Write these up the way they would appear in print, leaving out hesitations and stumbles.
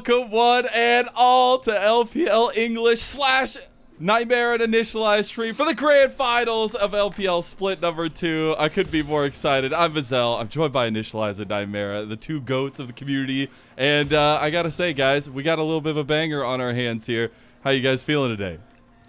welcome one and all to LPL English / Nightmare and Initialize stream for the grand finals of LPL Split number 2. I couldn't be more excited. I'm Vizel. I'm joined by Initialize and Nightmare, the two goats of the community. And I gotta say, guys, we got a little bit of a banger on our hands here. How you guys feeling today?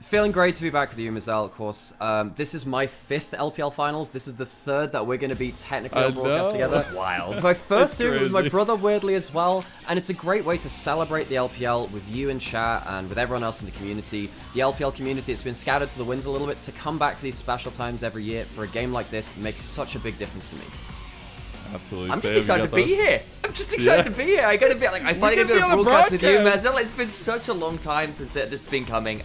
Feeling great to be back with you, Mazel, of course. This is my 5th LPL Finals. This is the 3rd that we're going to be technically on broadcast together. That's wild. My first two with my brother, weirdly, as well. And it's a great way to celebrate the LPL with you in chat and with everyone else in the community. The LPL community, it's been scattered to the winds a little bit. To come back for these special times every year for a game like this makes such a big difference to me. Absolutely. I'm just excited to be here. I'm just excited to be here. I gotta be like, I finally get to broadcast with you, Mazel. It's been such a long time since this has been coming.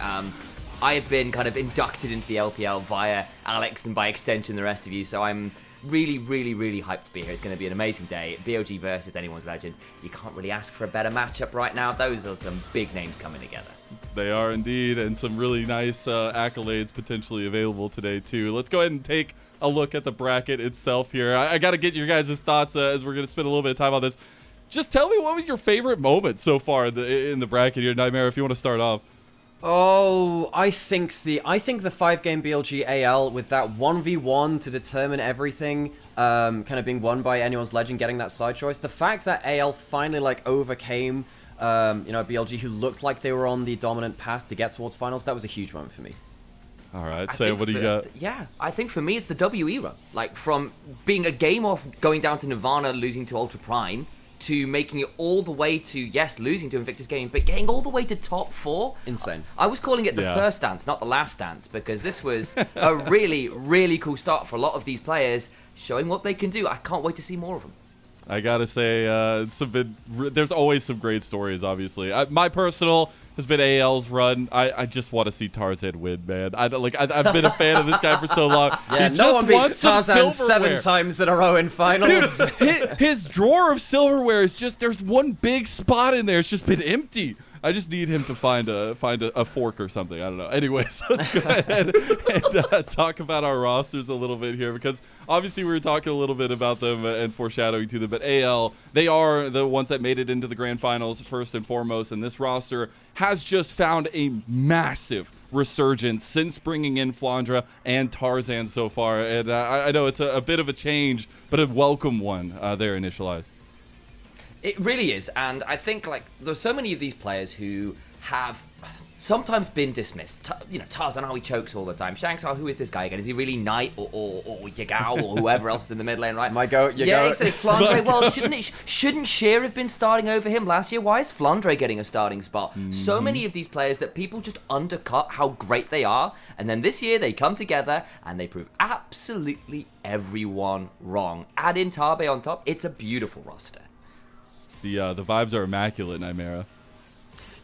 I have been kind of inducted into the LPL via Alex and by extension the rest of you, so I'm really, really, really hyped to be here. It's going to be an amazing day. BLG versus Anyone's Legend. You can't really ask for a better matchup right now. Those are some big names coming together. They are indeed, and some really nice accolades potentially available today too. Let's go ahead and take a look at the bracket itself here. I got to get your guys' thoughts as we're going to spend a little bit of time on this. Just tell me, what was your favorite moment so far in the bracket here, Nightmare, if you want to start off. Oh, I think the 5-game BLG AL with that 1v1 to determine everything, kind of being won by Anyone's Legend, getting that side choice. The fact that AL finally like overcame, BLG, who looked like they were on the dominant path to get towards finals, that was a huge moment for me. All right, Sam, what do you got? Yeah, I think for me it's the WE run. Like from being a game off, going down to Nirvana, losing to Ultra Prime, to making it all the way to, yes, losing to Invictus Game, but getting all the way to top 4. Insane. I was calling it the first dance, not the last dance, because this was a really, really cool start for a lot of these players, showing what they can do. I can't wait to see more of them. I gotta say, there's always some great stories, obviously. My personal has been AL's run. I just want to see Tarzan win, man. I've been a fan of this guy for so long. Yeah, no one beats Tarzan 7 times in a row in finals. Dude, his drawer of silverware is just, there's one big spot in there. It's just been empty. I just need him to find a fork or something. I don't know. Anyways, let's go ahead and talk about our rosters a little bit here, because obviously we were talking a little bit about them and foreshadowing to them. But AL, they are the ones that made it into the grand finals first and foremost, and this roster has just found a massive resurgence since bringing in Flandra and Tarzan so far. And I know it's a bit of a change, but a welcome one there, Initialize. It really is, and I think like there's so many of these players who have sometimes been dismissed. Tarzan, how he chokes all the time. Shanks, who is this guy again? Is he really Knight or Yagao or whoever else is in the mid lane, right? My goat, Yagao. Yeah, exactly. Flandre, well, shouldn't Sheer have been starting over him last year? Why is Flandre getting a starting spot? So many of these players that people just undercut how great they are, and then this year they come together and they prove absolutely everyone wrong. Add in Tabe on top, it's a beautiful roster. The vibes are immaculate, Nightmare.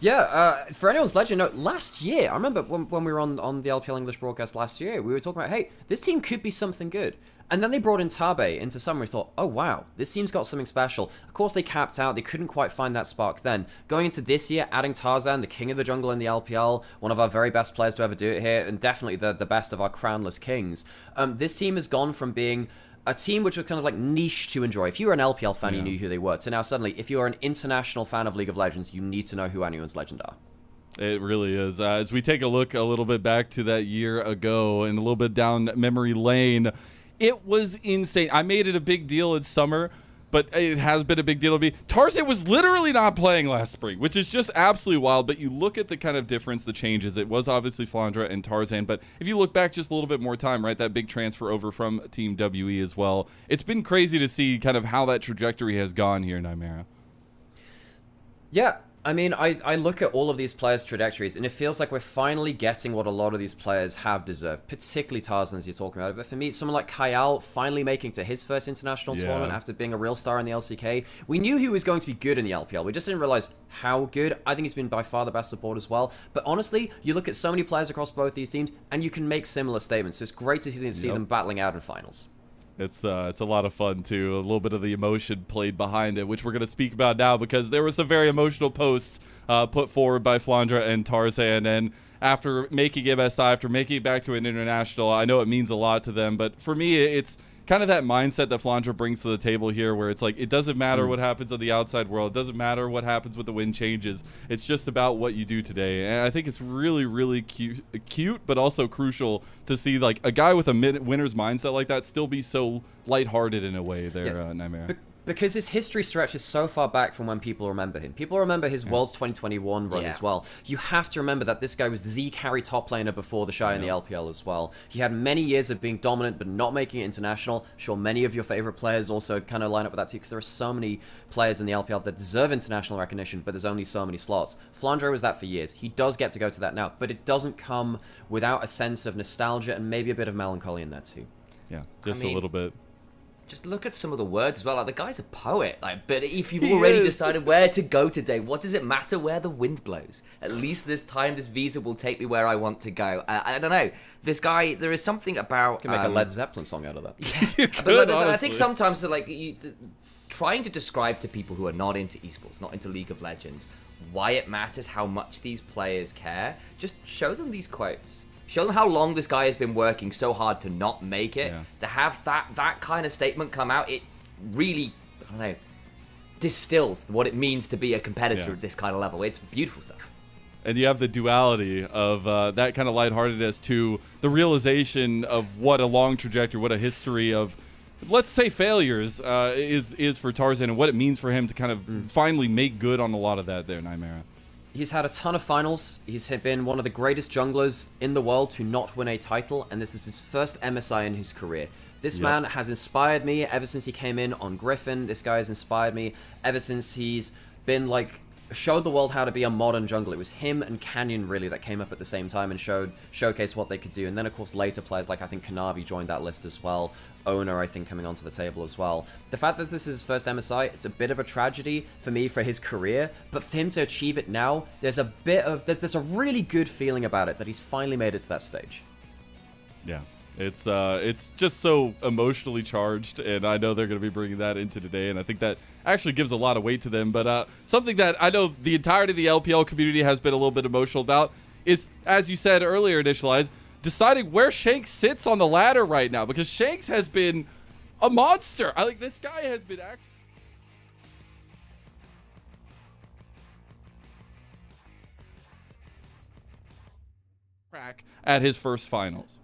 Yeah, for Anyone's Legend, last year, I remember when we were on the LPL English broadcast last year, we were talking about, hey, this team could be something good. And then they brought in Tabe into summer. We thought, oh, wow, this team's got something special. Of course, they capped out. They couldn't quite find that spark then. Going into this year, adding Tarzan, the king of the jungle in the LPL, one of our very best players to ever do it here, and definitely the best of our crownless kings. This team has gone from being a team which was kind of like niche to enjoy. If you were an LPL fan, you knew who they were. So now suddenly, if you're an international fan of League of Legends, you need to know who Anyone's Legend are. It really is. As we take a look a little bit back to that year ago and a little bit down memory lane, it was insane. I made it a big deal in summer, but it has been a big deal to me. Tarzan was literally not playing last spring, which is just absolutely wild. But you look at the kind of difference, the changes. It was obviously Flandra and Tarzan, but if you look back just a little bit more time, right, that big transfer over from Team WE as well. It's been crazy to see kind of how that trajectory has gone here, Nightmare. Yeah. I mean, I look at all of these players' trajectories, and it feels like we're finally getting what a lot of these players have deserved, particularly Tarzan, as you're talking about it. But for me, someone like Kyle finally making to his first international tournament after being a real star in the LCK. We knew he was going to be good in the LPL. We just didn't realize how good. I think he's been by far the best support as well. But honestly, you look at so many players across both these teams, and you can make similar statements. So it's great to see them battling out in finals. It's a lot of fun, too. A little bit of the emotion played behind it, which we're going to speak about now, because there were some very emotional posts put forward by Flandra and Tarzan. And after making MSI, after making it back to an international, I know it means a lot to them. But for me, it's kind of that mindset that Flandre brings to the table here, where it's like, it doesn't matter what happens on the outside world. It doesn't matter what happens with the wind changes. It's just about what you do today. And I think it's really, really cute, but also crucial to see like a guy with a winner's mindset like that still be so lighthearted in a way there, Nightmare. Because his history stretches so far back from when people remember him. People remember his Worlds 2021 run as well. You have to remember that this guy was the carry top laner before the Shy in the LPL as well. He had many years of being dominant but not making it international. I'm sure many of your favorite players also kind of line up with that too, because there are so many players in the LPL that deserve international recognition, but there's only so many slots. Flandre was that for years. He does get to go to that now, but it doesn't come without a sense of nostalgia and maybe a bit of melancholy in there too. Yeah, just a little bit. Just look at some of the words as well. Like, the guy's a poet. Like, but if you've already decided where to go today, what does it matter where the wind blows? At least this time, this visa will take me where I want to go. I don't know. This guy, there is something about... You can make a Led Zeppelin song out of that. You could, I think sometimes, like, trying to describe to people who are not into esports, not into League of Legends, why it matters how much these players care, just show them these quotes. Show them how long this guy has been working so hard to not make it. To have that kind of statement come out, it really, I don't know, distills what it means to be a competitor at this kind of level. It's beautiful stuff. And you have the duality of that kind of lightheartedness to the realization of what a long trajectory, what a history of, let's say, failures is for Tarzan, and what it means for him to kind of finally make good on a lot of that there, Nightmare. He's had a ton of finals. He's been one of the greatest junglers in the world to not win a title, and this is his first MSI in his career. This man has inspired me ever since he came in on Griffin. This guy has inspired me ever since he's been, like, showed the world how to be a modern jungler. It was him and Canyon, really, that came up at the same time and showcased what they could do. And then, of course, later players like, I think, Kanavi joined that list as well. Owner, I think, coming onto the table as well. The fact that this is his first MSI, it's a bit of a tragedy for me for his career, but for him to achieve it now, there's a bit of, there's a really good feeling about it that he's finally made it to that stage. Yeah. It's just so emotionally charged, and I know they're going to be bringing that into today, and I think that actually gives a lot of weight to them. But something that I know the entirety of the LPL community has been a little bit emotional about is, as you said earlier, Initialize, deciding where Shanks sits on the ladder right now, because Shanks has been a monster. I think this guy has been actually... crack at his first finals.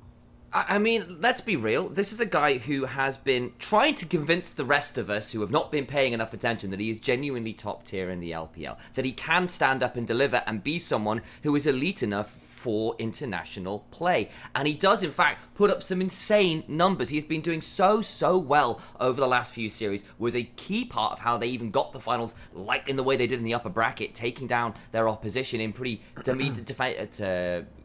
I mean, let's be real. This is a guy who has been trying to convince the rest of us who have not been paying enough attention that he is genuinely top tier in the LPL, that he can stand up and deliver and be someone who is elite enough for international play. And he does, in fact, put up some insane numbers. He has been doing so well over the last few series, was a key part of how they even got to finals, like in the way they did in the upper bracket, taking down their opposition in pretty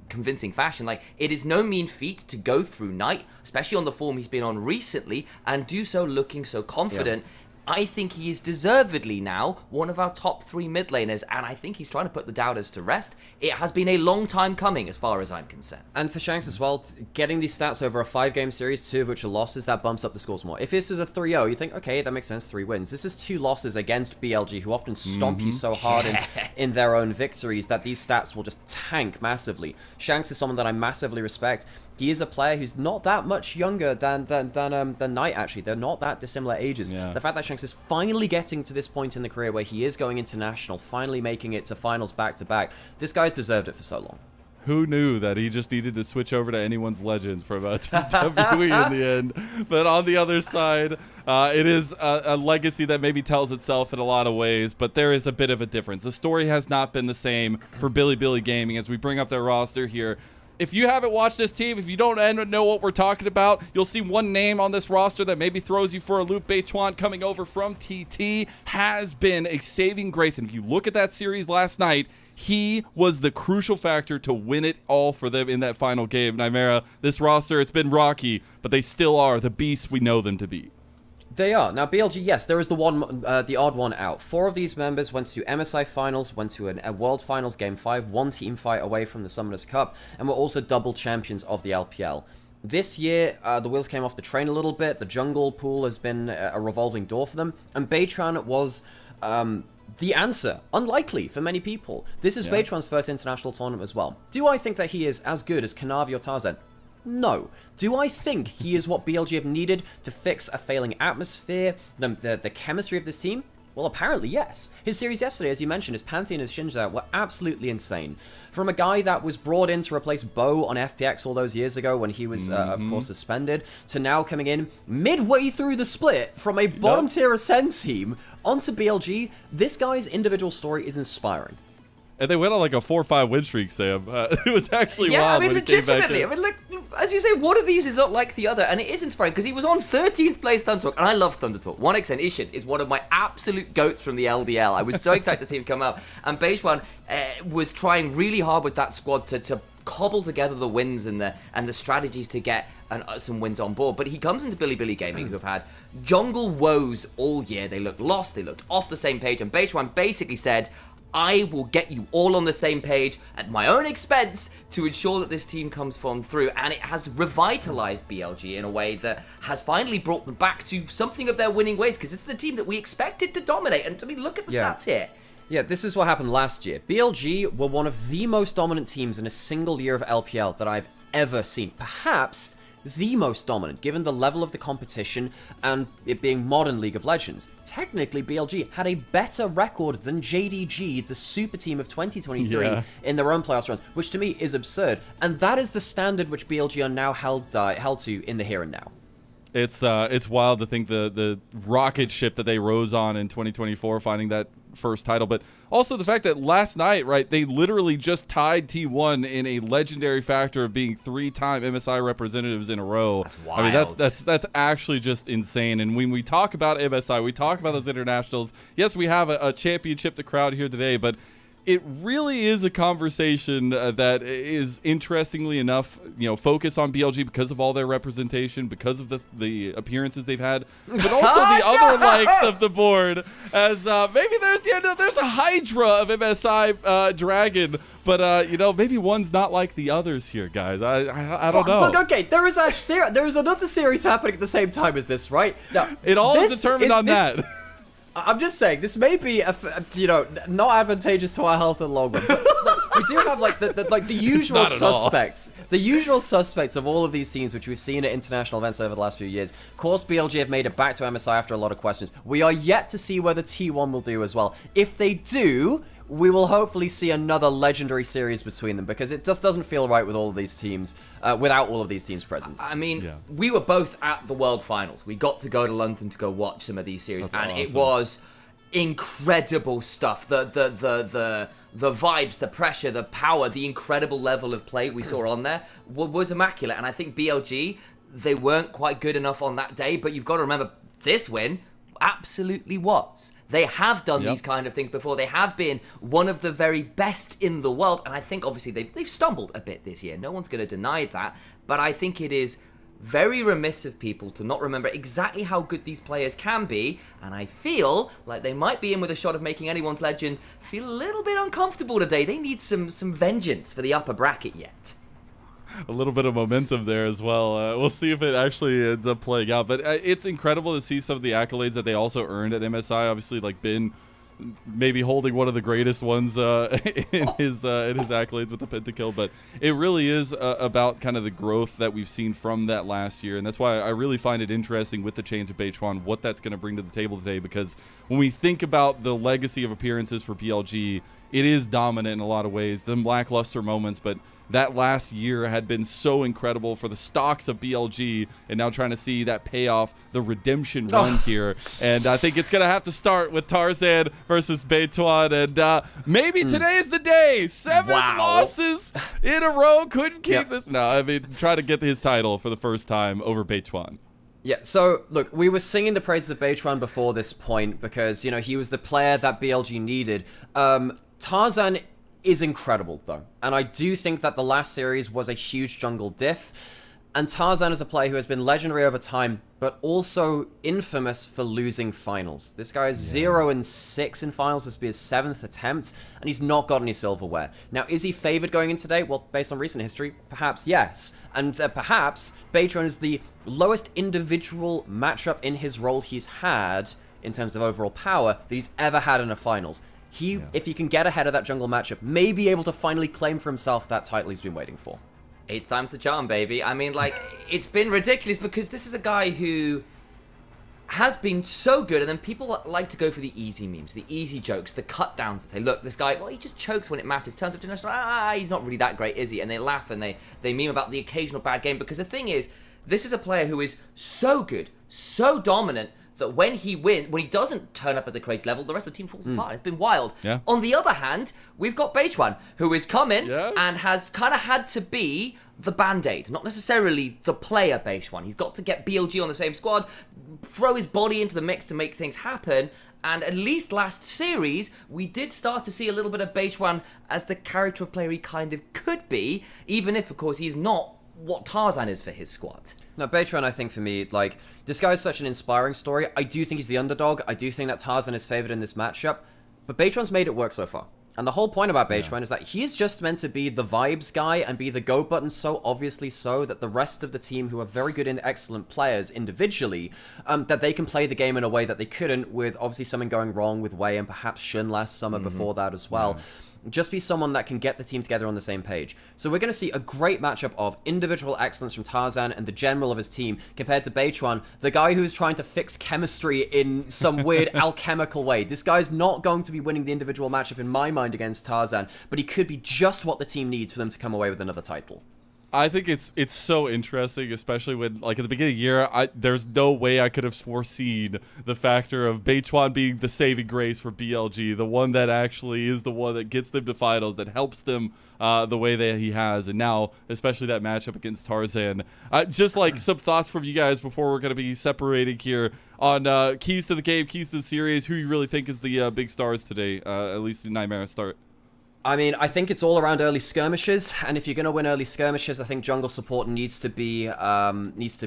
convincing fashion. Like, it is no mean feat to go through Night, especially on the form he's been on recently, and do so looking so confident. I think he is deservedly now one of our top 3 mid laners, and I think he's trying to put the doubters to rest. It has been a long time coming as far as I'm concerned. And for Shanks as well, getting these stats over a 5-game series, 2 of which are losses, that bumps up the scores more. If this is a 3-0, you think, okay, that makes sense, 3 wins. This is 2 losses against BLG, who often stomp you so hard in their own victories that these stats will just tank massively. Shanks is someone that I massively respect. He is a player who's not that much younger than Knight, actually. They're not that dissimilar ages. The fact that Shanks is finally getting to this point in the career where he is going international, finally making it to finals back-to-back, this guy's deserved it for so long. Who knew that he just needed to switch over to anyone's Legends from WWE in the end? But on the other side, it is a legacy that maybe tells itself in a lot of ways, but there is a bit of a difference. The story has not been the same for Bilibili Gaming as we bring up their roster here. If you haven't watched this team, if you don't know what we're talking about, you'll see one name on this roster that maybe throws you for a loop. Beituan coming over from TT has been a saving grace. And if you look at that series last night, he was the crucial factor to win it all for them in that final game. Nightmare, this roster, it's been rocky, but they still are the beasts we know them to be. They are. Now, BLG, yes, there is the odd one out. 4 of these members went to MSI Finals, went to a World Finals Game 5, 1 team fight away from the Summoners Cup, and were also double champions of the LPL. This year, the wheels came off the train a little bit. The jungle pool has been a revolving door for them, and Beitran was the answer. Unlikely for many people. This is Beitran's first international tournament as well. Do I think that he is as good as Kanavi or Tarzan? No. Do I think he is what BLG have needed to fix a failing atmosphere, the chemistry of this team? Well, apparently, yes. His series yesterday, as you mentioned, his Pantheon and his Shinja were absolutely insane. From a guy that was brought in to replace Bo on FPX all those years ago when he was, of course, suspended, to now coming in midway through the split from a bottom-tier Ascend team onto BLG, this guy's individual story is inspiring. And they went on like a 4-5 win streak, Sam. It was actually yeah, wild. I mean, when he came back legitimately. in. I mean, like, as you say, one of these is not like the other, and it is inspiring because he was on 13th place Thunder Talk, and I love Thunder Talk. 1xN Ishin is one of my absolute goats from the LDL. I was so excited to see him come up, and Bejuan was trying really hard with that squad to cobble together the wins and the strategies to get some wins on board. But he comes into Bilibili Gaming, who have had jungle woes all year. They looked lost, they looked off the same page, and Bejuan basically said, I will get you all on the same page at my own expense to ensure that this team comes from through. And it has revitalized BLG in a way that has finally brought them back to something of their winning ways, because this is a team that we expected to dominate. And I mean, look at the stats here. Yeah, this is what happened last year. BLG were one of the most dominant teams in a single year of LPL that I've ever seen. Perhaps the most dominant, given the level of the competition and it being modern League of Legends. Technically, BLG had a better record than JDG, the super team of 2023, in their own playoffs runs, which to me is absurd. And that is the standard which BLG are now held to in the here and now. It's wild to think the rocket ship that they rose on in 2024, finding that first title, but also the fact that last night, right, they literally just tied T1 in a legendary factor of being 3-time MSI representatives in a row. That's wild. I mean, that's actually just insane. And when we talk about MSI, we talk about those internationals. Yes, we have a championship to crowd here today, but it really is a conversation that is, interestingly enough, focused on BLG because of all their representation, because of the appearances they've had, but also the other likes of the board. As maybe there's a Hydra of MSI Dragon, but maybe one's not like the others here, guys. I don't know. Look, okay, there is another series happening at the same time as this, right? Now, it all is determined on that. I'm just saying, this may be, not advantageous to our health in the long run, but we do have, the usual suspects. The usual suspects of all of these teams, which we've seen at international events over the last few years. Of course, BLG have made it back to MSI after a lot of questions. We are yet to see whether T1 will do as well. If they do, we will hopefully see another legendary series between them, because it just doesn't feel right with all of these teams, without all of these teams present. I mean, we were both at the World Finals. We got to go to London to go watch some of these series, That's and awesome. It was incredible stuff. The vibes, the pressure, the power, the incredible level of play we saw on there was immaculate. And I think BLG, they weren't quite good enough on that day, but you've got to remember, this win absolutely was. They have done these kind of things before. They have been one of the very best in the world, and I think obviously they've stumbled a bit this year. No one's going to deny that, but I think it is very remiss of people to not remember exactly how good these players can be, and I feel like they might be in with a shot of making anyone's legend feel a little bit uncomfortable today. They need some vengeance for the upper bracket yet. A little bit of momentum there as well. We'll see if it actually ends up playing out. But it's incredible to see some of the accolades that they also earned at MSI. Obviously, like Ben maybe holding one of the greatest ones in his accolades with the pentakill. But it really is about kind of the growth that we've seen from that last year. And that's why I really find it interesting with the change of Bejuan, what that's going to bring to the table today. Because when we think about the legacy of appearances for BLG, it is dominant in a lot of ways. The lackluster moments, but that last year had been so incredible for the stocks of BLG, and now trying to see that payoff, the redemption run here. And I think it's going to have to start with Tarzan versus Bejuan, and maybe today is the day. 7 losses in a row, couldn't keep this. No, I mean, try to get his title for the first time over Bejuan. Yeah, so, look, we were singing the praises of Bejuan before this point because, he was the player that BLG needed. Tarzan is incredible, though. And I do think that the last series was a huge jungle diff. And Tarzan is a player who has been legendary over time, but also infamous for losing finals. This guy is 0-6 in finals. This will be his 7th attempt, and he's not got any silverware. Now, is he favored going in today? Well, based on recent history, perhaps yes. And perhaps Bejuan is the lowest individual matchup in his role he's had, in terms of overall power, that he's ever had in a finals. If he can get ahead of that jungle matchup, may be able to finally claim for himself that title he's been waiting for. 8 times the charm, baby. I mean, like, it's been ridiculous because this is a guy who has been so good, and then people like to go for the easy memes, the easy jokes, the cut downs and say, look, this guy, well, he just chokes when it matters. Turns up to international, he's not really that great, is he? And they laugh and they meme about the occasional bad game, because the thing is, this is a player who is so good, so dominant, that when he doesn't turn up at the crazy level, the rest of the team falls apart. It's been wild. Yeah. On the other hand, we've got Bo5, who is come in Yeah. and has kind of had to be the band-aid, not necessarily the player Bo5. He's got to get BLG on the same squad, throw his body into the mix to make things happen. And at least last series, we did start to see a little bit of Bo5 as the character of player he kind of could be, even if, of course, he's not what Tarzan is for his squad. No, Bo5, I think for me, like, this guy is such an inspiring story. I do think he's the underdog. I do think that Tarzan is favored in this matchup. But Bo5's made it work so far. And the whole point about Bo5 is that he is just meant to be the vibes guy and be the go button so obviously so that the rest of the team, who are very good and excellent players individually, that they can play the game in a way that they couldn't, with obviously something going wrong with Wei and perhaps Shun last summer before that as well. Just be someone that can get the team together on the same page. So we're going to see a great matchup of individual excellence from Tarzan and the general of his team compared to Bo5, the guy who's trying to fix chemistry in some weird alchemical way. This guy's not going to be winning the individual matchup in my mind against Tarzan, but he could be just what the team needs for them to come away with another title. I think it's so interesting, especially when, like, at the beginning of the year, there's no way I could have foreseen the factor of Bo5 being the saving grace for BLG, the one that actually is the one that gets them to finals, that helps them the way that he has. And now, especially that matchup against Tarzan. Just like some thoughts from you guys before we're going to be separating here on keys to the game, keys to the series, who you really think is the big stars today, at least in Nightmare start. I mean, I think it's all around early skirmishes, and if you're going to win early skirmishes, I think jungle support needs to be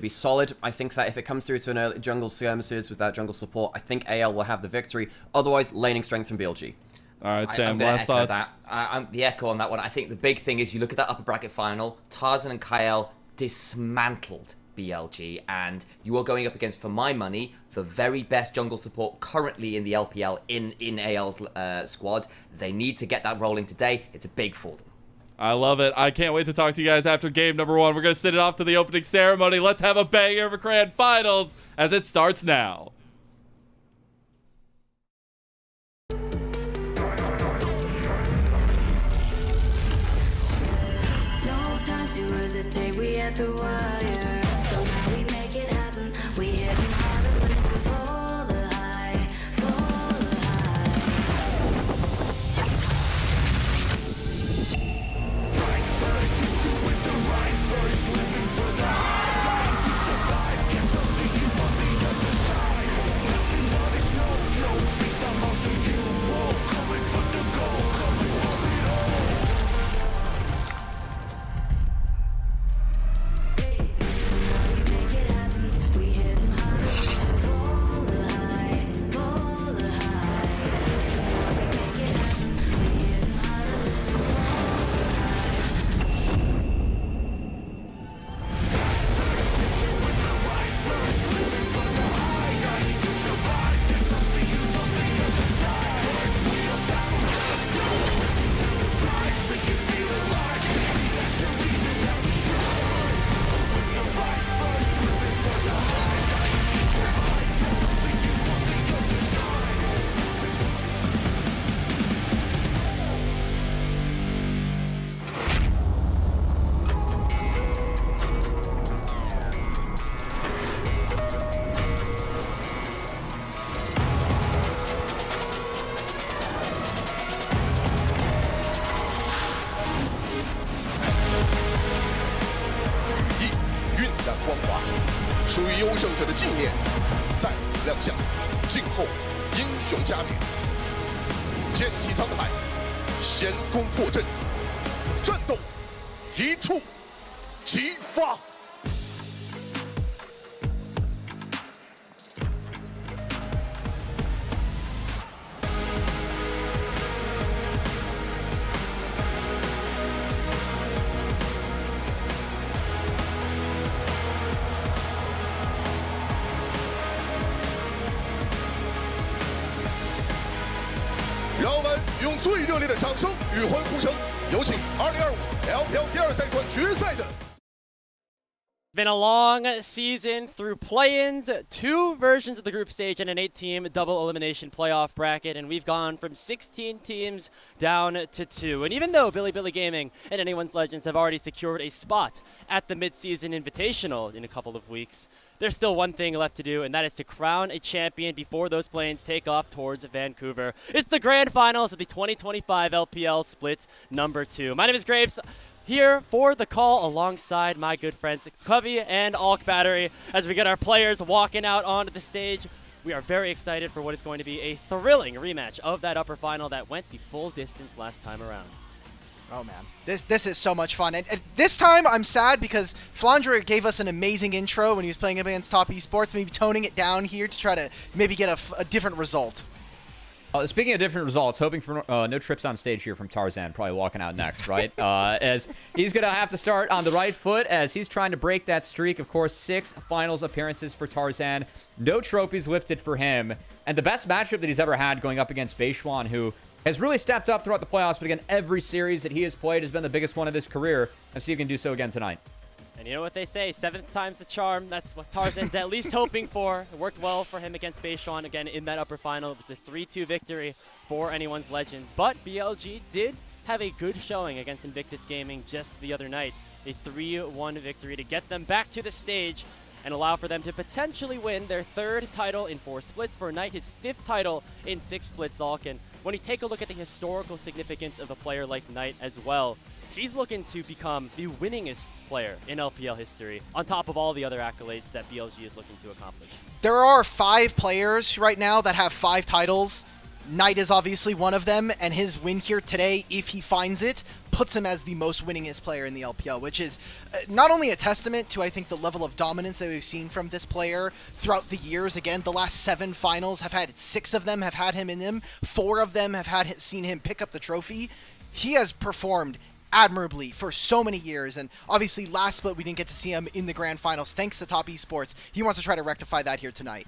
solid. I think that if it comes through to an early jungle skirmishes without jungle support, I think AL will have the victory. Otherwise, laning strength from BLG. All right, Sam, I'm gonna last echo thoughts? that. I'm the echo on that one. I think the big thing is you look at that upper bracket final, Tarzan and Kyle dismantled BLG, and you are going up against, for my money, the very best jungle support currently in the LPL in AL's squad. They need to get that rolling today. It's a big for them. I love it. I can't wait to talk to you guys after game number 1. We're going to send it off to the opening ceremony. Let's have a banger of a grand finals as it starts now. No time to hesitate, we at the wire. So now we make it happen. We hitting harder, looking for the high, for the光华，属于优胜者的纪念再次亮相，静候英雄加冕。剑气沧海，先攻破阵，战斗一触即发。 让我们用最热烈的掌声与欢呼声，有请2025 LPL 第二赛段决赛的。 Been a long season through play-ins, 2 versions of the group stage, and an 8-team double elimination playoff bracket, and we've gone from 16 teams down to 2. And even though Bilibili Gaming and Anyone's Legends have already secured a spot at the mid-season invitational in a couple of weeks, there's still one thing left to do, and that is to crown a champion before those planes take off towards Vancouver. It's the grand finals of the 2025 LPL Split number 2. My name is Graves, here for the call alongside my good friends Covey and Alk Battery as we get our players walking out onto the stage. We are very excited for what is going to be a thrilling rematch of that upper final that went the full distance last time around. Oh man, this is so much fun. And this time I'm sad because Flandre gave us an amazing intro when he was playing against Top Esports, maybe toning it down here to try to maybe get a different result. Speaking of different results, hoping for no trips on stage here from Tarzan, probably walking out next, right? As he's going to have to start on the right foot as he's trying to break that streak. Of course, 6 finals appearances for Tarzan. No trophies lifted for him. And the best matchup that he's ever had going up against Beishuan, who has really stepped up throughout the playoffs, but again, every series that he has played has been the biggest one of his career. Let's see if he can do so again tonight. And you know what they say, 7th time's the charm. That's what Tarzan's at least hoping for. It worked well for him against Beishuan again in that upper final. It was a 3-2 victory for Anyone's Legends. But BLG did have a good showing against Invictus Gaming just the other night. A 3-1 victory to get them back to the stage and allow for them to potentially win their 3rd title in 4 splits for Knight, his 5th title in 6 splits, Alkin. When you take a look at the historical significance of a player like Knight as well, he's looking to become the winningest player in LPL history, on top of all the other accolades that BLG is looking to accomplish. There are 5 players right now that have 5 titles. Knight is obviously one of them, and his win here today, if he finds it, puts him as the most winningest player in the LPL, which is not only a testament to, I think, the level of dominance that we've seen from this player throughout the years. Again, the last 7 finals have had 6 of them have had him in them. 4 of them have seen him pick up the trophy. He has performed admirably for so many years, and obviously last split we didn't get to see him in the grand finals thanks to Top Esports. He wants to try to rectify that here tonight.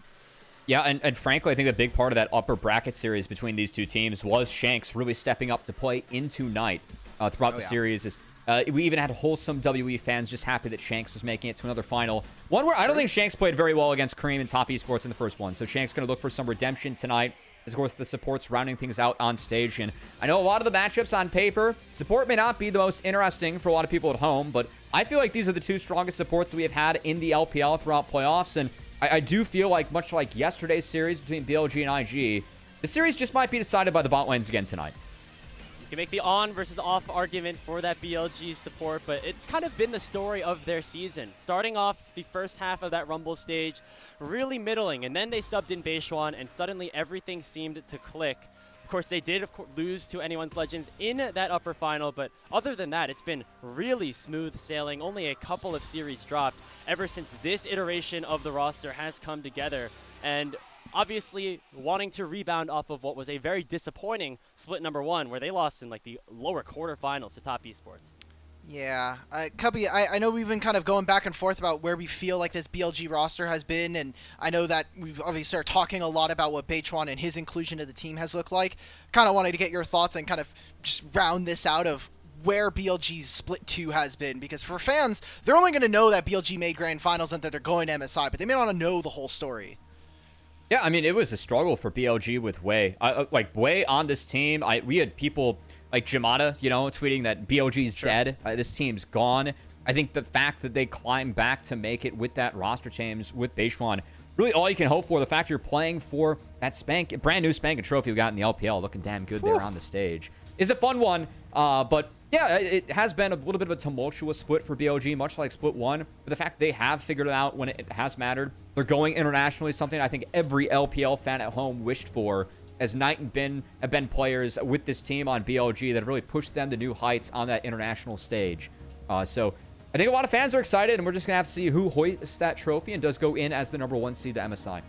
Yeah, and frankly, I think a big part of that upper bracket series between these 2 teams was Shanks really stepping up to play into Knight throughout the series. We even had wholesome WE fans just happy that Shanks was making it to another final. One where I don't think Shanks played very well against Cream and Top Esports in the first one, so Shanks going to look for some redemption tonight. As, of course, the support's rounding things out on stage. And I know a lot of the matchups on paper, support may not be the most interesting for a lot of people at home, but I feel like these are the 2 strongest supports that we have had in the LPL throughout playoffs. And I do feel like, much like yesterday's series between BLG and IG, the series just might be decided by the bot lanes again tonight. You can make the on versus off argument for that BLG support, but it's kind of been the story of their season. Starting off the first half of that Rumble stage, really middling, and then they subbed in Beishuan, and suddenly everything seemed to click. Of course, they did lose to Anyone's Legends in that upper final, but other than that, it's been really smooth sailing. Only a couple of series dropped ever since this iteration of the roster has come together. And obviously wanting to rebound off of what was a very disappointing split number 1, where they lost in like the lower quarterfinals to Top Esports. Yeah, Cubby, I know we've been kind of going back and forth about where we feel like this BLG roster has been, and I know that we've obviously started talking a lot about what Beishuan and his inclusion to the team has looked like. Kind of wanted to get your thoughts and kind of just round this out of where BLG's Split 2 has been, because for fans, they're only going to know that BLG made grand finals and that they're going to MSI, but they may not want to know the whole story. Yeah, I mean, it was a struggle for BLG with Wei. Like, Wei on this team, we had people like Jamada, you know, tweeting that BLG's dead. This team's gone. I think the fact that they climbed back to make it with that roster change with Beishuan, really all you can hope for, the fact you're playing for that brand new Spank and trophy we got in the LPL, looking damn good there on the stage, is a fun one. But yeah, it has been a little bit of a tumultuous split for BLG, much like Split 1. But the fact they have figured it out when it has mattered. They're going internationally, something I think every LPL fan at home wished for, as Knight and have been players with this team on BLG that have really pushed them to new heights on that international stage. So I think a lot of fans are excited, and we're just going to have to see who hoists that trophy and does go in as the #1 seed to MSI.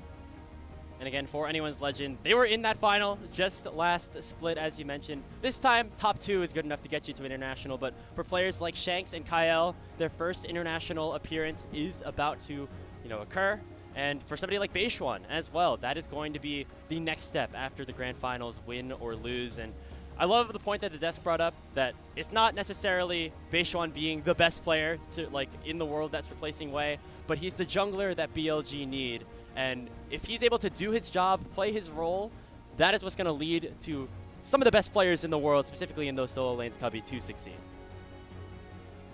And again, for Anyone's Legend, they were in that final just last split, as you mentioned. This time, top 2 is good enough to get you to international, but for players like Shanks and Kyle, their first international appearance is about to, occur. And for somebody like Beishuan as well, that is going to be the next step after the grand finals, win or lose. And I love the point that the desk brought up, that it's not necessarily Beishuan being the best player to like in the world that's replacing Wei, but he's the jungler that BLG need. And if he's able to do his job, play his role, that is what's going to lead to some of the best players in the world, specifically in those solo lanes, Cubby, to succeed.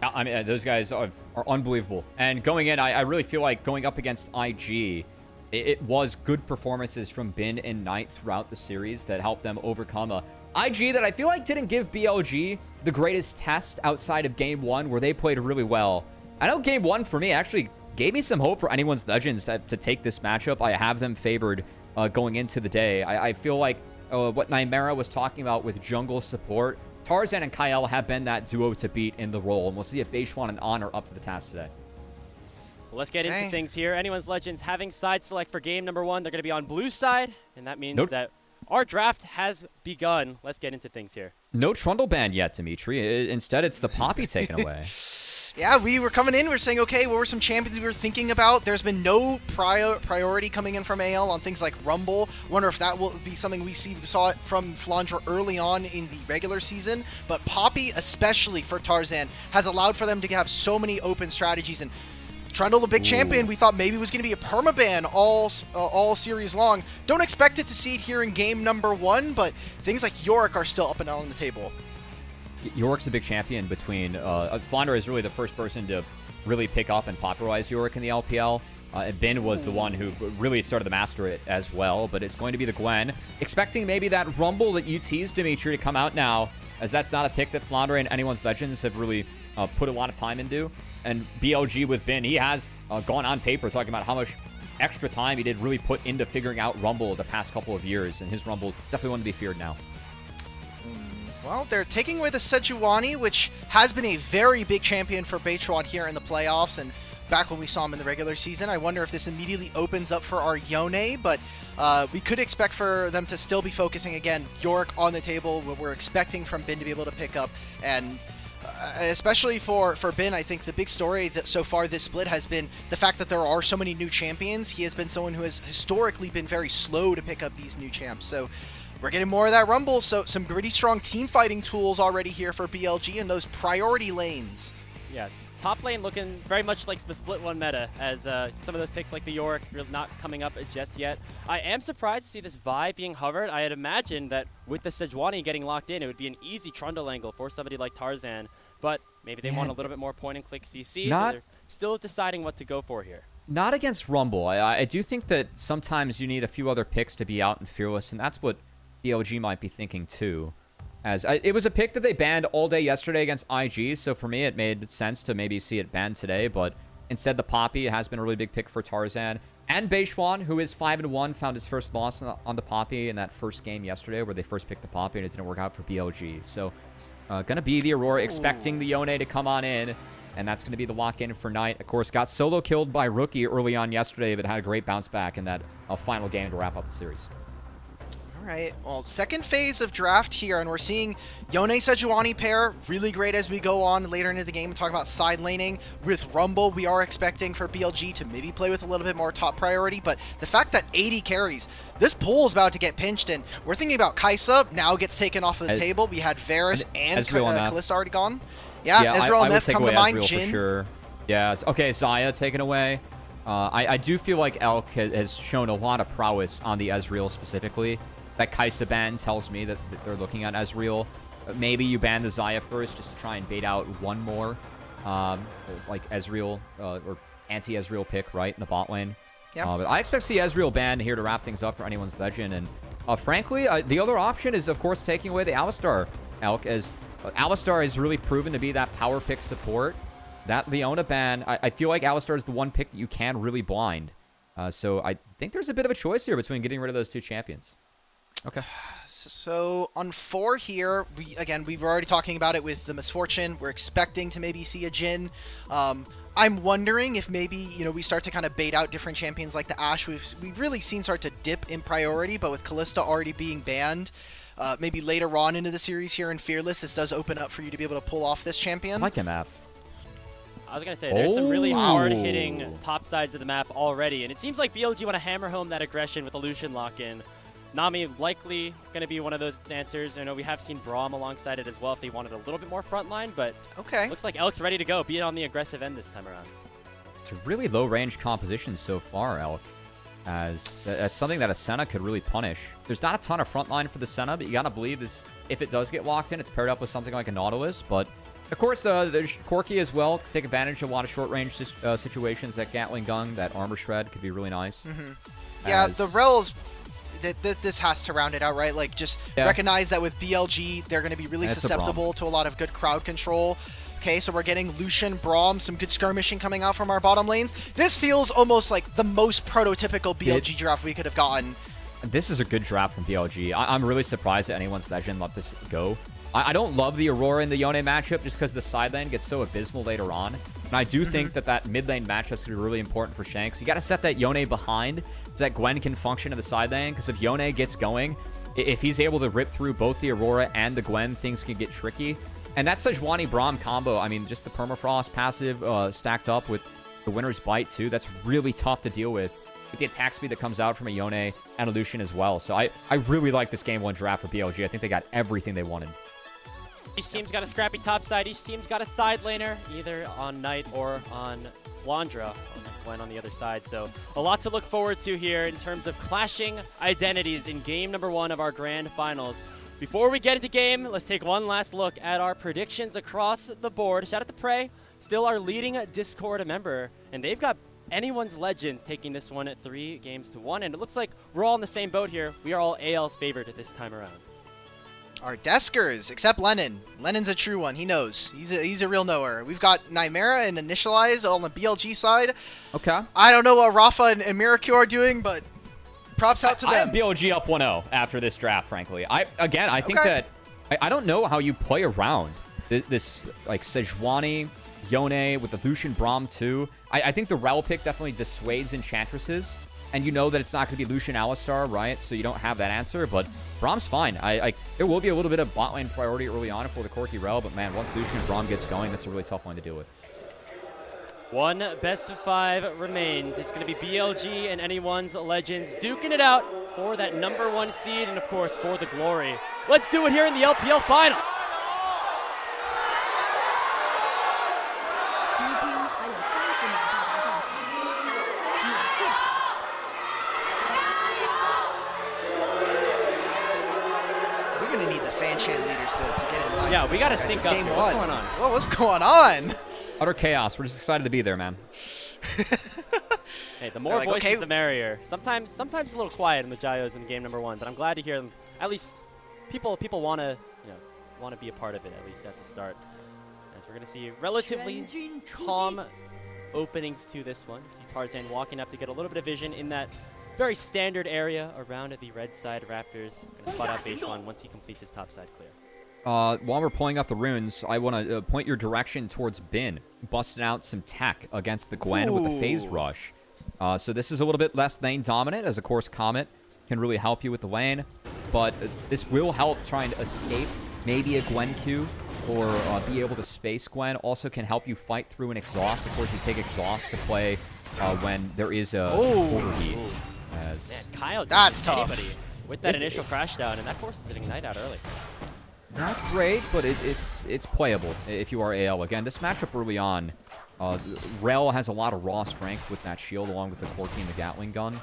I mean, those guys are unbelievable. And going in, I really feel like going up against IG, it was good performances from Bin and Knight throughout the series that helped them overcome a IG that I feel like didn't give BLG the greatest test outside of Game 1, where they played really well. I know Game 1 for me actually gave me some hope for anyone's Legends to take this matchup. I have them favored going into the day. I feel like what Nymera was talking about with jungle support, Tarzan and Kyle have been that duo to beat in the role, and we'll see if Beishuan and Honor up to the task today. Well, let's get into things here. Anyone's Legends having side select for game number 1. They're going to be on blue side, and that means that our draft has begun. Let's get into things here. No Trundle ban yet, Dimitri. Instead, it's the Poppy taken away. Yeah, we were coming in, we were saying, okay, what were some champions we were thinking about? There's been no priority coming in from AL on things like Rumble. Wonder if that will be something we saw it from Flandre early on in the regular season. But Poppy, especially for Tarzan, has allowed for them to have so many open strategies. And Trundle, the big champion, we thought maybe was going to be a permaban all series long. Don't expect it to see it here in game number 1, but things like Yorick are still up and down on the table. Yorick's a big champion between... Flandre is really the first person to really pick up and popularize Yorick in the LPL. And Bin was the one who really started to master it as well, but it's going to be the Gwen. Expecting maybe that Rumble that you teased, Dimitri, to come out now, as that's not a pick that Flandre and anyone's Legends have really put a lot of time into. And BLG with Bin, he has gone on paper talking about how much extra time he did really put into figuring out Rumble the past couple of years, and his Rumble definitely one to be feared now. Well, they're taking away the Sejuani, which has been a very big champion for Beishuan here in the playoffs, and back when we saw him in the regular season. I wonder if this immediately opens up for our Yone, but we could expect for them to still be focusing, again, Yorick on the table, what we're expecting from Bin to be able to pick up, and especially for Bin, I think the big story that so far this split has been the fact that there are so many new champions. He has been someone who has historically been very slow to pick up these new champs, so we're getting more of that Rumble, so some pretty strong team fighting tools already here for BLG in those priority lanes. Yeah, top lane looking very much like the split 1 meta, as some of those picks like the Yorick not coming up just yet. I am surprised to see this Vi being hovered. I had imagined that with the Sejuani getting locked in, it would be an easy Trundle angle for somebody like Tarzan, but maybe they want a little bit more point-and-click CC. They're still deciding what to go for here. Not against Rumble. I do think that sometimes you need a few other picks to be out and fearless, and that's what BLG might be thinking too. As it was a pick that they banned all day yesterday against IG, so for me it made sense to maybe see it banned today, but instead the Poppy has been a really big pick for Tarzan. And Beishuan, who is 5-1, found his first loss on the Poppy in that first game yesterday where they first picked the Poppy and it didn't work out for BLG. So gonna be the Aurora, expecting the Yone to come on in, and that's gonna be the lock-in for Knight. Of course, got solo killed by Rookie early on yesterday, but had a great bounce back in that final game to wrap up the series. Right, well, second phase of draft here, and we're seeing Yone Sejuani pair really great as we go on later into the game and talk about side laning. With Rumble, we are expecting for BLG to maybe play with a little bit more top priority, but the fact that 80 carries, this pool is about to get pinched, and we're thinking about Kaisa now gets taken off of the table. We had Varus and Kalista already gone. Yeah, Ezreal and Mef come to mind. Jhin. For sure. Yeah, okay, Xayah taken away. I do feel like Elk has shown a lot of prowess on the Ezreal specifically. That Kaisa ban tells me that they're looking at Ezreal. Maybe you ban the Xayah first just to try and bait out one more like Ezreal or anti-Ezreal pick, right, in the bot lane. Yep. But I expect to see Ezreal banned here to wrap things up for anyone's Legend. And frankly, the other option is, of course, taking away the Alistar Elk, as Alistar has really proven to be that power pick support. That Leona ban, I feel like Alistar is the one pick that you can really blind. So I think there's a bit of a choice here between getting rid of those two champions. Okay. So on 4 here, we were already talking about it with the Misfortune. We're expecting to maybe see a Jhin. I'm wondering if maybe, we start to kind of bait out different champions like the Ashe. We've really seen start to dip in priority, but with Kalista already being banned, maybe later on into the series here in Fearless, this does open up for you to be able to pull off this champion. I like MF. I was going to say, there's some really hard-hitting top sides of the map already, and it seems like BLG want to hammer home that aggression with a Lucian lock-in. Nami likely going to be one of those answers. I know we have seen Braum alongside it as well if they wanted a little bit more frontline, but Okay. looks like Elk's ready to go, be it on the aggressive end this time around. It's a really low-range composition so far, Elk, as that's something that a Senna could really punish. There's not a ton of frontline for the Senna, but you gotta believe this. If it does get locked in, it's paired up with something like a Nautilus. But of course, there's Corki as well to take advantage of a lot of short-range situations. That Gatling gun, that armor shred could be really nice. Yeah, As- the Rels, this has to round it out, right? Like, just recognize that with BLG, they're going to be really And it's a susceptible to a lot of good crowd control. Okay, so we're getting Lucian, Braum, some good skirmishing coming out from our bottom lanes. This feels almost like the most prototypical BLG draft we could have gotten. This is a good draft from BLG. I'm really surprised that anyone's Legend let this go. I don't love the Aurora and the Yone matchup just because the side lane gets so abysmal later on. And I do think that mid lane matchup's going to be really important for Shanks. You got to set that Yone behind so that Gwen can function in the side lane, because if Yone gets going, if he's able to rip through both the Aurora and the Gwen, things can get tricky. And that Sejuani Braum combo, I mean, just the Permafrost passive stacked up with the Winter's Bite too, that's really tough to deal with the attack speed that comes out from a Yone and a Lucian as well. So I really like this game 1 draft for BLG. I think they got everything they wanted. Each team's got a scrappy top side. Each team's got a side laner, either on Knight or on Flandra, Gwen on the other side. So a lot to look forward to here in terms of clashing identities in game number 1 of our grand finals. Before we get into game, let's take one last look at our predictions across the board. Shout out to Prey, still our leading Discord member, and they've got anyone's Legends taking this one at 3-1, and it looks like we're all in the same boat here. We are all AL's favorite at this time around. Our Deskers, except Lennon. Lennon's a true one. He knows. He's a real knower. We've got Nymera and Initialize on the BLG side. Okay. I don't know what Rafa and Miracle are doing, but props out to I have them. BLG up 1-0 after this draft, frankly. I think Okay. that I don't know how you play around this like Sejuani, Yone with the Lucian Braum too. I think the Rel pick definitely dissuades Enchantresses, and you know that it's not going to be Lucian Alistar, right? So you don't have that answer, but Braum's fine. There will be a little bit of bot lane priority early on for the Corki Rel, but man, once Lucian Braum gets going, that's a really tough one to deal with. One best of 5 remains. It's going to be BLG and anyone's Legends duking it out for that number 1 seed and, of course, for the glory. Let's do it here in the LPL Finals. 敌军还有30秒到达战场，秒线。 We're going to need the fan chant leaders to get in line. Yeah, for we this gotta one, guys. sync It's up game here. What's 1. going on? Oh, what's going on? Utter chaos. We're just excited to be there, man. Hey, the more They're like, voices, okay. the merrier. Sometimes a little quiet in the Gios in game number 1, but I'm glad to hear them. At least people want to, want to be a part of it at least at the start. As we're gonna see relatively calm openings to this one. See Tarzan walking up to get a little bit of vision in that very standard area around the red side. Raptors gonna spot out H1 once he completes his top side clear. While we're pulling up the runes, I want to point your direction towards Bin, busting out some tech against the Gwen with the phase rush. So this is a little bit less lane dominant, as of course Comet can really help you with the lane, but this will help trying to escape maybe a Gwen Q or be able to space Gwen. Also can help you fight through an exhaust. Of course, you take exhaust to play when there is a overheat. As Man, Kyle That's didn't hit tough. anybody with that initial crash down, and that forces an ignite out early. not great, but it's playable if you are AL. Again, this matchup early on, Rel has a lot of raw strength with that shield along with the Corki and the Gatling gun.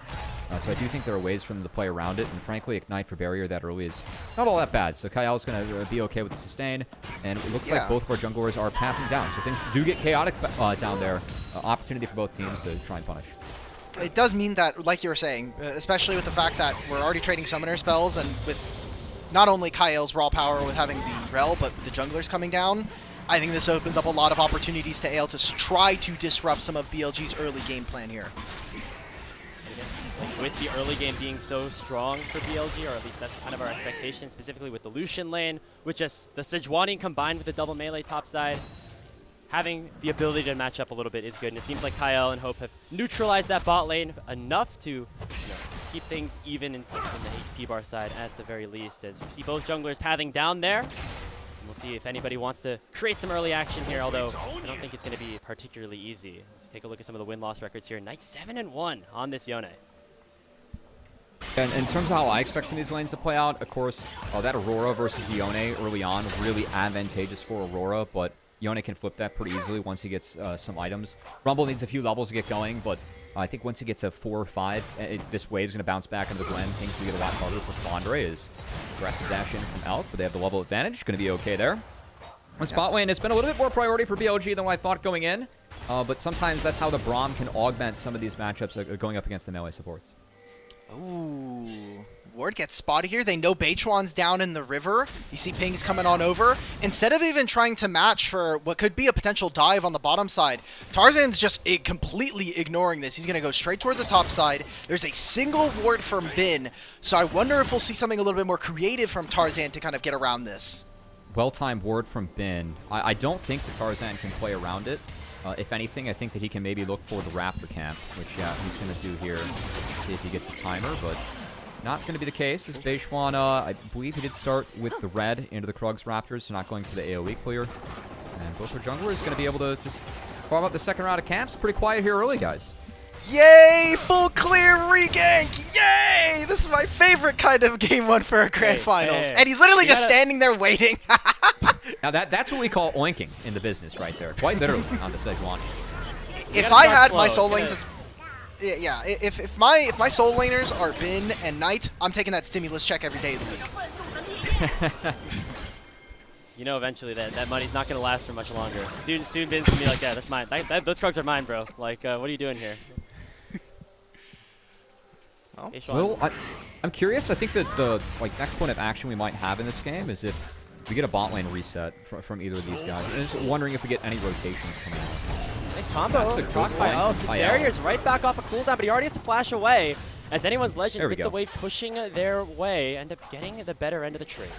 So I do think there are ways for them to play around it, and frankly, Ignite for Barrier that early is not all that bad. So Kyle's going to be okay with the sustain, and it looks like both of our junglers are pathing down. So things do get chaotic down there. Opportunity for both teams to try and punish. It does mean that, like you were saying, especially with the fact that we're already trading summoner spells, and with not only Kyle's raw power with having the Rel, but the junglers coming down, I think this opens up a lot of opportunities to AL to try to disrupt some of BLG's early game plan here. Like with the early game being so strong for BLG, or at least that's kind of our expectation, specifically with the Lucian lane, with just the Sejuani combined with the double melee topside, having the ability to match up a little bit is good. And it seems like Kyle and Hope have neutralized that bot lane enough to keep things even in the HP bar side at the very least. As you see both junglers pathing down there. And we'll see if anybody wants to create some early action here, although I don't think it's going to be particularly easy. Let's take a look at some of the win-loss records here. Knight 7-1 on this Yone. And in terms of how I expect some of these lanes to play out, of course, that Aurora versus Yone early on, really advantageous for Aurora, but Yone can flip that pretty easily once he gets some items. Rumble needs a few levels to get going, but I think once he gets a 4 or 5, this wave's going to bounce back into the Gwen. Things will get a lot harder for Flandre as aggressive dash in from Elk, but they have the level advantage. Going to be okay there. On spot lane, it's been a little bit more priority for BLG than what I thought going in, but sometimes that's how the Braum can augment some of these matchups going up against the melee supports. Ooh. Ward gets spotted here. They know Beichuan's down in the river. You see pings coming on over. Instead of even trying to match for what could be a potential dive on the bottom side, Tarzan's just completely ignoring this. He's going to go straight towards the top side. There's a single ward from Bin, so I wonder if we'll see something a little bit more creative from Tarzan to kind of get around this. Well-timed ward from Bin. I don't think that Tarzan can play around it. If anything, I think that he can maybe look for the Raptor camp, which he's going to do here. See if he gets a timer, but not going to be the case. As Beichuan, I believe he did start with the red into the Krugs Raptors, so not going for the AoE clear. And Bo5 Jungler is going to be able to just farm up the second round of camps. Pretty quiet here early, guys. Yay! Full clear regank! Yay! This is my favorite kind of game one for a grand finals. And he's literally just standing there waiting. Now that's what we call oinking in the business right there. Quite literally on the Sejuani. If I had my soul lanes, if my soul laners are Bin and Knight, I'm taking that stimulus check every day of the week. You know, eventually that money's not gonna last for much longer. Soon Bin's gonna be like, yeah, that's mine. Those cards are mine, bro. Like, what are you doing here? Well, I'm curious. I think that the next point of action we might have in this game is if we get a bot lane reset from either of these guys. I'm just wondering if we get any rotations coming out. Nice combo. Rock by Elk. The barrier's right back off a cooldown, but he already has to flash away. As anyone's legend with the wave pushing their way, end up getting the better end of the trade.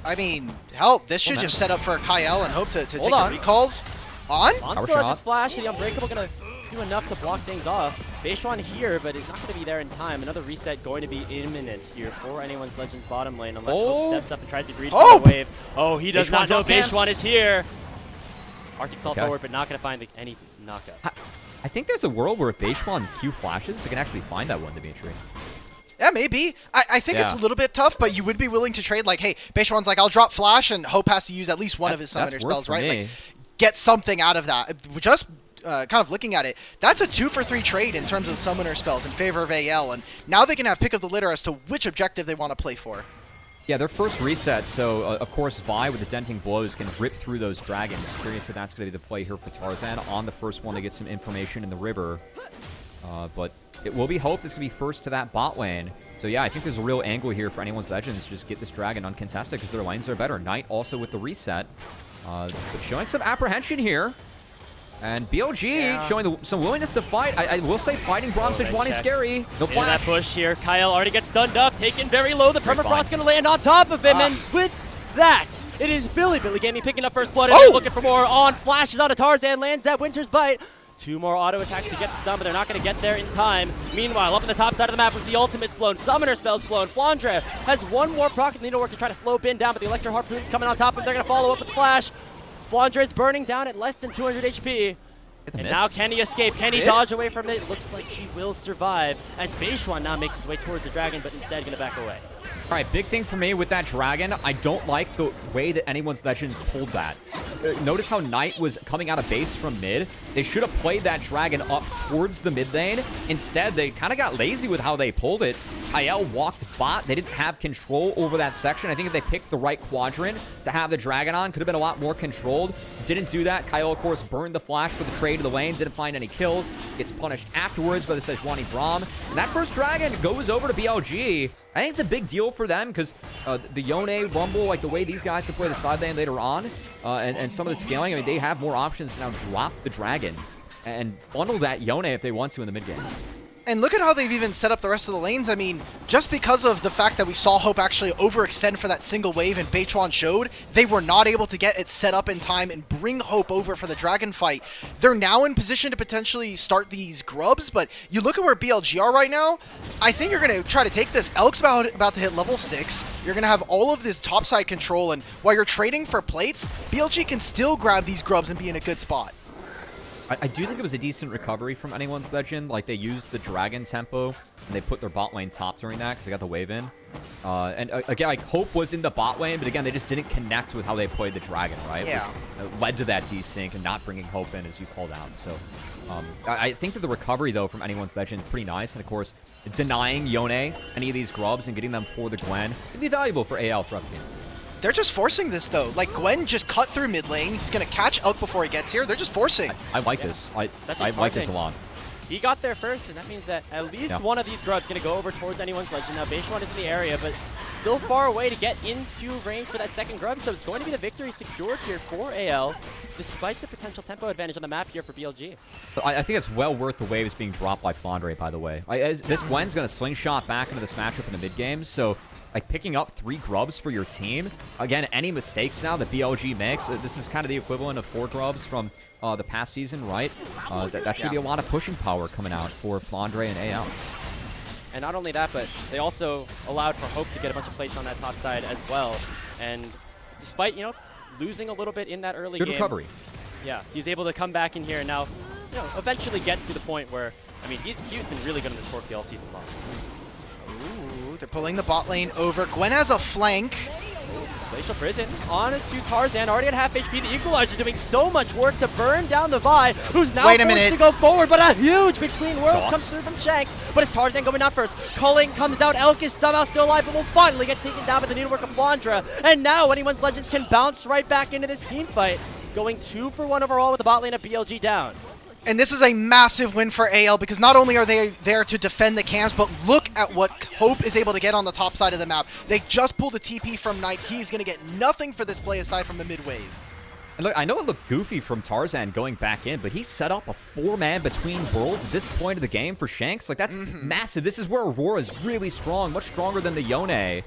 I mean, hell, this should just set up for Kyle and hope to take the recalls. On still has his flash, the Unbreakable gonna do enough to block things off. Beichuan here, but it's not going to be there in time. Another reset going to be imminent here for anyone's Legends bottom lane, unless Hope steps up and tries to breach the wave. Oh, he does not know Beichuan is here. Arctic's all forward, but not going to find any knockup. I think there's a world where if Beichuan Q flashes, they can actually find that one, Dimitri. Yeah, maybe. I think it's a little bit tough, but you would be willing to trade, like, hey, Beichuan's like, I'll drop flash, and Hope has to use at least one of his summoner spells, right? Like, get something out of that. Just kind of looking at it, that's a 2-for-3 trade in terms of summoner spells in favor of AL, and now they can have pick of the litter as to which objective they want to play for. Yeah, their first reset, so of course Vi with the denting blows can rip through those dragons. Curious if that's going to be the play here for Tarzan. On the first one to get some information in the river. But it will be Hope that's going to be first to that bot lane. So yeah, I think there's a real angle here for anyone's Legends to just get this dragon uncontested because their lanes are better. Knight also with the reset. But showing some apprehension here. And BLG showing some willingness to fight. I will say fighting Braum Sejuani is scary. No flash. That push here. Kyle already gets stunned up, taken very low. The permafrost's going to land on top of him. And with that, it is Bilibili Gaming picking up first blood. And they're looking for more on. Flashes out of Tarzan, lands that Winter's Bite. 2 more auto attacks to get the stun, but they're not going to get there in time. Meanwhile, up on the top side of the map was the ultimate's blown, summoner spells blown. Flandre has one more proc and needlework to try to slow Bin down, but the Electro Harpoon's coming on top of him. They're going to follow up with the flash. Flandre is burning down at less than 200 HP. And now can he escape? Can he dodge away from it? Looks like he will survive as Beichuan now makes his way towards the dragon, but instead going to back away. All right, big thing for me with that dragon, I don't like the way that anyone's Legends pulled that. Notice how Knight was coming out of base from mid. They should have played that dragon up towards the mid lane. Instead, they kind of got lazy with how they pulled it. IL walked bot. They didn't have control over that section. I think if they picked the right quadrant to have the dragon on, could have been a lot more controlled. Didn't do that. Kyle, of course, burned the flash for the trade to the lane. Didn't find any kills. Gets punished afterwards by the Sejuani Braum. And that first dragon goes over to BLG. I think it's a big deal for them because the Yone, Rumble, like the way these guys can play the side lane later on, and some of the scaling, I mean, they have more options to now drop the dragons and funnel that Yone if they want to in the mid game. And look at how they've even set up the rest of the lanes. I mean, just because of the fact that we saw Hope actually overextend for that single wave and Beichuan showed, they were not able to get it set up in time and bring Hope over for the dragon fight. They're now in position to potentially start these grubs, but you look at where BLG are right now, I think you're going to try to take this. Elk's about to hit level 6. You're going to have all of this topside control, and while you're trading for plates, BLG can still grab these grubs and be in a good spot. I do think it was a decent recovery from Anyone's Legend. Like, they used the Dragon tempo, and they put their bot lane top during that because they got the wave in. And again, like, Hope was in the bot lane, but again, they just didn't connect with how they played the Dragon, right? Yeah. Which led to that desync and not bringing Hope in, as you called out. So I think that the recovery, though, from Anyone's Legend is pretty nice. And, of course, denying Yone any of these grubs and getting them for the Gwen would be valuable for AL throughout the game. They're just forcing this, though. Like, Gwen just cut through mid lane. He's going to catch Elk before he gets here. They're just forcing. I like this. I like this a lot. He got there first, and that means that at least one of these grubs is going to go over towards Anyone's Legend. Now, Beishwan is in the area, but still far away to get into range for that second grub, so it's going to be the victory secured here for AL, despite the potential tempo advantage on the map here for BLG. I think it's well worth the waves being dropped by Flandre, by the way. This Gwen's going to slingshot back into this matchup in the mid game, so like picking up 3 grubs for your team. Again, any mistakes now that BLG makes, this is kind of the equivalent of 4 grubs from the past season, right? That's going to be a lot of pushing power coming out for Flandre and AL. And not only that, but they also allowed for Hope to get a bunch of plates on that top side as well. And despite, you know, losing a little bit in that early game. Good recovery. Yeah, he's able to come back in here and now, you know, eventually get to the point where, I mean, he's been really good in this 4P all season long. Ooh, they're pulling the bot lane over. Gwen has a flank. Glacial Prison on to Tarzan, already at half HP. The Equalizer doing so much work to burn down the Vi, who's now forced to go forward, but a huge between worlds comes through from Shanks. But it's Tarzan going down first. Culling comes down. Elk is somehow still alive, but will finally get taken down by the needlework of Flandre. And now Anyone's Legends can bounce right back into this team fight, going 2 for 1 overall with the bot lane of BLG down. And this is a massive win for AL because not only are they there to defend the camps, but look at what Hope is able to get on the top side of the map. They just pulled a TP from Knight. He's going to get nothing for this play aside from the mid wave. And look, I know it looked goofy from Tarzan going back in, but he set up a 4-man between worlds at this point of the game for Shanks. Like, that's massive. This is where Aurora is really strong, much stronger than the Yone.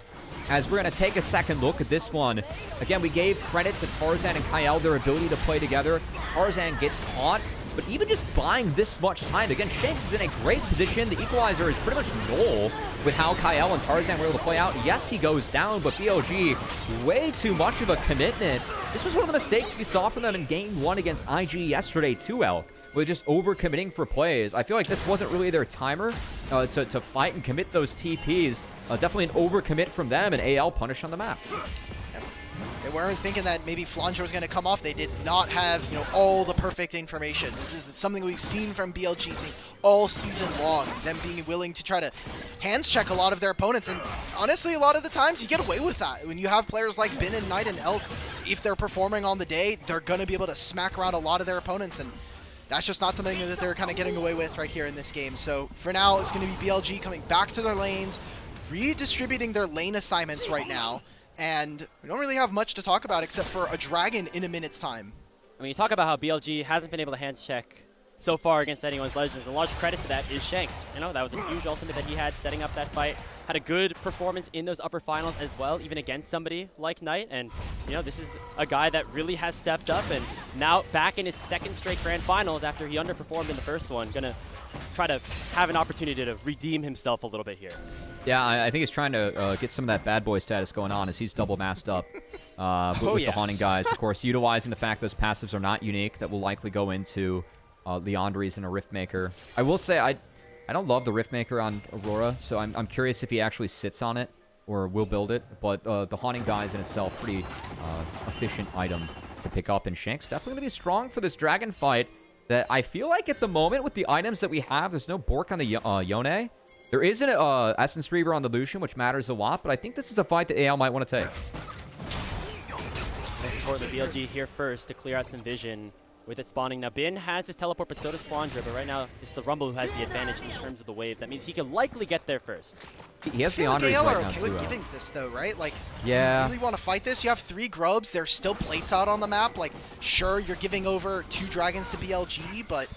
As we're going to take a second look at this one. Again, we gave credit to Tarzan and Kyle, their ability to play together. Tarzan gets caught. But even just buying this much time, again, Shanks is in a great position. The Equalizer is pretty much null with how Kyle and Tarzan were able to play out. Yes, he goes down, but BLG, way too much of a commitment. This was one of the mistakes we saw from them in Game 1 against IG yesterday too, Elk, with just overcommitting for plays. I feel like this wasn't really their timer to fight and commit those TPs. Definitely an overcommit from them, and AL punished on the map. They weren't thinking that maybe Flandre was going to come off. They did not have, you know, all the perfect information. This is something we've seen from BLG all season long. Them being willing to try to hands check a lot of their opponents. And honestly, a lot of the times you get away with that. When you have players like Bin and Knight and Elk, if they're performing on the day, they're going to be able to smack around a lot of their opponents. And that's just not something that they're kind of getting away with right here in this game. So for now, it's going to be BLG coming back to their lanes, redistributing their lane assignments right now. And we don't really have much to talk about except for a dragon in a minute's time. I mean, you talk about how BLG hasn't been able to hands check so far against Anyone's Legends. A large credit to that is Shanks. You know, that was a huge ultimate that he had setting up that fight. Had a good performance in those upper finals as well, even against somebody like Knight. And, you know, this is a guy that really has stepped up and now back in his 2nd straight grand finals after he underperformed in the first one. Gonna try to have an opportunity to redeem himself a little bit here. Yeah, I think he's trying to get some of that bad boy status going on as he's double masked up with the Haunting guys. Of course, utilizing the fact those passives are not unique. That will likely go into Leandri's and a Riftmaker. I will say I don't love the Riftmaker on Aurora, so I'm curious if he actually sits on it or will build it. But the Haunting guys in itself, pretty efficient item to pick up. And Shanks definitely going to be strong for this dragon fight that I feel like at the moment with the items that we have, there's no Bork on the Yone. There is an Essence Reaver on the Lucian, which matters a lot, but I think this is a fight that AL might want to take. Most importantly, BLG here first to clear out some vision with it spawning. Now, Bin has his teleport, but so does Flandre, but right now it's the Rumble who has the advantage in terms of the wave. That means he could likely get there first. He has the Andres AL right are now, okay too, with giving this, though, right? Like, yeah. Do you really want to fight this? You have 3 grubs. There's still plates out on the map. Like, sure, you're giving over 2 dragons to BLG, but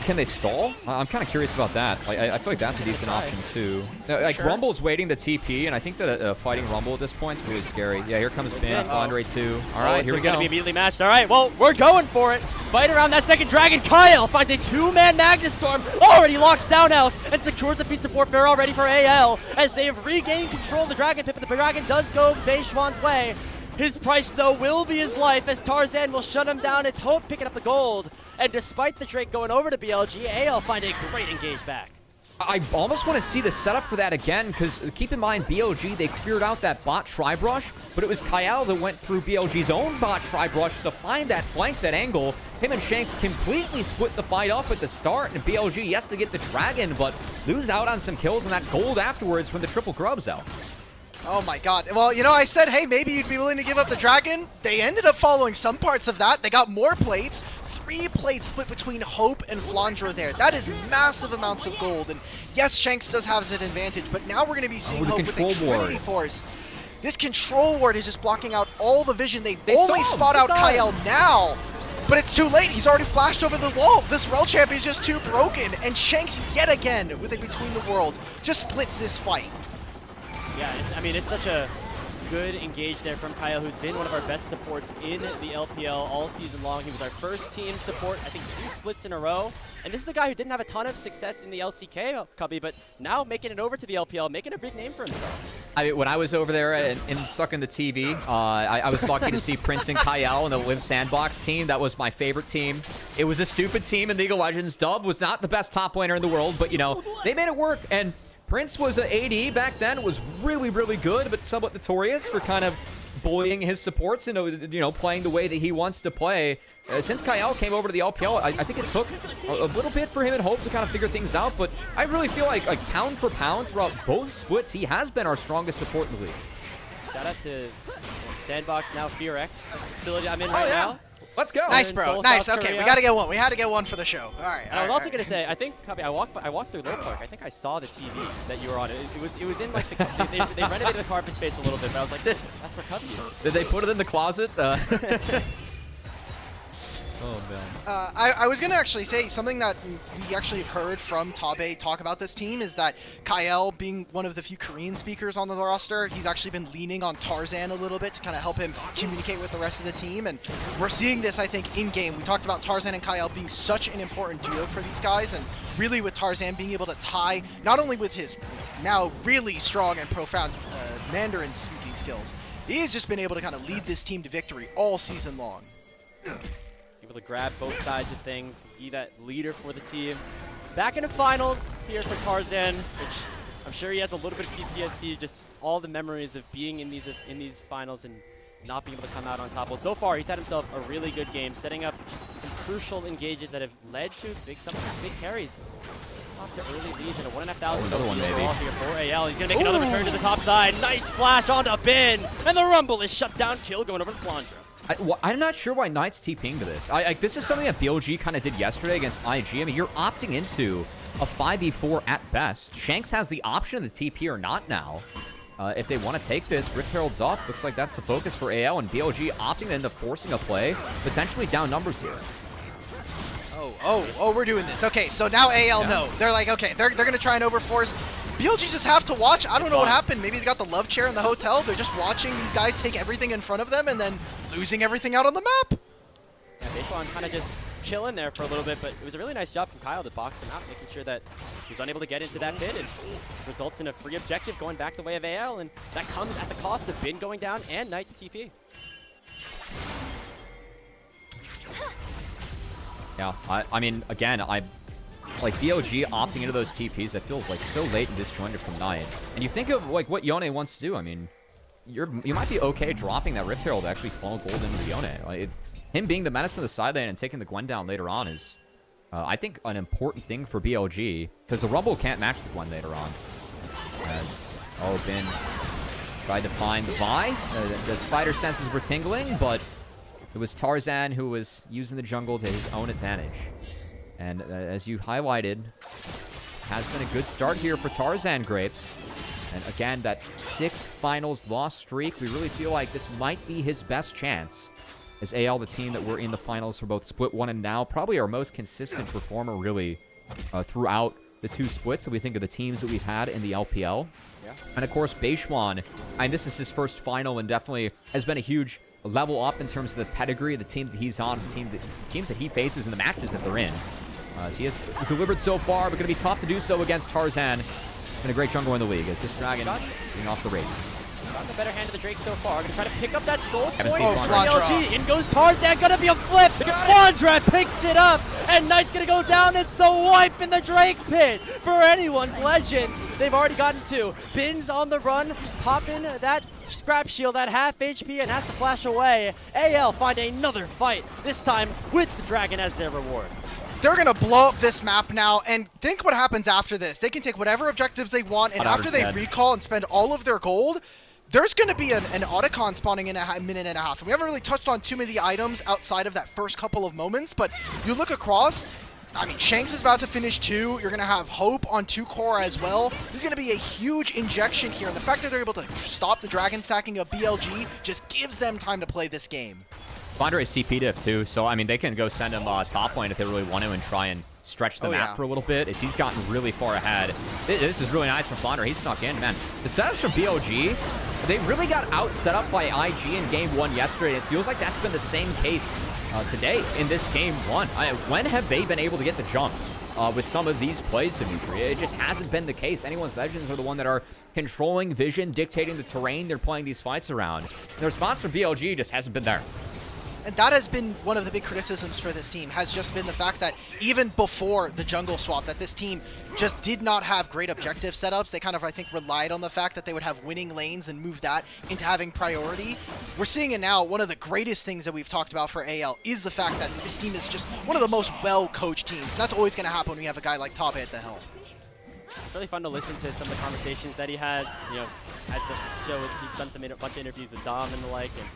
can they stall? I'm kind of curious about that. I feel like that's a decent option, too. Like, sure. Rumble's waiting the TP, and I think that fighting Rumble at this point is really scary. Yeah, here comes Bin, Flandre, too. All right, here we go. Going to be immediately matched. All right, well, we're going for it. Fight around that second dragon. Kyle finds a 2-man Magnus Storm. Already locks down Elk and secures the pizza support fair already for AL as they have regained control of the dragon pit, but the dragon does go Beishwan's way. His price, though, will be his life as Tarzan will shut him down. It's Hope picking up the gold. And despite the Drake going over to BLG, AL find a great engage back. I almost want to see the setup for that again, because keep in mind, BLG, they cleared out that bot tri-brush, but it was Kyle that went through BLG's own bot tri-brush to find that flank, that angle. Him and Shanks completely split the fight up at the start, and BLG, yes, to get the dragon, but lose out on some kills and that gold afterwards when the triple grub's out. Oh my god. Well, you know, I said, hey, maybe you'd be willing to give up the dragon. They ended up following some parts of that. They got more plates. 3 plates split between Hope and Flandra there. That is massive amounts of gold. And yes, Shanks does have an advantage, but now we're going to be seeing Hope with a Trinity Force. This control ward is just blocking out all the vision. They only spot out Kyle now, but it's too late. He's already flashed over the wall. This World Champ is just too broken, and Shanks yet again with a Between the Worlds just splits this fight. Yeah, I mean, it's such a good engage there from Kyle, who's been one of our best supports in the LPL all season long. He was our first team support, I think 2 splits in a row. And this is a guy who didn't have a ton of success in the LCK cubby, but now making it over to the LPL, making a big name for himself. I mean, when I was over there and stuck in the TV, I was lucky to see Prince and Kyle and the Live Sandbox team. That was my favorite team. It was a stupid team in League of Legends. Dub was not the best top laner in the world, but, you know, they made it work. And Prince was an AD back then, was really, really good, but somewhat notorious for kind of bullying his supports and, you know, playing the way that he wants to play. Since Kyle came over to the LPL, I think it took a little bit for him and Hope to kind of figure things out, but I really feel like pound for pound throughout both splits, he has been our strongest support in the league. Shout out to Sandbox, now FearX, facility I'm in right now. Let's go. Nice, bro. Nice. Okay, we got to get one. We had to get one for the show. All right. And I was also going to say, I think, Copy, I walked through Low Park. I think I saw the TV that you were on. It was in, like, they renovated the carpet space a little bit, but I was like, that's for Copy. Did they put it in the closet? Oh, man. I was going to actually say something that we actually have heard from Tabe talk about this team is that Kyle, being one of the few Korean speakers on the roster, he's actually been leaning on Tarzan a little bit to kind of help him communicate with the rest of the team. And we're seeing this, I think, in-game. We talked about Tarzan and Kyle being such an important duo for these guys, and really with Tarzan being able to tie, not only with his now really strong and profound Mandarin speaking skills, he has just been able to kind of lead this team to victory all season long. Able to grab both sides of things, be that leader for the team. Back in the finals here for Tarzan, which I'm sure he has a little bit of PTSD, just all the memories of being in these finals and not being able to come out on top. Well, so far he's had himself a really good game, setting up some crucial engages that have led to some big carries. Off to early leads and a 1,500 another one, maybe. here for AL. He's gonna make another return to the top side. Nice flash onto Bin, and the Rumble is shut down. Kill going over to Flandra. I'm not sure why Knight's TPing to this. This is something that BLG kind of did yesterday against IG. I mean, you're opting into a 5v4 at best. Shanks has the option of the TP or not now. If they want to take this, Rift Herald's up. Looks like that's the focus for AL, and BLG opting into forcing a play, potentially down numbers here. Oh, we're doing this. Okay, so now AL know. They're like, okay, they're going to try and overforce. BLG just have to watch. I don't know what happened. Maybe they got the love chair in the hotel. They're just watching these guys take everything in front of them and then losing everything out on the map. Yeah, Baseline kind of just chilling there for a little bit, but it was a really nice job from Kyle to box him out, making sure that he was unable to get into that bid, and results in a free objective going back the way of AL, and that comes at the cost of Bin going down and Knight's TP. Yeah, I mean, again, like BLG opting into those TPs, that feels like so late and disjointed from Knight. And you think of like what Yone wants to do. I mean, you might be okay dropping that Rift Herald to actually funnel gold into the Yone. Like, him being the menace of the side lane and taking the Gwen down later on is, I think, an important thing for BLG, because the Rumble can't match the Gwen later on. As Bin tried to find the Vi. The spider senses were tingling, but it was Tarzan who was using the jungle to his own advantage. And as you highlighted, has been a good start here for Tarzan Grapes. And again, that 6 finals loss streak, we really feel like this might be his best chance. As AL, the team that we're in the finals for both Split 1 and now, probably our most consistent performer, really, throughout the 2 splits that we think of the teams that we've had in the LPL. Yeah. And of course, Beishwan, and this is his first final and definitely has been a huge level up in terms of the pedigree of the team that he's on, the teams that he faces in the matches that they're in. So he has delivered so far, but going to be tough to do so against Tarzan. And a great jungle in the league as this dragon being off the race. gotten the better hand of the Drake so far. Gonna try to pick up that soul point Oh, for Flandra. BLG. In goes Tarzan, gonna be a flip. Flandra picks it up, and Knight's gonna go down. It's the wipe in the Drake pit for anyone's Legends. They've already gotten 2. Bin's on the run, popping that scrap shield at half HP and has to flash away. AL find another fight, this time with the dragon as their reward. They're going to blow up this map now, and think what happens after this. They can take whatever objectives they want, and after they recall and spend all of their gold, there's going to be an Otacon spawning in a minute and a half. And we haven't really touched on too many items outside of that first couple of moments, but you look across, I mean, Shanks is about to finish 2. You're going to have Hope on 2 core as well. This is going to be a huge injection here, and the fact that they're able to stop the dragon stacking of BLG just gives them time to play this game. Flandre is TP diff too, so I mean they can go send him top lane if they really want to and try and stretch the map for a little bit, as he's gotten really far ahead. This is really nice from Flandre. He snuck in, man. The setups from BLG, they really got out set up by IG in game 1 yesterday. It feels like that's been the same case today in this game 1. When have they been able to get the jump with some of these plays, Dimitri? It just hasn't been the case. Anyone's Legends are the one that are controlling vision, dictating the terrain they're playing these fights around. And the response from BLG just hasn't been there. And that has been one of the big criticisms for this team, has just been the fact that even before the jungle swap, that this team just did not have great objective setups. They kind of, I think, relied on the fact that they would have winning lanes and move that into having priority. We're seeing it now. One of the greatest things that we've talked about for AL is the fact that this team is just one of the most well-coached teams. And that's always going to happen when we have a guy like Tabe at the helm. It's really fun to listen to some of the conversations that he has. You know, at the show, he's done a bunch of interviews with Dom and the like. And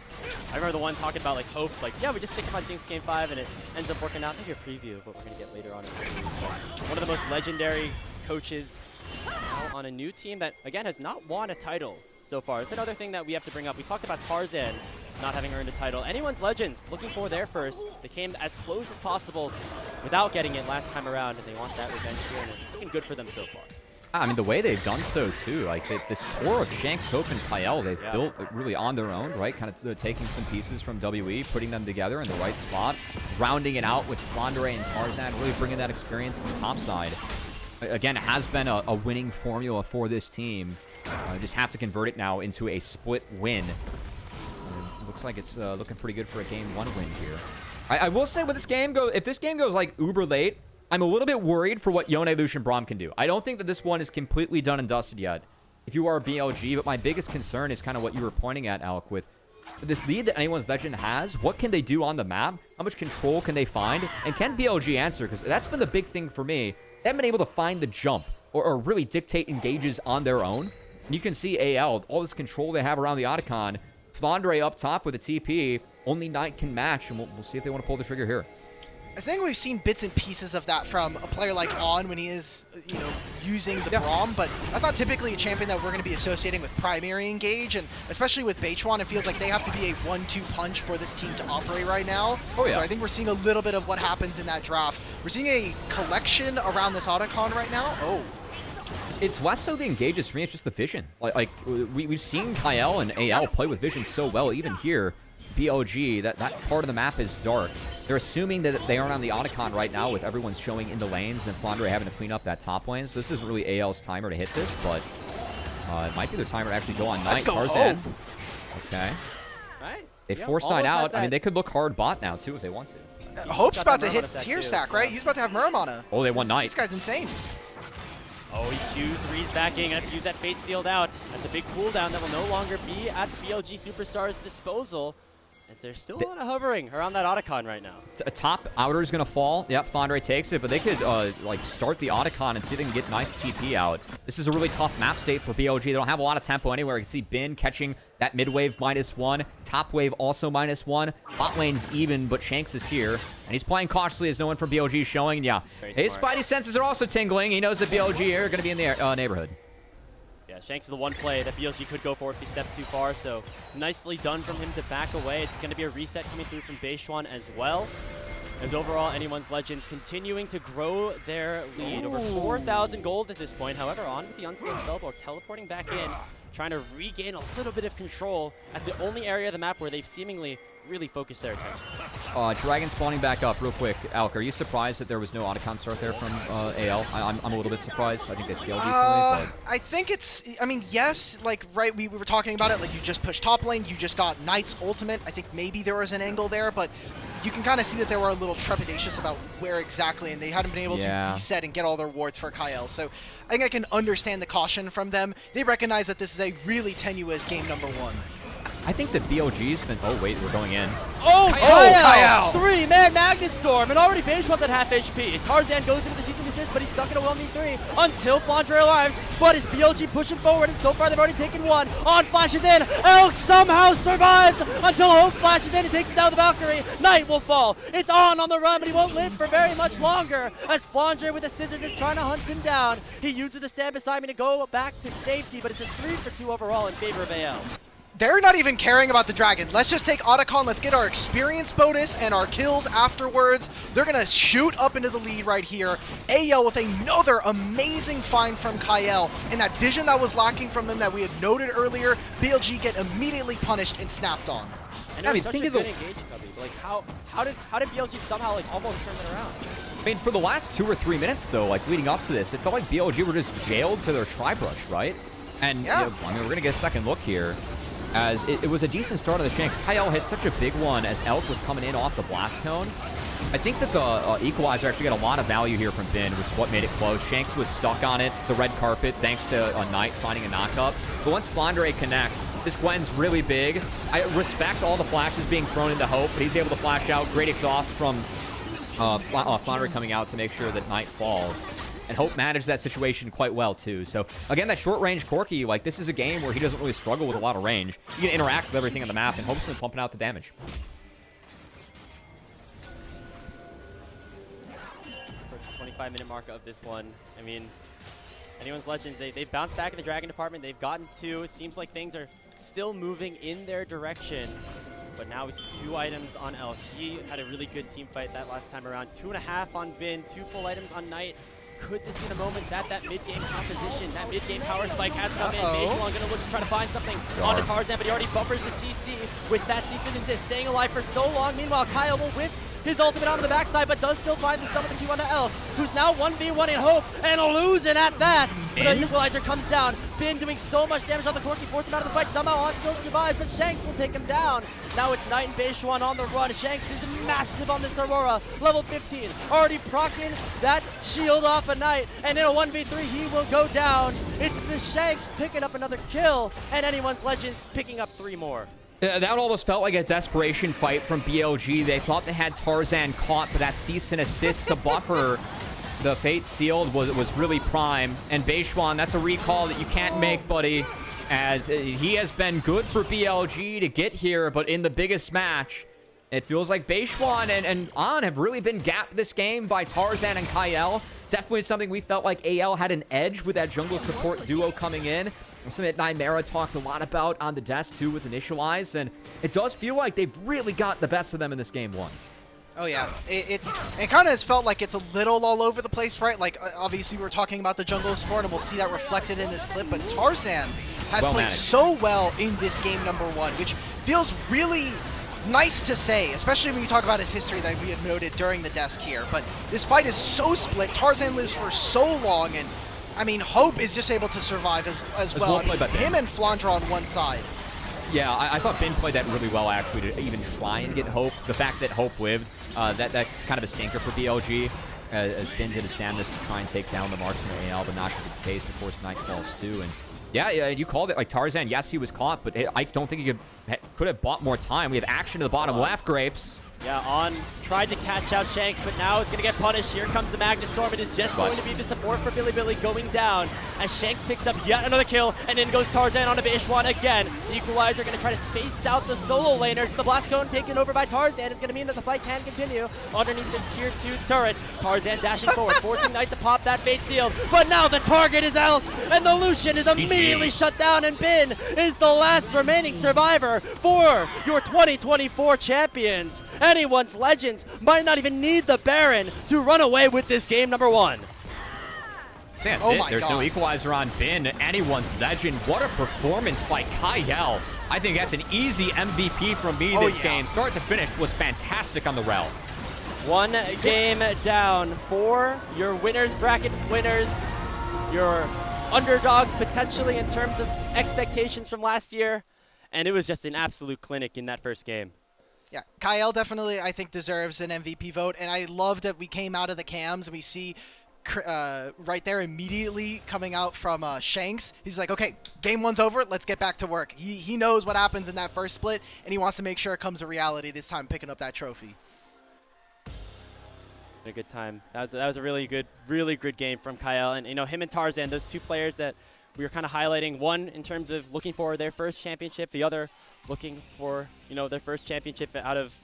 I remember the one talking about like Hope, like, yeah, we just stick about things game 5, and it ends up working out. Maybe a preview of what we're gonna get later on in the series. One of the most legendary coaches now on a new team that again has not won a title so far. It's another thing that we have to bring up. We talked about Tarzan not having earned a title. Anyone's Legends looking for their first. They came as close as possible without getting it last time around, and they want that revenge here, and it's looking good for them so far. I mean, the way they've done so, too, like this core of Shanks, Hope, and Kael, they've built really on their own, right? Kind of taking some pieces from WE, putting them together in the right spot, rounding it out with Flandre and Tarzan, really bringing that experience to the top side. Again, it has been a winning formula for this team. Just have to convert it now into a split win. Looks like it's looking pretty good for a game 1 win here. I will say, with this game if this game goes like uber late, I'm a little bit worried for what Yone, Lucian, Braum can do. I don't think that this one is completely done and dusted yet if you are BLG, but my biggest concern is kind of what you were pointing at, Alec, with this lead that anyone's Legend has. What can they do on the map? How much control can they find? And can BLG answer? Because that's been the big thing for me. They haven't been able to find the jump or really dictate engages on their own. And you can see AL, all this control they have around the Otacon. Flandre up top with a TP. Only Knight can match, and we'll see if they want to pull the trigger here. I think we've seen bits and pieces of that from a player like On when he is, you know, using the Braum, but that's not typically a champion that we're going to be associating with primary engage, and especially with Beichuan, it feels like they have to be a 1-2 punch for this team to operate right now. Oh, yeah. So I think we're seeing a little bit of what happens in that draft. We're seeing a collection around this Otacon right now. Oh. It's less so the engages for me, it's just the vision. Like we've seen Kael and AL play with vision so well. Even here, BLG, that part of the map is dark. They're assuming that they aren't on the Otacon right now with everyone showing in the lanes and Flandre having to clean up that top lane. So this isn't really AL's timer to hit this, but it might be their timer to actually go on Knight. Tarzan. Okay. Right. They forced Knight out. I mean, they could look hard bot now, too, if they want to. Hope's about to hit tier stack, right? He's about to have Muramana. Oh, they won Knight. This guy's insane. Oh, he Q3's backing. Has to use that Fate sealed out. That's a big cooldown that will no longer be at BLG Superstar's disposal, as they're still kind of hovering around that Otacon right now. A top outer is going to fall. Yep, Flandre takes it, but they could like start the Otacon and see if they can get Knight's TP out. This is a really tough map state for BLG. They don't have a lot of tempo anywhere. You can see Bin catching that mid wave -1. Top wave also -1. Bot lane's even, but Shanks is here. And he's playing cautiously as no one from BLG is showing. Yeah, his spidey senses are also tingling. He knows that BLG are going to be in the neighborhood. Yeah, Shanks is the one play that BLG could go for if he steps too far, so nicely done from him to back away. It's going to be a reset coming through from Beichuan as well. As overall, anyone's Legends continuing to grow their lead. Over 4,000 gold at this point. However, On with the unstable Spellborg teleporting back in, trying to regain a little bit of control at the only area of the map where they've seemingly really focus their attention. Dragon spawning back up real quick. Alk, are you surprised that there was no Otacon start there from AL? I'm a little bit surprised. I think they scaled decently, but... I think it's, I mean, yes, like, right, we were talking about it, like, you just pushed top lane, you just got Knight's ultimate. I think maybe there was an angle there, but you can kind of see that they were a little trepidatious about where exactly, and they hadn't been able to reset and get all their wards for Kyle. So I think I can understand the caution from them. They recognize that this is a really tenuous game number 1. I think the BLG's been... Oh, wait, we're going in. Oh, Kyle! 3-man Magnet Storm, and already Beige1's at half HP. Tarzan goes into the season assist, but he's stuck in a 1v3 until Flandre arrives. But is BLG pushing forward, and so far they've already taken one. On flashes in, Elk somehow survives until Hope flashes in and takes down the Valkyrie. Knight will fall. It's on the run, but he won't live for very much longer as Flandre with the scissors is trying to hunt him down. He uses the stand beside me to go back to safety, but it's a 3-for-2 overall in favor of AL. They're not even caring about the dragon. Let's just take Otacon, let's get our experience bonus and our kills afterwards. They're gonna shoot up into the lead right here. AL with another amazing find from Kyle, and that vision that was lacking from them that we had noted earlier, BLG get immediately punished and snapped on. And it was such a good engagement, Cubby. Like, how did BLG somehow, like, almost turn it around? I mean, for the last 2 or 3 minutes, though, like, leading up to this, it felt like BLG were just jailed to their tri-brush, right? And, yeah. You know, I mean, we're gonna get a second look here. As it was a decent start on the Shanks. Kyle hit such a big one as Elk was coming in off the blast cone. I think that the equalizer actually got a lot of value here from Bin, which is what made it close. Shanks was stuck on it, the red carpet, thanks to a Knight finding a knockup. But once Flandre connects, this Gwen's really big. I respect all the flashes being thrown into Hope, but he's able to flash out. Great exhaust from Flandre coming out to make sure that Knight falls. And Hope managed that situation quite well, too. So, again, that short-range Corki, like, this is a game where he doesn't really struggle with a lot of range. You can interact with everything on the map, and Hope's been pumping out the damage. For the 25-minute mark of this one, I mean, anyone's Legends, they've bounced back in the Dragon department. They've gotten 2. It seems like things are still moving in their direction. But now we see 2 items on Elk. He had a really good team fight that last time around. 2.5 on Bin, 2 full items on Knight. Could this be the moment that mid-game composition, that mid-game power spike has come in? Beige1 gonna look to try to find something onto Tarzan, but he already buffers the CC with that cease and desist, staying alive for so long. Meanwhile, Kyle will whip his ultimate onto the backside, but does still find the stun of the Q onto Elf, who's now 1v1 in Hope, and losing at that. But the equalizer comes down. Bin doing so much damage on the Corki, forced him out of the fight. Somehow On still survives, but Shanks will take him down. Now it's Knight and Beige1 on the run. Shanks is massive on this Aurora, level 15. Already procking that shield off a Knight, and in a 1v3, he will go down. It's the Shanks picking up another kill, and anyone's Legends picking up 3 more. That almost felt like a desperation fight from BLG. They thought they had Tarzan caught, but that cease and assist to buffer the Fate Sealed was really prime. And Beige1, that's a recall that you can't make, buddy, as he has been good for BLG to get here, but in the biggest match, it feels like Beige1 and On have really been gapped this game by Tarzan and Kyle. Definitely something we felt like AL had an edge with that jungle support duo coming in. Something that Nymera talked a lot about on the desk, too, with Initialize. And it does feel like they've really got the best of them in this game 1. Oh, yeah. It kind of has felt like it's a little all over the place, right? Like, obviously, we're talking about the jungle support, and we'll see that reflected in this clip. But Tarzan has played so well in this game number 1, which feels really nice to say, especially when you talk about his history that we had noted during the desk here. But this fight is so split. Tarzan lives for so long, and I mean, Hope is just able to survive as well. I mean, him and Flandre on one side. Yeah, I thought Bin played that really well, actually, to even try and get Hope. The fact that Hope lived, that's kind of a stinker for BLG, as Bin did his damnedest to try and take down the marksman AL, but not the case. Of course, Knight falls too. And yeah, you called it. Like, Tarzan, yes, he was caught, but I don't think he could have bought more time. We have action to the bottom left, Grapes. Yeah, On tried to catch out Shanks, but now it's going to get punished. Here comes the Magnet Storm. It is just going to be the support for Bilibili going down as Shanks picks up yet another kill, and in goes Tarzan onto Beige1 again. The Equalizer going to try to space out the solo laners. The Blast Cone taken over by Tarzan is going to mean that the fight can continue underneath this tier 2 turret. Tarzan dashing forward, forcing Knight to pop that Fate Sealed, but now the target is out, and the Lucian is immediately shut down, and Bin is the last remaining survivor for your 2024 champions. Anyone's Legends might not even need the Baron to run away with this game number 1. That's it. There's no equalizer on Bin. Anyone's Legend. What a performance by Kyle. I think that's an easy MVP from me this game. Start to finish was fantastic on the rel. One game down for your winners bracket winners, your underdogs potentially in terms of expectations from last year, and it was just an absolute clinic in that first game. Yeah, Kyle definitely, I think, deserves an MVP vote, and I love that we came out of the cams and we see right there immediately coming out from Shanks. He's like, okay, game one's over, let's get back to work. He knows what happens in that first split, and he wants to make sure it comes to reality this time, picking up that trophy. A good time. That was a really good game from Kyle, and him and Tarzan, those two players that we were kind of highlighting. One in terms of looking for their first championship, the other looking for their first championship out of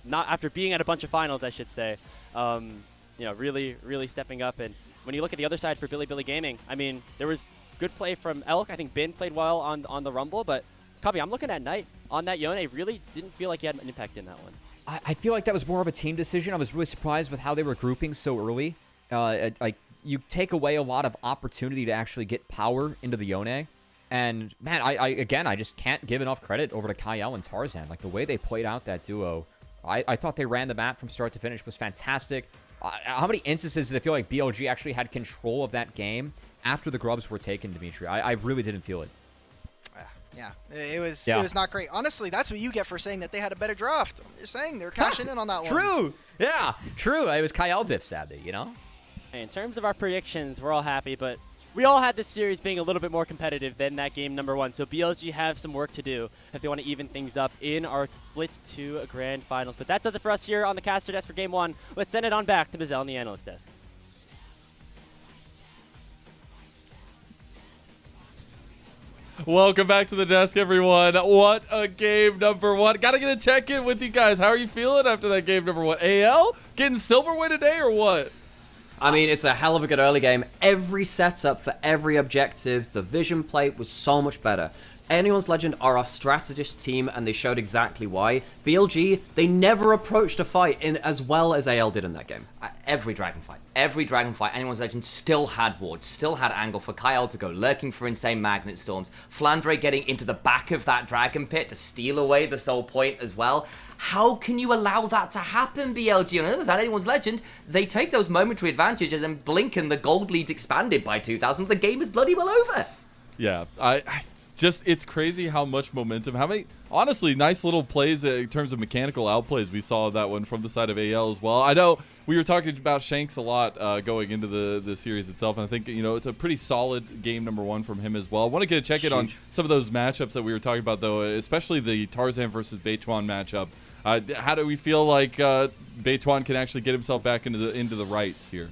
not after being at a bunch of finals, I should say. Really stepping up. And when you look at the other side for Bilibili Gaming, I mean, there was good play from Elk. I think Bin played well on the Rumble, but Cubby, I'm looking at Knight on that Yone. Really didn't feel like he had an impact in that one. I feel like that was more of a team decision. I was really surprised with how they were grouping so early. Like, you take away a lot of opportunity to actually get power into the Yone. And, man, I just can't give enough credit over to Kyle and Tarzan. Like, the way they played out that duo, I thought they ran the map from start to finish was fantastic. How many instances did I feel like BLG actually had control of that game after the grubs were taken, Dimitri? I really didn't feel it. Yeah, it was not great. Honestly, that's what you get for saying that they had a better draft. I'm just saying they're cashing in on that one. True. Yeah, true. It was Kyle diff sadly, In terms of our predictions, we're all happy, but we all had this series being a little bit more competitive than that game number one. So BLG have some work to do if they want to even things up in our split to grand finals. But that does it for us here on the caster desk for game one. Let's send it on back to Mazel on the analyst desk. Welcome back to the desk, everyone. What a game number one. Gotta get a check-in with you guys. How are you feeling after that game number one? AL? Getting silverware today or what? I mean, it's a hell of a good early game. Every setup for every objective, the vision play was so much better. Anyone's Legend are our strategist team, and they showed exactly why. BLG, they never approached a fight in as well as AL did in that game. Every dragon fight, Anyone's Legend still had wards, still had angle for Kyle to go lurking for insane magnet storms. Flandre getting into the back of that dragon pit to steal away the soul point as well. How can you allow that to happen, BLG? On the other side, Anyone's Legend, they take those momentary advantages and blink and the gold lead's expanded by 2,000. The game is bloody well over. Yeah, it's crazy how much momentum, how many, honestly, nice little plays in terms of mechanical outplays we saw that one from the side of AL as well. I know we were talking about Shanks a lot going into the series itself, and I think, it's a pretty solid game number one from him as well. I want to get a check-in on some of those matchups that we were talking about, though, especially the Tarzan versus Beituan matchup. How do we feel like Beituan can actually get himself back into the rights here?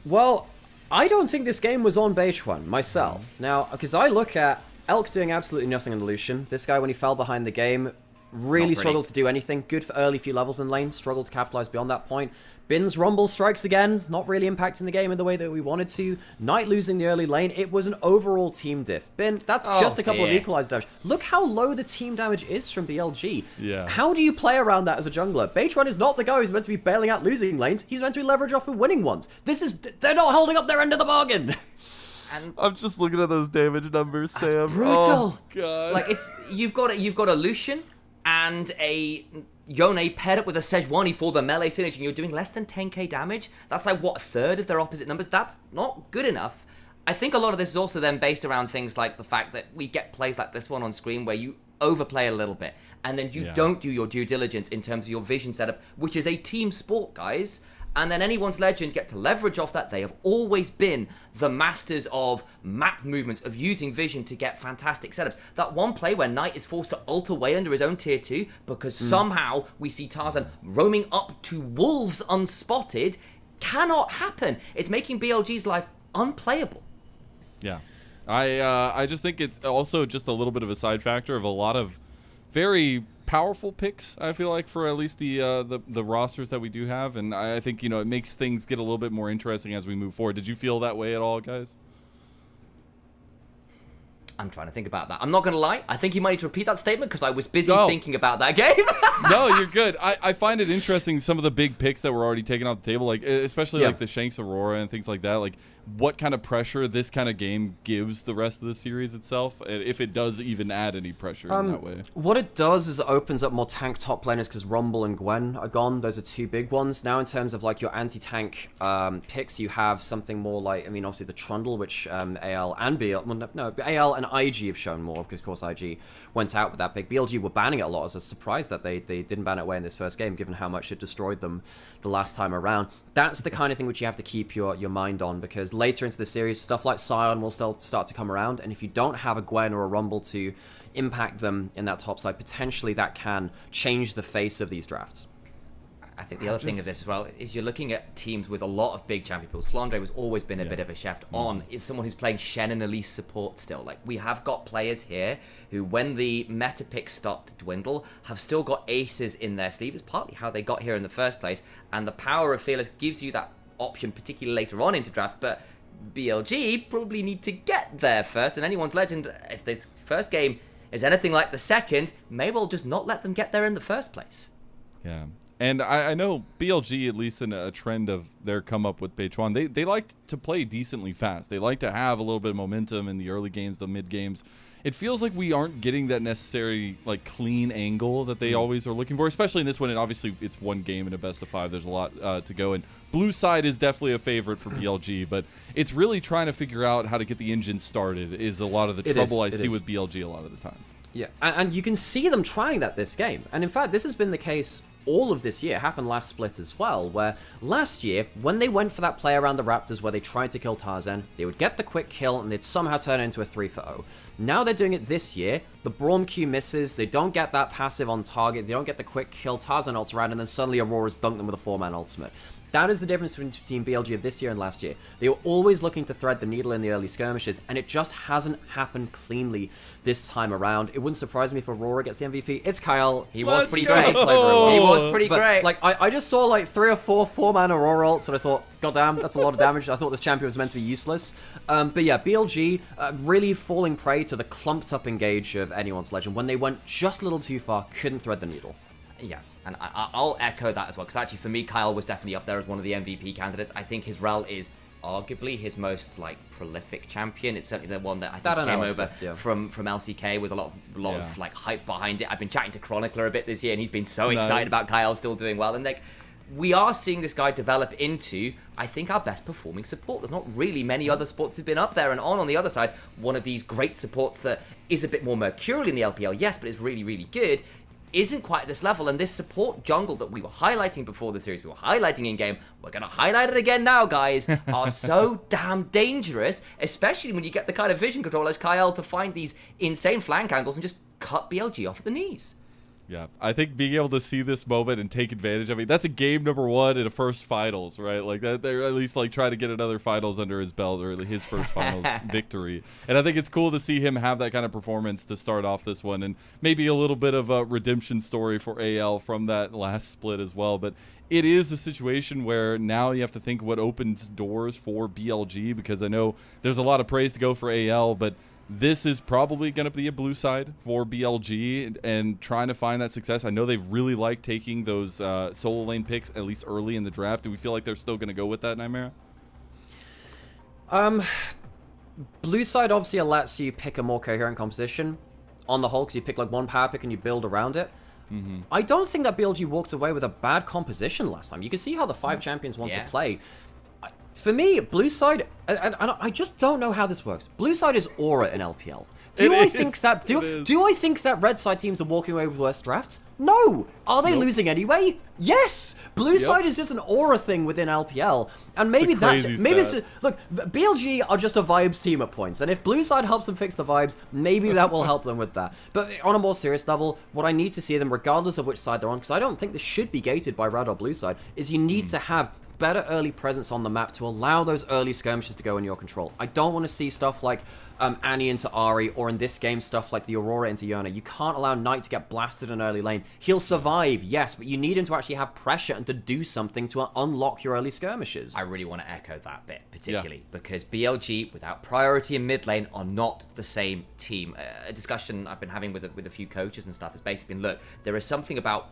Well, I don't think this game was on Beituan myself. Now, because I look at Elk doing absolutely nothing in the Lucian. This guy, when he fell behind the game, really struggled to do anything. Good for early few levels in lane, struggled to capitalize beyond that point. Bin's Rumble strikes again, not really impacting the game in the way that we wanted to. Knight losing the early lane. It was an overall team diff. Bin, that's just a couple of equalized damage. Look how low the team damage is from BLG. Yeah. How do you play around that as a jungler? Beituan is not the guy who's meant to be bailing out losing lanes. He's meant to be leverage off of winning ones. They're not holding up their end of the bargain. And I'm just looking at those damage numbers, Sam. brutal. Oh, God. Like, if you've got a Lucian and a Yone paired up with a Sejuani for the melee synergy, and you're doing less than 10k damage, that's like, what, a third of their opposite numbers? That's not good enough. I think a lot of this is also then based around things like the fact that we get plays like this one on screen where you overplay a little bit, and then you don't do your due diligence in terms of your vision setup, which is a team sport, guys. And then Anyone's Legend get to leverage off that. They have always been the masters of map movements, of using vision to get fantastic setups. That one play where Knight is forced to ult away under his own tier 2 because somehow we see Tarzan roaming up to wolves unspotted cannot happen. It's making BLG's life unplayable. Yeah. I just think it's also just a little bit of a side factor of a lot of very powerful picks, I feel like, for at least the rosters that we do have, and I think it makes things get a little bit more interesting as we move forward. Did you feel that way at all, guys? I'm trying to think about that. I'm not going to lie. I think you might need to repeat that statement because I was busy thinking about that game. No, you're good. I find it interesting, some of the big picks that were already taken off the table, like especially like the Shanks Aurora and things like that. Like what kind of pressure this kind of game gives the rest of the series itself, if it does even add any pressure in that way. What it does is it opens up more tank top laners because Rumble and Gwen are gone. Those are two big ones. Now in terms of like your anti-tank picks, you have something more like, I mean, obviously the Trundle, which AL and BL, well, no, AL and IG have shown more, because of course IG went out with that pick. BLG were banning it a lot. I was surprised that they didn't ban it away in this first game, given how much it destroyed them the last time around. That's the kind of thing which you have to keep your mind on, because later into the series, stuff like Scion will still start to come around, and if you don't have a Gwen or a Rumble to impact them in that top side, potentially that can change the face of these drafts. I think the other thing of this as well is you're looking at teams with a lot of big champion pools. Flandre has always been a bit of a chef on. Is someone who's playing Shen and Elise support still. Like, we have got players here who, when the meta picks start to dwindle, have still got aces in their sleeve. It's partly how they got here in the first place. And the power of Fearless gives you that option, particularly later on into drafts. But BLG probably need to get there first. And anyone's legend, if this first game is anything like the second, maybe we'll just not let them get there in the first place. Yeah. And I know BLG, at least in a trend of their come up with Beichuan, they like to play decently fast. They like to have a little bit of momentum in the early games, the mid games. It feels like we aren't getting that necessary like clean angle that they always are looking for, especially in this one. And obviously it's one game in a best of 5. There's a lot to go. And blue side is definitely a favorite for BLG, but it's really trying to figure out how to get the engine started is a lot of the trouble I see with BLG a lot of the time. Yeah, and you can see them trying that this game. And in fact, this has been the case all of this year. It happened last split as well, where last year, when they went for that play around the Raptors where they tried to kill Tarzan, they would get the quick kill and they'd somehow turn it into a 3-for-0. Now they're doing it this year. The Braum Q misses, they don't get that passive on target, they don't get the quick kill, Tarzan ults around, and then suddenly Aurora's dunked them with a 4-man ultimate. That is the difference between BLG of this year and last year. They were always looking to thread the needle in the early skirmishes, and it just hasn't happened cleanly this time around. It wouldn't surprise me if Aurora gets the MVP. It's Kyle. He was pretty great. He was pretty great. Like, I just saw like 3 or 4 4-man Aurora ults, and I thought, goddamn, that's a lot of damage. I thought this champion was meant to be useless. But yeah, BLG really falling prey to the clumped up engage of anyone's legend. When they went just a little too far, couldn't thread the needle. Yeah, and I'll echo that as well, because actually for me, Kyle was definitely up there as one of the MVP candidates. I think his rel is arguably his most like prolific champion. It's certainly the one that I think came over from LCK with a lot of like hype behind it. I've been chatting to Chronicler a bit this year, and he's been so excited about Kyle still doing well. And like, we are seeing this guy develop into, I think, our best performing support. There's not really many other supports who've been up there. And on the other side, one of these great supports that is a bit more mercurial in the LPL, yes, but is really, really good, isn't quite at this level. And this support jungle that we were highlighting before the series, we were highlighting in game, we're going to highlight it again now, guys, are so damn dangerous, especially when you get the kind of vision control as Kyle to find these insane flank angles and just cut BLG off at the knees. Yeah, I think being able to see this moment and take advantage of it, that's a game number 1 in a first finals, right? Like that, they're at least like trying to get another finals under his belt, or his first finals victory. And I think it's cool to see him have that kind of performance to start off this one, and maybe a little bit of a redemption story for AL from that last split as well. But it is a situation where now you have to think what opens doors for BLG, because I know there's a lot of praise to go for AL, but this is probably going to be a blue side for BLG and trying to find that success. I know they really like taking those solo lane picks, at least early in the draft. Do we feel like they're still going to go with that, Nightmare? Blue side obviously lets you pick a more coherent composition on the whole, because you pick like one power pick and you build around it. I don't think that BLG walked away with a bad composition last time. You can see how the 5 champions want to play. For me, blue side, and I just don't know how this works. Blue side is aura in LPL. Do I think that red side teams are walking away with worse drafts? No. Are they losing anyway? Yes. Blue side is just an aura thing within LPL, and maybe look, BLG are just a vibes team at points, and if blue side helps them fix the vibes, maybe that will help them with that. But on a more serious level, what I need to see them, regardless of which side they're on, because I don't think this should be gated by red or blue side, is you need to have better early presence on the map to allow those early skirmishes to go in your control. I don't want to see stuff like Annie into Ahri, or in this game, stuff like the Aurora into Yona. You can't allow Knight to get blasted in early lane. He'll survive, yes, but you need him to actually have pressure and to do something to unlock your early skirmishes. I really want to echo that bit, particularly because BLG, without priority in mid lane, are not the same team. A discussion I've been having with a few coaches and stuff has basically been, look, there is something about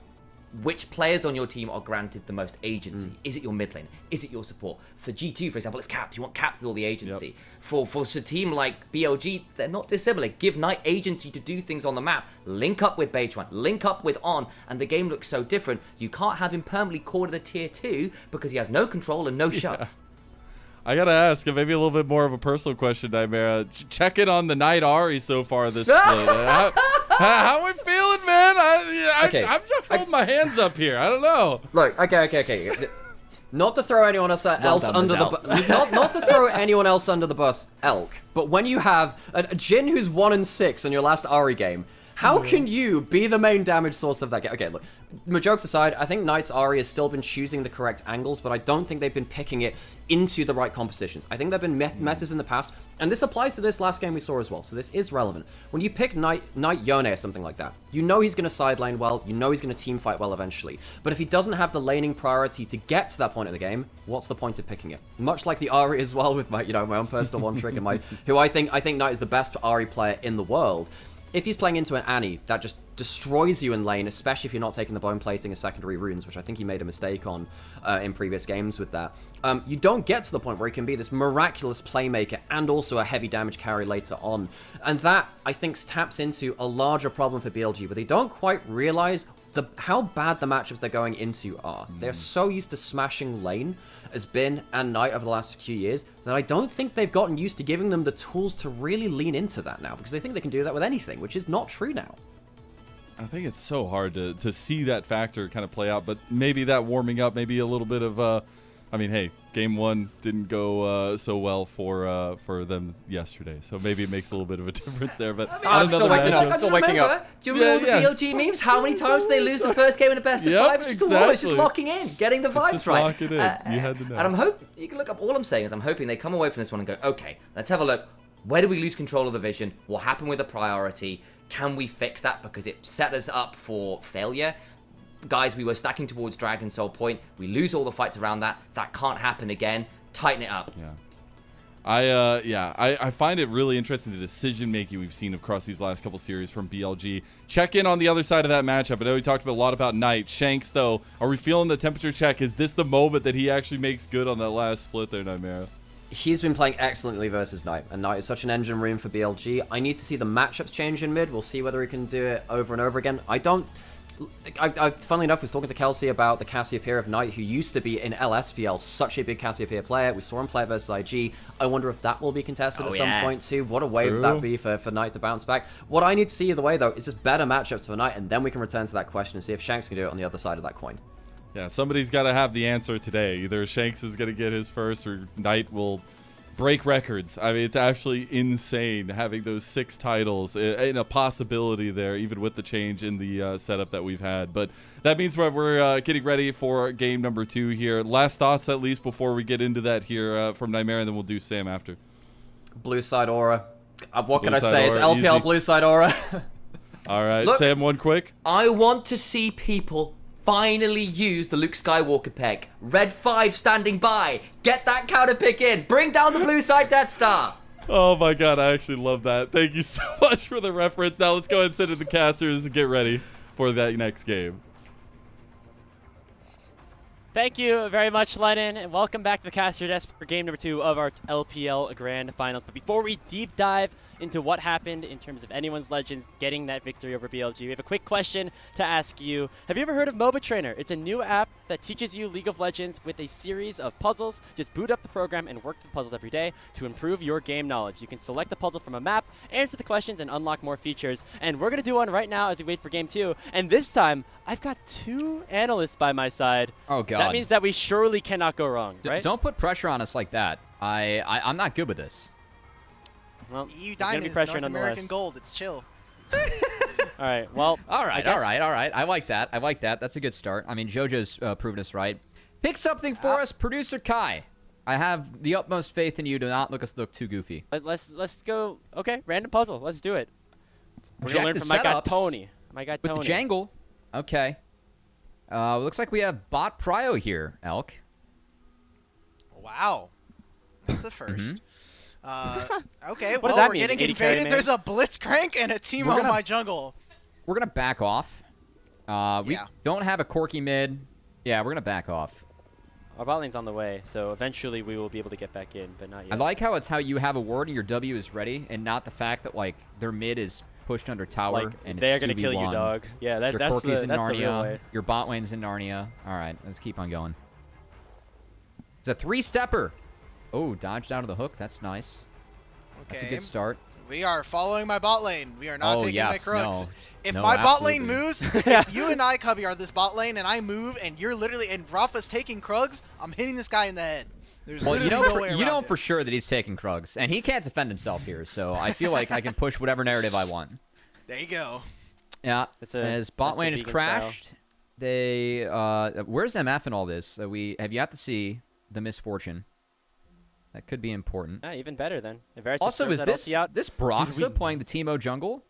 which players on your team are granted the most agency. Is it your mid lane? Is it your support? For G2, for example, it's capped. You want capped with all the agency. For a team like BLG, they're not dissimilar. Give Knight agency to do things on the map. Link up with Beige One. Link up with On. And the game looks so different. You can't have him permanently cornered a tier 2 because he has no control and no shove. I gotta ask, maybe a little bit more of a personal question, Nightmare. Check in on the Knight Ahri so far this split. How we feeling, man? I'm just holding my hands up here. I don't know. Look, okay. Not to throw anyone else under the bus. Not to throw anyone else under the bus, Elk. But when you have a Jhin who's 1-6 in your last Ahri game, how can you be the main damage source of that game? Okay, look, jokes aside, I think Knight's Ahri has still been choosing the correct angles, but I don't think they've been picking it into the right compositions. I think there have been metas in the past, and this applies to this last game we saw as well, so this is relevant. When you pick Knight Yone or something like that, you know he's going to side lane well, you know he's going to team fight well eventually, but if he doesn't have the laning priority to get to that point in the game, what's the point of picking it? Much like the Ahri as well, with my own personal one trick and who I think Knight is the best Ahri player in the world. If he's playing into an Annie, that just destroys you in lane, especially if you're not taking the bone plating as secondary runes, which I think he made a mistake on in previous games with that. You don't get to the point where he can be this miraculous playmaker and also a heavy damage carry later on. And that, I think, taps into a larger problem for BLG, where they don't quite realize how bad the matchups they're going into are. They're so used to smashing lane as Bin and Knight over the last few years that I don't think they've gotten used to giving them the tools to really lean into that now, because they think they can do that with anything, which is not true now. I think it's so hard to see that factor kind of play out, but maybe that warming up, maybe a little bit of, hey, game 1 didn't go so well for them yesterday, so maybe it makes a little bit of a difference there. But I'm still waking up. Still waking up. Do you remember all the BLG memes? How many times did they lose the first game in a best of 5? It's just locking in, getting the vibes right. Lock it in. You had to know. And I'm hoping you can look up. All I'm saying is I'm hoping they come away from this one and go, okay, let's have a look. Where do we lose control of the vision? What happened with the priority? Can we fix that? Because it set us up for failure. Guys, we were stacking towards Dragon Soul Point. We lose all the fights around that. That can't happen again. Tighten it up. Yeah. I find it really interesting, the decision making we've seen across these last couple series from BLG. Check in on the other side of that matchup. I know we talked a lot about Knight. Shanks, though, are we feeling the temperature check? Is this the moment that he actually makes good on that last split there, Nightmare? He's been playing excellently versus Knight, and Knight is such an engine room for BLG. I need to see the matchups change in mid. We'll see whether he can do it over and over again. Funnily enough, I was talking to Kelsey about the Cassiopeia of Knight, who used to be in LSPL, such a big Cassiopeia player. We saw him play versus IG. I wonder if that will be contested at some point too. What a way would that be for Knight to bounce back? What I need to see either way, though, is just better matchups for Knight, and then we can return to that question and see if Shanks can do it on the other side of that coin. Yeah, somebody's got to have the answer today. Either Shanks is going to get his first, or Knight will break records. I mean, it's actually insane having those 6 titles and a possibility there, even with the change in the setup that we've had. But that means we're getting ready for game number 2 here. Last thoughts, at least, before we get into that here from Nightmare, and then we'll do Sam after. Blue side aura. What can I say? Aura, it's LPL easy. Blue side aura. All right, Look, Sam, one quick. I want to see people finally use the Luke Skywalker peg. Red 5 standing by. Get that counter pick in. Bring down the blue side Death Star. Oh my god, I actually love that. Thank you so much for the reference. Now let's go ahead and send it to the casters and get ready for that next game. Thank you very much, Lennon, and welcome back to the caster desk for game number 2 of our LPL Grand Finals. But before we deep dive into what happened in terms of anyone's legends getting that victory over BLG, we have a quick question to ask you. Have you ever heard of MOBA Trainer? It's a new app that teaches you League of Legends with a series of puzzles. Just boot up the program and work the puzzles every day to improve your game knowledge. You can select the puzzle from a map, answer the questions, and unlock more features. And we're going to do one right now as we wait for game 2. And this time, I've got 2 analysts by my side. Oh, God. That means that we surely cannot go wrong, right? Don't put pressure on us like that. I'm not good with this. Well, EU there's gonna be Diamonds, pressure North nonetheless. American Gold. It's chill. All right. Well. All right. I like that. I like that. That's a good start. I mean, JoJo's proven us right. Pick something for us, Producer Kai. I have the utmost faith in you to not look too goofy. Let's go. Okay, random puzzle. Let's do it. We're Check gonna learn the from my guy setups Tony. My guy Tony. With the jangle. Okay. Looks like we have bot prio here, Elk. Wow. That's a first. Okay, What does well, that we're mean, getting 80 carry invaded. man? There's a Blitzcrank and a team We're on gonna- my jungle. We're going to back off. We Yeah. don't have a Corky mid. Yeah, we're going to back off. Our bot lane's on the way, so eventually we will be able to get back in, but not yet. I like how it's how you have a ward and your W is ready, and not the fact that, like, their mid is pushed under tower Like, and they're it's gonna kill you, 2v1. dog. Yeah, Your that's Corky's the in real Narnia. way. Your bot lane's in Narnia. All right, let's keep on going. It's a 3-stepper. Oh, dodged out of the hook. That's nice. That's a Okay. good start. We are following my bot lane. We are not Oh, taking yes, my Krugs. no. If No, my bot lane absolutely. moves, if you and I, Cubby, are this bot lane and I move and you're literally, and Rafa's taking Krugs, I'm hitting this guy in the head. There's Well, literally no way around you know it. for sure that he's taking Krugs, and he can't defend himself here, so I feel like I can push whatever narrative I want. There you go. Yeah, That's as bot that's the lane is vegan style. crashed, they where's MF in all this? You have to see the misfortune. That could be important. Yeah, even better then. If Varus just Also, throws is that this ulti out, this Broxa playing the Teemo jungle?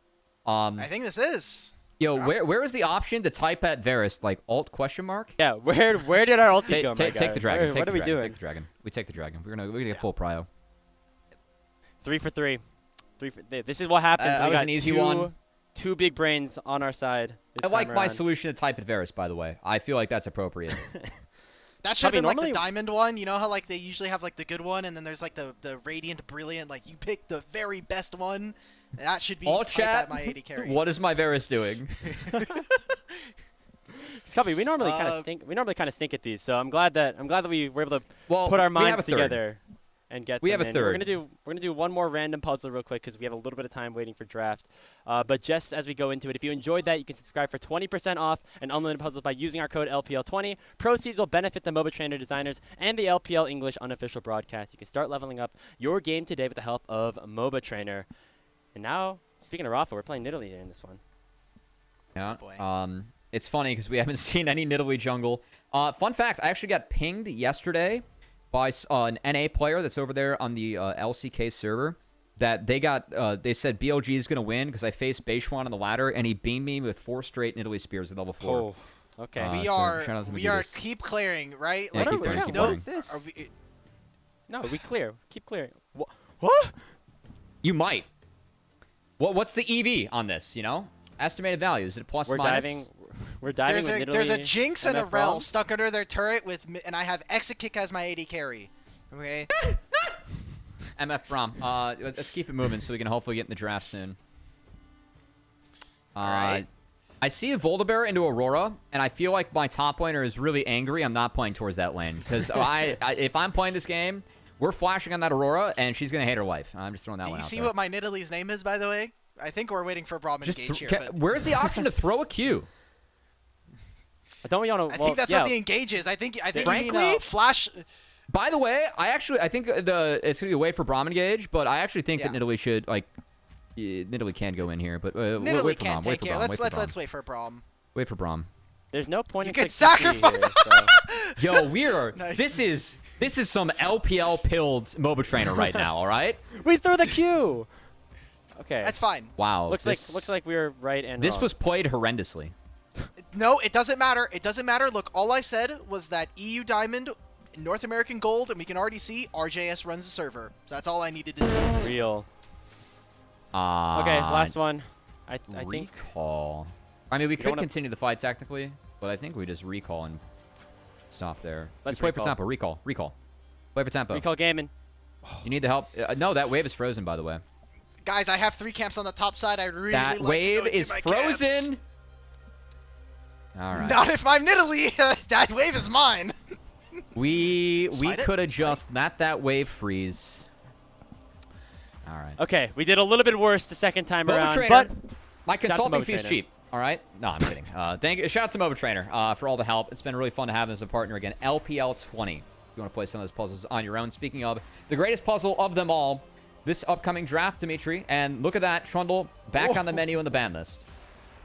I think this is. Yo, where is the option to type at Varus like alt question mark? yeah, where did our ulti go, my Take guy? the dragon. Where- Take what the are we dragon. doing? Take the dragon. We take the dragon. We're gonna get full prio. 3 for 3. This is what happens. That when we was got an easy two, one. Two big brains on our side. I like my around. solution to type at Varus, by the way. I feel like that's appropriate. That should have Cubby, been like normally- the diamond one. You know how like they usually have like the good one and then there's like the radiant brilliant. Like you pick the very best one. That should be All type chat. at my 80 carry. What is my Varus doing? Cubby, we normally kind of stink. We normally kind of stink at these, so I'm glad that we were able to Well, put our we have minds a third. together and get. We them have a in. third. We're gonna do one more random puzzle real quick because we have a little bit of time waiting for draft. But just as we go into it, if you enjoyed that, you can subscribe for 20% off and unlimited puzzles by using our code LPL20. Proceeds will benefit the MOBA trainer designers and the LPL English unofficial broadcast. You can start leveling up your game today with the help of MOBA trainer. And now, speaking of Rafa, we're playing Nidalee here in this one. Yeah. boy. It's funny because we haven't seen any Nidalee jungle. Fun fact: I actually got pinged yesterday by an NA player that's over there on the LCK server. That they said BLG is gonna win because I faced Beishuan on the ladder and he beamed me with 4 straight Nidalee spears at level 4. Oh, okay. we so are shout out to we Medivh. are keep clearing, right? Yeah, keep there's clearing, keep no. clearing. This? Are we, No, we clear. Keep clearing. What? You might. What's the EV on this? You know, estimated value. Is it plus We're minus? diving. We're diving with Nidalee. there's a Jinx and a MF Rel Realm. stuck under their turret and I have Exit Kick as my 80 carry. Okay. MF Braum. Let's keep it moving so we can hopefully get in the draft soon. Alright. I see a Voldabear into Aurora, and I feel like my top laner is really angry I'm not playing towards that lane. Because if I'm playing this game, we're flashing on that Aurora, and she's going to hate her life. I'm just throwing that Do one you out see there. what my Nidalee's name is, by the way? I think we're waiting for Brahmin Just Gage here. But where's the option to throw a Q? But don't we all know? I think that's what the engage is. I think you mean Frankly- flash. By the way, I think it's going to be a wait for Braum Gauge, but I actually think that Yeah. Nidalee should, like, Nidalee can go in here, but Nidalee wait for can't Braum. Wait take for care. Braum. Let's Wait for Braum. let's wait for Braum. Wait for Braum. There's no point You in can click CC sacrifice- here, so. Yo, we're Nice. this is some LPL pilled MOBA trainer right now, all right? We threw the Q. Okay. That's fine. Wow. looks like we were right and this wrong. was played horrendously. No, it doesn't matter. It doesn't matter. Look, all I said was that EU Diamond, North American Gold, and we can already see RJS runs the server. So that's all I needed to see. real. Okay, last one. I think. recall. I mean, we don't could wanna- continue the fight technically, but I think we just recall and stop there. Let's wait for recall. tempo. Recall. Wait for tempo. Recall gaming. You need the help. No, that wave is frozen, by the way. Guys, I have 3 camps on the top side. I really That like wave to go is to my frozen. camps. All right. Not if I'm Nidalee. That wave is mine. We Smite it? could adjust that wave freeze. All right. Okay, we did a little bit worse the second time MOBA around, Trainer. but My to consulting MOBA fee is Trainer. cheap. All right. No, I'm kidding. Thank you. Shout out to MOBA Trainer for all the help. It's been really fun to have them as a partner again. LPL 20. If you want to play some of those puzzles on your own. Speaking of the greatest puzzle of them all, this upcoming draft, Dimitri, and look at that, Trundle back on the menu in the ban list.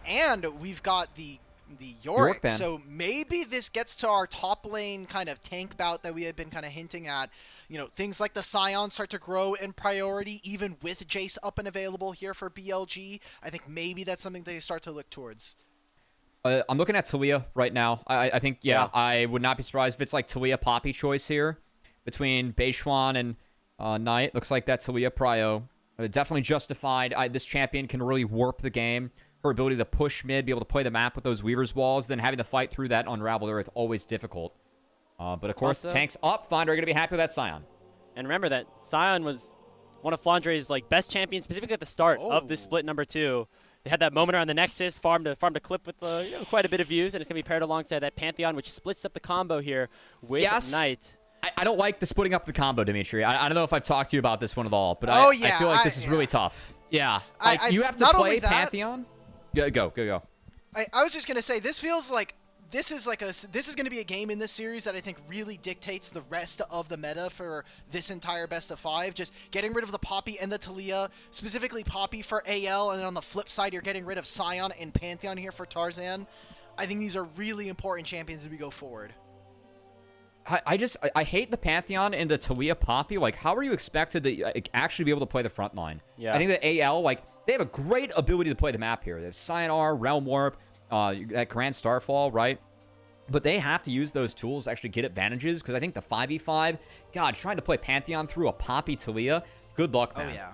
And we've got the The Yorick Yorick. ban. So maybe this gets to our top lane kind of tank bout that we had been kind of hinting at. You know, things like the Scion start to grow in priority, even with Jace up and available here for BLG. I think maybe that's something they start to look towards. I'm looking at Talia right now. I think, yeah, I would not be surprised if it's like Talia Poppy choice here between Beishuan and Knight. Looks like that Talia Prio. Definitely justified. This champion can really warp the game. Her ability to push mid, be able to play the map with those Weaver's walls, then having to fight through that Unraveled Earth, always difficult. But of course, the tanks up. Flounder are going to be happy with that Scion. And remember that Scion was one of Flandre's like best champions, specifically at the start of this split number 2. They had that moment around the Nexus, farmed a clip with quite a bit of views, and it's going to be paired alongside that Pantheon, which splits up the combo here with Knight. I don't like the splitting up the combo, Dimitri. I don't know if I've talked to you about this one at all, but Oh, I yeah, feel like this is really tough. Yeah. I- You have to not play only that- Pantheon. Yeah, go. I was just gonna say, this feels like this is going to be a game in this series that I think really dictates the rest of the meta for this entire best of 5. Just getting rid of the Poppy and the Talia, specifically Poppy for AL, and then on the flip side, you're getting rid of Scion and Pantheon here for Tarzan. I think these are really important champions as we go forward. I hate the Pantheon and the Talia Poppy. Like, how are you expected to actually be able to play the front line? Yeah. I think that AL, like, they have a great ability to play the map here. They have Sayonara, Realm Warp, that Grand Starfall, right? But they have to use those tools to actually get advantages, because I think the 5v5, God, trying to play Pantheon through a Poppy Talia, good luck, man. Oh, yeah.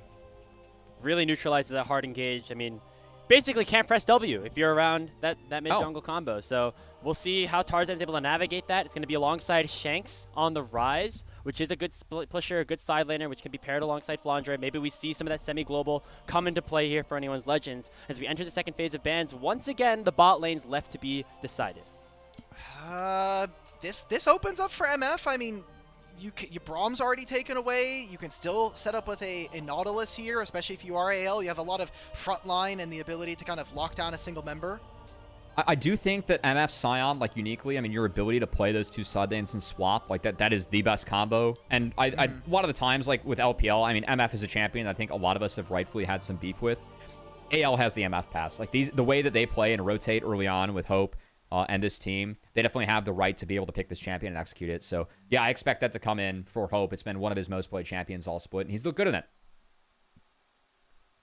Really neutralizes that hard engage. I mean, basically can't press W if you're around that mid-jungle combo. So we'll see how Tarzan's able to navigate that. It's going to be alongside Shanks on the Rise, which is a good split pusher, a good side laner, which can be paired alongside Flandre. Maybe we see some of that semi-global come into play here for anyone's Legends. As we enter the second phase of bans, once again, the bot lane's left to be decided. This opens up for MF. I mean, your Braum's already taken away. You can still set up with a Nautilus here, especially if you are AL. You have a lot of front line and the ability to kind of lock down a single member. I do think that MF Scion, like, uniquely, I mean, your ability to play those two side lanes and swap, like, that is the best combo. And a lot of the times, like, with LPL, I mean, MF is a champion I think a lot of us have rightfully had some beef with. AL has the MF pass. Like, the way that they play and rotate early on with Hope and this team, they definitely have the right to be able to pick this champion and execute it. So, yeah, I expect that to come in for Hope. It's been one of his most played champions all split, and he's looked good in it.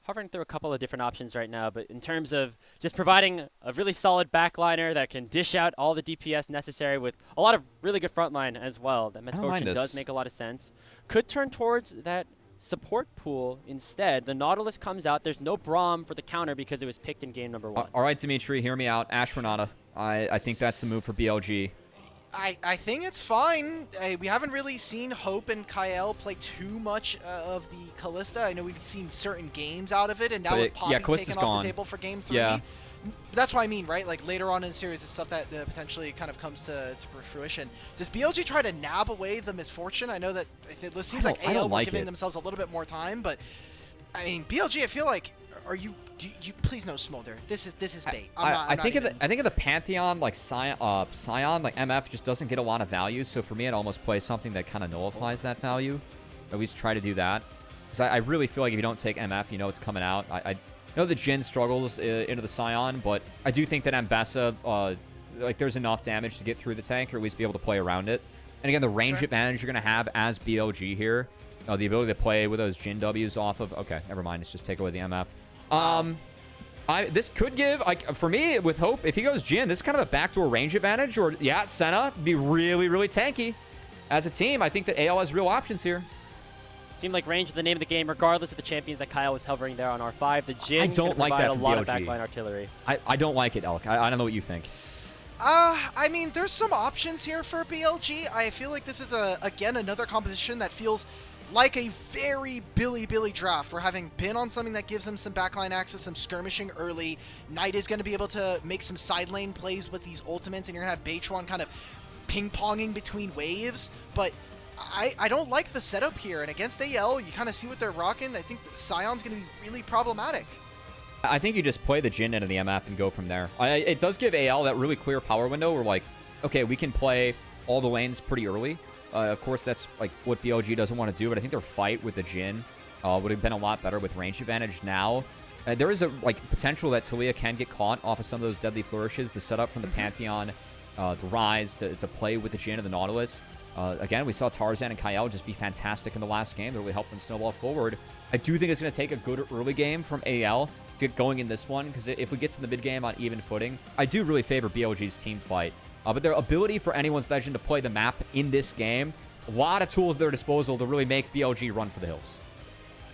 Hovering through a couple of different options right now, but in terms of just providing a really solid backliner that can dish out all the DPS necessary with a lot of really good frontline as well, that Misfortune does make a lot of sense. Could turn towards that support pool instead. The Nautilus comes out. There's no Braum for the counter because it was picked in game number 1. All right, Dimitri, hear me out. Ash Renata. I think that's the move for BLG. I think it's fine. We haven't really seen Hope and Kael play too much of the Callista. I know we've seen certain games out of it, and now with Poppy taken off the table for game 3. Yeah. That's what I mean, right? Like, later on in the series, it's stuff that potentially kind of comes to fruition. Does BLG try to nab away the Misfortune? I know that it seems like AL were giving themselves a little bit more time, but I mean, BLG, I feel like, do you please no Smolder. This is bait. I think of the Pantheon, like Scion, like MF just doesn't get a lot of value. So for me, it almost plays something that kind of nullifies that value. At least try to do that. Because I really feel like if you don't take MF, you know it's coming out. I know the Jhin struggles into the Scion, but I do think that Ambessa, like, there's enough damage to get through the tank, or at least be able to play around it. And again, the range advantage you're going to have as BLG here, the ability to play with those Jhin Ws off of. Okay, never mind. Let's just take away the MF. This could give, like, for me, with Hope, if he goes Jhin, this is kind of a backdoor range advantage. Or, yeah, Senna be really, really tanky. As a team, I think that AL has real options here. Seemed like range is the name of the game, regardless of the champions that Kyle was hovering there on R5. The Jhin I don't like that a from lot BLG. of backline artillery. I don't like it, Elk. I don't know what you think. I mean, there's some options here for BLG. I feel like this is, again, another composition that feels like a very Bilibili draft. We're having been on something that gives him some backline access, some skirmishing early. Knight is going to be able to make some side lane plays with these ultimates, and you're going to have Beichuan kind of ping-ponging between waves. But I don't like the setup here, and against AL, you kind of see what they're rocking. I think Scion's going to be really problematic. I think you just play the Jhin into the MF and go from there. It does give AL that really clear power window where, like, okay, we can play all the lanes pretty early. Of course, that's like what BLG doesn't want to do, but I think their fight with the Jhin would have been a lot better with range advantage now. There is a potential that Taliyah can get caught off of some of those deadly flourishes. The setup from the Pantheon, the Rise to play with the Jhin and the Nautilus. Again, we saw Tarzan and Kyle just be fantastic in the last game. They really helped them snowball forward. I do think it's going to take a good early game from AL to get going in this one, because if we get to the mid game on even footing, I do really favor BLG's team fight. But their ability for anyone's Legend to play the map in this game, a lot of tools at their disposal to really make BLG run for the hills.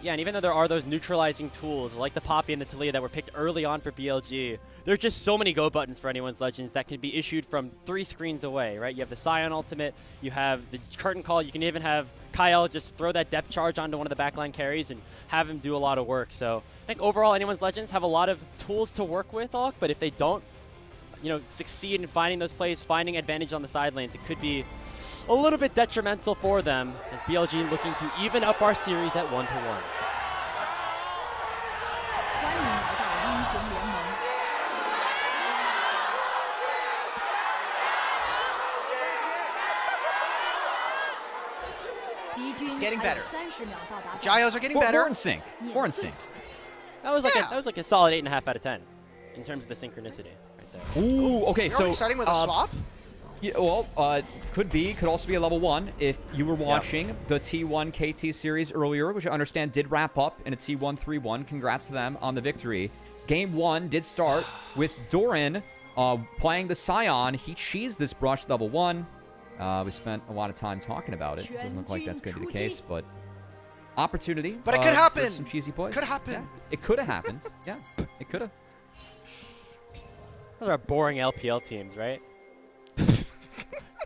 Yeah, and even though there are those neutralizing tools like the Poppy and the Taliyah that were picked early on for BLG, there's just so many go buttons for anyone's Legends that can be issued from 3 screens away, right? You have the Scion ultimate, you have the curtain call, you can even have Kyle just throw that depth charge onto one of the backline carries and have him do a lot of work. So I think overall anyone's Legends have a lot of tools to work with, Alk, but if they don't, succeed in finding those plays, finding advantage on the side lanes, it could be a little bit detrimental for them as BLG looking to even up our series at 1-1. 欢迎来到英雄联盟。 It's getting better. 30秒到达。 Gyos are getting better. We're in sync. We're in sync. That was like a solid 8.5 out of 10 in terms of the synchronicity right there. Ooh, okay, You're already starting with a swap? Yeah, well, could also be a level 1 if you were watching the T1 KT series earlier, which I understand did wrap up in a T1 3-1. Congrats to them on the victory. Game 1 did start with Doran playing the Scion. He cheesed this brush level 1. We spent a lot of time talking about it. Doesn't look like that's going to be the case, but opportunity. But it could happen. Some cheesy plays. Could happen. Yeah, it could have happened. Yeah, it could have. Those are boring LPL teams, right?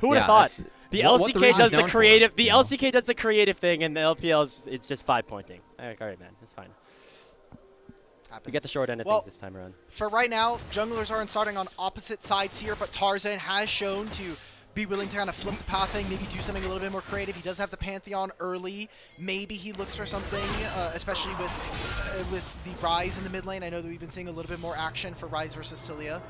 Who would have thought? The what the LCK region's does the known for, creative. The you know? LCK does the creative thing, and the LPL it's just 5-pointing. All right, man, it's fine. We get the short end of things this time around. For right now, junglers aren't starting on opposite sides here, but Tarzan has shown to be willing to kind of flip the pathing, maybe do something a little bit more creative. He does have the Pantheon early. Maybe he looks for something, especially with the Rise in the mid lane. I know that we've been seeing a little bit more action for Rise versus Taliyah.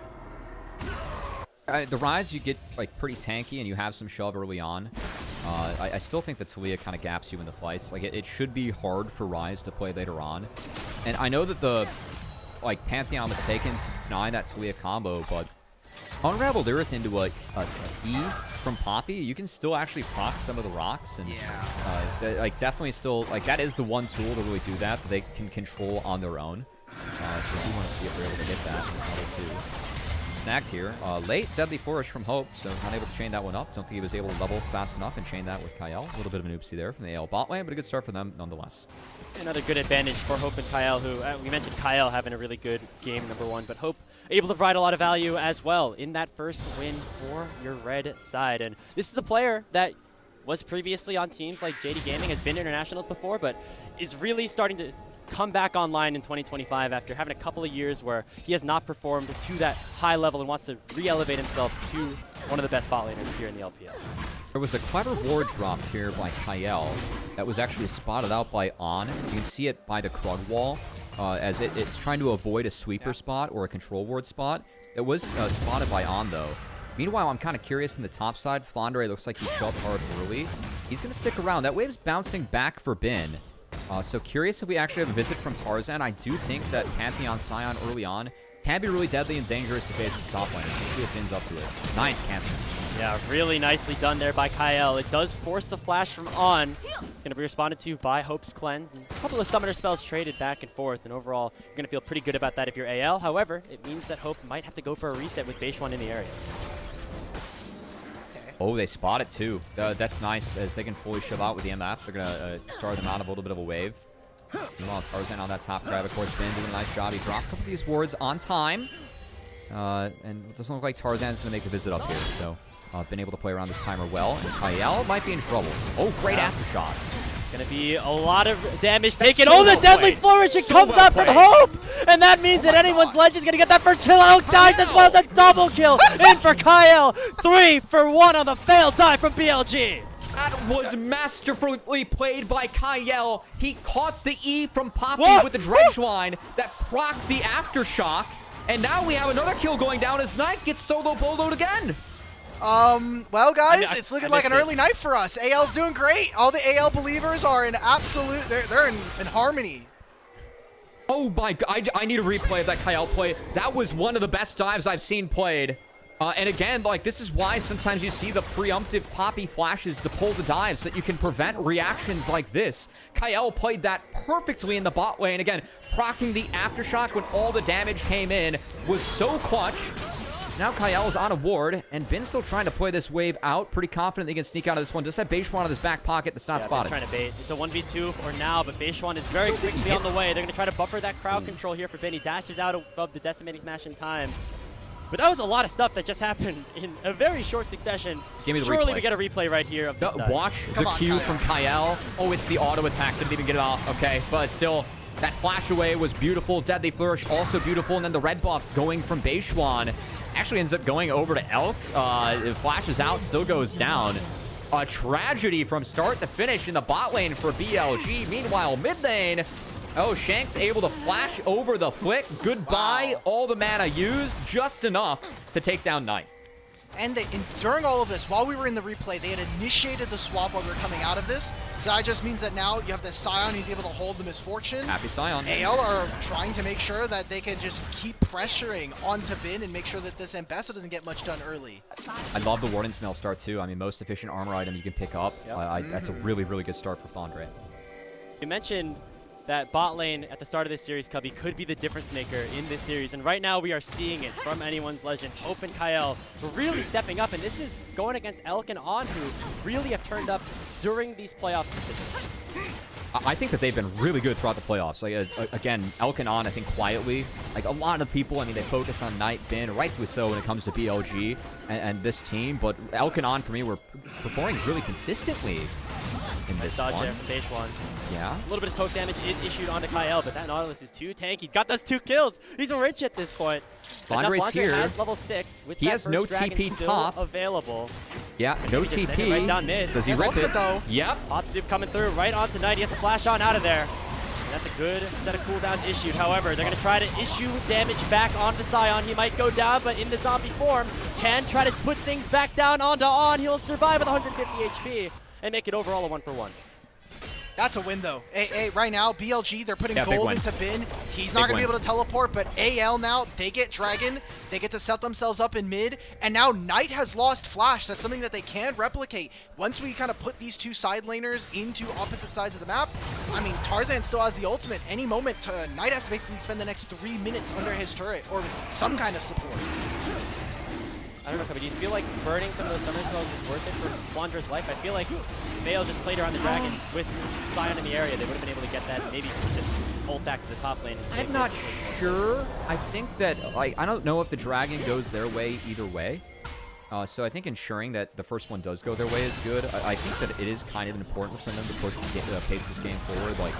The Rise, you get pretty tanky and you have some shove early on. I still think that Taliyah kind of gaps you in the fights. It should be hard for Rise to play later on. And I know that the Pantheon was taken to deny that Taliyah combo, but Unraveled Earth into a E from Poppy, you can still actually proc some of the rocks, and definitely still that is the one tool to really do that they can control on their own. So we want to see if they're able to hit that with level 2. Snagged here. Late Deadly Flourish from Hope, so not able to chain that one up. Don't think he was able to level fast enough and chain that with Kyle. A little bit of an oopsie there from the AL bot lane, but a good start for them nonetheless. Another good advantage for Hope and Kyle, who we mentioned Kyle having a really good game, #1, but Hope able to provide a lot of value as well in that first win for your red side. And this is a player that was previously on teams like JD Gaming, has been internationals before, but is really starting to come back online in 2025 after having a couple of years where he has not performed to that high level and wants to re-elevate himself to one of the best bot laners here in the LPL. There was a clever ward drop here by Kyle that was actually spotted out by On. You can see it by the Krug wall as it's trying to avoid a sweeper spot or a control ward spot. It was spotted by On, though. Meanwhile, I'm kind of curious in the top side. Flandre looks like he shoved hard early. He's going to stick around. That wave's bouncing back for Bin. So curious if we actually have a visit from Tarzan. I do think that Pantheon Scion early on can be really deadly and dangerous to face his top lane. Let's see if Bin's up to it. Nice cancel. Yeah, really nicely done there by Kyle. It does force the flash from On. It's going to be responded to by Hope's Cleanse. And a couple of summoner spells traded back and forth. And overall, you're going to feel pretty good about that if you're AL. However, it means that Hope might have to go for a reset with Beishuan in the area. Oh, they spot it too. That's nice as they can fully shove out with the MF. They're going to start them out of a little bit of a wave. Meanwhile, Tarzan on that top grab, of course, Bin doing a nice job. He dropped a couple of these wards on time. And it doesn't look like Tarzan's going to make a visit up here. So, been able to play around this timer well. And Kyle might be in trouble. Oh, great aftershock. Going to be a lot of damage taken. So the Deadly Flourish, it comes up from Hope! And that means that anyone's Legend's going to get that first kill. Oak dies as well as a double kill in for Kyle. 3 for 1 on the failed dive from BLG. That was masterfully played by Kyle. He caught the E from Poppy with the dredge line that procced the aftershock. And now we have another kill going down as Knight gets solo boloed again. Well, guys, it's looking like an early night for us. AL's doing great. All the AL believers are in absolute, they're in harmony. Oh my god, I need a replay of that Kyle play. That was one of the best dives I've seen played. And again, like, this is why sometimes you see the preemptive poppy flashes to pull the dives, so that you can prevent reactions like this. Kyle played that perfectly in the bot lane. Again, proccing the aftershock when all the damage came in was so clutch. Now Kyle's on a ward, and Bin's still trying to play this wave out. Pretty confident they can sneak out of this one. Just have Beishwan in his back pocket that's not spotted. Trying to bait. It's a 1v2 for now, but Beishwan is very quickly on the way. They're going to try to buffer that crowd control here for Bin. He dashes out of the decimating smash in time. But that was a lot of stuff that just happened in a very short succession. Give me the Surely replay. we get a replay right here of this stuff. Watch the Q from Kyle. Oh, it's the auto attack. Didn't even get it off. Okay, but still, that flash away was beautiful. Deadly Flourish also beautiful. And then the red buff going from Beishwan actually ends up going over to Elk. It flashes out, still goes down. A tragedy from start to finish in the bot lane for BLG. Meanwhile, mid lane, oh, Shanks able to flash over the flick. Goodbye. Wow. All the mana used, just enough to take down Knight. And during all of this, while we were in the replay, they had initiated the swap while we were coming out of this. So that just means that now you have this Scion, he's able to hold the Misfortune. Happy Scion. AL are trying to make sure that they can just keep pressuring onto Bin and make sure that this Ambessa doesn't get much done early. I love the Warden Smell start too. I mean, most efficient armor item you can pick up. That's a really, really good start for Flandre. You mentioned that bot lane at the start of this series, Cubby, could be the difference maker in this series. And right now we are seeing it from anyone's legend. Hope and Kyle really stepping up. And this is going against Elk and On, who really have turned up during these playoffs specifically. I think that they've been really good throughout the playoffs. Like, again, Elk and On, I think quietly, like a lot of people, I mean, they focus on Knight, Bin, rightfully so when it comes to BLG and this team. But Elk and On, for me, were performing really consistently in this Dodge one. there from Beishwan. Yeah. A little bit of poke damage is issued onto Kyle, but that Nautilus is too tanky. Got those 2 kills. He's rich at this point. Flandre's Flandre here. has level 6 with He that has first no dragon TP still top. available. Yeah, no Maybe just send it right down mid. TP. Does he Yes, rip ultimate it? though. Yep. Hot soup coming through right onto Knight. He has to flash on out of there. And that's a good set of cooldowns issued. However, they're going to try to issue damage back onto Scion. He might go down, but in the zombie form, can try to put things back down onto On. He'll survive with 150 HP and make it overall a 1-for-1. That's a win, though. Right now, BLG, they're putting gold into Bin. He's not going to be able to teleport, but AL now, they get Dragon. They get to set themselves up in mid. And now Knight has lost Flash. That's something that they can replicate. Once we kind of put these two side laners into opposite sides of the map, I mean, Tarzan still has the ultimate. Any moment, Knight has to basically spend the next 3 minutes under his turret or with some kind of support. I don't know, but do you feel like burning some of those summoner spells is worth it for Flandre's life? I feel like Vale just played around the dragon with Scion in the area. They would have been able to get that, maybe just ult back to the top lane. I'm not sure. I think that, like, I don't know if the dragon goes their way either way. So I think ensuring that the first one does go their way is good. I think that it is kind of important for them to push the pace of this game forward. Like,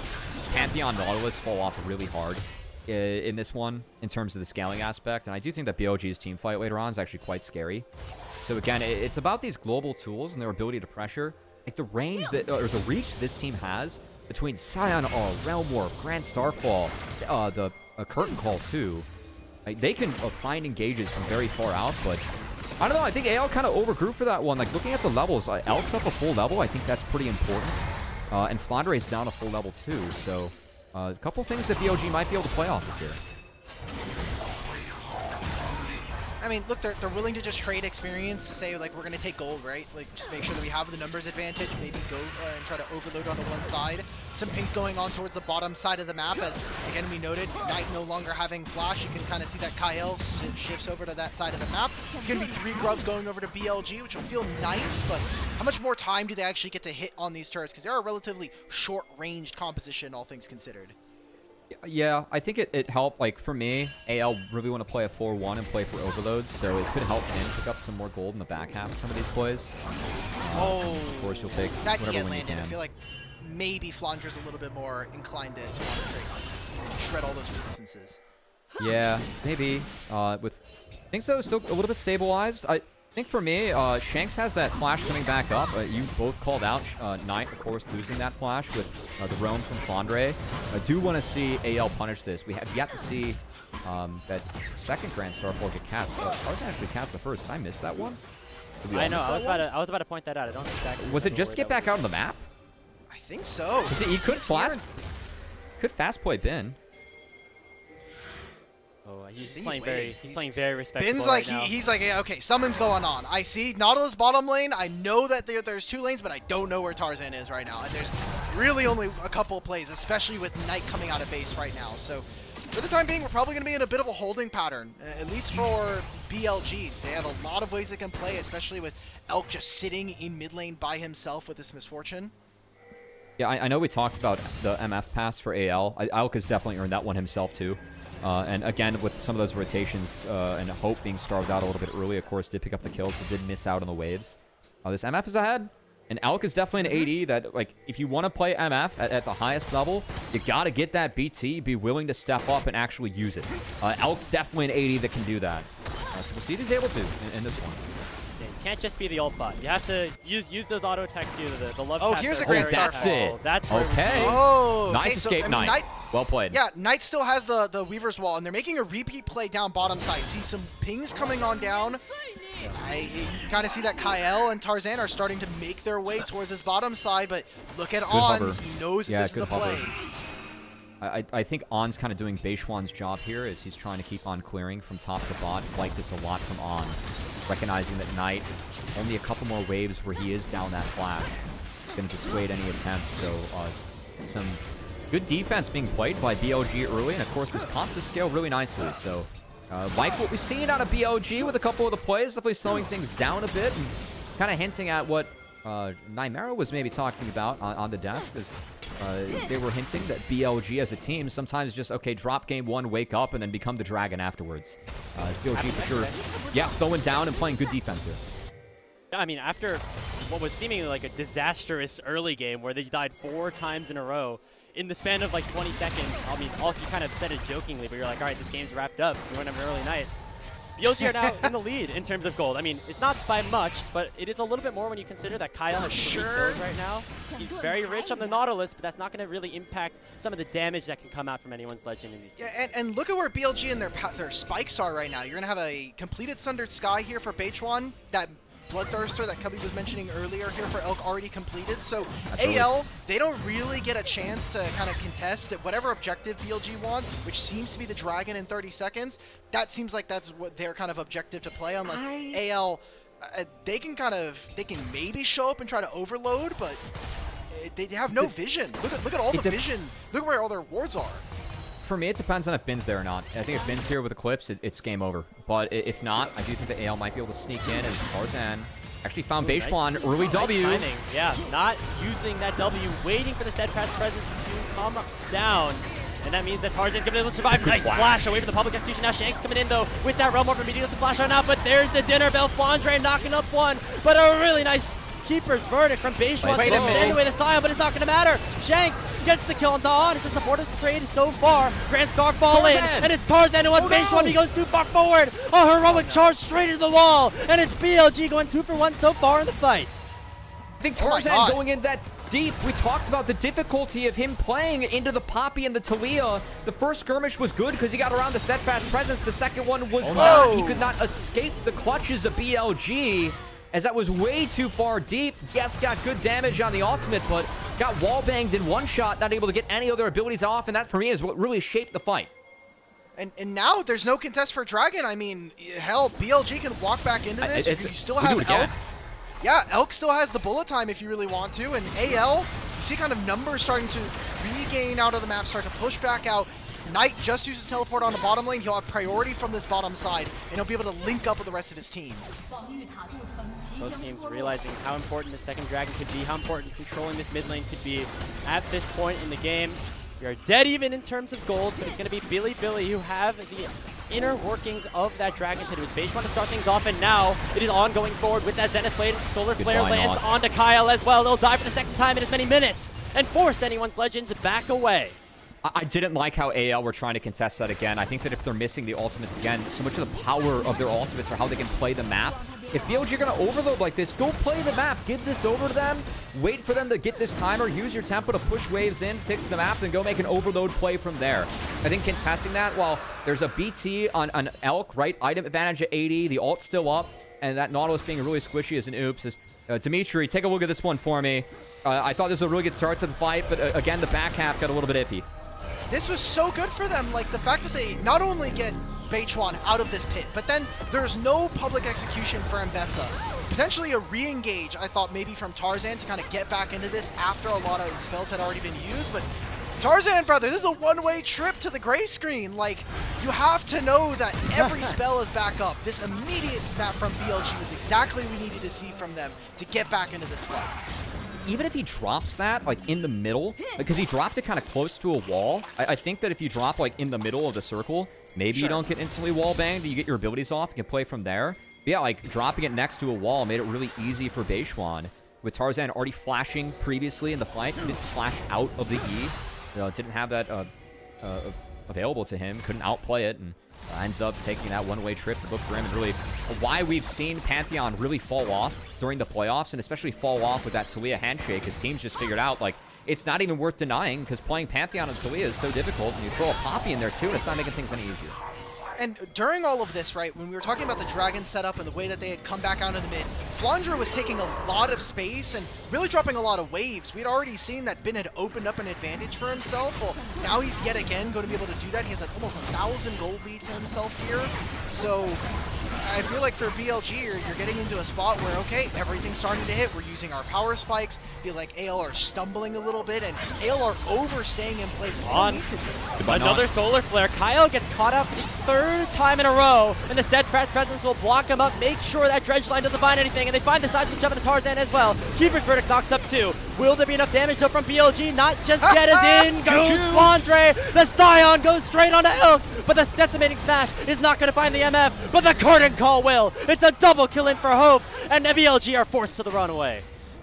Pantheon Nautilus fall off really hard in this one in terms of the scaling aspect, and I do think that BLG's team fight later on is actually quite scary. So again, it's about these global tools and their ability to pressure. Like the range that, or the reach this team has between Scion, Realm Warp, Grand Starfall, the Curtain Call too. Like, they can find engages from very far out, but I don't know, I think AL kind of overgrew for that one. Like, looking at the levels, Elk's up a full level, I think that's pretty important. And Flandre is down a full level too, so a couple things that BLG might be able to play off of here. I mean, look, they're willing to just trade experience to say, like, we're going to take gold, right? Like, just make sure that we have the numbers advantage, maybe go and try to overload onto one side. Some pings going on towards the bottom side of the map, as, again, we noted, Knight no longer having Flash. You can kind of see that Kyle shifts over to that side of the map. It's going to be 3 grubs going over to BLG, which will feel nice, but how much more time do they actually get to hit on these turrets? Because they're a relatively short-ranged composition, all things considered. Yeah, I think it helped. Like, for me, AL really want to play a 4-1 and play for overloads, so it could help him pick up some more gold in the back half of some of these plays. Of course, you'll take that whatever EN win you landed. can. I feel like maybe Flandre's a little bit more inclined to want to shred all those resistances. Yeah, maybe. I think so. Still a little bit stabilized. I think for me, Shanks has that flash coming back up. You both called out Knight, of course, losing that flash with the roam from Flandre. I do want to see AL punish this. We have yet to see that second Grand Starfall get cast. I was actually cast the first. Did I miss that one? I know. I was about to point that out. I don't exactly. Was it just get back out on the map? I think so. He could fast play Bin. Oh, he's think playing he's waiting. he's playing very respectable Bin's like, right now. he's like, yeah, okay, something's going on. I see Nautilus bottom lane. I know that there's 2 lanes, but I don't know where Tarzan is right now. And there's really only a couple of plays, especially with Knight coming out of base right now. So for the time being, we're probably going to be in a bit of a holding pattern, at least for BLG. They have a lot of ways they can play, especially with Elk just sitting in mid lane by himself with this misfortune. Yeah, I know we talked about the MF pass for AL. Elk has definitely earned that one himself, too. And again, with some of those rotations and Hope being starved out a little bit early, of course, did pick up the kills, but did miss out on the waves. This MF is ahead. And Elk is definitely an AD that, like, if you want to play MF at the highest level, you got to get that BT, be willing to step up and actually use it. Elk definitely an AD that can do that. So we'll see if he's able to in this one. Yeah, you can't just be the ult bot. You have to use those auto attacks too. The love. Oh, pass here's a are great very start. That's powerful. it. That's where Okay. Oh, Nice okay, escape, I mean, Knight. Well played. Yeah, Knight still has the Weaver's Wall, and they're making a repeat play down bottom side. See some pings coming on down. You kind of see that Kyle and Tarzan are starting to make their way towards his bottom side, but look at On. hover. He knows that this is a play. I think On's kind of doing Beishuan's job here as he's trying to keep on clearing from top to bot. Like this a lot from On. Recognizing that Knight, only a couple more waves where he is down that flash. He's going to dissuade any attempts, so some good defense being played by BLG early, and of course this comp to scale really nicely. So like what we've seen out of BLG with a couple of the plays, definitely slowing things down a bit and kind of hinting at what Nymera was maybe talking about on the desk, as they were hinting that BLG as a team sometimes just, okay, drop game 1, wake up, and then become the dragon afterwards. BLG for sure, yeah, slowing down and playing good defense here. I mean, after what was seemingly like a disastrous early game where they died 4 times in a row, in the span of like 20 seconds, I mean, also you kind of said it jokingly, but you're like, all right, this game's wrapped up. We're going to have an early night. BLG are now in the lead in terms of gold. I mean, it's not by much, but it is a little bit more when you consider that Kyle has 3 kills right now. He's very rich on the Nautilus, but that's not going to really impact some of the damage that can come out from anyone's Legend in these games. Yeah, and look at where BLG and their spikes are right now. You're going to have a completed Sundered Sky here for Beishuan. That Bloodthirster that Cubby was mentioning earlier here for Elk already completed. So AL, they don't really get a chance to kind of contest at whatever objective BLG want, which seems to be the Dragon in 30 seconds. That seems like that's what their kind of objective to play, unless AL, they can maybe show up and try to overload, but they have no vision. Look at all the vision. Look where all their wards are. For me, it depends on if Bin's there or not. I think if Bin's here with Eclipse, it's game over. But if not, I do think that AL might be able to sneak in, as Tarzan actually found Beishuan early W. Nice timing. Yeah, not using that W, waiting for the steadfast presence to come down. And that means that Tarzan's going to be able to survive. Nice flash away from the public execution. Now Shanks coming in, though, with that Realm Morph immediately to flash on out. But there's the dinner bell. Flandre knocking up one. But a really nice keeper's verdict from Beishuan. Wait a minute. Away the Sion, but it's not going to matter. Shanks gets the kill on Dawn. It's a supportive trade so far. Grand Star fall in, and it's Tarzan who wants Beishuan. He goes too far forward. A heroic charge straight into the wall. And it's BLG going 2 for 1 so far in the fight. I think Tarzan going in that deep. We talked about the difficulty of him playing into the Poppy and the Talia. The first skirmish was good because he got around the steadfast presence. The second one was not. He could not escape the clutches of BLG, as that was way too far deep. Yes, got good damage on the ultimate, but got wallbanged in one shot, not able to get any other abilities off, and that for me is what really shaped the fight. And now there's no contest for Dragon. I mean, hell, BLG can walk back into this. You still have Elk. Yeah, Elk still has the bullet time if you really want to, and AL, you see kind of numbers starting to regain out of the map, start to push back out. Knight just uses teleport on the bottom lane. He'll have priority from this bottom side, and he'll be able to link up with the rest of his team. Both teams realizing how important the second Dragon could be, how important controlling this mid lane could be at this point in the game. We are dead even in terms of gold, but it's going to be Bilibili who have the inner workings of that Dragon Pit. It was Beishuan to start things off, and now it is on going forward with that Zenith Blade. Solar Flare lands onto Kyle as well. They'll die for the second time in as many minutes and force anyone's Legends back away. I didn't like how AL were trying to contest that again. I think that if they're missing the ultimates again, so much of the power of their ultimates are how they can play the map. If BLG are going to overload like this, go play the map. Give this over to them. Wait for them to get this timer. Use your tempo to push waves in, fix the map, then go make an overload play from there. I think contesting that, while there's a BT on an Elk, right? Item advantage at 80, the ult's still up, and that Nautilus being really squishy is an oops. Dimitri, take a look at this one for me. I thought this was a really good start to the fight, but again, the back half got a little bit iffy. This was so good for them. Like, the fact that they not only get Beichuan out of this pit, but then there's no public execution for Mbessa. Potentially a re-engage, I thought, maybe from Tarzan to kind of get back into this after a lot of spells had already been used, but Tarzan, brother, this is a one-way trip to the gray screen. Like, you have to know that every spell is back up. This immediate snap from BLG was exactly what we needed to see from them to get back into this fight. Even if he drops that, like, in the middle, because he dropped it kind of close to a wall, I think that if you drop, like, in the middle of the circle, maybe you don't get instantly wall banged, you get your abilities off, you can play from there. But yeah, like, dropping it next to a wall made it really easy for Beichuan. With Tarzan already flashing previously in the fight, he didn't flash out of the E. Didn't have that available to him, couldn't outplay it, and ends up taking that one-way trip to book for him. And really, why we've seen Pantheon really fall off during the playoffs, and especially fall off with that Taliyah handshake, is teams just figured out, like, it's not even worth denying, because playing Pantheon and Taliyah is so difficult, and you throw a Poppy in there too, and it's not making things any easier. And during all of this, right, when we were talking about the Dragon setup and the way that they had come back out in the mid, Flandre was taking a lot of space and really dropping a lot of waves. We'd already seen that Bin had opened up an advantage for himself. Well, now he's yet again going to be able to do that. He has like almost 1,000 gold lead to himself here. So I feel like for BLG, you're getting into a spot where, okay, everything's starting to hit. We're using our power spikes. I feel like AL are stumbling a little bit, and AL are overstaying in place. Another solar flare. Kyle gets caught out for the third time in a row, and the steadfast presence will block him up, make sure that dredge line doesn't find anything, and they find the seismic jump into Tarzan as well. Keeper's verdict knocks up 2. Will there be enough damage though from BLG? Not just yet, as in goes Flandre. The Scion goes straight onto Elk, but the decimating smash is not going to find the MF, but the curtain call will. It's a double kill in for Hope, and BLG are forced to the runaway.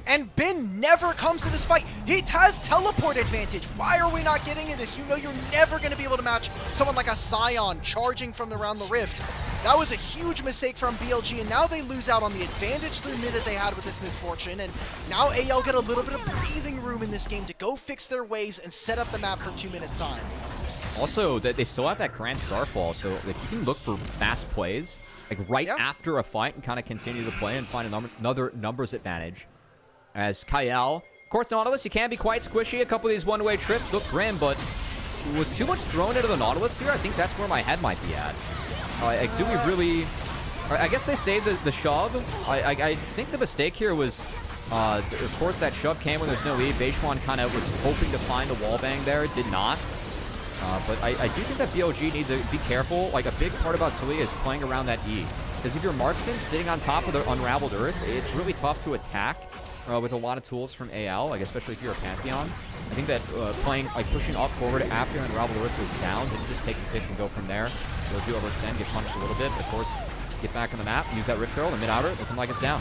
And Bin never comes to this fight. He has teleport advantage. Why are we not getting in this? You know you're never going to be able to match someone like a Scion charging from around the rift. That was a huge mistake from BLG, and now they lose out on the advantage through mid that they had with this misfortune, and now AL get a little bit of breathing room in this game to go fix their waves and set up the map for 2 minutes time. Also, they still have that Grand Starfall, so like you can look for fast plays, like right after a fight, and kind of continue to play and find another numbers advantage. As Kyle, of course, Nautilus, you can be quite squishy. A couple of these one-way trips look grim, but was too much thrown into the Nautilus here? I think that's where my head might be at. Like, do we really... I guess they saved the shove. I think the mistake here was, of course, that shove came when there's no E. Beichuan kind of was hoping to find a wallbang there. Did not. But I do think that BLG needs to be careful. Like, a big part about Taliyah is playing around that E. Because if your marksman sitting on top of the unraveled earth, it's really tough to attack with a lot of tools from AL, like especially if you're a Pantheon. I think that pushing up forward after unraveled earth was down, didn't just take the fish and go from there. They'll do overextend, get punished a little bit, but of course, get back on the map, use that Rift Herald, and mid-outer, looking like it's down.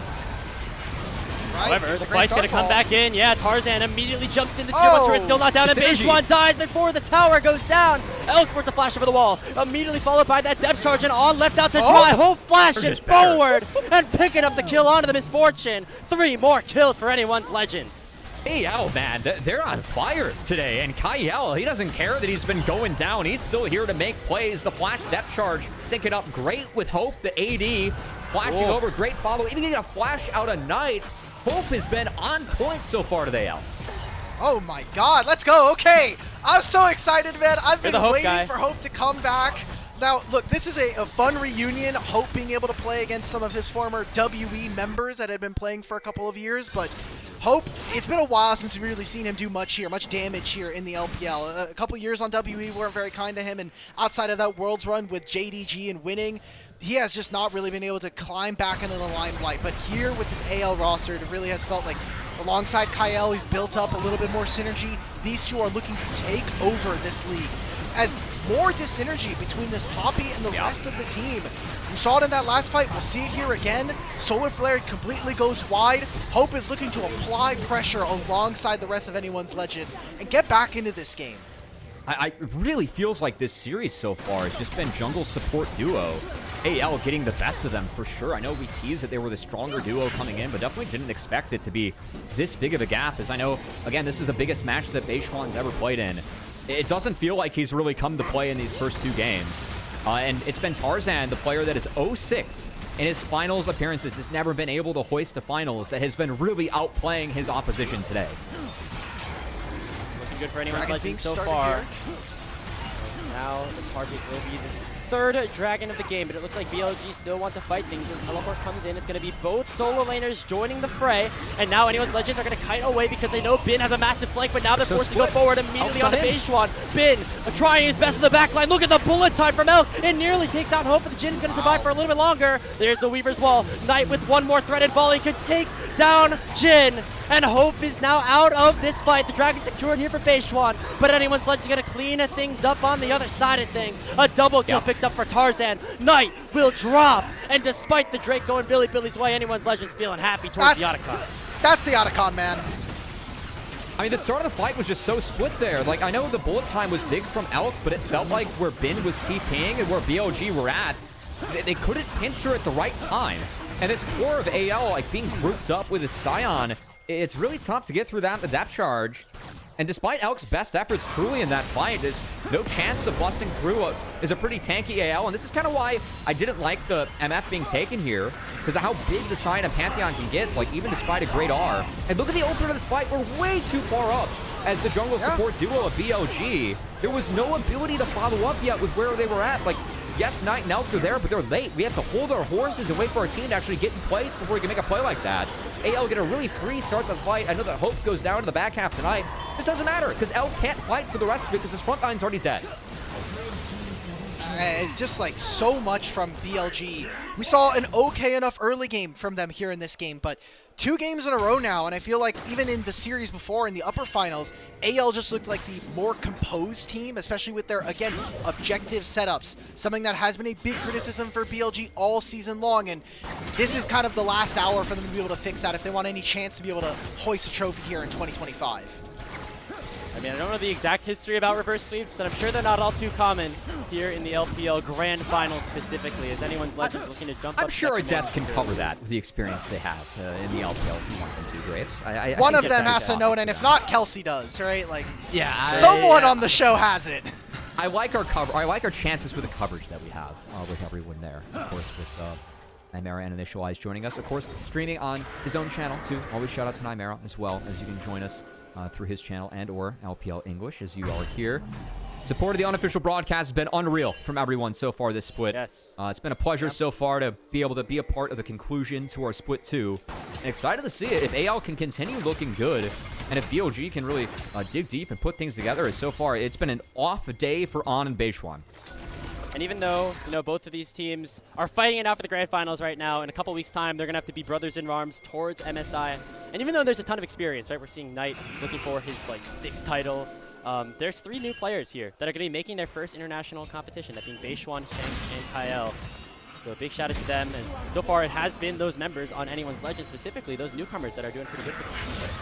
However, the fight's going to come back in. Yeah, Tarzan immediately jumps into tier 1 turret, still not down, and Beichuan dies before the tower goes down. Elk worth a flash over the wall, immediately followed by that depth charge, and on left out to dry. Hope flashing forward and picking up the kill onto the misfortune. 3 more kills for anyone's legend. AL, man, they're on fire today, and Kyle, he doesn't care that he's been going down. He's still here to make plays. The flash depth charge syncing up great with Hope, the AD, flashing over, great follow, even getting a flash out of Night. Hope has been on point so far today, Al. Oh my god, let's go. Okay, I'm so excited, man. I've been waiting for Hope to come back. Now, look, this is a fun reunion. Hope being able to play against some of his former WE members that had been playing for a couple of years, but Hope, it's been a while since we've really seen him do much damage here in the LPL. A couple of years on WE weren't very kind to him, and outside of that Worlds run with JDG and winning, he has just not really been able to climb back into the limelight. But here with this AL roster, it really has felt like alongside Kyle, he's built up a little bit more synergy. These two are looking to take over this league. As more dissynergy between this Poppy and the rest of the team. We saw it in that last fight. We'll see it here again. Solar Flare completely goes wide. Hope is looking to apply pressure alongside the rest of anyone's legend and get back into this game. It really feels like this series so far has just been jungle support duo. AL getting the best of them for sure. I know we teased that they were the stronger duo coming in, but definitely didn't expect it to be this big of a gap, as I know, again, this is the biggest match that Beichuan's ever played in. It doesn't feel like he's really come to play in these first 2 games. And it's been Tarzan, the player that is 0-6 in his finals appearances, has never been able to hoist to finals, that has been really outplaying his opposition today. Looking good for anyone's legend so far. Now the target will be third dragon of the game, but it looks like BLG still want to fight things as teleport comes in. It's going to be both solo laners joining the fray, and now anyone's legends are going to kite away because they know Bin has a massive flank, but now they're forced to go forward immediately onto Beishwan. Bin trying his best in the backline. Look at the bullet time from Elk. It nearly takes out Hope, but the Jhin is going to survive for a little bit longer. There's the Weaver's Wall. Knight with one more threaded volley could take down Jhin. And Hope is now out of this fight. The dragon secured here for Beishwan, but anyone's legend going to clean things up on the other side of things. A double kill picked up for Tarzan. Knight will drop, and despite the Drake going Bilibili's way, anyone's legend's feeling happy towards the Otacon. That's the Otacon, man. I mean, the start of the fight was just so split there. Like, I know the bullet time was big from Elk, but it felt like where Bin was TPing and where BLG were at, they couldn't pinch her at the right time. And this core of AL, like, being grouped up with a Scion, it's really tough to get through that depth charge. And despite Elk's best efforts truly in that fight, there's no chance of busting through is a pretty tanky AL. And this is kind of why I didn't like the MF being taken here, because of how big the Scion and Pantheon can get, like even despite a great R. And look at the opener of this fight. We're way too far up as the jungle support duo of BLG. There was no ability to follow up yet with where they were at. Like, yes, Knight and Elk are there, but they're late. We have to hold our horses and wait for our team to actually get in place before we can make a play like that. AL get a really free start to the fight. I know that Hope goes down to the back half tonight. This doesn't matter, because Elk can't fight for the rest of it because his front line's already dead. Just like so much from BLG. We saw an okay enough early game from them here in this game, but 2 games in a row now, and I feel like even in the series before, in the upper finals, AL just looked like the more composed team, especially with their, again, objective setups. Something that has been a big criticism for BLG all season long, and this is kind of the last hour for them to be able to fix that if they want any chance to be able to hoist a trophy here in 2025. I mean, I don't know the exact history about reverse sweeps, but I'm sure they're not all too common here in the LPL Grand Final specifically, as anyone's legends looking to jump up. I'm sure Ades can cover that with the experience they have in the LPL if you want them to, Graves. One of them has to know it, and if not, Kelsey does, right? Like, yeah, someone on the show has it. I like our cover. I like our chances with the coverage that we have with everyone there. Of course, with Nymera and Initialize joining us. Of course, streaming on his own channel too. Always shout out to Nymera as well, as you can join us through his channel and or LPL English as you are here. Support of the unofficial broadcast has been unreal from everyone so far this split. Yes. It's been a pleasure so far to be able to be a part of the conclusion to our split 2. And excited to see it. If AL can continue looking good, and if BLG can really dig deep and put things together, as so far it's been an off day for On and Beishwan. And even though, you know, both of these teams are fighting it out for the grand finals right now, in a couple weeks' time, they're going to have to be brothers in arms towards MSI. And even though there's a ton of experience, right, we're seeing Knight looking for his, like, 6th title. There's 3 new players here that are going to be making their first international competition, that being Beishwan, Shanks, and Kyle. So a big shout out to them. And so far, it has been those members on anyone's legend, specifically those newcomers that are doing pretty good for them.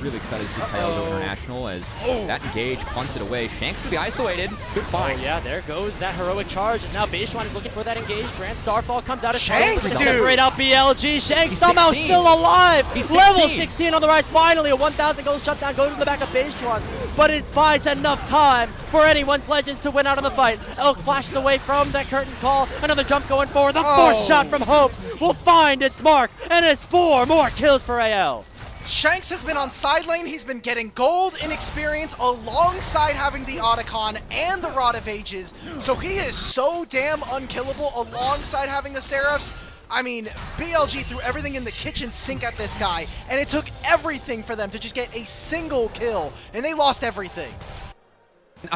Really excited to see Kyle go international as that engage punts it away. Shanks to be isolated. Good find. Oh, yeah, there goes that heroic charge. And now Beishwan is looking for that engage. Grand Starfall comes out of Shanks, dude! Separate out BLG. Shanks He's somehow 16. still alive. He's Level 16. 16 on the rise. Finally, a 1,000 gold shutdown goes in the back of Beishwan. But it finds enough time for anyone's legends to win out of the fight. Elk flashes away from that curtain call. Another jump going forward. The fourth shot from Hope will find its mark. And it's 4 more kills for AL. Shanks has been on side lane. He's been getting gold in experience alongside having the Otacon and the Rod of Ages. So he is so damn unkillable alongside having the Seraphs. I mean, BLG threw everything in the kitchen sink at this guy, and it took everything for them to just get a single kill, and they lost everything.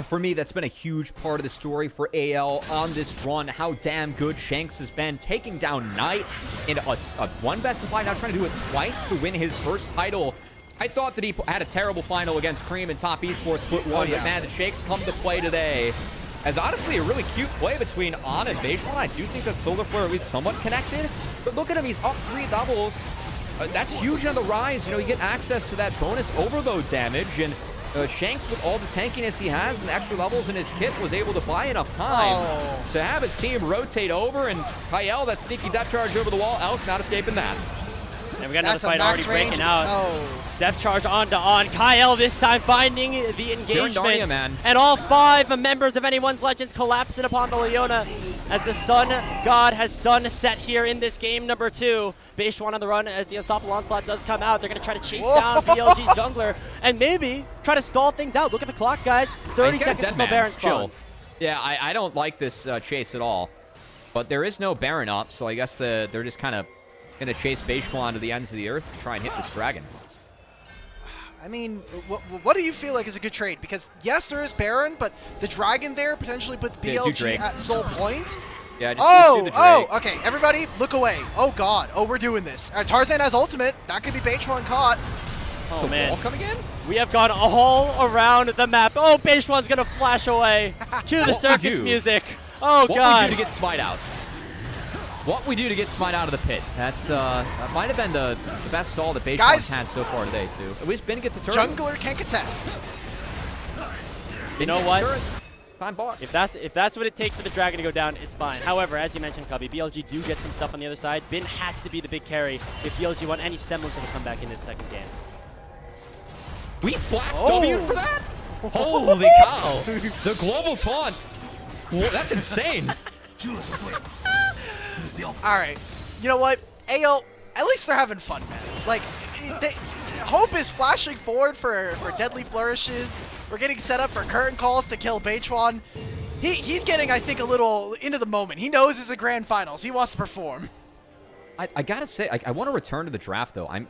For me, that's been a huge part of the story for AL on this run, how damn good Shanks has been, taking down Knight in a one best of 5, now trying to do it twice to win his first title. I thought that he had a terrible final against Cream in Top Esports Split 1, but man, the Shakes come to play today. As honestly, a really cute play between On and Beishwan. I do think that Solar Flare at least somewhat connected, but look at him, he's up 3 doubles. That's huge on the rise. You know, you get access to that bonus overload damage, and Shanks, with all the tankiness he has and the extra levels in his kit, was able to buy enough time to have his team rotate over, and Kyle, that sneaky depth charge over the wall, Elk not escaping that. And we got another fight already breaking out. Oh. Depth charge onto On. Kyle this time finding the engagement. Narnia, man. And all 5 members of anyone's legends collapsing upon the Leona as the Sun God has sunset here in this game number 2. Beishwan on the run as the Unstoppable Onslaught does come out. They're going to try to chase down BLG's jungler and maybe try to stall things out. Look at the clock, guys. 30 seconds until Baron spawns. Yeah, I don't like this chase at all. But there is no Baron up, so I guess they're just kind of going to chase Beishuan to the ends of the earth to try and hit this dragon. I mean, what do you feel like is a good trade? Because yes, there is Baron, but the dragon there potentially puts BLG at soul point. Yeah, just do the Drake. Okay, everybody, look away. Oh god, oh, we're doing this. Tarzan has ultimate. That could be Beishuan caught. Oh man, wall coming in? We have gone all around the map. Oh, Beishuan's gonna flash away. Cue the circus music. Oh god. What we do to get Smite out? What we do to get Smite out of the pit? That's that might have been the best stall that Beishuan's had so far today too. At least Ben gets a turret. Jungler can contest. You know what? Fine bar. If that's what it takes for the dragon to go down, it's fine. However, as you mentioned, Cubby, BLG do get some stuff on the other side. Bin has to be the big carry if BLG want any semblance of a comeback in this second game. We flashed W for that? Holy cow! The global taunt. Whoa, that's insane. All right, you know what? AL, at least they're having fun, man. Like, Hope is flashing forward for deadly flourishes. We're getting set up for curtain calls to kill Beishuan. He's getting, I think, a little into the moment. He knows it's a grand finals. He wants to perform. I gotta say, I want to return to the draft though. I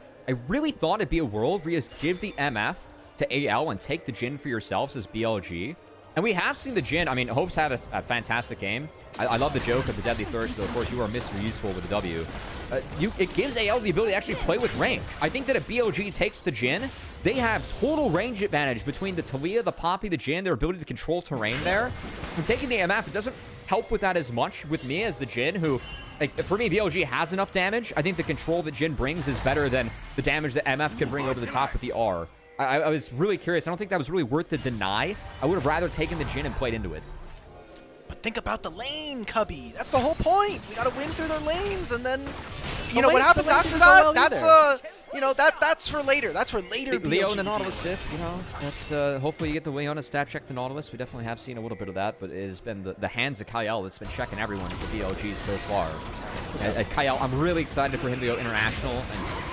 really thought it'd be a world where you just give the MF to AL and take the Jhin for yourselves as BLG. And we have seen the Jhin. I mean, Hope's had a fantastic game. I love the joke of the deadly flourish, though. Of course, you are Mr. Useful with the W. It gives AL the ability to actually play with range. I think that if BLG takes the Jhin, they have total range advantage between the Talia, the Poppy, the Jhin, their ability to control terrain there. And taking the MF, it doesn't help with that as much with me as the Jhin, who, like, for me, BLG has enough damage. I think the control that Jhin brings is better than the damage that MF can bring over the top with the R. I was really curious. I don't think that was really worth the deny. I would have rather taken the Jhin and played into it. But think about the lane, Cubby. That's the whole point. We got to win through their lanes, and then, you know, what happens after that? That's you know, that's for later. That's for later. Leo and the Nautilus diff, you know. That's hopefully you get the Leona stat check the Nautilus. We definitely have seen a little bit of that, but it has been the hands of Kyle that's been checking everyone for BLGs so far. Kyle, I'm really excited for him to go international and.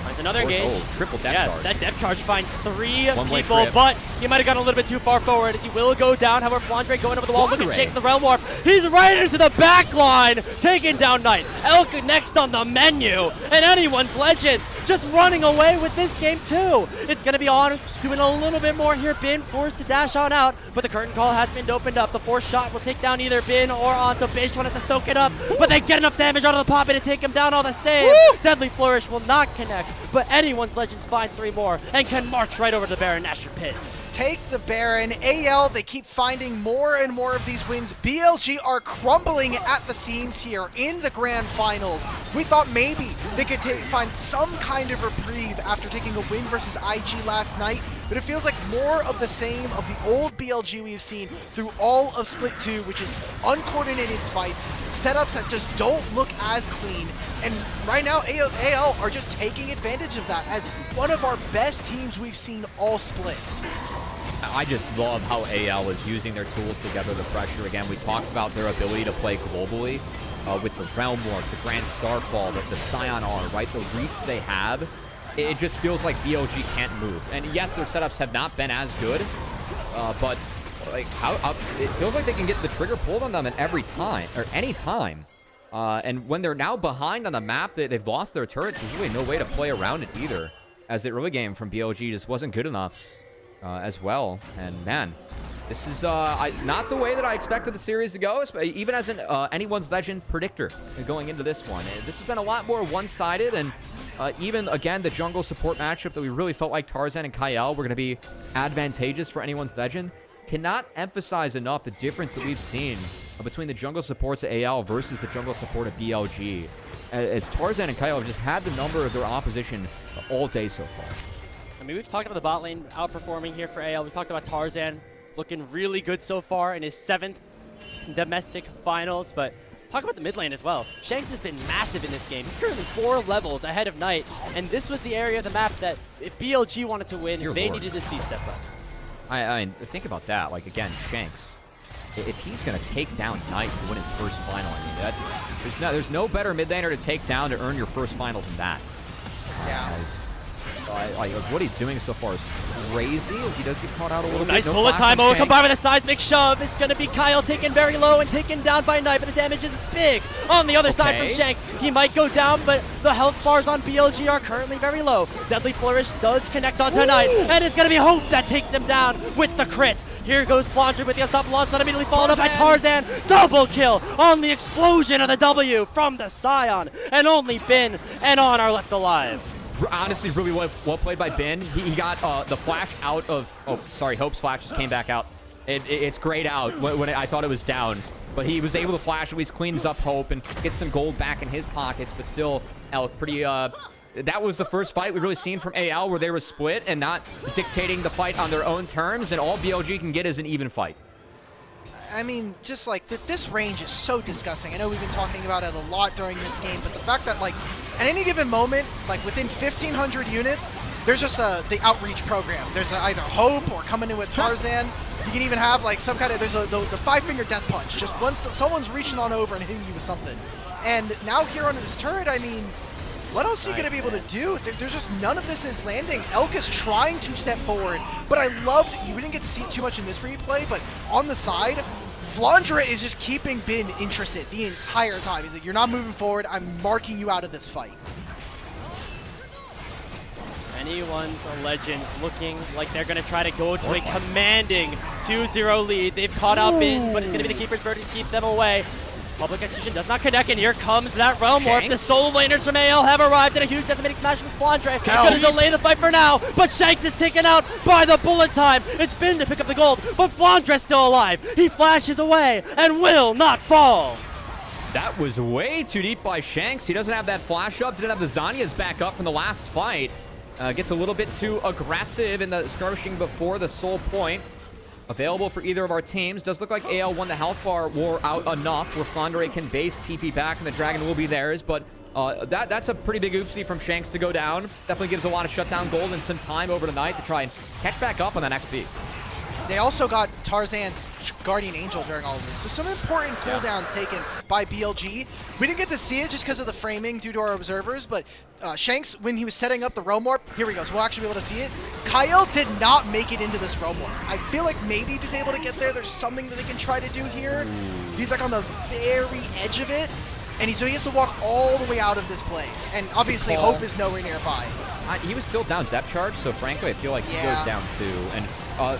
There's another engage. Oh, triple depth charge. That depth charge finds three people, trip. but he might have gone a little bit too far forward. He will go down. However, Flandre going over the wall. Look at Shake the Realm Warp. He's right into the back line, taking down Knight. Elk next on the menu, and anyone's legend just running away with this game too. It's going to be on doing a little bit more here. Bin forced to dash on out, but the curtain call has been opened up. The fourth shot will take down either Bin or on, so Beishuan has to soak it up, but they get enough damage out of the Poppy to take him down all the same. Woo! Deadly Flourish will not connect, but anyone's legends find 3 more and can march right over the Baron Nashor pit. Take the Baron. AL, they keep finding more and more of these wins. BLG are crumbling at the seams here in the grand finals. We thought maybe they could find some kind of reprieve after taking a win versus IG last night, but it feels like more of the same of the old BLG we've seen through all of Split 2, which is uncoordinated fights, setups that just don't look as clean. And right now, AL are just taking advantage of that as one of our best teams we've seen all Split. I just love how AL is using their tools to gather the pressure. Again, we talked about their ability to play globally with the Realm Warp, the Grand Starfall, the Scion R, right? The reach they have. It just feels like BLG can't move. And yes, their setups have not been as good, but like it feels like they can get the trigger pulled on them at every time, or any time. And when they're now behind on the map, they've lost their turrets. There's really no way to play around it either, as the early game from BLG just wasn't good enough as well. And man, this is not the way that I expected the series to go, even as an anyone's legend predictor going into this one. This has been a lot more one-sided, and even, again, the jungle support matchup that we really felt like Tarzan and Kyle were going to be advantageous for anyone's legend. Cannot emphasize enough the difference that we've seen between the jungle supports of AL versus the jungle support of BLG. As Tarzan and Kyle have just had the number of their opposition all day so far. I mean, we've talked about the bot lane outperforming here for AL. We've talked about Tarzan looking really good so far in his 7th domestic finals, but talk about the mid lane as well. Shanks has been massive in this game. He's currently 4 levels ahead of Knight, and this was the area of the map that if BLG wanted to win, they needed to see step up. I mean, think about that. Like, again, Shanks, if he's going to take down Knight to win his first final, I mean, there's no better mid laner to take down to earn your first final than that. Yeah. Like what he's doing so far is crazy as he does get caught out a little bit. Nice No bullet flash time. from Oh, Shanks. combined with a seismic shove. It's going to be Kyle taken very low and taken down by Knight, but the damage is big on the other side from Okay. Shanks. He might go down, but the health bars on BLG are currently very low. Deadly Flourish does connect onto Knight, and it's going to be Hope that takes him down with the crit. Here goes Flandre with the stop launch, that immediately followed up by Tarzan. Double kill on the explosion of the W from the Scion, and only Bin and On are left alive. Honestly, really well played by Ben. He got the flash out of... Oh, sorry, Hope's flash just came back out. It's grayed out when I thought it was down. But he was able to flash, at least cleans up Hope and gets some gold back in his pockets. But still, pretty... that was the first fight we've really seen from AL where they were split and not dictating the fight on their own terms. And all BLG can get is an even fight. I mean, just like this range is so disgusting. I know we've been talking about it a lot during this game, but the fact that like at any given moment, like within 1,500 units, there's just the outreach program. There's either Hope or coming in with Tarzan. You can even have like some kind of, there's the 5-finger death punch. Just once someone's reaching on over and hitting you with something. And now here on this turret, I mean, what else are you going to be able to do? There's just none of this is landing. Elk is trying to step forward, but I loved, we didn't get to see too much in this replay, but on the side, Flandre is just keeping Bin interested the entire time. He's like, you're not moving forward, I'm marking you out of this fight. Anyone's a legend looking like they're going to try to go to a commanding 2-0 lead. They've caught out Bin, but it's going to be the Keeper's Bird to keep them away. Public Execution does not connect, and here comes that Realm Warp. The solo laners from AL have arrived, and a huge decimating smash from Flandre. Going to delay the fight for now, but Shanks is taken out by the bullet time. It's Bin to pick up the gold, but Flandre's still alive. He flashes away and will not fall. That was way too deep by Shanks. He doesn't have that flash up. Didn't have the Zanya's back up from the last fight. Gets a little bit too aggressive in the skirmishing before the soul point. Available for either of our teams. Does look like AL won the health bar war out enough where Flandre can base TP back and the Dragon will be theirs, but that's a pretty big oopsie from Shanks to go down. Definitely gives a lot of shutdown gold and some time over the night to try and catch back up on that next beat. They also got Tarzan's Guardian Angel during all of this, so some important cooldowns taken by BLG. We didn't get to see it just because of the framing due to our observers, but Shanks, when he was setting up the Realm Warp, here we go, so we'll actually be able to see it. Kyle did not make it into this Realm Warp. I feel like maybe if he's able to get there, there's something that they can try to do here. He's like on the very edge of it, and so he has to walk all the way out of this play. And obviously, Hope is nowhere nearby. He was still down depth charge, so frankly, I feel like he goes down too. And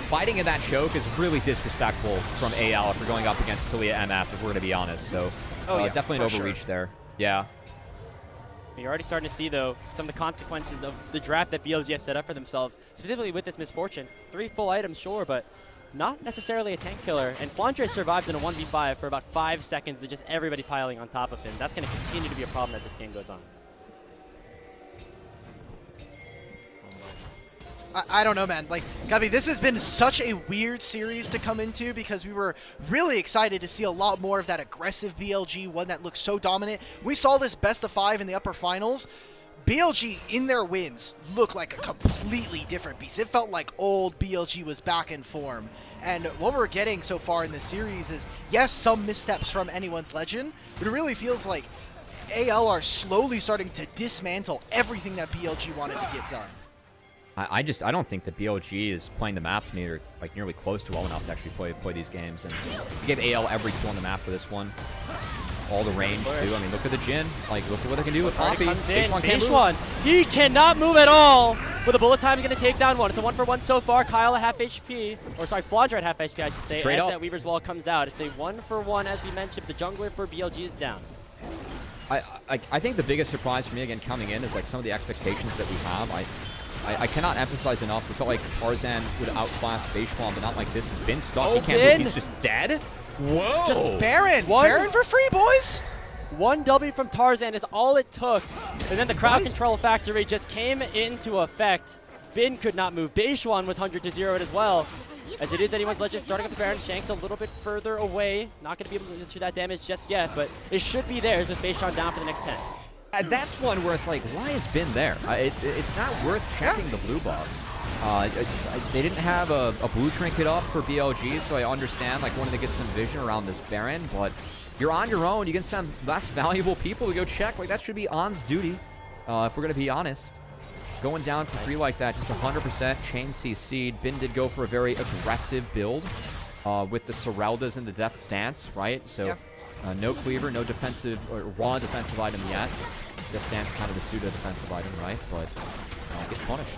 fighting in that choke is really disrespectful from AL if we're going up against Talia MF, if we're going to be honest. So definitely an overreach there. Yeah. You're already starting to see, though, some of the consequences of the draft that BLG have set up for themselves, specifically with this misfortune. 3 full items, sure, but not necessarily a tank killer. And Flandre survived in a 1v5 for about 5 seconds with just everybody piling on top of him. That's going to continue to be a problem as this game goes on. I don't know, man. Like, Gabi, this has been such a weird series to come into because we were really excited to see a lot more of that aggressive BLG, one that looks so dominant. We saw this best of 5 in the upper finals. BLG, in their wins, looked like a completely different beast. It felt like old BLG was back in form. And what we're getting so far in this series is, yes, some missteps from anyone's legend, but it really feels like AL are slowly starting to dismantle everything that BLG wanted to get done. I don't think that BLG is playing the map nearly close to well enough to actually play these games. And we gave AL every tool on the map for this one. All the range too. I mean, look at the Jin. Like, look at what they can do with Poppy. Baseline, he cannot move at all. With a bullet time, he's going to take down one. It's a 1-for-1 so far. Kyle at half HP. Or sorry, Flandre at half HP, I should say. Straight as up. that Weaver's Wall comes out. It's a 1-for-1, as we mentioned. But the jungler for BLG is down. I think the biggest surprise for me, again, coming in is like some of the expectations that we have. I cannot emphasize enough. We felt like Tarzan would outclass Beishuan, but not like this. He's been stuck. He can't move. He's just dead. Whoa. Just Baron. Baron for free, boys. 1 W from Tarzan is all it took. And then the crowd control factory just came into effect. Bin could not move. Beishuan was 100 to 0 as well. As it is anyone's legend, starting up the Baron. Shanks a little bit further away. Not going to be able to do that damage just yet, but it should be theirs with Beishuan down for the next 10. That's one where it's like, why is Ben there? It's not worth checking the blue buff. They didn't have a blue trinket up for BLG, so I understand like wanting to get some vision around this Baron, but you're on your own. You can send less valuable people to go check. Like, that should be On's duty, if we're going to be honest. going down for 3 like that, just 100%. Chain CC'd. Bin did go for a very aggressive build with the Sereldas and the Death Stance, right? So no cleaver, no defensive or raw defensive item yet. Death Stance kind of a pseudo defensive item, right? But gets punished.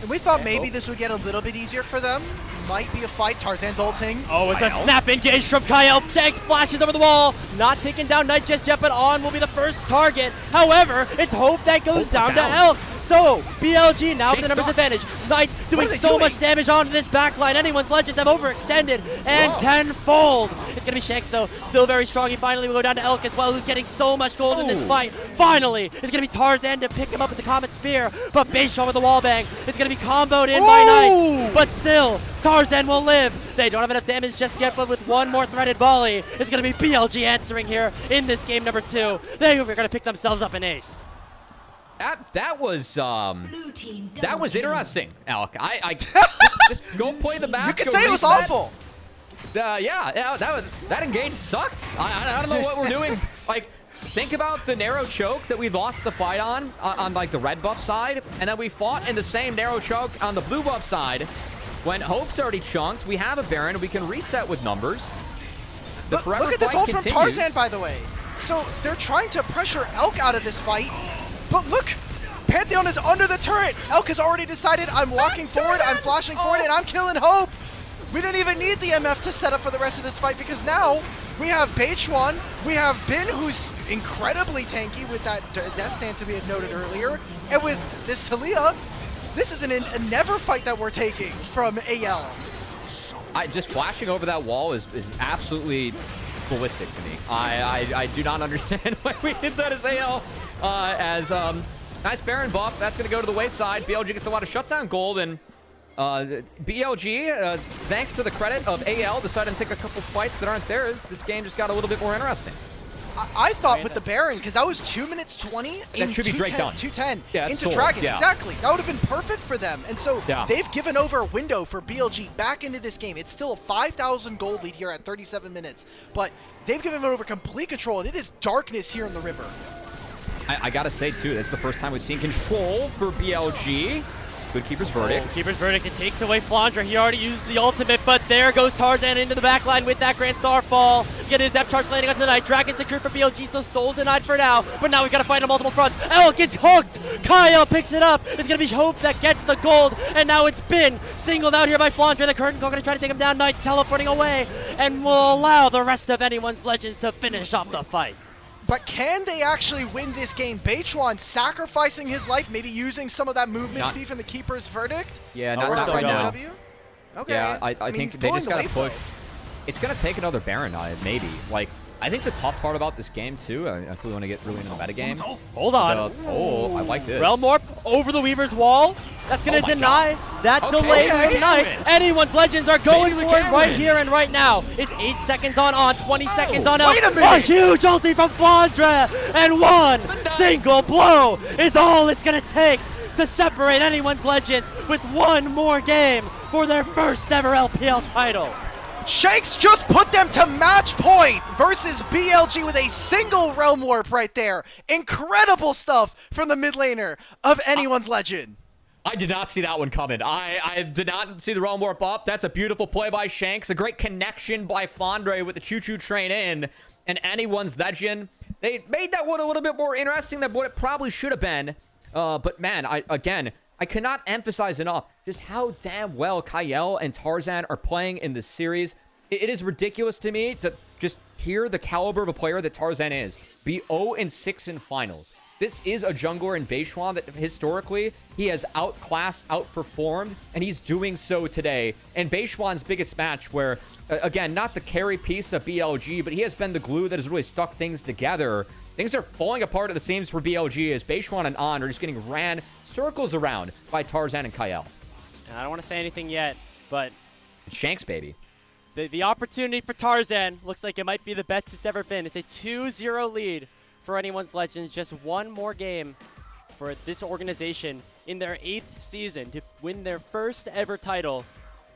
And we thought maybe this would get a little bit easier for them. Might be a fight. Tarzan's ulting. Oh, it's a snap engage from Kyle. Shanks flashes over the wall. Not taking down Knight just yet, but On will be the first target. However, it's Hope that goes down to Elk. So, BLG now with the numbers advantage. Knights doing so much damage onto this backline. Anyone's Legends have overextended and tenfold. It's going to be Shanks, though. Still very strong. He finally will go down to Elk as well, who's getting so much gold in this fight. Finally, it's going to be Tarzan to pick him up with the Comet Spear. But Beishan with the wallbang. It's going to be comboed in by Knights. But still, Tarzan will live. They don't have enough damage just yet, but with one more threaded volley, it's going to be BLG answering here in this game number 2. They are going to pick themselves up an ace. That was interesting, Alec. I just go play the match. You could say it was awful. That engage sucked. I don't know what we're doing. Like, think about the narrow choke that we lost the fight on like the red buff side, and then we fought in the same narrow choke on the blue buff side. When Hope's already chunked, we have a Baron, we can reset with numbers. Look at this ult from Tarzan, by the way. So they're trying to pressure Elk out of this fight. But look, Pantheon is under the turret. Elk has already decided I'm walking forward, I'm flashing forward, and I'm killing Hope. We didn't even need the MF to set up for the rest of this fight because now we have Beishan, we have Bin, who's incredibly tanky with that death stance that we had noted earlier, and with this Talia, this is a never fight that we're taking from AL. Just flashing over that wall is absolutely ballistic to me. I do not understand why we did that as AL. Nice Baron buff. That's going to go to the wayside. BLG gets a lot of shutdown gold, and BLG, thanks to the credit of AL, decided to take a couple fights that aren't theirs. This game just got a little bit more interesting. I thought with the Baron, because that was 2 minutes 20 that should be Drake done. 210 yeah, into sold. Dragon. Yeah. Exactly. That would have been perfect for them. And so they've given over a window for BLG back into this game. It's still a 5,000 gold lead here at 37 minutes, but they've given over complete control, and it is darkness here in the river. I gotta say, too, that's the first time we've seen control for BLG. Good Keeper's Verdict. Keeper's Verdict, it takes away Flandre. He already used the ultimate, but there goes Tarzan into the backline with that Grand Starfall. Get his depth charge landing on tonight. Dragon secure for BLG, so Soul denied for now. But now we've got to fight on multiple fronts. Elk gets hooked. Kyle picks it up. It's going to be Hope that gets the gold. And now it's been singled out here by Flandre. The Curtain Call going to try to take him down. Knight teleporting away and will allow the rest of anyone's Legends to finish off the fight. But can they actually win this game? Beishan sacrificing his life, maybe using some of that movement speed from the Keeper's Verdict? Yeah, not right now. W? Okay. Yeah, I think they just got to push. It's going to take another Baron, maybe. Like, I think the tough part about this game, too, if we want to get really into the metagame. Hold on. I like this. Realm Warp over the Weaver's wall. That's going to deny that delay tonight. Anyone's Legends are going for it right here and right now. It's 8 seconds on 20 seconds on Elk. Wait a minute! A huge ulti from Flandre, and one single blow is all it's going to take to separate anyone's Legends with one more game for their first ever LPL title. Shanks just put them to match point versus BLG with a single Realm Warp right there. Incredible stuff from the mid laner of anyone's Legend. I did not see that one coming. I did not see the Realm Warp up. That's a beautiful play by Shanks. A great connection by Flandre with the choo-choo train in. And anyone's Legend. They made that one a little bit more interesting than what it probably should have been. But man, I cannot emphasize enough just how damn well Kyle and Tarzan are playing in this series. It is ridiculous to me to just hear the caliber of a player that Tarzan is. Be 0-6 in finals. This is a jungler in Beishan that historically he has outclassed, outperformed, and he's doing so today. And Beishan's biggest match where, again, not the carry piece of BLG, but he has been the glue that has really stuck things together. Things are falling apart at the seams for BLG as Beishan and On are just getting ran circles around by Tarzan and Kyle. And I don't want to say anything yet, but It's Shanks, baby. The opportunity for Tarzan looks like it might be the best it's ever been. It's a 2-0 lead for anyone's Legends. Just one more game for this organization in their 8th season to win their first ever title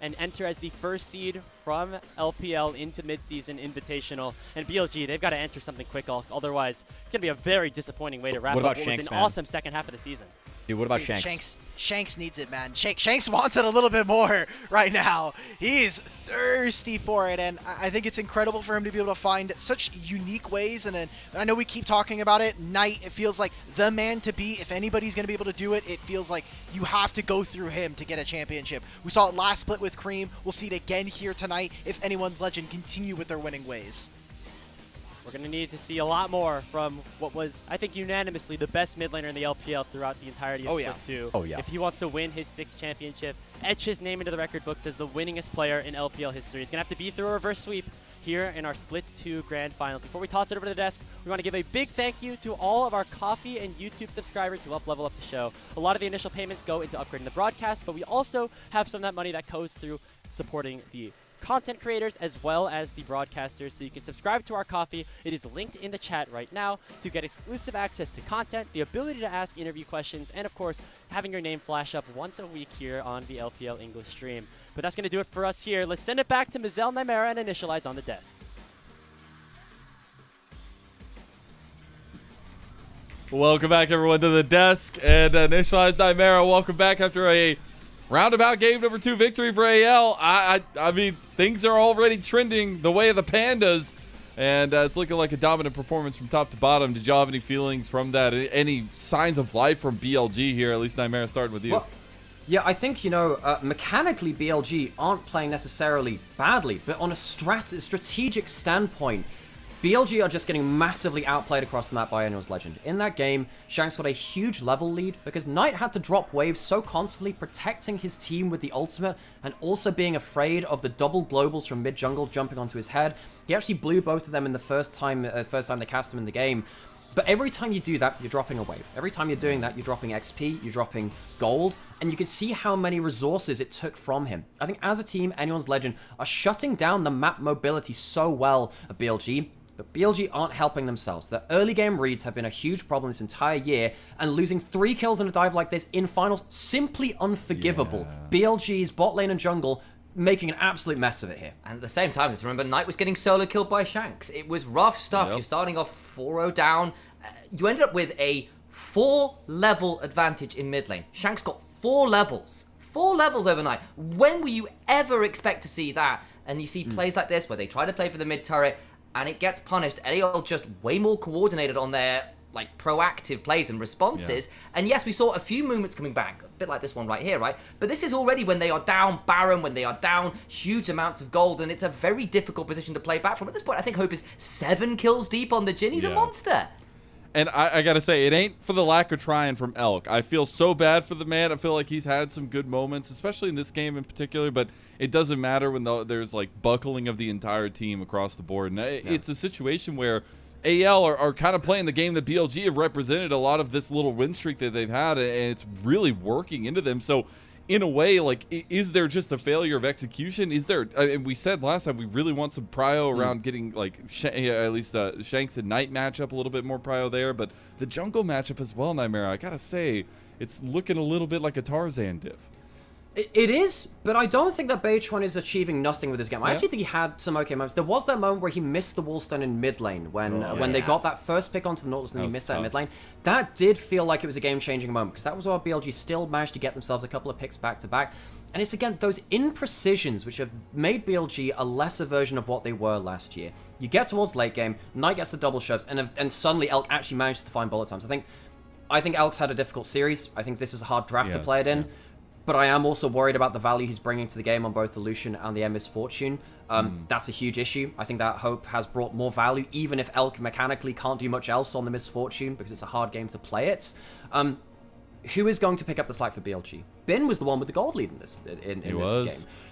and enter as the first seed from LPL into mid-season invitational. And BLG, they've got to answer something quick, otherwise it's going to be a very disappointing way to wrap up what was an awesome second half of the season. Dude, what about Dude, Shanks? Shanks needs it, man. Shanks wants it a little bit more right now. He's thirsty for it, and I think it's incredible for him to be able to find such unique ways. And I know we keep talking about it. Knight, it feels like the man to beat. If anybody's going to be able to do it, it feels like you have to go through him to get a championship. We saw it last split with Cream. We'll see it again here tonight if anyone's Legend continue with their winning ways. We're going to need to see a lot more from what was, I think, unanimously the best mid laner in the LPL throughout the entirety of Split 2. Oh, yeah. If he wants to win his 6th championship, etch his name into the record books as the winningest player in LPL history. He's going to have to be through a reverse sweep here in our Split 2 Grand Finals. Before we toss it over to the desk, we want to give a big thank you to all of our Coffee and YouTube subscribers who help level up the show. A lot of the initial payments go into upgrading the broadcast, but we also have some of that money that goes through supporting the content creators as well as the broadcasters, so you can subscribe to our Coffee. It is linked in the chat right now to get exclusive access to content, the ability to ask interview questions, and of course having your name flash up once a week here on the LPL English stream. But that's going to do it for us here. Let's send it back to Mazel Nymera and initialize on the desk. Welcome back, everyone, to the desk. And Initialized Nymera, welcome back after a roundabout game number 2 victory for AL. I mean, things are already trending the way of the Pandas, and it's looking like a dominant performance from top to bottom. Did y'all have any feelings from that? Any signs of life from BLG here? At least Nymera, starting with you. Well, yeah, I think, you know, mechanically BLG aren't playing necessarily badly, but on a strategic standpoint, BLG are just getting massively outplayed across the map by anyone's Legend. In that game, Shanks got a huge level lead because Knight had to drop waves so constantly, protecting his team with the ultimate and also being afraid of the double globals from mid-jungle jumping onto his head. He actually blew both of them in the first time they cast him in the game. But every time you do that, you're dropping a wave. Every time you're doing that, you're dropping XP, you're dropping gold, and you can see how many resources it took from him. I think as a team, anyone's Legend are shutting down the map mobility so well of BLG, but BLG aren't helping themselves. The early game reads have been a huge problem this entire year, and losing 3 kills in a dive like this in finals, simply unforgivable. Yeah. BLG's bot lane and jungle making an absolute mess of it here. And at the same time, let's remember, Knight was getting solo killed by Shanks. It was rough stuff. Yep. You're starting off 4-0 down. You ended up with a 4-level advantage in mid lane. Shanks got 4 levels. 4 levels overnight. When will you ever expect to see that? And you see plays like this where they try to play for the mid turret, and it gets punished. LPL just way more coordinated on their like proactive plays and responses. Yeah. And yes, we saw a few movements coming back, a bit like this one right here, right? But this is already when they are down Baron, when they are down huge amounts of gold, and it's a very difficult position to play back from. At this point, I think Hope is 7 kills deep on the Jhin. He's a monster. And I gotta say, it ain't for the lack of trying from Elk. I feel so bad for the man. I feel like he's had some good moments, especially in this game in particular, but it doesn't matter when there's like buckling of the entire team across the board. And it's a situation where AL are kind of playing the game that BLG have represented a lot of this little win streak that they've had, and it's really working into them. So in a way, like, is there just a failure of execution? Is there, and we said last time, we really want some prio around getting, like, at least Shanks and Knight matchup, a little bit more prio there, but the jungle matchup as well, Nymera, I gotta say, it's looking a little bit like a Tarzan div. It is, but I don't think that Beitron is achieving nothing with this game. I actually think he had some okay moments. There was that moment where he missed the wallstone in mid lane when they got that first pick onto the Nautilus and he missed that in mid lane. That did feel like it was a game-changing moment because that was where BLG still managed to get themselves a couple of picks back-to-back. And it's, again, those imprecisions which have made BLG a lesser version of what they were last year. You get towards late game, Knight gets the double shoves, and suddenly Elk actually manages to find bullet times. I think Elk's had a difficult series. I think this is a hard draft to play it in. But I am also worried about the value he's bringing to the game on both the Lucian and the Misfortune. That's a huge issue. I think that Hope has brought more value, even if Elk mechanically can't do much else on the Misfortune, because it's a hard game to play it. Who is going to pick up the slack for BLG? Bin was the one with the gold lead in this game.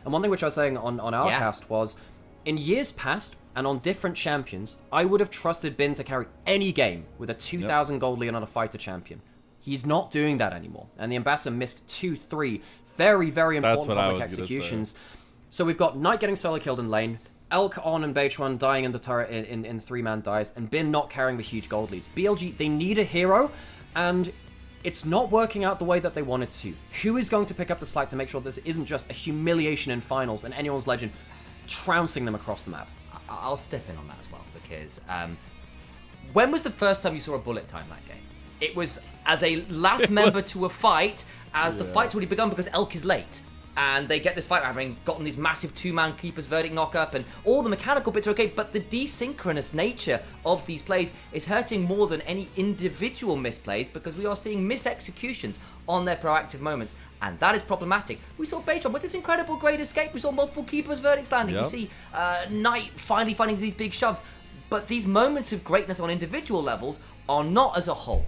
And one thing which I was saying on our cast was, in years past, and on different champions, I would have trusted Bin to carry any game with a 2,000 gold lead on a fighter champion. He's not doing that anymore. And the Ambassador missed 2-3 very, very important public executions. So we've got Knight getting solo killed in lane, Elk on and Beitron dying in the turret in 3-man dives, and Bin not carrying the huge gold leads. BLG, they need a hero, and it's not working out the way that they wanted to. Who is going to pick up the slack to make sure this isn't just a humiliation in finals and anyone's Legend trouncing them across the map? I'll step in on that as well, because when was the first time you saw a bullet time that game? It was as a last member to a fight, as the fight's already begun because Elk is late. And they get this fight having gotten these massive two-man keepers verdict knock-up, and all the mechanical bits are okay, but the desynchronous nature of these plays is hurting more than any individual misplays because we are seeing mis-executions on their proactive moments, and that is problematic. We saw Beijing with this incredible great escape. We saw multiple keepers verdicts landing. We see Knight finally finding these big shoves, but these moments of greatness on individual levels are not as a whole.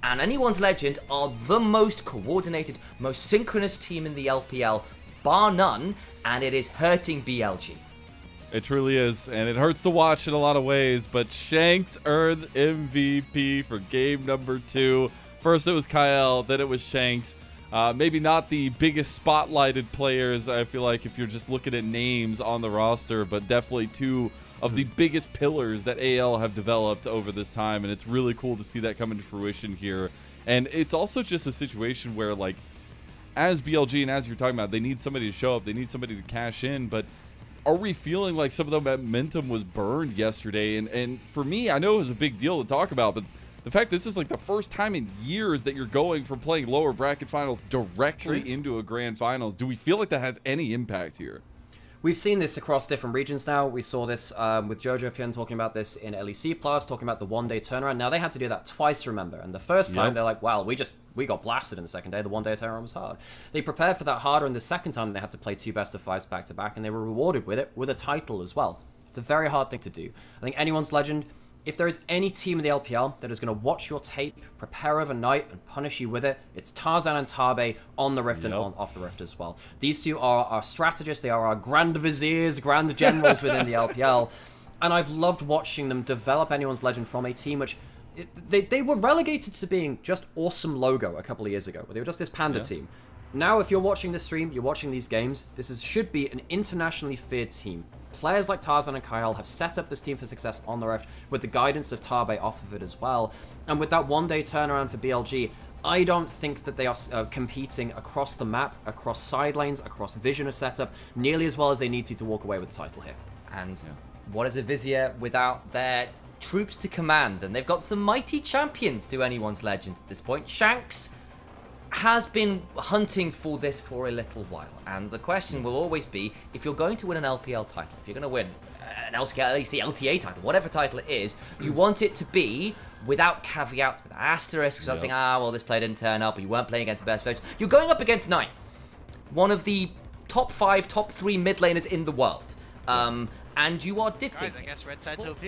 And Anyone's Legend are the most coordinated, most synchronous team in the LPL, bar none, and it is hurting BLG. It truly is, and it hurts to watch in a lot of ways, but Shanks earns MVP for game number 2. First it was Kyle, then it was Shanks. Maybe not the biggest spotlighted players, I feel like, if you're just looking at names on the roster, but definitely 2 of the biggest pillars that AL have developed over this time, and it's really cool to see that come into fruition here. And it's also just a situation where, like, as BLG and as you're talking about, they need somebody to show up, they need somebody to cash in, but are we feeling like some of the momentum was burned yesterday? And for me, I know it was a big deal to talk about, but the fact this is like the first time in years that you're going from playing lower bracket finals directly into a grand finals, do we feel like that has any impact here? We've seen this across different regions now. We saw this with Jojo Pian talking about this in LEC Plus, talking about the one-day turnaround. Now, they had to do that twice, remember. And the first time, they're like, well, we got blasted in the second day. The one-day turnaround was hard. They prepared for that harder, and the second time, they had to play 2 best-of-5s back-to-back, and they were rewarded with it, with a title as well. It's a very hard thing to do. I think Anyone's Legend, if there is any team in the LPL that is going to watch your tape, prepare overnight, and punish you with it, it's Tarzan and Tabe on the Rift and off the Rift as well. These 2 are our strategists. They are our grand viziers, grand generals within the LPL. And I've loved watching them develop Anyone's Legend from a team which... They were relegated to being just awesome logo a couple of years ago. They were just this panda team. Now, if you're watching this stream, you're watching these games, should be an internationally feared team. Players like Tarzan and Kyle have set up this team for success on the Rift with the guidance of Tabe off of it as well. And with that one-day turnaround for BLG, I don't think that they are competing across the map, across side lanes, across vision of setup, nearly as well as they need to walk away with the title here. And what is a Vizier without their troops to command? And they've got some mighty champions to Anyone's Legend at this point. Shanks has been hunting for this for a little while, and the question will always be, if you're going to win an LPL title, if you're going to win an LTA title, whatever title it is, you want it to be without caveat, with asterisks, without saying, well, this player didn't turn up, or you weren't playing against the best version. You're going up against Knight, one of the top 5, top 3 mid laners in the world, and you are diffing. Guys, I guess red side's OP.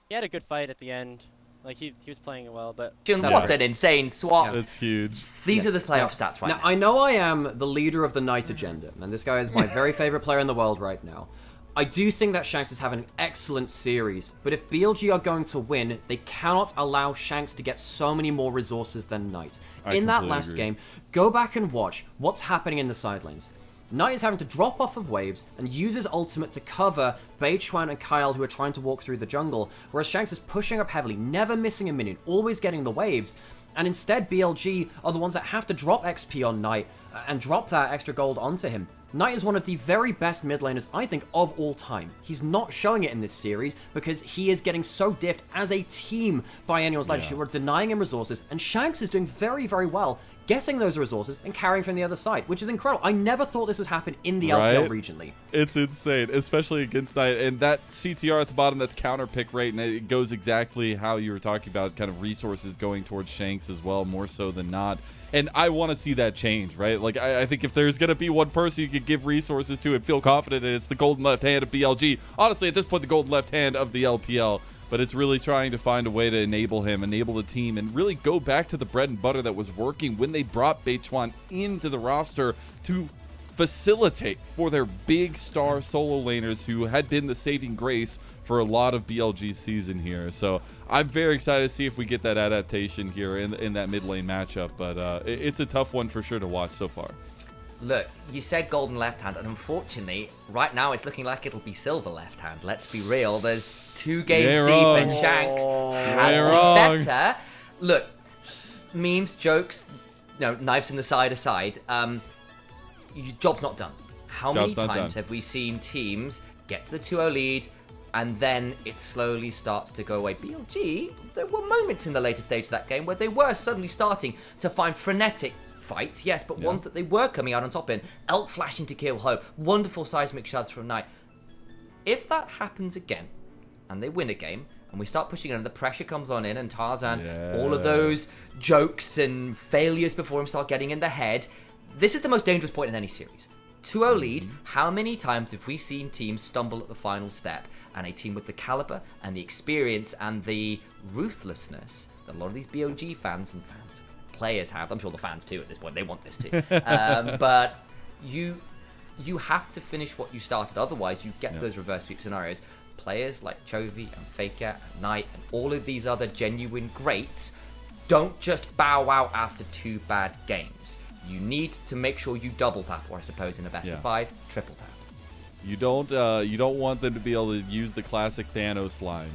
He had a good fight at the end. Like, he was playing it well, but... What an insane swap. That's huge. These are the playoff stats right now. Now, I know I am the leader of the Knight agenda, and this guy is my very favorite player in the world right now. I do think that Shanks is having an excellent series, but if BLG are going to win, they cannot allow Shanks to get so many more resources than Knight. In that last game, go back and watch what's happening in the side lanes. Knight is having to drop off of waves and use his ultimate to cover Beichuan and Kyle, who are trying to walk through the jungle, whereas Shanks is pushing up heavily, never missing a minion, always getting the waves, and instead BLG are the ones that have to drop XP on Knight and drop that extra gold onto him. Knight is one of the very best mid laners, I think, of all time. He's not showing it in this series because he is getting so diffed as a team by Anyone's Legend, who are denying him resources, and Shanks is doing very, very well getting those resources and carrying from the other side, which is incredible. I never thought this would happen in the LPL regionally. It's insane, especially against Knight. And that CTR at the bottom, that's counter pick rate, and it goes exactly how you were talking about, kind of resources going towards Shanks as well, more so than not. And I want to see that change, right? Like, I think if there's going to be one person you could give resources to and feel confident in, it's the golden left hand of BLG. Honestly, at this point, the golden left hand of the LPL. But it's really trying to find a way to enable him, enable the team, and really go back to the bread and butter that was working when they brought Beichuan into the roster to facilitate for their big star solo laners who had been the saving grace for a lot of BLG's season here. So I'm very excited to see if we get that adaptation here in that mid lane matchup. But it's a tough one for sure to watch so far. Look, you said golden left hand, and unfortunately, right now it's looking like it'll be silver left hand. Let's be real. There's 2 games deep, and Shanks has been better. Look, memes, jokes, knives in the side aside, your job's not done. How many times have we seen teams get to the 2-0 lead, and then it slowly starts to go away. BLG, there were moments in the later stage of that game where they were suddenly starting to find frenetic fights, yes, but ones that they were coming out on top in. Elk flashing to kill Hope, wonderful seismic shots from Knight. If that happens again, and they win a game, and we start pushing in, and the pressure comes on in, and Tarzan, all of those jokes and failures before him start getting in the head, this is the most dangerous point in any series. 2-0 lead, how many times have we seen teams stumble at the final step, and a team with the caliber and the experience and the ruthlessness that a lot of these BLG fans and players have, I'm sure the fans too at this point, they want this too, but you have to finish what you started, otherwise you get those reverse sweep scenarios. Players like Chovy and Faker and Knight and all of these other genuine greats don't just bow out after 2 bad games. You need to make sure you double tap, or I suppose in a best of 5, triple tap. You don't want them to be able to use the classic Thanos line.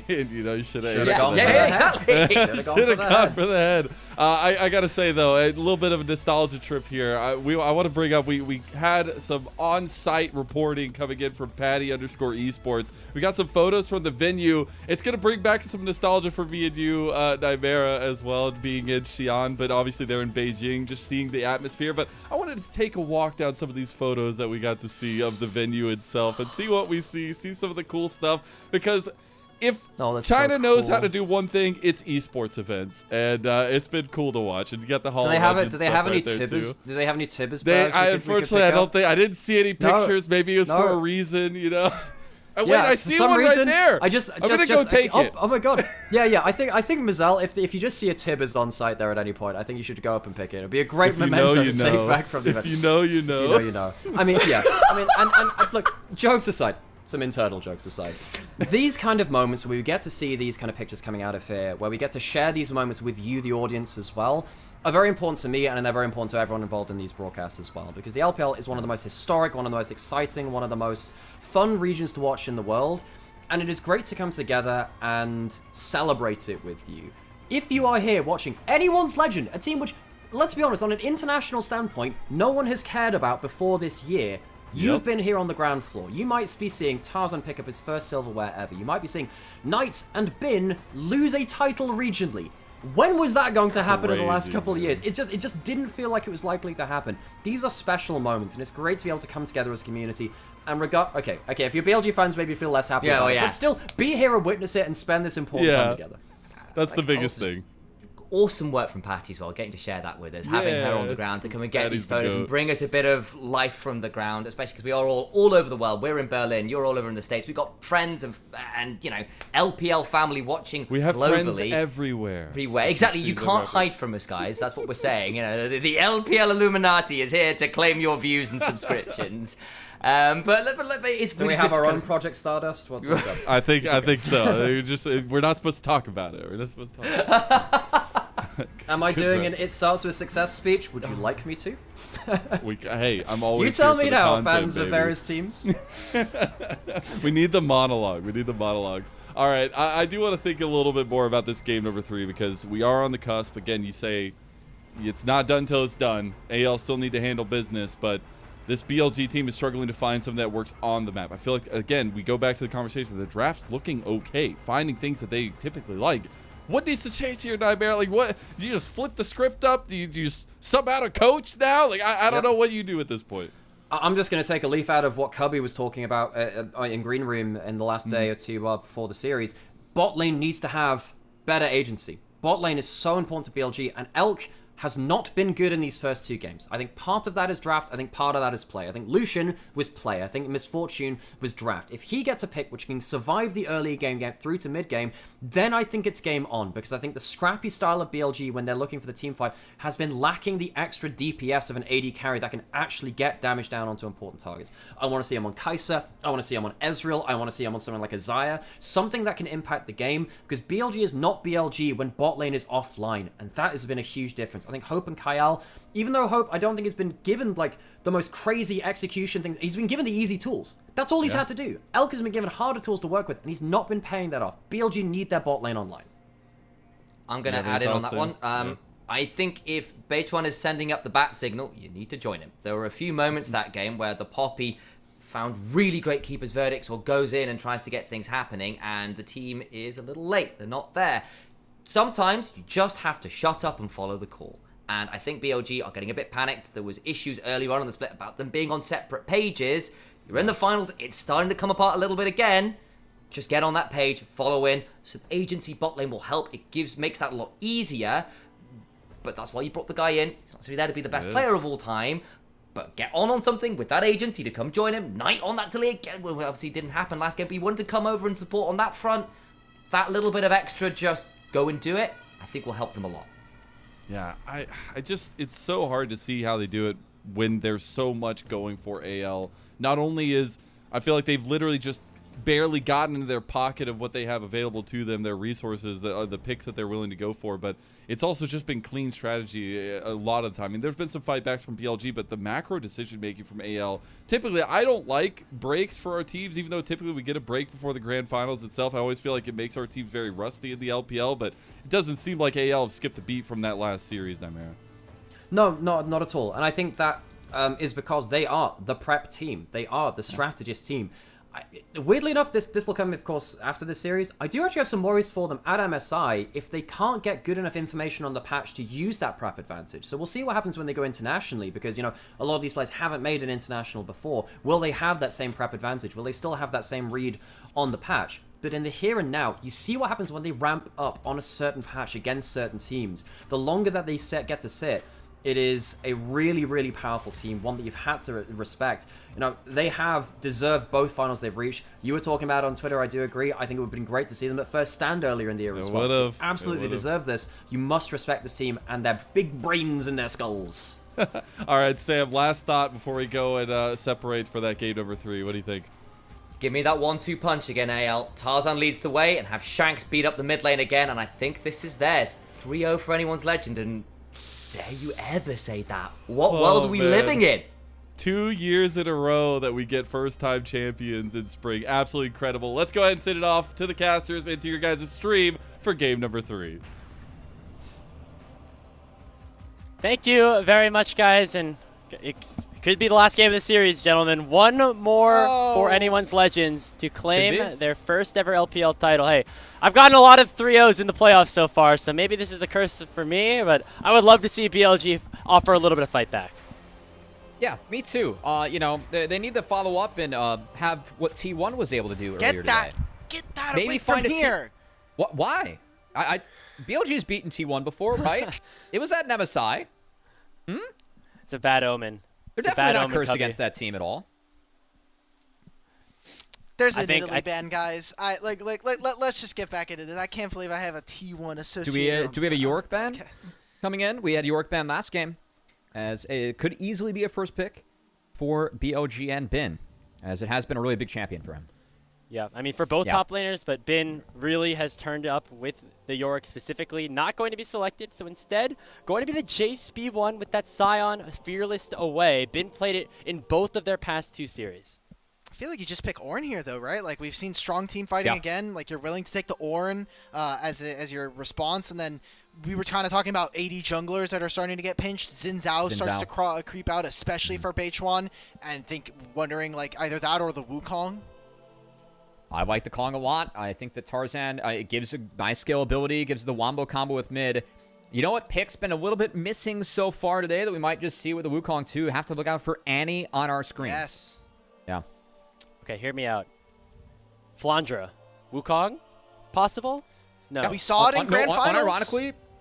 You should have gone for the head. Should have gone for the head. I gotta say though, a little bit of a nostalgia trip here. I want to bring up we had some on-site reporting coming in from Patty_esports. We got some photos from the venue. It's gonna bring back some nostalgia for me and you, Nymera, as well, being in Xi'an, but obviously they're in Beijing, just seeing the atmosphere. But I wanted to take a walk down some of these photos that we got to see of the venue itself and see what we see some of the cool stuff, because if China knows how to do one thing, it's esports events, and it's been cool to watch. And you got the Hall. Do they have any tibbers? Do they have any tibbers? Unfortunately, I don't think I didn't see any pictures. Maybe it was for a reason, you know. Wait, I see one right there. I'm gonna go take it. Oh my god. Yeah. I think Mazel, if you just see a Tibbers on site there at any point, I think you should go up and pick it. It'd be a great memento to take back from the event. You know. You know. I mean, yeah. And look, jokes aside. Some internal jokes aside, these kind of moments where we get to see these kind of pictures coming out of here, where we get to share these moments with you, the audience, as well, are very important to me, and they're very important to everyone involved in these broadcasts as well, because the LPL is one of the most historic, one of the most exciting, one of the most fun regions to watch in the world, and it is great to come together and celebrate it with you. If you are here watching anyone's Legend, a team which, let's be honest, on an international standpoint, no one has cared about before this year, you've been here on the ground floor. You might be seeing Tarzan pick up his first silverware ever. You might be seeing Knight and Bin lose a title regionally. When was that going to happen in the last couple of years? It just didn't feel like it was likely to happen. These are special moments, and it's great to be able to come together as a community. And okay, if you're BLG fans, maybe feel less happy about it, but still, be here and witness it and spend this important time together. That's the biggest thing. Awesome work from Patty as well, getting to share that with us, having her on the ground to come and get these photos and bring us a bit of life from the ground, especially because we are all over the world. We're in Berlin, you're all over in the States. We've got friends and LPL family watching globally. We have friends everywhere. Exactly, you can't hide from us, guys. That's what we're saying. The LPL Illuminati is here to claim your views and subscriptions. But it's do we have our own Project Stardust? What's up? I think so. We're not supposed to talk about it. We're not supposed to talk about it. Am I doing an It Starts With Success speech? Would you like me to? Hey, I'm always You tell here me for the now, content, fans baby. of various teams. We need the monologue. All right, I do want to think a little bit more about this game number 3, because we are on the cusp. Again, you say it's not done till it's done. AL still need to handle business, but this BLG team is struggling to find something that works on the map. I feel like, again, we go back to the conversation. The draft's looking okay, finding things that they typically like. What needs to change here, Nightmare? Like, what? Do you just flip the script up? Do you just sub out a coach now? Like, I don't know what you do at this point. I'm just going to take a leaf out of what Cubby was talking about in Green Room in the last day or two before the series. Bot lane needs to have better agency. Bot lane is so important to BLG, and Elk has not been good in these first 2 games. I think part of that is draft. I think part of that is play. I think Lucian was play. I think Misfortune was draft. If he gets a pick which can survive the early game, get through to mid-game, then I think it's game on, because I think the scrappy style of BLG when they're looking for the team fight has been lacking the extra DPS of an AD carry that can actually get damage down onto important targets. I want to see him on Kai'Sa. I want to see him on Ezreal. I want to see him on someone like Isaiah. Something that can impact the game, because BLG is not BLG when bot lane is offline, and that has been a huge difference. I think Hope and Kyle, even though Hope, I don't think has been given like the most crazy execution thing, he's been given the easy tools. That's all he's had to do. Elk has been given harder tools to work with, and he's not been paying that off. BLG need their bot lane online. I'm going to add in on that one. I think if Beituan is sending up the bat signal, you need to join him. There were a few moments that game where the Poppy found really great keeper's verdicts or goes in and tries to get things happening, and the team is a little late. They're not there. Sometimes you just have to shut up and follow the call. And I think BLG are getting a bit panicked. There was issues earlier on in the split about them being on separate pages. You're in the finals. It's starting to come apart a little bit again. Just get on that page, follow in. So agency bot lane will help. It makes that a lot easier. But that's why you brought the guy in. He's not necessarily there to be the best player of all time. But get on something with that agency to come join him. Knight on that till again. Well, obviously it didn't happen last game, but he wanted to come over and support on that front. That little bit of extra, just go and do it, I think will help them a lot. Yeah, I just, it's so hard to see how they do it when there's so much going for AL. Not only is, I feel like they've literally just barely gotten into their pocket of what they have available to them, their resources, the picks that they're willing to go for, but it's also just been clean strategy a lot of the time. I mean, there's been some fightbacks from BLG, but the macro decision making from AL, typically I don't like breaks for our teams, even though typically we get a break before the grand finals itself. I always feel like it makes our teams very rusty in the LPL, but it doesn't seem like AL have skipped a beat from that last series, Nightmare. No, not at all. And I think that is because they are the prep team. They are the strategist team. Weirdly enough, this will come, of course, after this series. I do actually have some worries for them at MSI if they can't get good enough information on the patch to use that prep advantage. So we'll see what happens when they go internationally, because, you know, a lot of these players haven't made an international before. Will they have that same prep advantage? Will they still have that same read on the patch? But in the here and now, you see what happens when they ramp up on a certain patch against certain teams. The longer that they get to sit, it is a really, really powerful team, one that you've had to respect. You know, they have deserved both finals they've reached. You were talking about on Twitter, I do agree. I think it would have been great to see them at first stand earlier in the year as well. Absolutely deserves this. You must respect this team and their big brains in their skulls. All right, Sam, last thought before we go and separate for that game number 3. What do you think? Give me that 1-2 punch again, AL. Tarzan leads the way and have Shanks beat up the mid lane again, and I think this is theirs. 3-0 for anyone's legend, and dare you ever say that? What world are we living in? 2 years in a row that we get first-time champions in spring. Absolutely incredible. Let's go ahead and send it off to the casters and to your guys' stream for game number 3. Thank you very much, guys, and it could be the last game of the series, gentlemen. One more for anyone's legends to claim their first ever LPL title. Hey, I've gotten a lot of 3-0s in the playoffs so far, so maybe this is the curse for me, but I would love to see BLG offer a little bit of fight back. Yeah, me too. You know, they need to follow up and have what T1 was able to do earlier today. Get that Maybe away from here. What? Why? BLG's beaten T1 before, right? It was at MSI. It's a bad omen. They're definitely not cursed against that team at all. There's an Italy ban, guys. Let's just get back into this. I can't believe I have a T1 associated. Do we have a York ban coming in? We had York ban last game, as it could easily be a first pick for BLG and Bin, as it has been a really big champion for him. Yeah, I mean, for both top laners, but Bin really has turned up with the York specifically. Not going to be selected, so instead, going to be the Jace B1 with that Scion Fearless away. Bin played it in both of their past 2 series. I feel like you just pick Ornn here, though, right? Like, we've seen strong team fighting again. Like, you're willing to take the Ornn as your response, and then we were kind of talking about AD junglers that are starting to get pinched. Xin Zhao starts to creep out, especially for Beichuan, and wondering, like, either that or the Wukong. I like the Kong a lot. I think that Tarzan, it gives a nice skill ability, gives the Wombo combo with mid. You know what pick's been a little bit missing so far today that we might just see with the Wukong too? Have to look out for Annie on our screens. Yes. Yeah. Okay, hear me out. Flandra. Wukong? Possible? No. Yeah, we saw it in grand finals.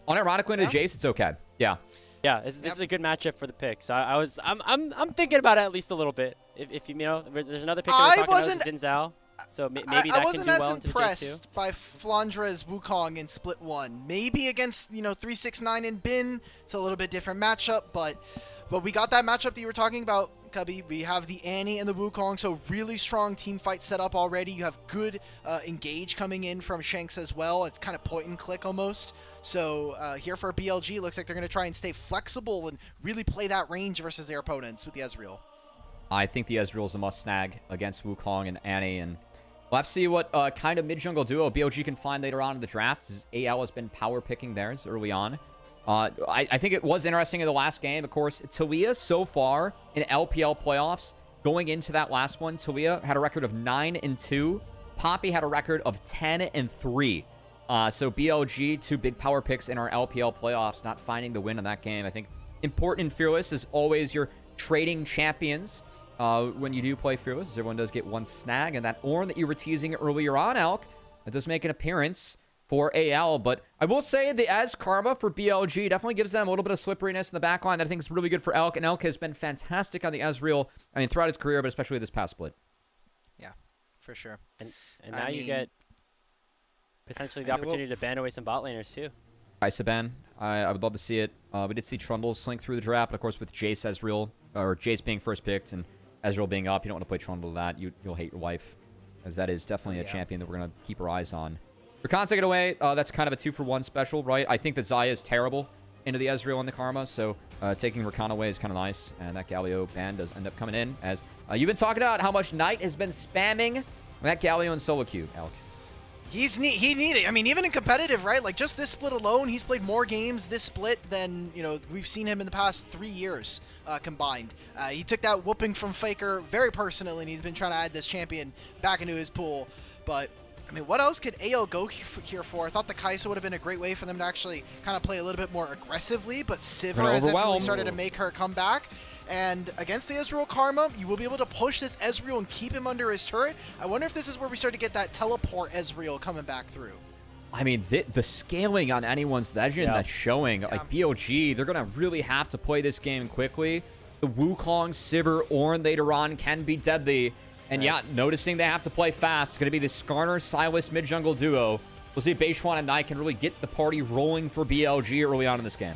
Unironically into Jace, it's okay. Yeah. Yeah, this is a good matchup for the picks. I'm thinking about it at least a little bit. If you know, there's another pick that we're talking about, Xin Zhao. So maybe that can do well into the Jace too. I wasn't as impressed by Flandra's Wukong in Split 1. Maybe against, 369 in Bin, it's a little bit different matchup, but we got that matchup that you were talking about, Cubby. We have the Annie and the Wukong, so really strong team fight set up already. You have good engage coming in from Shanks as well. It's kind of point and click almost. So here for BLG, looks like they're going to try and stay flexible and really play that range versus their opponents with the Ezreal. I think the Ezreal is a must snag against Wukong and Annie, and we'll have to see what kind of mid-jungle duo BLG can find later on in the draft. AL has been power picking theirs early on. I think it was interesting in the last game. Of course, Talia so far in LPL playoffs going into that last one, Talia had a record of 9-2. Poppy had a record of 10-3. So BLG, 2 big power picks in our LPL playoffs, not finding the win in that game. I think important in Fearless is always your trading champions when you do play Fearless, as everyone does get one snag. And that Ornn that you were teasing earlier on, Elk, that does make an appearance for AL. But I will say the Az Karma for BLG definitely gives them a little bit of slipperiness in the back line that I think is really good for Elk. And Elk has been fantastic on the Ezreal, I mean, throughout his career, but especially this past split. Yeah, for sure. And now you get potentially the opportunity to ban away some bot laners too. Ban. I would love to see it. We did see Trundle slink through the draft, but of course with Jace Ezreal, or Jace being first picked and Ezreal being up, you don't want to play Trundle that. You'll hate your wife, as that is definitely a champion that we're going to keep our eyes on. For Khan, take it away. That's kind of a 2-for-1 special, right? I think that Xayah is terrible into the Ezreal and the Karma, so taking Rakan away is kind of nice, and that Galio ban does end up coming in, as you've been talking about how much Knight has been spamming that Galio and solo queue, Elk. He needed. I mean, even in competitive, right? Like just this split alone, he's played more games this split than we've seen him in the past 3 years combined. He took that whooping from Faker very personally, and he's been trying to add this champion back into his pool. But I mean, what else could AL go here for? I thought the Kai'Sa would have been a great way for them to actually kind of play a little bit more aggressively, but Sivir has definitely started to make her come back. And against the Ezreal Karma, you will be able to push this Ezreal and keep him under his turret. I wonder if this is where we start to get that teleport Ezreal coming back through. I mean, the scaling on anyone's legend that's showing, like BLG, they're going to really have to play this game quickly. The Wukong, Sivir, Ornn later on can be deadly. And noticing they have to play fast. It's going to be the Skarner-Sylas mid-jungle duo. We'll see if Beishwan and Knight can really get the party rolling for BLG early on in this game.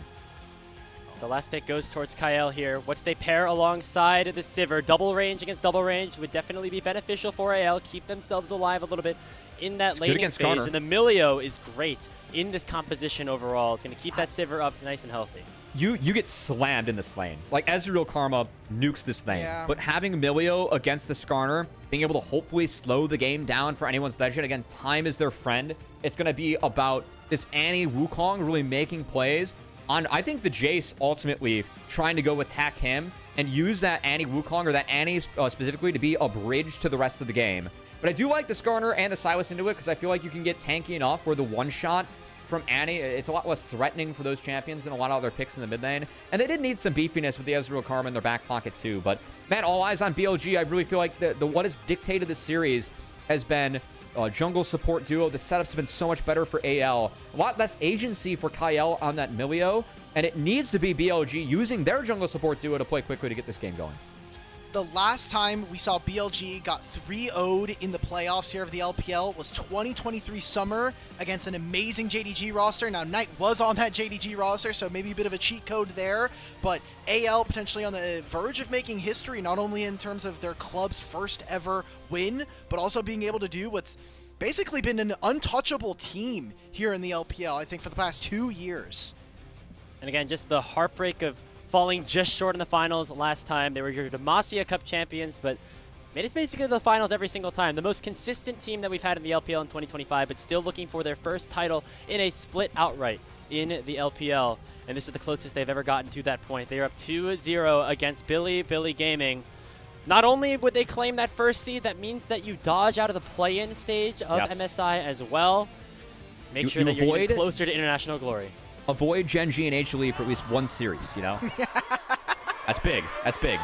So last pick goes towards Kyle here. What do they pair alongside the Sivir? Double range against double range would definitely be beneficial for AL. Keep themselves alive a little bit in that laning phase. Skarner. And the Milio is great in this composition overall. It's going to keep that Sivir up nice and healthy. You get slammed in this lane. Like, Ezreal Karma nukes this lane. But having Milio against the Skarner, being able to hopefully slow the game down for anyone's legend. Again, time is their friend. It's going to be about this Annie Wukong really making plays on, I think, the Jace ultimately trying to go attack him and use that Annie Wukong, or that Annie specifically, to be a bridge to the rest of the game. But I do like the Skarner and the Sylas into it, because I feel like you can get tanky enough where the one-shot from Annie, it's a lot less threatening for those champions than a lot of other picks in the mid lane. And they did need some beefiness with the Ezreal Karma in their back pocket too. But man, all eyes on BLG. I really feel like the what has dictated this series has been jungle support duo. The setups have been so much better for AL. A lot less agency for Kyle on that Milio. And it needs to be BLG using their jungle support duo to play quickly to get this game going. The last time we saw BLG got 3-0'd in the playoffs here of the LPL was 2023 summer against an amazing JDG roster. Now, Knight was on that JDG roster, so maybe a bit of a cheat code there, but AL potentially on the verge of making history, not only in terms of their club's first ever win, but also being able to do what's basically been an untouchable team here in the LPL, I think, for the past 2 years. And again, just the heartbreak of falling just short in the finals last time. They were your Demacia Cup champions, but made it basically to the finals every single time. The most consistent team that we've had in the LPL in 2025, but still looking for their first title in a split outright in the LPL. And this is the closest they've ever gotten to that point. They are up 2-0 against Bilibili Gaming. Not only would they claim that first seed, that means that you dodge out of the play-in stage of MSI as well. Make sure that you're getting closer to international glory. Avoid Gen G and HLE for at least one series, you know? That's big. That's big.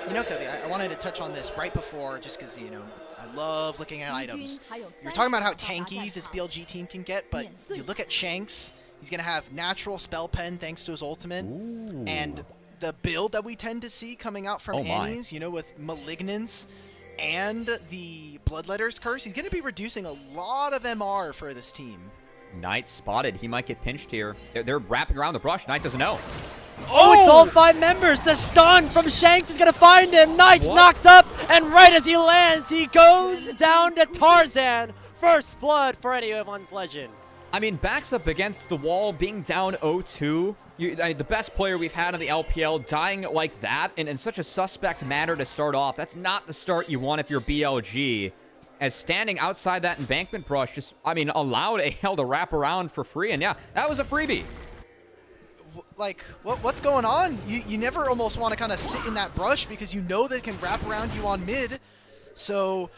You know, Cody, I wanted to touch on this right before, just because, you know, I love looking at items. You're talking about how tanky this BLG team can get, but you look at Shanks, he's going to have natural spell pen thanks to his ultimate, and the build that we tend to see coming out from Annie's, you know, with Malignance and the Bloodletter's Curse, he's going to be reducing a lot of MR for this team. Knight spotted. He might get pinched here. They're wrapping around the brush. Knight doesn't know. Oh, it's all 5 members. The stun from Shanks is going to find him. Knight's knocked up, and right as he lands, he goes down to Tarzan. First blood for anyone's legend. I mean, backs up against the wall, being down 0-2. The best player we've had in the LPL dying like that and in such a suspect manner to start off. That's not the start you want if you're BLG. as standing outside that embankment brush just, I mean, allowed AL to wrap around for free. And yeah, that was a freebie. Like, what's going on? You never almost want to kind of sit in that brush because you know they can wrap around you on mid. So,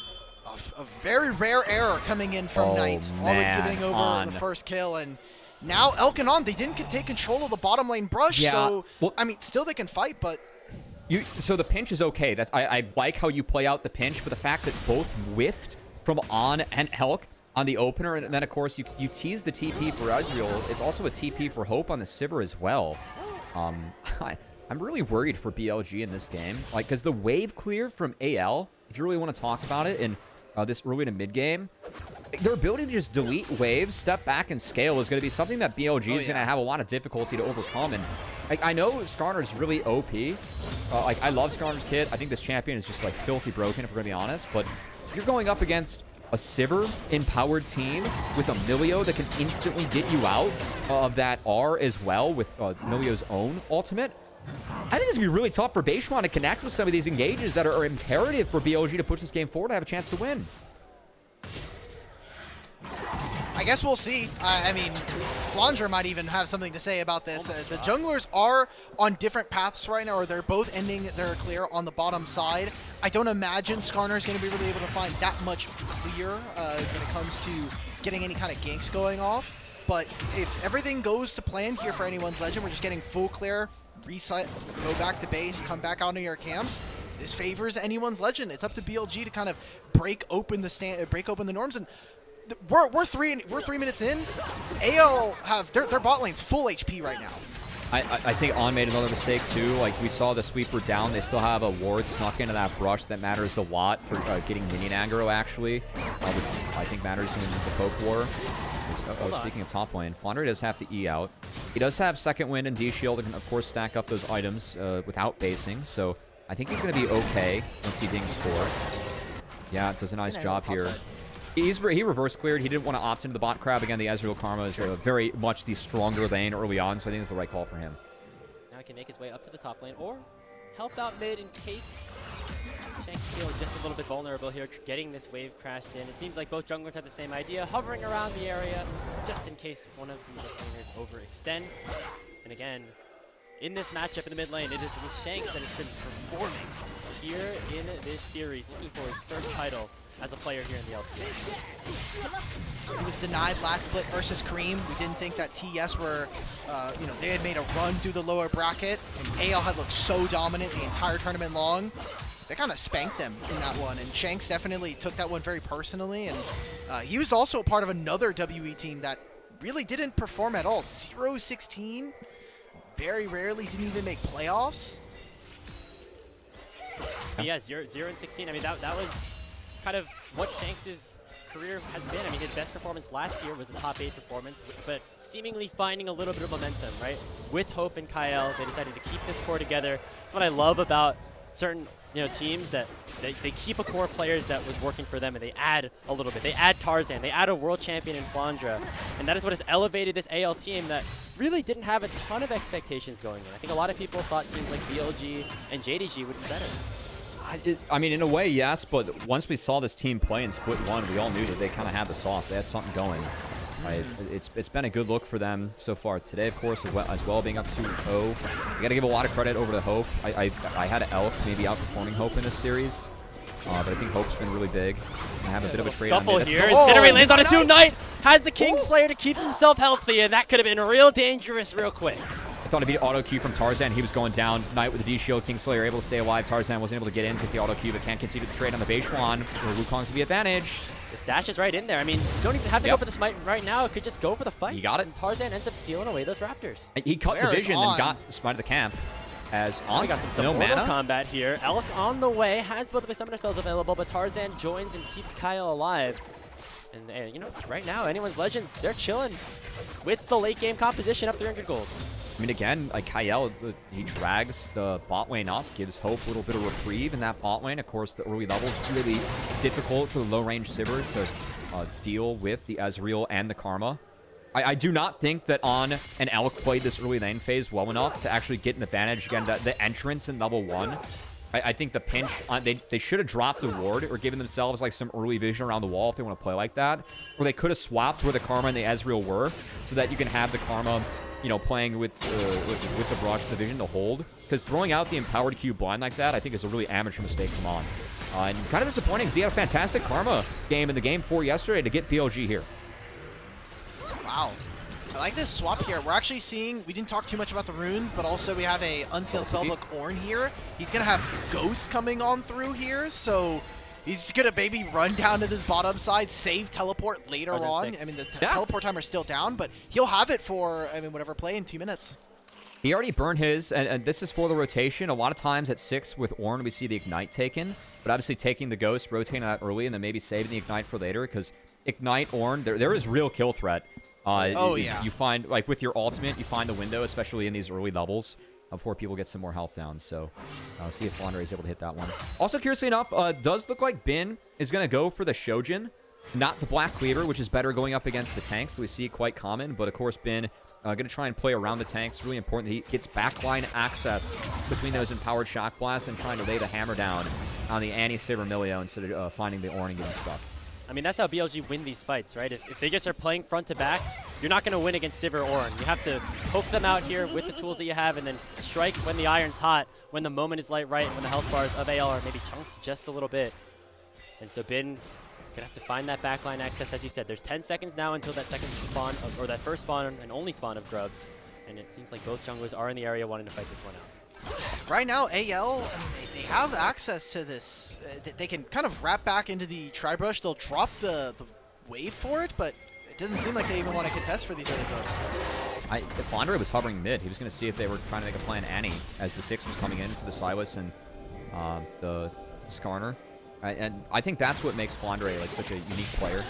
a very rare error coming in from Knight. Already giving over the first kill. And now Elk and On, they didn't take control of the bottom lane brush. Yeah. So, Well, I mean, still they can fight, but... So the pinch is okay. That's I like how you play out the pinch, but the fact that both whiffed from On and Elk on the opener, and then, of course, you tease the TP for Ezreal. It's also a TP for Hope on the Sivir as well. I'm really worried for BLG in this game. Like, because the wave clear from AL, if you really want to talk about it in this early to mid game, their ability to just delete waves, step back, and scale is going to be something that BLG is going to have a lot of difficulty to overcome. And I know Skarner's really OP. Like, I love Skarner's kit. I think this champion is just, like, filthy broken, if we're going to be honest. But you're going up against a Sivir empowered team with a Milio that can instantly get you out of that R as well with Milio's own ultimate. I think it's going to be really tough for Beishuan to connect with some of these engages that are imperative for BLG to push this game forward to have a chance to win. I guess we'll see. I mean, Flandre might even have something to say about this. The junglers are on different paths right now, or they're both ending their clear on the bottom side. I don't imagine Skarner's going to be really able to find that much clear when it comes to getting any kind of ganks going off. But if everything goes to plan here for anyone's Legend, we're just getting full clear, reset, go back to base, come back out into your camps. This favors anyone's Legend. It's up to BLG to kind of break open the norms. And we're 3 minutes in. AL have their bot lane's full HP right now. I think On made another mistake too. Like, we saw the sweeper down. They still have a ward snuck into that brush that matters a lot for getting minion aggro, actually, which I think matters in the poke war. Speaking of top lane, Flandre does have to E out. He does have second wind and D shield and can, of course, stack up those items without basing. So I think he's going to be okay once he dings 4. Yeah, does a nice job here. He reverse cleared. He didn't want to opt into the bot crab. Again, the Ezreal Karma is very much the stronger lane early on, so I think it's the right call for him. Now he can make his way up to the top lane or help out mid in case Shanks feels just a little bit vulnerable here, getting this wave crashed in. It seems like both junglers have the same idea, hovering around the area just in case one of the laners overextend. And again, in this matchup in the mid lane, it is the Shanks that has been performing here in this series, looking for his first title as a player here in the LPL. He was denied last split versus Kareem. We didn't think that TS were, they had made a run through the lower bracket, and AL had looked so dominant the entire tournament long. They kind of spanked them in that one, and Shanks definitely took that one very personally, and he was also a part of another WE team that really didn't perform at all. 0-16, very rarely didn't even make playoffs. Yeah, 0-16. I mean, that was kind of what Shanks' career has been. I mean, his best performance last year was a top 8 performance, but seemingly finding a little bit of momentum, right? With Hope and Kyle, they decided to keep this core together. That's what I love about certain teams, that they keep a core of players that was working for them, and they add a little bit. They add Tarzan, they add a world champion in Flandre, and that is what has elevated this AL team that really didn't have a ton of expectations going in. I think a lot of people thought teams like BLG and JDG would be better. I mean, in a way, yes, but once we saw this team play in Split 1, we all knew that they kind of had the sauce. They had something going. Right? It's been a good look for them so far today, of course, as well being up 2-0. You got to give a lot of credit over to Hope. I had Elk maybe outperforming Hope in this series, but I think Hope's been really big. I have a bit of a trade on scuffle mid. here. Incinerate lands on a 2 Knight, has the Kingslayer to keep himself healthy, and that could have been real dangerous real quick. I thought it'd be auto Q from Tarzan. He was going down. Knight with the D shield. Kingslayer able to stay alive. Tarzan wasn't able to get in, take the auto Q, but can't concede the trade on the Beishuan, where Wukong's to be advantage. This dash is right in there. I mean, don't even have to go for the smite right now. It could just go for the fight. You got it. And Tarzan ends up stealing away those Raptors. He cut the vision and got smite of the camp. As On got some no mana combat here. Elk on the way, has both of his summoner spells available, but Tarzan joins and keeps Kyle alive. And right now, anyone's Legends, they're chilling with the late game composition up 300 gold. I mean, again, like Kyle, he drags the bot lane up, gives Hope a little bit of reprieve in that bot lane. Of course, the early levels really difficult for the low-range Sivir to deal with the Ezreal and the Karma. I do not think that On and Elk played this early lane phase well enough to actually get an advantage. Again, the entrance in level 1 I think the pinch, they should have dropped the ward or given themselves like some early vision around the wall if they want to play like that. Or they could have swapped where the Karma and the Ezreal were so that you can have the Karma, you know, playing with the Brush, the vision to hold. Because throwing out the Empowered Q blind like that, I think is a really amateur mistake from On. And kind of disappointing because he had a fantastic Karma game in the game 4 yesterday to get BLG here. Wow. I like this swap here. We're actually seeing, we didn't talk too much about the runes, but also we have a Unsealed Spellbook Ornn here. He's going to have Ghost coming on through here, so he's going to maybe run down to this bottom side, save Teleport later on. I mean, the Teleport timer's still down, but he'll have it for, I mean, whatever play in 2 minutes. He already burned his, and this is for the rotation. A lot of times at 6 with Ornn, we see the Ignite taken, but obviously taking the Ghost, rotating that early, and then maybe saving the Ignite for later, because Ignite Ornn, there is real kill threat. Yeah. You find, like, with your ultimate, you find the window, especially in these early levels, before people get some more health down. So, see if Flandre is able to hit that one. Also, curiously enough, does look like Bin is going to go for the Shojin, not the Black Cleaver, which is better going up against the tanks. So we see it quite common, but of course, Bin going to try and play around the tanks. Really important that he gets backline access between those empowered shock blasts and trying to lay the hammer down on the Annie-Sivir Milio instead of finding the Ornn and getting stuck. I mean, that's how BLG win these fights, right? If they just are playing front to back, you're not going to win against Sivir or Ornn. You have to poke them out here with the tools that you have and then strike when the iron's hot, when the moment is light right, when the health bars of AL are maybe chunked just a little bit. And so Bin going to have to find that backline access. As you said, there's 10 seconds now until that second spawn, or that first spawn and only spawn of Grubs. And it seems like both junglers are in the area wanting to fight this one out. Right now, AL, I mean, they have access to this. They can kind of wrap back into the Tri-Brush. They'll drop the wave for it, but it doesn't seem like they even want to contest for these early Grubs. If Flandre was hovering mid, he was going to see if they were trying to make a play on Annie as the 6 was coming in for the Silas and the Skarner. And I think that's what makes Flandre like such a unique player.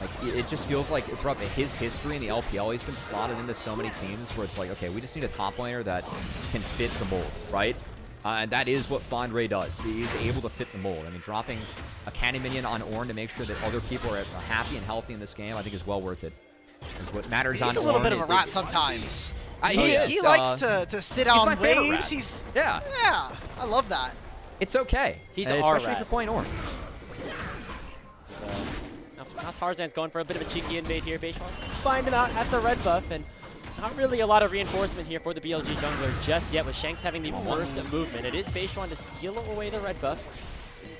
Like, it just feels like throughout his history in the LPL, he's been slotted into so many teams where it's like, okay, we just need a top laner that can fit the mold, right? And that is what Flandre does. He's able to fit the mold. I mean, dropping a candy minion on Ornn to make sure that other people are happy and healthy in this game, I think is well worth it. Is what matters on Ornn. He's a little bit of a rat sometimes. He likes to sit on waves. Yeah, I love that. It's okay. He's especially if you're playing Ornn. Now Tarzan's going for a bit of a cheeky invade here. Beishwan find him out at the red buff, and not really a lot of reinforcement here for the BLG jungler just yet, with Shanks having the worst of movement. It is Beishwan to steal away the red buff,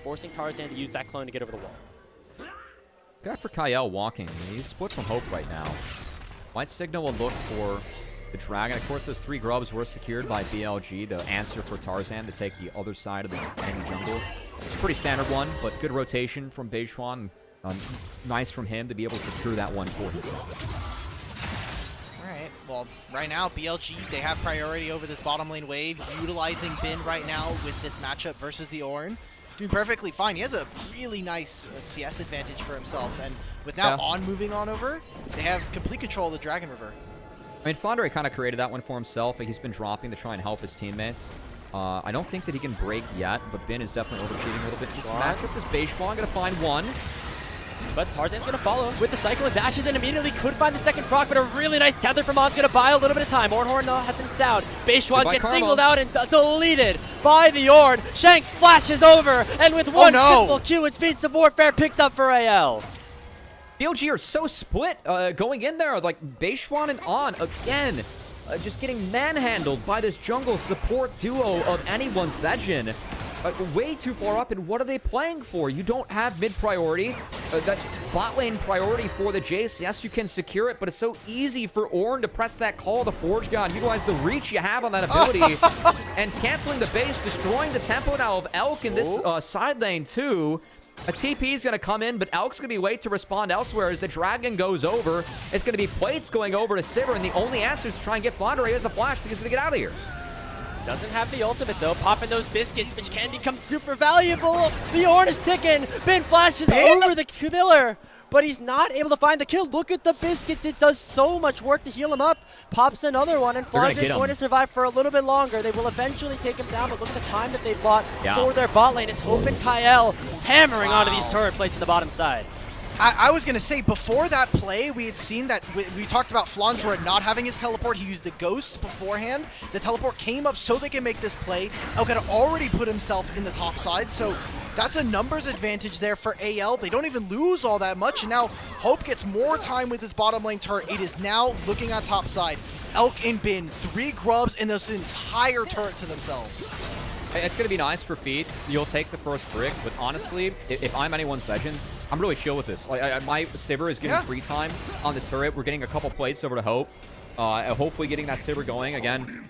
forcing Tarzan to use that clone to get over the wall. Guy for Kyle walking. He's split from Hope right now. Might signal a look for the Dragon. Of course, those 3 grubs were secured by BLG to answer for Tarzan to take the other side of the enemy jungle. It's a pretty standard one, but good rotation from Beishwan. Nice from him to be able to secure that one for himself. Alright, well, right now, BLG, they have priority over this bottom lane wave, utilizing Bin right now with this matchup versus the Ornn. Doing perfectly fine. He has a really nice CS advantage for himself, and with now On moving on over, they have complete control of the Dragon River. I mean, Flandre kind of created that one for himself. Like, he's been dropping to try and help his teammates. I don't think that he can break yet, but Bin is definitely overcheating a little bit. This matchup is Beishwan going to find one. But Tarzan's going to follow with the cycle of dashes and immediately could find the second proc, but a really nice tether from On's going to buy a little bit of time. Ornn though has been sound. Beishwan gets singled out and deleted by the Ornn. Shanks flashes over, and with one simple Q, it's Beasts of Warfare picked up for AL. BLG are so split going in there. Like, Beishwan and On again. Just getting manhandled by this jungle support duo of anyone's legend. Way too far up, and what are they playing for? You don't have mid priority. That bot lane priority for the Jace, yes, you can secure it, but it's so easy for Ornn to press that call of the Forge God, utilize the reach you have on that ability, and canceling the base, destroying the tempo now of Elk in this side lane too. A TP is going to come in, but Elk's going to be late to respond elsewhere as the Dragon goes over. It's going to be Plates going over to Sivir, and the only answer is to try and get Flandre as a flash because he's going to get out of here. Doesn't have the ultimate though, popping those biscuits, which can become super valuable. The Ornn is ticking. Bin flashes over the killer, but he's not able to find the kill. Look at the biscuits. It does so much work to heal him up. Pops another one, and Flandre's going to survive for a little bit longer. They will eventually take him down, but look at the time that they bought for their bot lane. It's Hope and Kyle hammering onto these turret plates in the bottom side. I was going to say, before that play, we had seen that we talked about Flandre not having his teleport. He used the Ghost beforehand. The teleport came up so they can make this play. Elk had already put himself in the top side, so that's a numbers advantage there for AL. They don't even lose all that much, and now Hope gets more time with his bottom lane turret. It is now looking on top side. Elk and Bin, 3 grubs and this entire turret to themselves. It's going to be nice for feats. You'll take the first brick, but honestly, if I'm anyone's legend, I'm really chill with this. My Sivir is getting free time on the turret. We're getting a couple plates over to Hope. Hopefully getting that Sivir going. Again,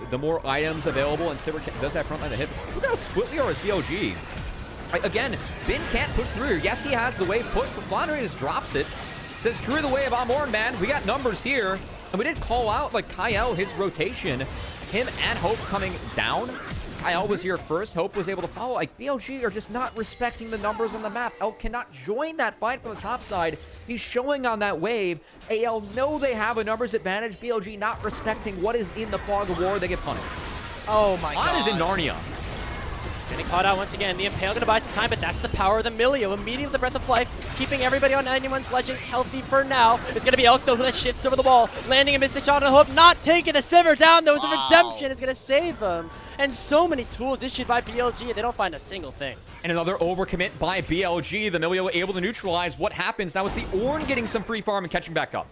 the more items available, and Sivir does have front line to hit. Look at how split we are as BLG. Again, Bin can't push through. Yes, he has the wave push, but Flandre just drops it. Says, screw the wave, I'm on, man. We got numbers here. And we did call out, like, Kyle, his rotation. Him and Hope coming down. Kyle was here first. Hope was able to follow. Like, BLG are just not respecting the numbers on the map. Elk cannot join that fight from the top side. He's showing on that wave. AL know they have a numbers advantage. BLG not respecting what is in the fog of war. They get punished. Oh my god. On is in Narnia. Getting caught out once again. The Impale gonna buy some time, but that's the power of the Milio. Immediately the Breath of Life, keeping everybody on anyone's Legends healthy for now. It's gonna be Elk though, that shifts over the wall, landing a Mystic Shot on Hope, not taking the Sivir down. There was a redemption. It's gonna save him. And so many tools issued by BLG, they don't find a single thing. And another overcommit by BLG. The Milio able to neutralize. What happens now is the Ornn getting some free farm and catching back up.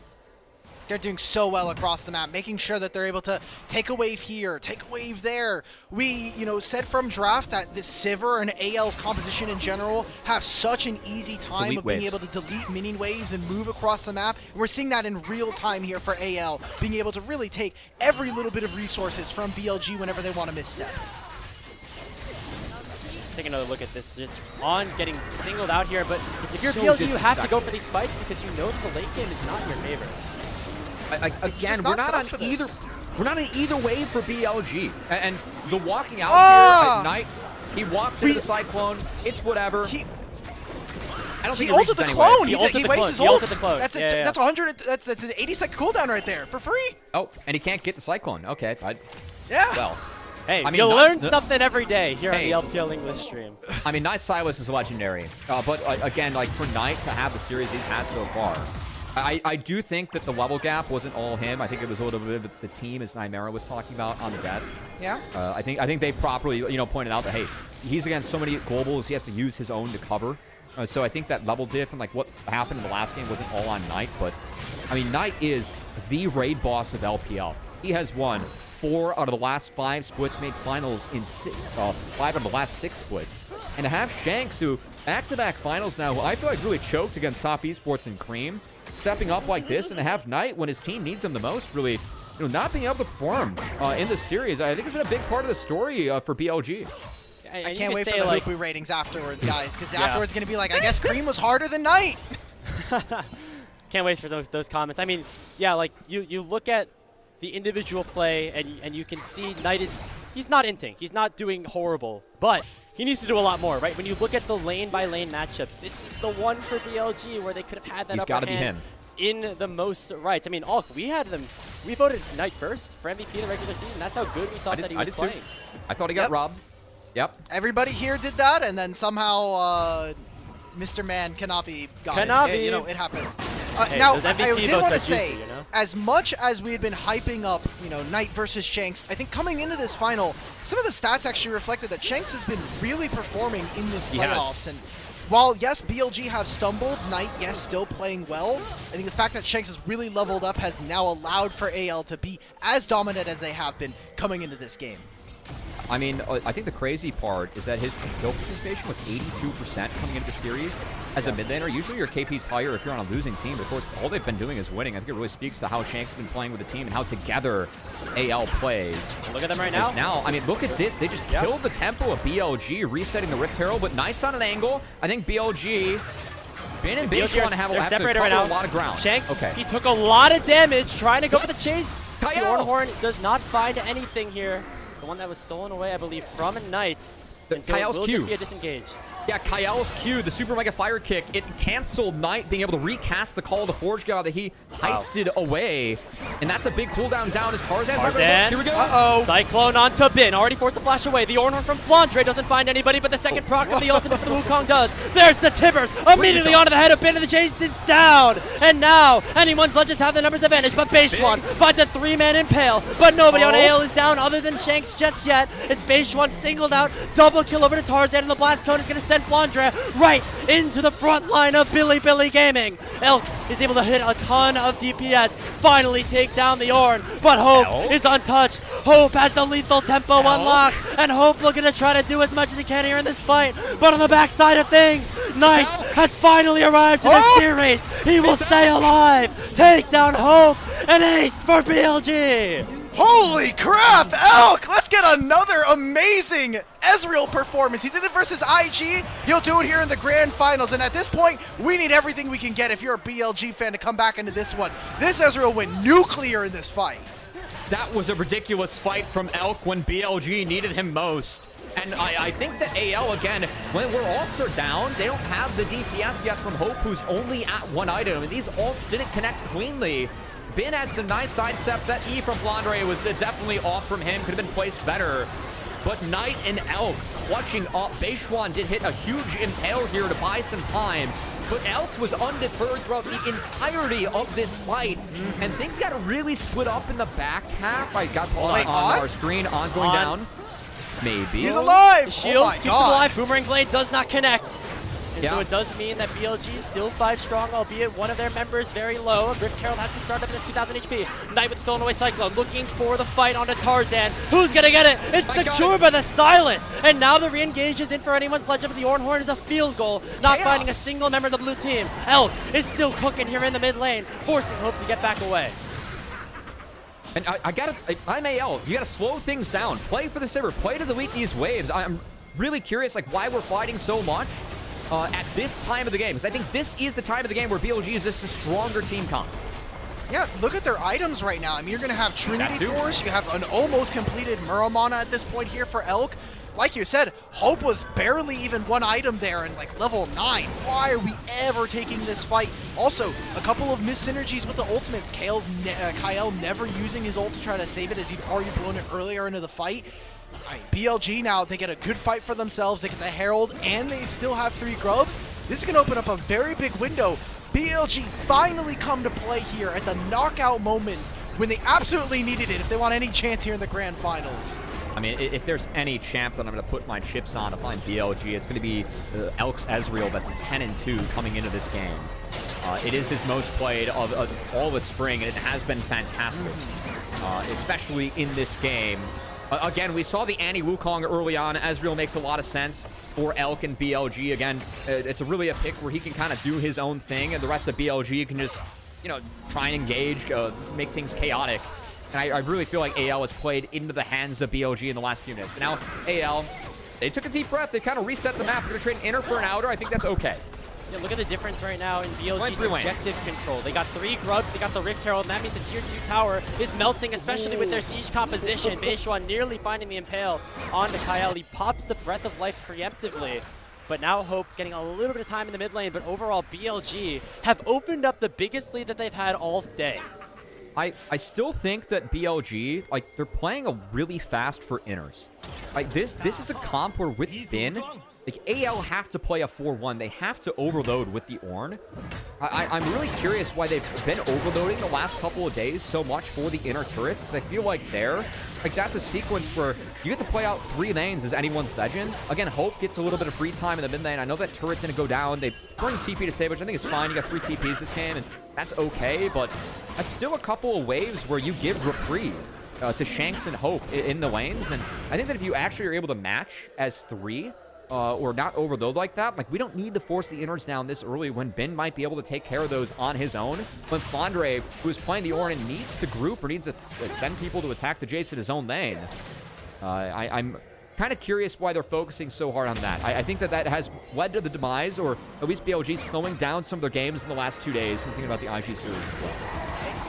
They're doing so well across the map, making sure that they're able to take a wave here, take a wave there. We, said from draft that this Sivir and AL's composition in general have such an easy time Delete of being waves. able to delete minion waves and move across the map. And we're seeing that in real time here for AL, being able to really take every little bit of resources from BLG whenever they want to misstep. Take another look at this, just on getting singled out here, but if you're So BLG, you have to go for these fights because you know that the late game is not in your favor. Again, we're not on either. We're not in either wave for BLG, and the walking out here at night. He walks into the Cyclone. It's whatever. I don't think He ulted the anyway. clone. He He ulted the wastes clone. his He ult. ulted the clone. That's Yeah. that's 100. That's an 80-second cooldown right there for free. Oh, and he can't get the Cyclone. Okay, Yeah. well. Hey, I mean, you nice- learn something every day here Hey. on the LPL English stream. I mean, Night Silas is legendary, but again, like for Knight to have the series he's had so far, I do think that the level gap wasn't all him. I think it was a little bit of the team, as Nymera was talking about on the desk. Yeah. I think they properly pointed out that hey, he's against so many globals, he has to use his own to cover. So I think that level diff and like what happened in the last game wasn't all on Knight, but I mean Knight is the raid boss of LPL. He has won 4 out of the last 5 splits, made finals in 5 out of the last 6 splits, and to have Shanks, who back-to-back finals now, who I feel like really choked against top esports and Cream, stepping up like this, and to have Knight when his team needs him the most, really, not being able to perform in this series, I think it's been a big part of the story for BLG. I can't wait for the Hoopoo ratings afterwards, guys, because afterwards it's going to be like, I guess Cream was harder than Knight. Can't wait for those comments. I mean, yeah, like you look at the individual play and you can see Knight he's not inting. He's not doing horrible, but he needs to do a lot more, right? When you look at the lane by lane matchups, this is the one for BLG where they could have had that upper hand in the most rights. I mean, we voted Knight first for MVP of the regular season. That's how good we thought that he was playing. I thought he got robbed. Yep. Everybody here did that, and then somehow Mr. Man Kanavi got it. It happens. Hey, now, those I MVP did votes want are to say, juicy, you know? as much as we had been hyping up, Knight versus Shanks, I think coming into this final, some of the stats actually reflected that Shanks has been really performing in this playoffs. And while, yes, BLG have stumbled, Knight, yes, still playing well. I think the fact that Shanks has really leveled up has now allowed for AL to be as dominant as they have been coming into this game. I mean, I think the crazy part is that his kill participation was 82% coming into the series. As a mid laner, usually your KP's higher if you're on a losing team, but of course, all they've been doing is winning. I think it really speaks to how Shanks has been playing with the team and how together AL plays. Look at them right now. I mean, look at this. They just killed the tempo of BLG, resetting the Rift Herald, but Knight's on an angle. I think BLG... Bin and Bish want to have to cover a lot of ground. Shanks, he took a lot of damage trying to go for the chase. Kyle! The Ornhorn does not find anything here. The one that was stolen away, I believe, from a Knight. And so it will just be a disengage. Yeah, Kyle's Q, the Super Mega Fire Kick, it canceled Knight being able to recast the Call of the Forge God that he heisted away. And that's a big cooldown down as Tarzan's Tarzan. Here we go. Uh-oh. Cyclone onto Bin, already forced to flash away. The Ornhorn from Flandre doesn't find anybody, but the second proc of the ultimate for the Wukong does. There's the Tibbers, immediately onto the head of Bin, and the chase is down. And now, anyone's Legends have the numbers advantage, but Beishuan finds a 3-man impale, but nobody on AL is down other than Shanks just yet. It's Beishuan singled out, double kill over to Tarzan, and the Blast Cone is going to send Flandre right into the front line of Bilibili Gaming. Elk is able to hit a ton of DPS, finally take down the Ornn, but Hope is untouched. Hope has the lethal tempo unlocked, and Hope looking to try to do as much as he can here in this fight. But on the backside of things, Knight has finally arrived to the series. He will stay alive, take down Hope, and ace for BLG. Holy crap, Elk! Let's get another amazing Ezreal performance. He did it versus IG. He'll do it here in the grand finals. And at this point, we need everything we can get if you're a BLG fan to come back into this one. This Ezreal went nuclear in this fight. That was a ridiculous fight from Elk when BLG needed him most. And I think that AL, again, when their ults are down, they don't have the DPS yet from Hope, who's only at 1 item. And these ults didn't connect cleanly. Bin had some nice sidesteps. That E from Flandre was definitely off from him. Could have been placed better. But Knight and Elk clutching up. Beishuan did hit a huge impale here to buy some time. But Elk was undeterred throughout the entirety of this fight. And things got really split up in the back half. I got pulled on our screen. On's going down. Maybe. He's alive! Shield oh my keeps him God. alive. Boomerang Blade does not connect. And so Yeah. it does mean that BLG is still 5 strong, albeit one of their members very low. Rift Herald has to start up at 2,000 HP. Knight with stolen away Cyclone, looking for the fight onto Tarzan. Who's gonna get it? It's secured by the Stylus. And now the re-engage is in for anyone's Legend, but the Ornhorn is a field goal. Not finding a single member of the blue team. Elk is still cooking here in the mid lane, forcing Hope to get back away. And I'm AL. You gotta slow things down. Play for the Sivir. Play to delete these waves. I'm really curious, like, why we're fighting so much at this time of the game. Because I think this is the time of the game where BLG is just a stronger team comp. Yeah, look at their items right now. I mean, you're going to have Trinity Force. You have an almost completed Muramana at this point here for Elk. Like you said, Hope was barely even 1 item there in like level 9. Why are we ever taking this fight? Also, a couple of mis-synergies with the ultimates. Kyle never using his ult to try to save it as he'd already blown it earlier into the fight. I mean, BLG now, they get a good fight for themselves. They get the Herald, and they still have 3 grubs. This is going to open up a very big window. BLG finally come to play here at the knockout moment when they absolutely needed it if they want any chance here in the grand finals. I mean, if there's any champ that I'm going to put my chips on to find BLG, it's going to be Elk's Ezreal that's 10-2 coming into this game. It is his most played of all the spring, and it has been fantastic, especially in this game. Again, we saw the anti-Wukong early on. Ezreal makes a lot of sense for Elk and BLG. Again, it's really a pick where he can kind of do his own thing, and the rest of BLG can just, you know, try and engage, make things chaotic. And I really feel like AL has played into the hands of BLG in the last few minutes. But now, AL, they took a deep breath. They kind of reset the map. They're going to trade an inner for an outer. I think that's okay. Yeah, look at the difference right now in BLG's objective control. They got 3 grubs, they got the Rift Herald, and that means the tier 2 tower is melting, especially with their siege composition. Beishuan nearly finding the impale onto Kyle. He pops the Breath of Life preemptively. But now Hope getting a little bit of time in the mid lane, but overall BLG have opened up the biggest lead that they've had all day. I still think that BLG, like, they're playing a really fast for inners. Like, this is a comp where with Bin, like, AL have to play a 4-1. They have to overload with the Ornn. I'm really curious why they've been overloading the last couple of days so much for the inner turrets, because I feel like that's a sequence where you get to play out 3 lanes as anyone's Legend. Again, Hope gets a little bit of free time in the mid lane. I know that turret's going to go down. They bring TP to save, which I think is fine. You got 3 TPs this game, and that's okay, but that's still a couple of waves where you give reprieve to Shanks and Hope in the lanes, and I think that if you actually are able to match as 3, or not overload like that, like, we don't need to force the inners down this early when Bin might be able to take care of those on his own. When Flandre, who's playing the Ornn, needs to group or needs to send people to attack the Jace in his own lane. I'm kind of curious why they're focusing so hard on that. I think that has led to the demise, or at least BLG slowing down some of their games in the last 2 days. I'm thinking about the IG series as well.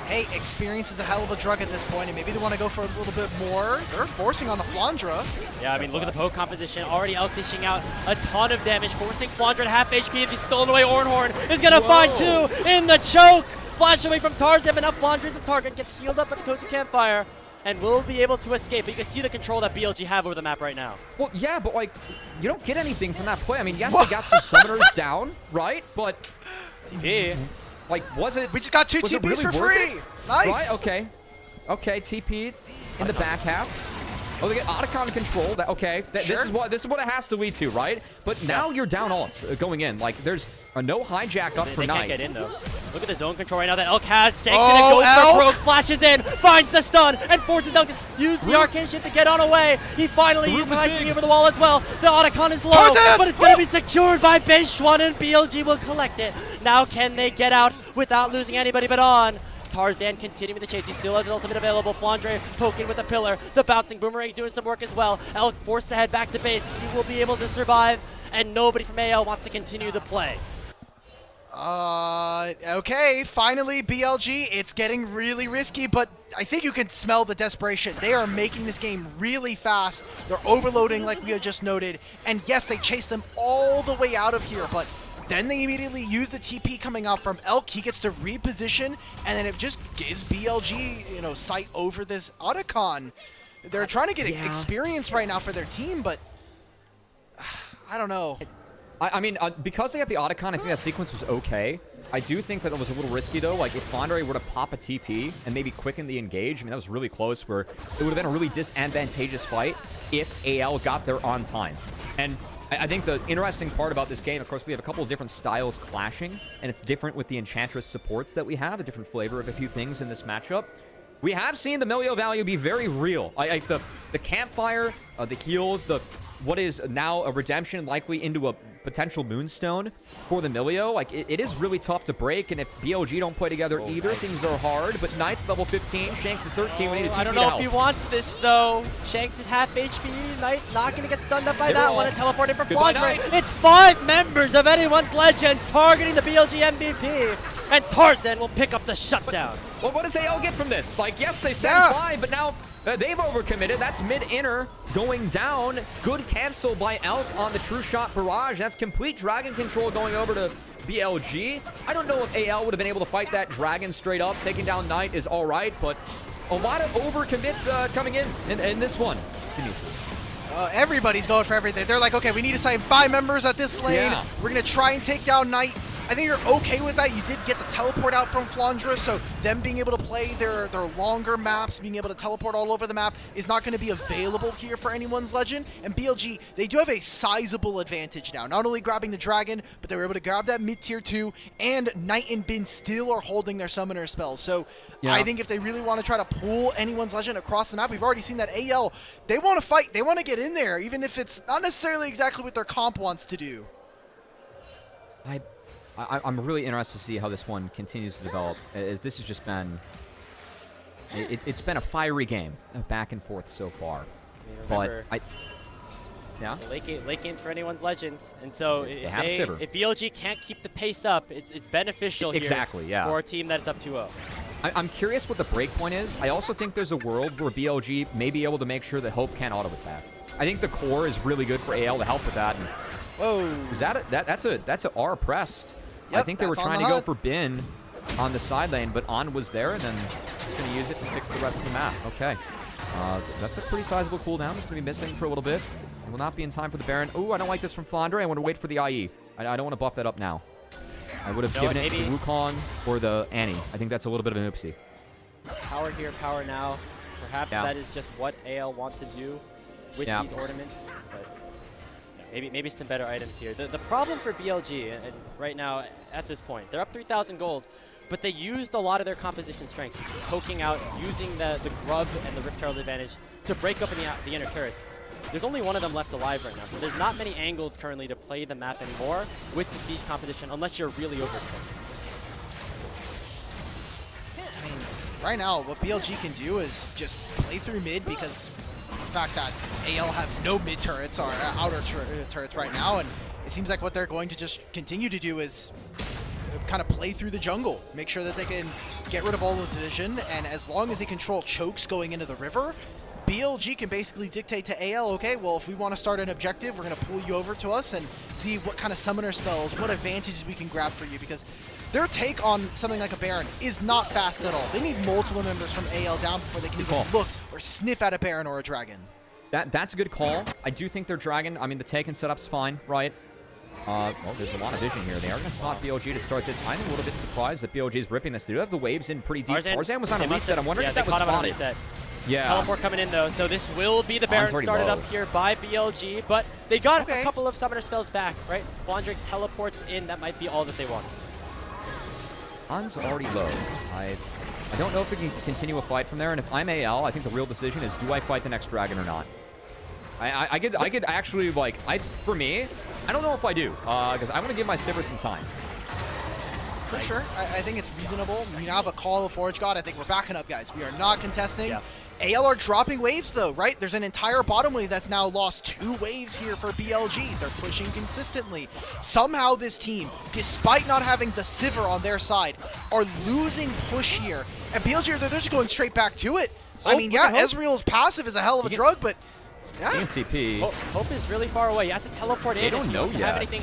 hey, experience is a hell of a drug at this point, and maybe they want to go for a little bit more. They're forcing on the Flandra. Yeah, I mean, look at the poke composition. Already Elk dishing out a ton of damage, forcing Flandra at half HP. If he's stolen away, Ornhorn is going to find 2 in the choke. Flash away from Tarzan, but now Flandra is the target, gets healed up at the Cozy Campfire, and will be able to escape. But you can see the control that BLG have over the map right now. Well, yeah, but like, you don't get anything from that play. I mean, yes, they got some summoners down, right? But TP. like, was it? We just got 2 was it TPs really for worth free. it? Nice. Right? Okay. Okay. TP in the back half. Oh, they get Otacon control. That okay. Sure. This is what it has to lead to, right? But now you're down ult going in. Like, there's a no hijack up for They Knight. can't get in, though. Look at the zone control right now that Elk has. Shanks Oh, in it, goes Elk! for Broke, flashes in, finds the stun, and forces Elk to use the arcane shift to get on away. He finally uses Lightning over the wall as well. The Otacon is low, Tarzan! but it's going to be secured by Beishuan, and BLG will collect it. Now can they get out without losing anybody but on? Tarzan continuing the chase. He still has an ultimate available. Flandre poking with the pillar. The bouncing boomerang's doing some work as well. Elk forced to head back to base. He will be able to survive, and nobody from AL wants to continue the play. Okay, finally BLG, it's getting really risky, but I think you can smell the desperation. They are making this game really fast. They're overloading like we had just noted, and yes, they chase them all the way out of here, but then they immediately use the TP coming out from Elk. He gets to reposition, and then it just gives BLG, you know, sight over this Otacon. They're trying to get experience right now for their team, but I don't know. I mean, because they got the Otacon, I think that sequence was okay. I do think that it was a little risky, though. Like, if Flandre were to pop a TP and maybe quicken the engage, I mean, that was really close, where it would have been a really disadvantageous fight if AL got there on time. And I think the interesting part about this game, of course, we have a couple of different styles clashing, and it's different with the Enchantress supports that we have, a different flavor of a few things in this matchup. We have seen the Milio value be very real. Like the campfire, the heals, what is now a redemption likely into a potential moonstone for the Milio. Like, it is really tough to break, and if BLG don't play together either, things are hard. But Knight's level 15, Shanks is 13. We need a TP I don't know if he wants this, though. Shanks is half HP. Knight not going to get stunned up by that one and teleported for Flandre. It's 5 members of anyone's Legends targeting the BLG MVP. And Tarzan will pick up the shutdown. Well, what does AL get from this? Like, yes, they said 5, but now they've overcommitted. That's mid-inner going down. Good cancel by Elk on the True Shot Barrage. That's complete dragon control going over to BLG. I don't know if AL would have been able to fight that dragon straight up. Taking down Knight is all right, but a lot of overcommits coming in this one. Everybody's going for everything. They're like, okay, we need to sign 5 members at this lane. Yeah. We're going to try and take down Knight. I think you're okay with that. You did get the teleport out from Flandra, so them being able to play their longer maps, being able to teleport all over the map is not going to be available here for anyone's Legend. And BLG, they do have a sizable advantage now. Not only grabbing the Dragon, but they were able to grab that mid-tier 2, and Knight and Bin still are holding their summoner spells. So I think if they really want to try to pull anyone's Legend across the map, we've already seen that AL, they want to fight. They want to get in there, even if it's not necessarily exactly what their comp wants to do. I'm really interested to see how this one continues to develop, as this has just been... It's been a fiery game, back and forth so far. Remember, but late games for anyone's Legends, and so if BLG can't keep the pace up, it's beneficial here for a team that's up 2-0. I'm curious what the break point is. I also think there's a world where BLG may be able to make sure that Hope can't auto-attack. I think the core is really good for AL to help with that. And whoa! That's a R pressed. Yep, I think they were trying to go for Bin on the side lane, but On was there, and then he's going to use it to fix the rest of the map. Okay. That's a pretty sizable cooldown. It's going to be missing for a little bit. It will not be in time for the Baron. Ooh, I don't like this from Flandre. I want to wait for the IE. I don't want to buff that up now. I would have given it to Wukong or the Annie. I think that's a little bit of an oopsie. Power here, power now. Perhaps that is just what AL wants to do with these ornaments. But maybe some better items here. The problem for BLG and right now at this point, they're up 3,000 gold, but they used a lot of their composition strength, just poking out, using the grub and the Rift Herald advantage to break open the inner turrets. There's only one of them left alive right now, so there's not many angles currently to play the map anymore with the siege composition unless you're really overextended. I mean, right now, what BLG can do is just play through mid, because the fact that AL have no mid turrets or outer turrets right now, and it seems like what they're going to just continue to do is kind of play through the jungle, make sure that they can get rid of all of the vision, and as long as they control chokes going into the river, BLG can basically dictate to AL, okay, well, if we want to start an objective, we're going to pull you over to us and see what kind of summoner spells, what advantages we can grab for you, because their take on something like a Baron is not fast at all. They need multiple members from AL down before they can even look or sniff at a Baron or a Dragon. That's a good call. I do think their Dragon, I mean, the take and setup's fine, right? Well, there's a lot of vision here. They are going to spot BLG to start this. I'm a little bit surprised that BLG is ripping this. They do have the waves in pretty deep. Tarzan was on a reset. I'm wondering if that was spotted. Yeah. Teleport coming in, though, so this will be the Baron started up here by BLG, but they got a couple of summoner spells back, right? Flandrick teleports in. That might be all that they want. On's already low. I don't know if we can continue a fight from there, and if I'm AL, I think the real decision is, do I fight the next Dragon or not? I could actually, like, for me, I don't know if I do, because I want to give my Sivir some time. For sure. I think it's reasonable. We now have a call of Forge God. I think we're backing up, guys. We are not contesting. Yeah. AL are dropping waves, though, right? There's an entire bottom wave that's now lost 2 waves here for BLG. They're pushing consistently. Somehow this team, despite not having the Sivir on their side, are losing push here. And BLG, they're just going straight back to it. I mean, yeah, Ezreal's passive is a hell of a drug, but... yeah. CP. Hope is really far away. He has to teleport in. They don't know yet. Have anything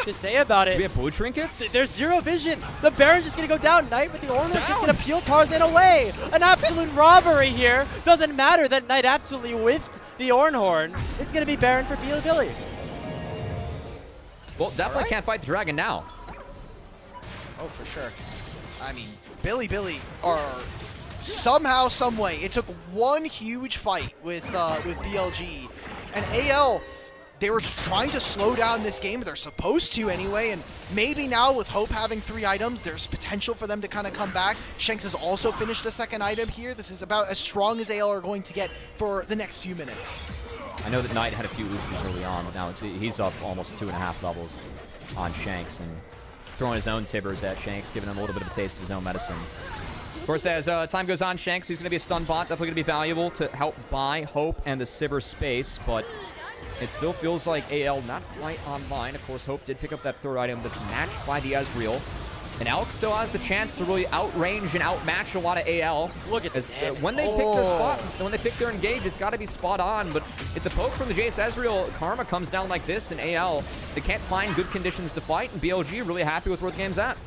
to say about it. Do we have blue trinkets? There's zero vision. The Baron's just going to go down. Knight with the Ornament just going to peel Tarzan away. An absolute robbery here. Doesn't matter that Knight absolutely whiffed the Ornhorn. It's going to be Baron for Bilibili. Well, definitely can't fight the Dragon now. Oh, for sure. I mean, Bilibili are... somehow, some way, it took one huge fight with BLG, and AL, they were just trying to slow down this game. They're supposed to anyway, and maybe now with Hope having 3 items, there's potential for them to kind of come back. Shanks has also finished a 2nd item here. This is about as strong as AL are going to get for the next few minutes. I know that Knight had a few oopsies early on, but now he's up almost 2.5 levels on Shanks, and throwing his own Tibbers at Shanks, giving him a little bit of a taste of his own medicine. Of course, as time goes on, Shanks, who's going to be a stun bot, definitely going to be valuable to help buy Hope and the Sivir space, but it still feels like AL not quite online. Of course, Hope did pick up that 3rd item that's matched by the Ezreal. And Elk still has the chance to really outrange and outmatch a lot of AL. Look at this. When they pick their spot, when they pick their engage, it's got to be spot on. But if the poke from the Jace Ezreal Karma comes down like this, then AL, they can't find good conditions to fight, and BLG really happy with where the game's at.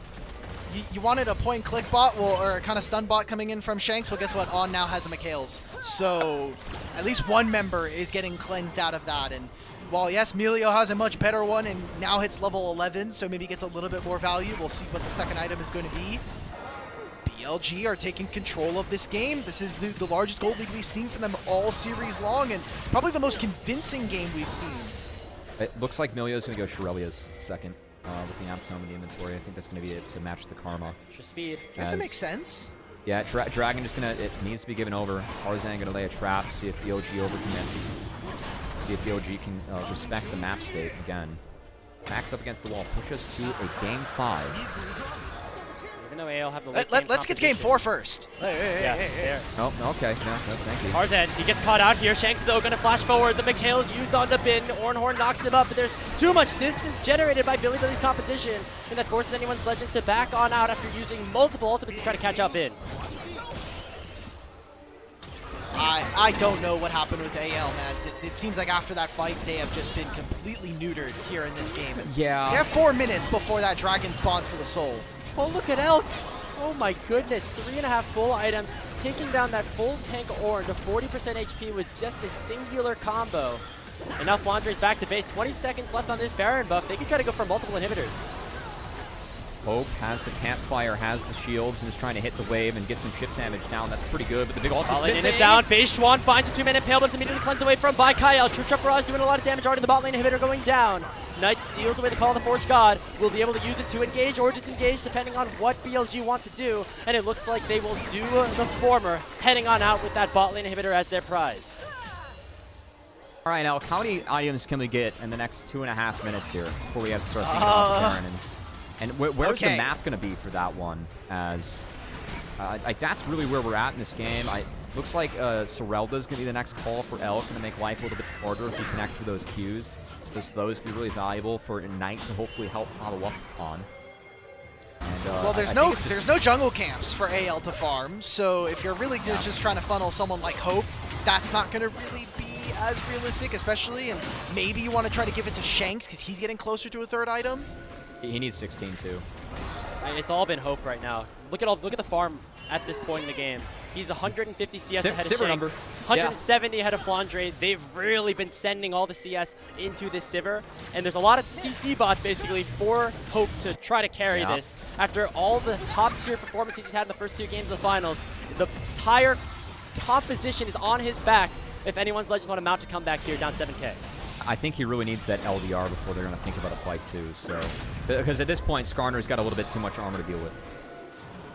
You wanted a point-click bot, well, or a kind of stun bot coming in from Shanks. Well, guess what? On now has a Mikhail's. So at least one member is getting cleansed out of that. And while, yes, Melio has a much better one and now hits level 11, so maybe gets a little bit more value. We'll see what the 2nd item is going to be. BLG are taking control of this game. This is the largest gold lead we've seen from them all series long, and probably the most convincing game we've seen. It looks like Melio's going to go Shirelia's 2nd. With the Amtome in the inventory, I think that's going to be it to match the Karma. Extra speed. Guess it makes sense. Yeah, Dragon just going to, it needs to be given over. Tarzan going to lay a trap, see if BLG overcommits. See if BLG can respect the map state again. Backs up against the wall, push us to a game 5. Even though AL have the let's get game 4 first. Hey. Oh, okay. No, thank you. Tarzan, he gets caught out here. Shanks, though, going to flash forward. The Mikhail is used on the bin. Ornhorn knocks him up, but there's too much distance generated by Bilibili's competition, and that forces anyone's Legends to back on out after using multiple ultimates to try to catch up in. I don't know what happened with AL, man. It seems like after that fight, they have just been completely neutered here in this game. And yeah. They have 4 minutes before that Dragon spawns for the soul. Oh, look at Elk. Oh my goodness, 3.5 full items, taking down that full tank Ornn to 40% HP with just a singular combo. And now Flandre's back to base. 20 seconds left on this Baron buff. They can try to go for multiple inhibitors. Hope has the campfire, has the shields, and is trying to hit the wave and get some chip damage down. That's pretty good, but the big ultimate's missing. It down. Base Schwan finds a 2-man impale, but it's immediately cleansed away from by Kyle. True Trap Barrage doing a lot of damage already. The bot lane inhibitor going down. Knight steals away the call of the Forge God. Will be able to use it to engage or disengage depending on what BLG want to do. And it looks like they will do the former, heading on out with that bot lane inhibitor as their prize. All right, now how many items can we get in the next 2.5 minutes here before we have to start thinking about Baron? And where's the map going to be for that one? As that's really where we're at in this game. Looks like Sorelda's going to be the next call for Elk, going to make life a little bit harder if he connects with those Qs. Those can be really valuable for Knight to hopefully help follow up on. Well, there's no jungle camps for AL to farm, so if you're really just trying to funnel someone like Hope, that's not going to really be as realistic, especially, and maybe you want to try to give it to Shanks because he's getting closer to a third item. He needs 16 too. It's all been Hope right now. Look at the farm at this point in the game. He's 150 CS ahead of Shanks, 170 ahead of Flandre. They've really been sending all the CS into this Sivir, and there's a lot of CC bots basically for Hope to try to carry this. After all the top tier performances he's had in the first 2 games of the finals, the entire composition is on his back if anyone's Legends want to mount a comeback here down 7K. I think he really needs that LDR before they're going to think about a fight too. So, because at this point, Skarner's got a little bit too much armor to deal with.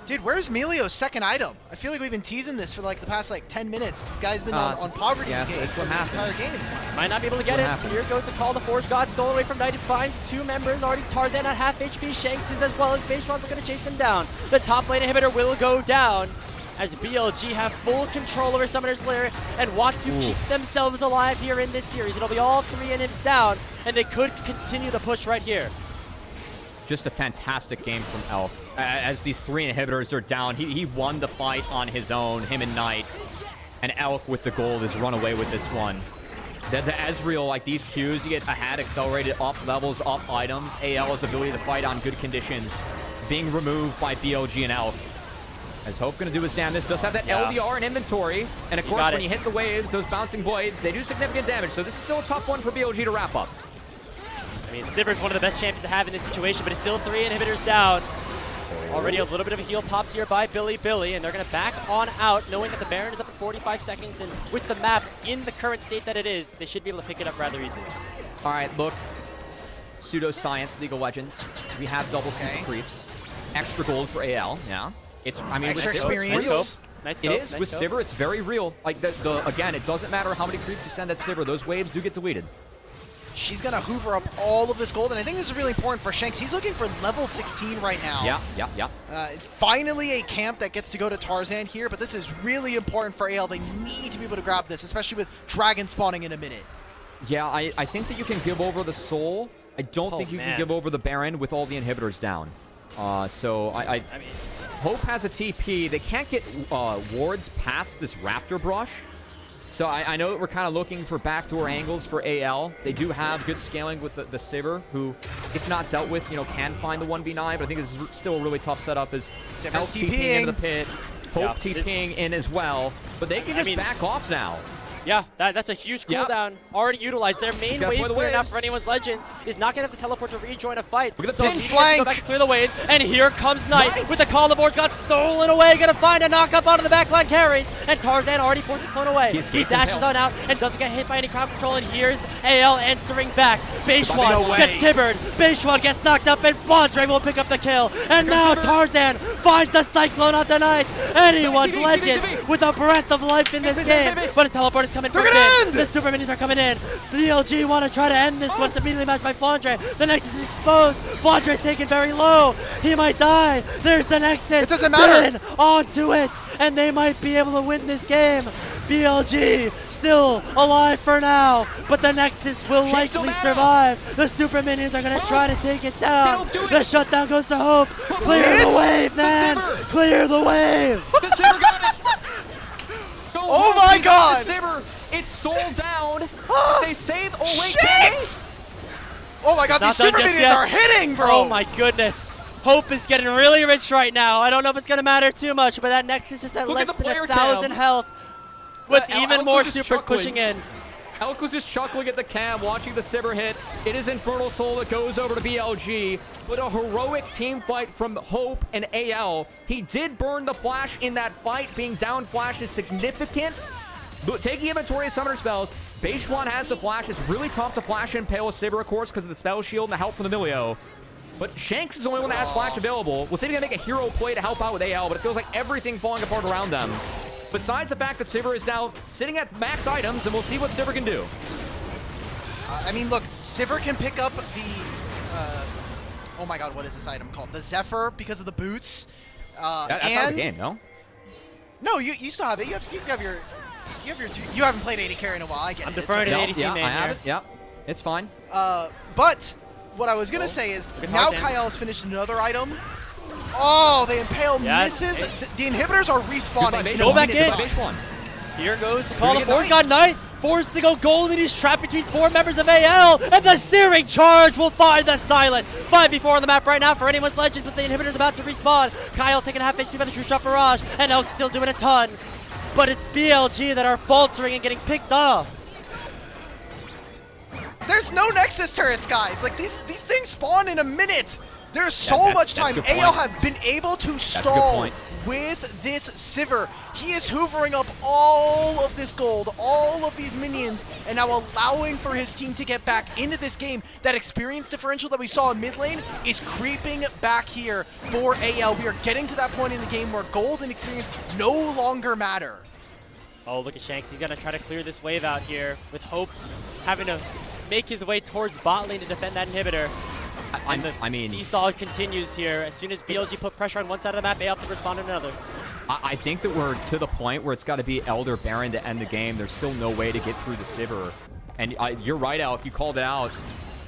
Dude, where's Melio's second item? I feel like we've been teasing this for like the past 10 minutes. This guy's been on poverty game for the entire game. Might not be able to get it. Here goes the call. The Forge God stolen away from Knight. Finds 2 members. Already Tarzan at half HP. Shanks is as well as Baseron's going to chase him down. The top lane inhibitor will go down as BLG have full control over Summoner's Lair and want to keep themselves alive here in this series. It'll be all 3 inhibs down, and they could continue the push right here. Just a fantastic game from Elf. As these 3 inhibitors are down, he won the fight on his own, him and Knight. And Elk with the gold has run away with this one. The Ezreal, like these Qs, you get ahead, accelerated, up levels, up items. AL's ability to fight on good conditions being removed by BLG and Elk. As Hope going to do his damage. Does have that LDR in inventory. And of course, when you hit the waves, those bouncing blades, they do significant damage. So this is still a tough one for BLG to wrap up. I mean, Sivir's one of the best champions to have in this situation, but it's still 3 inhibitors down. Already a little bit of a heal popped here by Bilibili, and they're going to back on out, knowing that the Baron is up in 45 seconds, and with the map in the current state that it is, they should be able to pick it up rather easily. All right, look. Pseudoscience, League of Legends. We have double super creeps. Extra gold for AL, extra experience. Nice it is. With Sivir, it's very real. Like, again, it doesn't matter how many creeps you send at Sivir. Those waves do get deleted. She's going to hoover up all of this gold, and I think this is really important for Shanks. He's looking for level 16 right now. Yeah. Finally a camp that gets to go to Tarzan here, but this is really important for AL. They need to be able to grab this, especially with Dragon spawning in a minute. Yeah, I think that you can give over the Soul. I don't think you can give over the Baron with all the inhibitors down. So I mean, Hope has a TP. They can't get wards past this Raptor Brush. So I know that we're kind of looking for backdoor angles for AL. They do have good scaling with the Sivir, who, if not dealt with, can find the 1v9. But I think this is still a really tough setup as Elf TPing into the pit, Hope TPing in as well. But they can just back off now. Yeah, that's a huge cooldown already utilized. Their main wave clear now for anyone's Legends is not going to have to teleport to rejoin a fight. Look at the so go back and clear the waves, and here comes Knight with the call. The board got stolen away. Going to find a knock-up onto the backline carries, and Tarzan already forced the clone away. He dashes on out and doesn't get hit by any crowd control, and here's AL answering back. Beishwan gets tibbered. Beishwan gets knocked up, and Flandre will pick up the kill. And now Tarzan finds the Cyclone onto Knight. Anyone's Legend with a breath of life in this game, but a teleport is coming for a bit. The super minis are coming in. BLG want to try to end this one. It's immediately matched by Flandre. The Nexus is exposed. Flandre is taken very low. He might die. There's the Nexus. It doesn't matter. Onto it, and they might be able to win this game. BLG still alive for now, but the Nexus will likely survive. The super minions are going to try to take it down. The shutdown goes to Hope. Clear the wave, man. Clear the wave. The Sivir got it. Oh my God! The Sivir, it's sold down. They save. Oh wait, Shanks! Oh my God, these super minions are hitting, bro. Oh my goodness. Hope is getting really rich right now. I don't know if it's going to matter too much, but that Nexus is at less than 1,000 health with even more supers pushing in. Elk was just chuckling at the cam, watching the Sivir hit. It is Infernal Soul that goes over to BLG, but a heroic team fight from Hope and AL. He did burn the Flash in that fight. Being down Flash is significant. But taking inventory of summoner spells, Beishwan has the Flash. It's really tough to flash and impale with Sivir, of course, because of the spell shield and the help from the Milio. But Shanks is the only one that has Flash available. We'll see if he can make a hero play to help out with AL, but it feels like everything falling apart around them. Besides the fact that Sivir is now sitting at max items, and we'll see what Sivir can do. I mean, look, Sivir can pick up the, oh my God, what is this item called? The Zephyr, because of the boots. That's out of the game, no? No, you still have it. You haven't played AD carry in a while. I get it. I'm deferring to the ADC man I have here. it. Yep, it's fine. But what I was gonna say is now Kyle's finished another item. Oh, the Impale Yes. misses. The inhibitors are respawning. Base in a Go back minute in. time. Base one. Here goes the call Here of we Force get God Knight. Forced to go golden. He's trapped between 4 members of AL. And the Searing Charge will find the Silence. 5v4 on the map right now for anyone's Legends, but the inhibitor's about to respawn. Kyle taking half HP by the True Shot Barrage. And Elk still doing a ton. But it's BLG that are faltering and getting picked off. There's no Nexus turrets, guys. Like these things spawn in a minute. There's so that's- much that's a time. good AL point. have been able to a good stall point. with this Sivir. He is hoovering up all of this gold, all of these minions, and now allowing for his team to get back into this game. That experience differential that we saw in mid lane is creeping back here for AL. We are getting to that point in the game where gold and experience no longer matter. Oh, look at Shanks. He's going to try to clear this wave out here with Hope having to make his way towards bot lane to defend that inhibitor. I mean, Seesaw continues here. As soon as BLG put pressure on one side of the map, AL can respond to another. I think that we're to the point where it's got to be Elder Baron to end the game. There's still no way to get through the Sivir. And you're right, Alec. You called it out.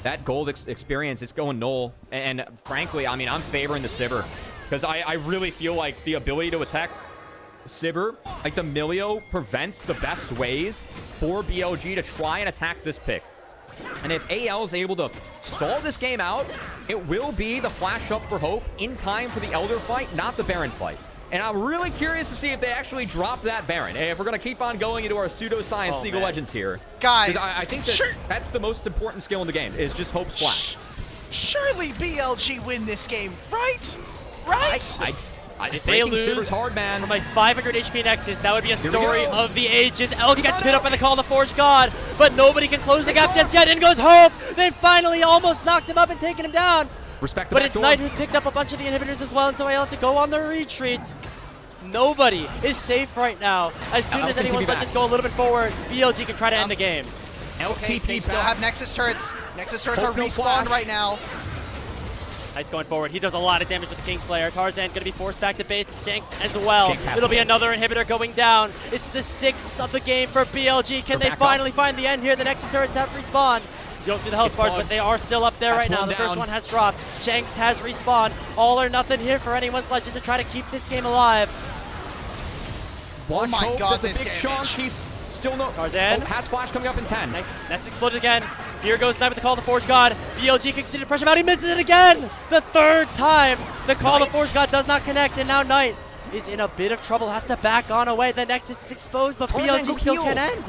That gold experience, it's going null. And frankly, I mean, I'm favoring the Sivir. Because I really feel like the ability to attack Sivir, like the Milio, prevents the best ways for BLG to try and attack this pick. And if AL is able to stall this game out, it will be the flash up for Hope in time for the Elder fight, not the Baron fight. And I'm really curious to see if they actually drop that Baron. And if we're going to keep on going into our pseudoscience League of Legends here. Guys, 'cause I think that that's the most important skill in the game, is just Hope's flash. Surely BLG win this game, right? Right? If they lose Sivir's hard, man. from like 500 HP Nexus, that would be a we story go. of the ages. Elk gets hit up by the call of the Forge God, but nobody can close the gap just yet. In goes Hope. They finally almost knocked him up and taken him down. Respect the But back it's door. Knight who picked up a bunch of the inhibitors as well, and so AL have to go on the retreat. Nobody is safe right now. As soon Elk as can anyone's TP back. Legends go a little bit forward, BLG can try to end the game. Okay, LTP they still back. have Nexus turrets. Nexus turrets Hope are no respawned flash. right now. Knight's going forward. He does a lot of damage with the Kingslayer. Tarzan going to be forced back to base. Shanks as well. Shanks has It'll be to. another inhibitor going down. It's the 6th of the game for BLG. Can They're they back finally up. find the end here? The Nexus turrets have respawned. You don't see the health It's bars, bugged. but they are still up there That's right now. one The first down. one has dropped. Shanks has respawned. All or nothing here for anyone's Legend to try to keep this game alive. Oh my Hope god, does a this big damage. chunk. He's still no. Tarzan. Hope has flash coming up in 10. That's exploded again. Here goes Knight with the call of the Forge God. BLG can continue to pressure him out. He misses it again. The 3rd time. The call of the Forge God does not connect, and now Knight is in a bit of trouble. Has to back on away. The Nexus is exposed, but Tarzan, BLG go still heal. can end.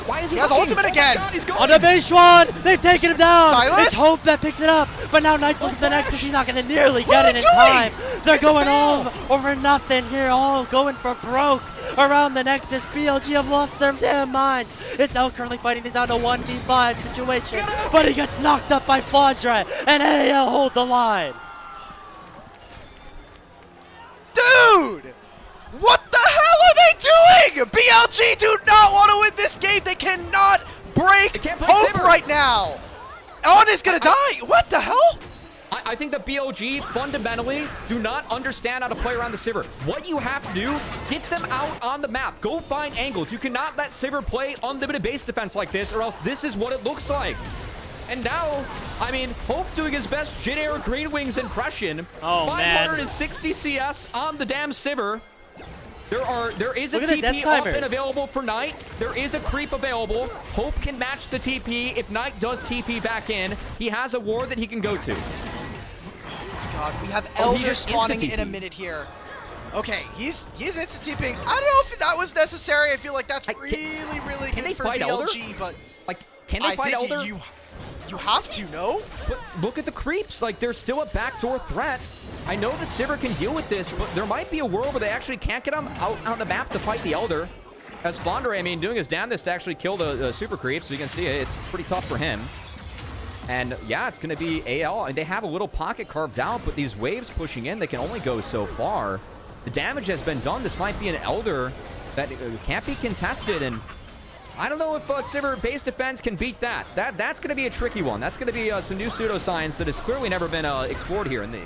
Why is he He has looking? ultimate Oh my again. God, he's going. On the base one, they've taken him down. Silas? It's Hope that picks it up, but now Knight looks at the Nexus. He's not going to nearly What get are it in they time. doing? They're going all over nothing here, all going for broke around the Nexus. BLG have lost their damn minds. It's now currently fighting this out in a 1v5 situation, but he gets knocked up by Flandre, and AL hold the line. Dude! What the hell are they doing? BLG do not want to win this game. They cannot break They can't play Hope Sivir. right now. On is gonna die. What the hell? I think the BLG fundamentally do not understand how to play around the Sivir. What you have to do, get them out on the map. Go find angles. You cannot let Sivir play unlimited base defense like this, or else this is what it looks like. And now, I mean, Hope doing his best Jin Air Green Wings impression. Oh, man. 560 CS on the damn Sivir. There is a Look at the TP death up timers. and available for Knight. There is a creep available. Hope can match the TP. If Knight does TP back in, he has a ward that he can go to. God, we have Oh, he Elder just spawning in a insta-TP'd. minute here. Okay, he's insta-TPing. I don't know if that was necessary. I feel like that's Can really they good for fight Elder? BLG, but Like, can they I fight think Elder? you have to, no? But look at the creeps. Like, there's still a backdoor threat. I know that Sivir can deal with this, but there might be a world where they actually can't get him out on the map to fight the Elder. As Flandre, I mean, doing his damnedest to actually kill the super creep, so you can see it. It's pretty tough for him. And yeah, it's going to be AL. And they have a little pocket carved out, but these waves pushing in, they can only go so far. The damage has been done. This might be an Elder that can't be contested. And I don't know if Sivir base defense can beat that. That's going to be a tricky one. That's going to be some new pseudoscience that has clearly never been explored here in the...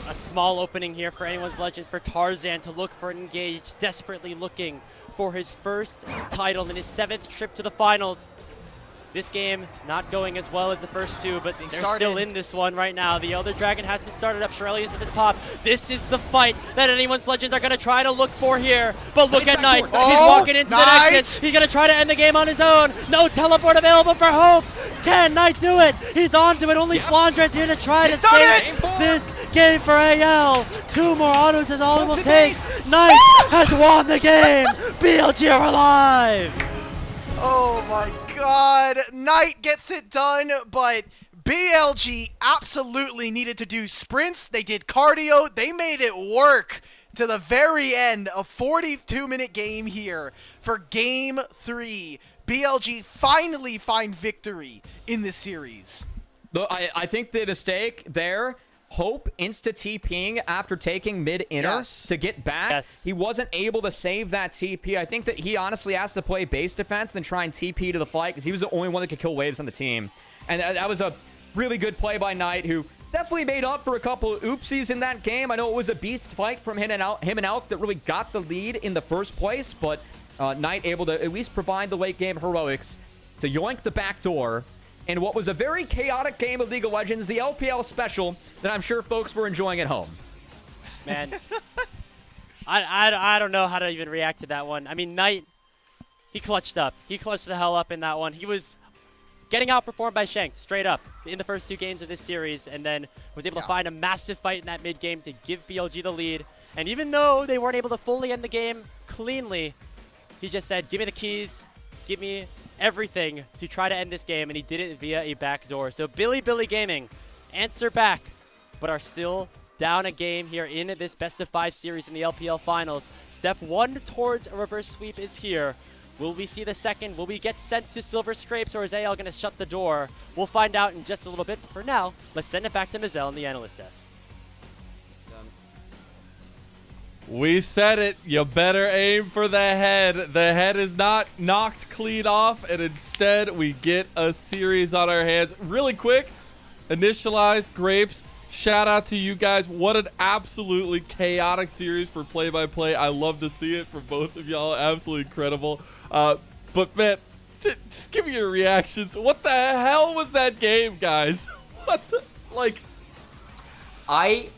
A small opening here for anyone's Legends for Tarzan to look for an engage, desperately looking for his first title in his 7th trip to the finals. This game not going as well as the first two, but they're started. still in this one right now. The Elder Dragon has been started up. Shirley has been popped. This is the fight that anyone's Legends are going to try to look for here. But look at Knight. He's walking into the Nexus. He's going to try to end the game on his own. No teleport available for Hope. Can Knight do it? He's onto it. Only Flandre's here to try to save this game for AL. 2 more autos is all it will take. Knight has won the game. BLG are alive. Oh my god, Knight gets it done, but BLG absolutely needed to do sprints. They did cardio. They made it work to the very end. A 42-minute game here for Game 3. BLG finally find victory in this series. Look, I think the mistake there, Hope insta-TPing after taking mid-inner to get back. He wasn't able to save that TP. I think that he honestly has to play base defense than try and TP to the fight because he was the only one that could kill waves on the team. And that was a really good play by Knight, who definitely made up for a couple of oopsies in that game. I know it was a beast fight from him and Elk that really got the lead in the first place, but Knight able to at least provide the late game heroics to yoink the back door in what was a very chaotic game of League of Legends, the LPL special that I'm sure folks were enjoying at home. Man, I don't know how to even react to that one. I mean, Knight, he clutched up. He clutched the hell up in that one. He was getting outperformed by Shank straight up in the first 2 games of this series, and then was able to find a massive fight in that mid game to give BLG the lead. And even though they weren't able to fully end the game cleanly, he just said, give me the keys, give me everything to try to end this game, and he did it via a backdoor. So Bilibili Gaming answer back, but are still down a game here in this best of 5 series in the LPL finals. Step 1 towards a reverse sweep is here. Will we see the second? Will we get sent to Silver Scrapes, or is AL going to shut the door? We'll find out in just a little bit, but for now, let's send it back to Mazel in the analyst desk. We said it. You better aim for the head. The head is not knocked clean off, and instead we get a series on our hands. Really quick, initialized Grapes. Shout out to you guys. What an absolutely chaotic series for play-by-play. I love to see it from both of y'all. Absolutely incredible. But man, just give me your reactions. What the hell was that game, guys? What the, like? I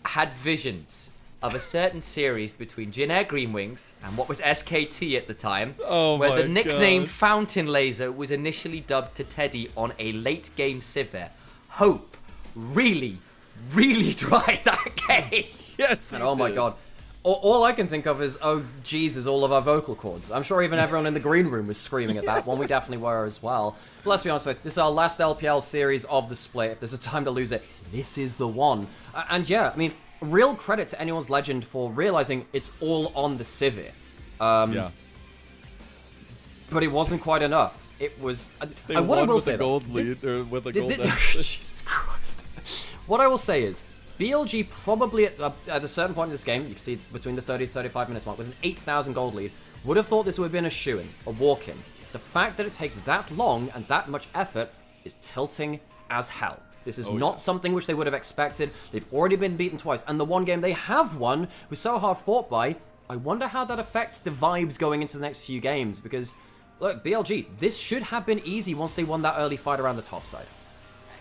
had visions of a certain series between Jinair Greenwings and what was SKT at the time, where the nickname Fountain Laser was initially dubbed to Teddy on a late game Sivir. Hope really tried that game. Yes. And oh my god. All I can think of is, oh Jesus, all of our vocal cords. I'm sure even everyone in the green room was screaming at that one. We definitely were as well. But let's be honest, folks, this is our last LPL series of the split. If there's a time to lose it, this is the one. And yeah, I mean, real credit to anyone's Legend for realizing it's all on the Sivir. Yeah. But it wasn't quite enough. It was. They what won I will with say, a gold lead, or with a gold. Jesus Christ. What I will say is, BLG probably at a certain point in this game, you can see between the 30-35 minutes mark, with an 8,000 gold lead, would have thought this would have been a shoo-in, a walk-in. The fact that it takes that long and that much effort is tilting as hell. This is not something which they would have expected. They've already been beaten twice, and the one game they have won was so hard fought by. I wonder how that affects the vibes going into the next few games, because, look, BLG, this should have been easy once they won that early fight around the top side.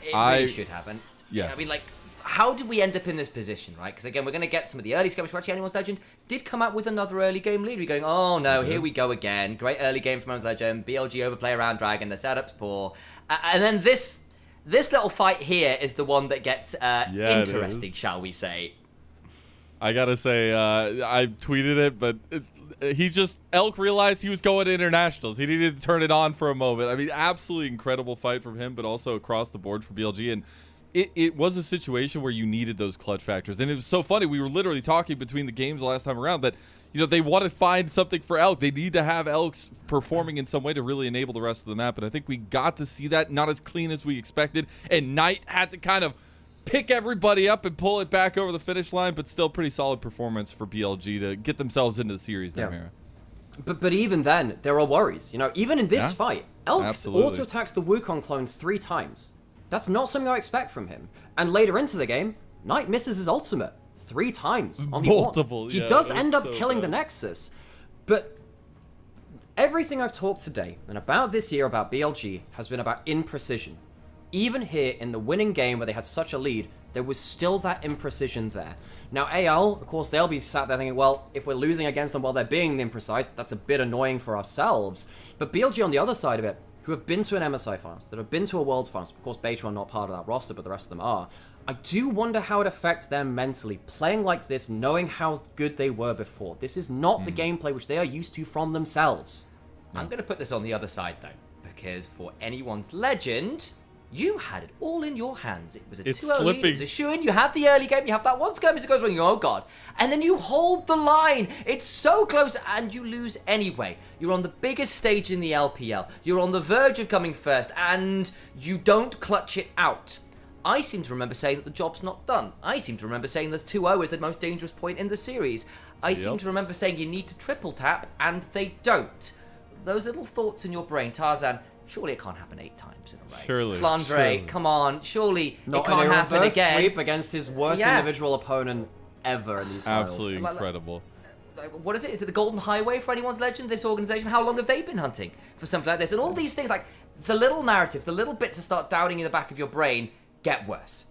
It really should happen. Yeah. I mean, like, how did we end up in this position, right? Because, again, we're going to get some of the early skirmish. Actually, Anyone's Legend did come out with another early game lead. We're going, oh, no, here we go again. Great early game from Anyone's Legend. BLG overplay around Dragon. The setup's poor. And then this little fight here is the one that gets interesting, shall we say. I gotta say, I tweeted it, but Elk realized he was going to internationals. He needed to turn it on for a moment. I mean, absolutely incredible fight from him, but also across the board for BLG. And it was a situation where you needed those clutch factors. And it was so funny. We were literally talking between the games last time around that, you know, they want to find something for Elk. They need to have Elks performing in some way to really enable the rest of the map. And I think we got to see that, not as clean as we expected. And Knight had to kind of pick everybody up and pull it back over the finish line, but still pretty solid performance for BLG to get themselves into the series there, Mira. But even then, there are worries. You know, even in this fight, Elk auto-attacks the Wukong clone 3 times. That's not something I expect from him. And later into the game, Knight misses his ultimate 3 times on the multiple. He does end up killing the Nexus, but Everything I've talked today and about this year about BLG has been about imprecision. Even here in the winning game where they had such a lead, there was still that imprecision there. Now AL, of course, they'll be sat there thinking, well, if we're losing against them while they're being imprecise, that's a bit annoying for ourselves. But BLG on the other side of it, who have been to an MSI finals, that have been to a Worlds finals, of course Beta are not part of that roster, but the rest of them are, I do wonder how it affects them mentally, playing like this, knowing how good they were before. This is not the gameplay which they are used to from themselves. I'm going to put this on the other side, though, because for anyone's legend, you had it all in your hands. It was a 2-0 lead, it was a shoo-in, you had the early game, you have that one skirmish that goes wrong, you go, oh god, and then you hold the line. It's so close, and you lose anyway. You're on the biggest stage in the LPL, you're on the verge of coming first, and you don't clutch it out. I seem to remember saying that the job's not done. I seem to remember saying that 2-0 is the most dangerous point in the series. I seem to remember saying you need to triple tap, and they don't. Those little thoughts in your brain, Tarzan, surely it can't happen 8 times in a row. Surely. Flandre, come on, surely Not it can't in a happen reverse again. sweep against his worst individual opponent ever in these finals. Absolutely incredible. What is it? Is it the Golden Highway for anyone's legend, this organization? How long have they been hunting for something like this? And all these things, like the little narrative, the little bits that start doubting in the back of your brain, get worse.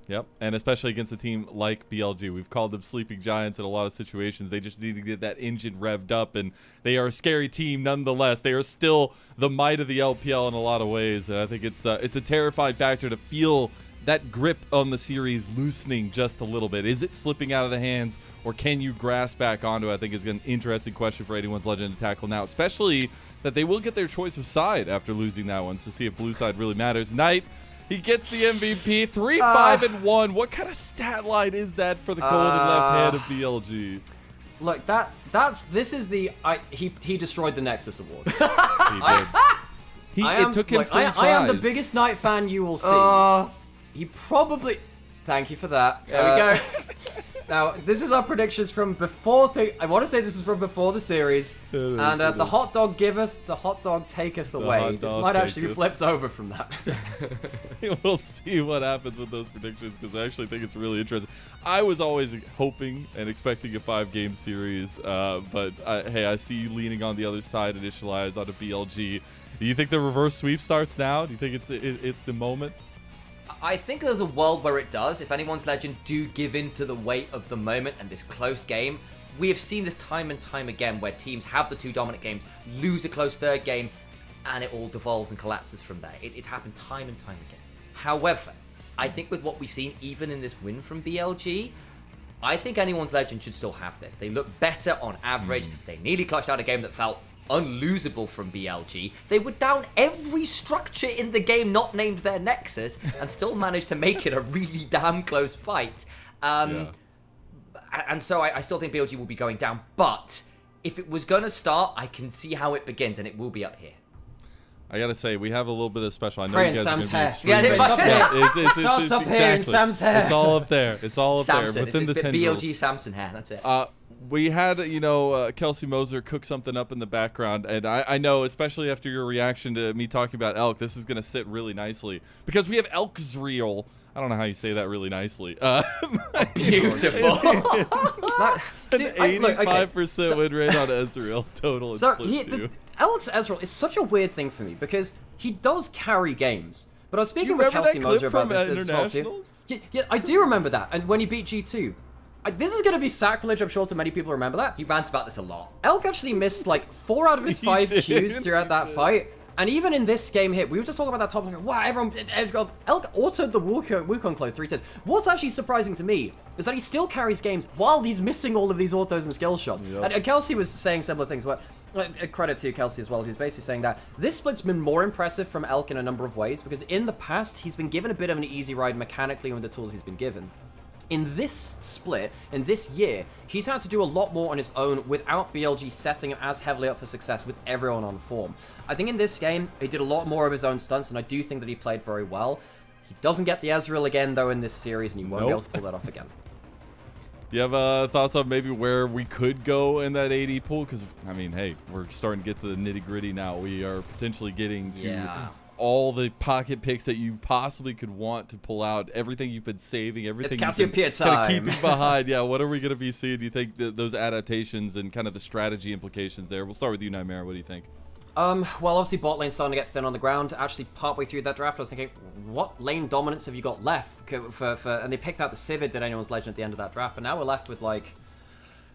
Yep, and especially against a team like BLG. We've called them sleeping giants in a lot of situations. They just need to get that engine revved up, and they are a scary team nonetheless. They are still the might of the LPL in a lot of ways, and I think it's a terrifying factor to feel that grip on the series loosening just a little bit. Is it slipping out of the hands, or can you grasp back onto it? I think is an interesting question for anyone's legend to tackle now, especially that they will get their choice of side after losing that one, to see if blue side really matters. Knight, he gets the MVP, 3-5-1. What kind of stat line is that for the golden left hand of BLG? Look, he destroyed the Nexus award. He did. It took him 3 tries. I am the biggest Knight fan you will see. He probably... Thank you for that. There we go. Now, this is our predictions from before... I want to say this is from before the series. And the hot dog giveth, the hot dog taketh away. This might actually be flipped over from that. We'll see what happens with those predictions, because I actually think it's really interesting. I was always hoping and expecting a 5-game series, but hey, I see you leaning on the other side, initialize onto BLG. Do you think the reverse sweep starts now? Do you think it's the moment? I think there's a world where it does. If anyone's legend do give in to the weight of the moment and this close game, we have seen this time and time again where teams have the 2 dominant games, lose a close 3rd game, and it all devolves and collapses from there. It's happened time and time again. However, I think with what we've seen, even in this win from BLG, I think anyone's legend should still have this. They look better on average. They nearly clutched out a game that felt unlosable from BLG. They were down every structure in the game not named their Nexus and still managed to make it a really damn close fight. And so I still think BLG will be going down, but if it was going to start, I can see how it begins, and it will be up here. I gotta say, we have a little bit of special. I know Pray you guys Sam's are hair. gonna be extreme. It starts up here in Sam's hair. It's all up there. It's all up Samson. there within the It's tendrils. BLG Samson hair. That's it. We had, Kelsey Moser cook something up in the background, and I know, especially after your reaction to me talking about Elk, this is going to sit really nicely, because we have Elk'Zreal. I don't know how you say that really nicely. Beautiful. An 85% win rate on Ezreal total in Split 2. Alex Ezreal is such a weird thing for me, because he does carry games. But I was speaking You with remember Kelsey that Moser clip about from this as well too. Internationals? Yeah, I do remember that, and when he beat G2. This is going to be sacrilege, I'm sure to many people remember that. He rants about this a lot. Elk actually missed like 4 out of his 5 Qs throughout that fight. And even in this game here, we were just talking about that top of wow, everyone, Elk autoed the Wukong clone 3 times. What's actually surprising to me is that he still carries games while he's missing all of these autos and skill shots. Yep. And Kelsey was saying similar things, but credit to Kelsey as well, who's basically saying that this split's been more impressive from Elk in a number of ways, because in the past, he's been given a bit of an easy ride mechanically with the tools he's been given. In this split, in this year, he's had to do a lot more on his own without BLG setting him as heavily up for success with everyone on form. I think in this game, he did a lot more of his own stunts, and I do think that he played very well. He doesn't get the Ezreal again, though, in this series, and he won't be able to pull that off again. Do you have thoughts on maybe where we could go in that AD pool? Because, I mean, hey, we're starting to get to the nitty-gritty now. We are potentially getting to all the pocket picks that you possibly could want to pull out, everything you've been saving, everything It's you've been Cassiopeia time. keeping behind. Yeah, what are we going to be seeing? Do you think those adaptations and kind of the strategy implications there? We'll start with you, Nightmare. What do you think? Well, obviously bot lane's starting to get thin on the ground. Actually, partway through that draft, I was thinking, what lane dominance have you got left? And they picked out the Civid that anyone's legend at the end of that draft, but now we're left with like,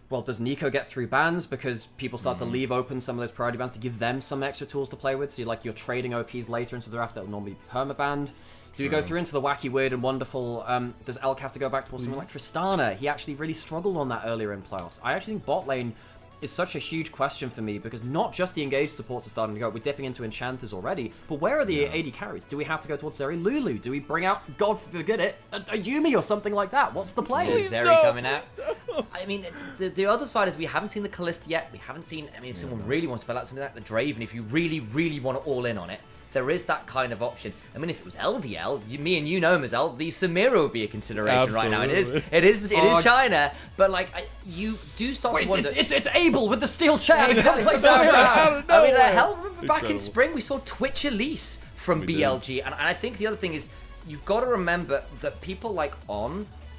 well, does Nico get through bans because people start to leave open some of those priority bans to give them some extra tools to play with? So you're trading OPs later into the draft that would normally be permabanned. Do we go through into the wacky, weird, and wonderful? Does Elk have to go back to something like Tristana? He actually really struggled on that earlier in playoffs. I actually think bot lane is such a huge question for me because not just the engaged supports are starting to go. We're dipping into enchanters already, but where are the AD carries? Do we have to go towards Zeri Lulu? Do we bring out, God forbid it, a Yumi or something like that? What's the play? Zeri coming out. I mean, the other side is we haven't seen the Callista yet. We haven't seen, I mean, if someone really wants to spell out something like the Draven, if you really, really want to all in on it, there is that kind of option. I mean, if it was LDL, me and you know, Mazel, the Samira would be a consideration right now. It is China, but like you do start to wonder. It's Abel with the steel chair. Exactly. Play Samira. I mean, hell, remember back in spring we saw Twitch Elise from BLG, and I think the other thing is you've got to remember that people like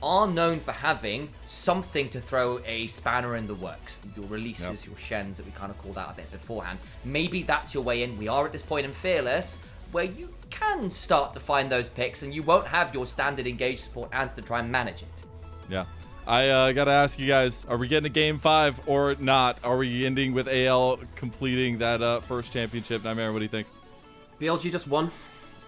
are known for having something to throw a spanner in the works. Your releases, your Shens that we kind of called out a bit beforehand. Maybe that's your way in. We are at this point in Fearless where you can start to find those picks and you won't have your standard engaged support ants to try and manage it. Yeah. I got to ask you guys, are we getting a Game 5 or not? Are we ending with AL completing that first championship? Nightmare, what do you think? BLG just won.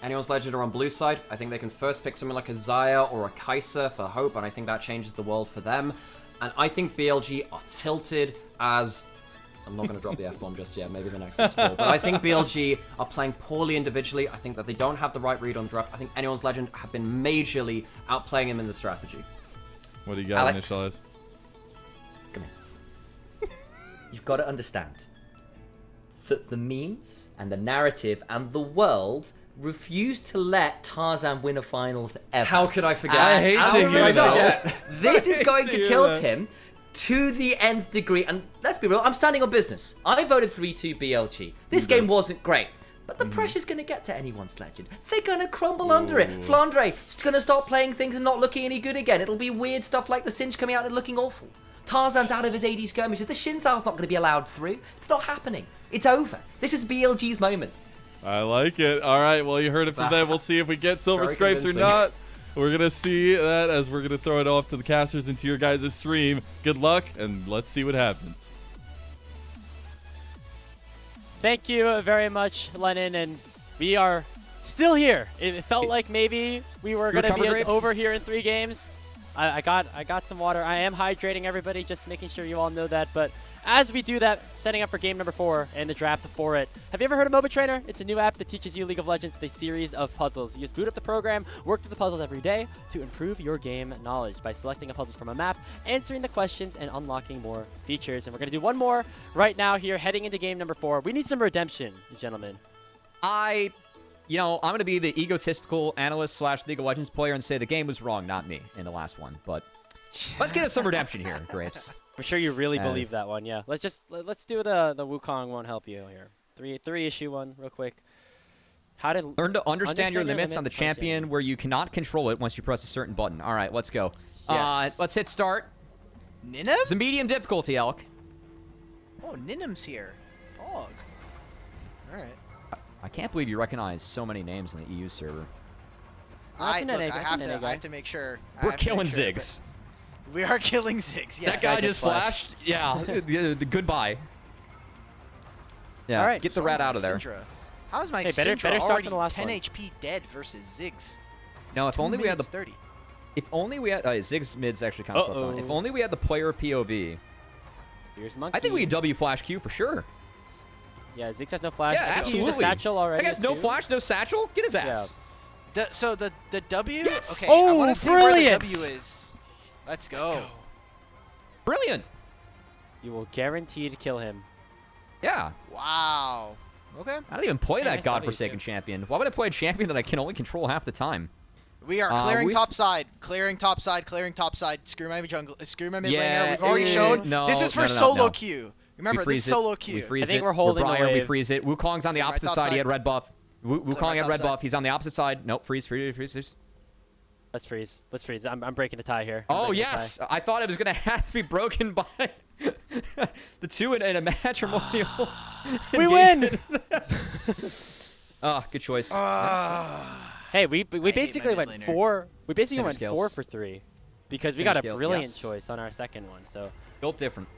Anyone's legend are on blue side. I think they can first pick someone like a Xayah or a Kai'Sa for Hope, and I think that changes the world for them. And I think BLG are tilted as... I'm not going to drop the F-bomb just yet. Maybe the next is full. But I think BLG are playing poorly individually. I think that they don't have the right read on draft. I think Anyone's legend have been majorly outplaying him in the strategy. What do you got, Alex? Initialize? Come here. You've got to understand that the memes and the narrative and the world refuse to let Tarzan win a finals ever. How could I forget? I hate As to a hear result, that. this is going to hear tilt that. him to the nth degree. And let's be real, I'm standing on business. I voted 3-2 BLG. This game wasn't great. But the pressure's going to get to anyone's legend. They're going to crumble under it. Flandre is going to start playing things and not looking any good again. It'll be weird stuff like the Singe coming out and looking awful. Tarzan's out of his AD skirmishes. The Xin Zhao's not going to be allowed through. It's not happening. It's over. This is BLG's moment. I like it. All right, well, you heard it from them. We'll see if we get Silver Very Scrapes or convincing. not. We're going to see that as we're going to throw it off to the casters into your guys' stream. Good luck, and let's see what happens. Thank you very much, Lennon, and we are still here. It felt like maybe we were going to be grapes? over here in 3 games. I got some water. I am hydrating everybody, just making sure you all know that. But as we do that, setting up for game number 4 and the draft for it. Have you ever heard of MOBA Trainer? It's a new app that teaches you League of Legends with a series of puzzles. You just boot up the program, work through the puzzles every day to improve your game knowledge by selecting a puzzle from a map, answering the questions, and unlocking more features. And we're going to do one more right now here, heading into game number 4. We need some redemption, gentlemen. I'm going to be the egotistical analyst / League of Legends player and say the game was wrong, not me, in the last one. But let's get us some redemption here, Grapes. I'm sure you really believe that one, yeah. Let's do the Wukong won't help you here. Three issue one real quick. How to learn to understand your limits on the champion where you cannot control it once you press a certain button. All right, let's go. Yes. Let's hit start. Ninum? It's a medium difficulty, Elk. Oh, Ninum's here. Dog. Alright. I can't believe you recognize so many names in the EU server. I an NA guy, have that's an NA to. guy. I have to make sure. We're killing Ziggs. We are killing Ziggs. Yeah. That guy just flashed. Yeah. Goodbye. Yeah. All right. Get the rat out of there. Syndra. How's my better Syndra start already than the last 10 one. HP dead versus Ziggs? No, if only we had the. 30. If only we had. Ziggs mid's actually kind of slept on. If only we had the player POV. Here's Monkey. I think we could W flash Q for sure. Yeah, Ziggs has no flash. Yeah, I think he absolutely. used a satchel already. I guess no too. flash, no satchel. Get his ass. So the W? Yes! Okay, Oh, I want to see brilliant! where the W is. Let's go. Brilliant. You will guaranteed kill him. Yeah. Wow. Okay. I don't even play Yeah, that nice W, godforsaken too. champion. Why would I play a champion that I can only control half the time? We are clearing we've- top side, clearing top side, clearing top side. Screw my jungle, screw my mid Yeah, laner. We've already shown. no, This is for no, solo no. queue. Remember, We this freeze is solo it. queue. We freeze I think it. we're holding the Briar, we wave. freeze it. Wukong's on the Okay, right opposite top side. He side. had red buff. Wukong at red buff. He's on the opposite side. Nope, freeze. Let's freeze. Let's freeze. I'm breaking a tie here. Oh, yes. I thought it was going to have to be broken by the two in a matrimonial. We win! Oh, good choice. Hey, we basically went mid-laner. 4. We basically Center went scales. 4 for 3 because we Center got a scale, brilliant yes. choice on our second one. So Built different.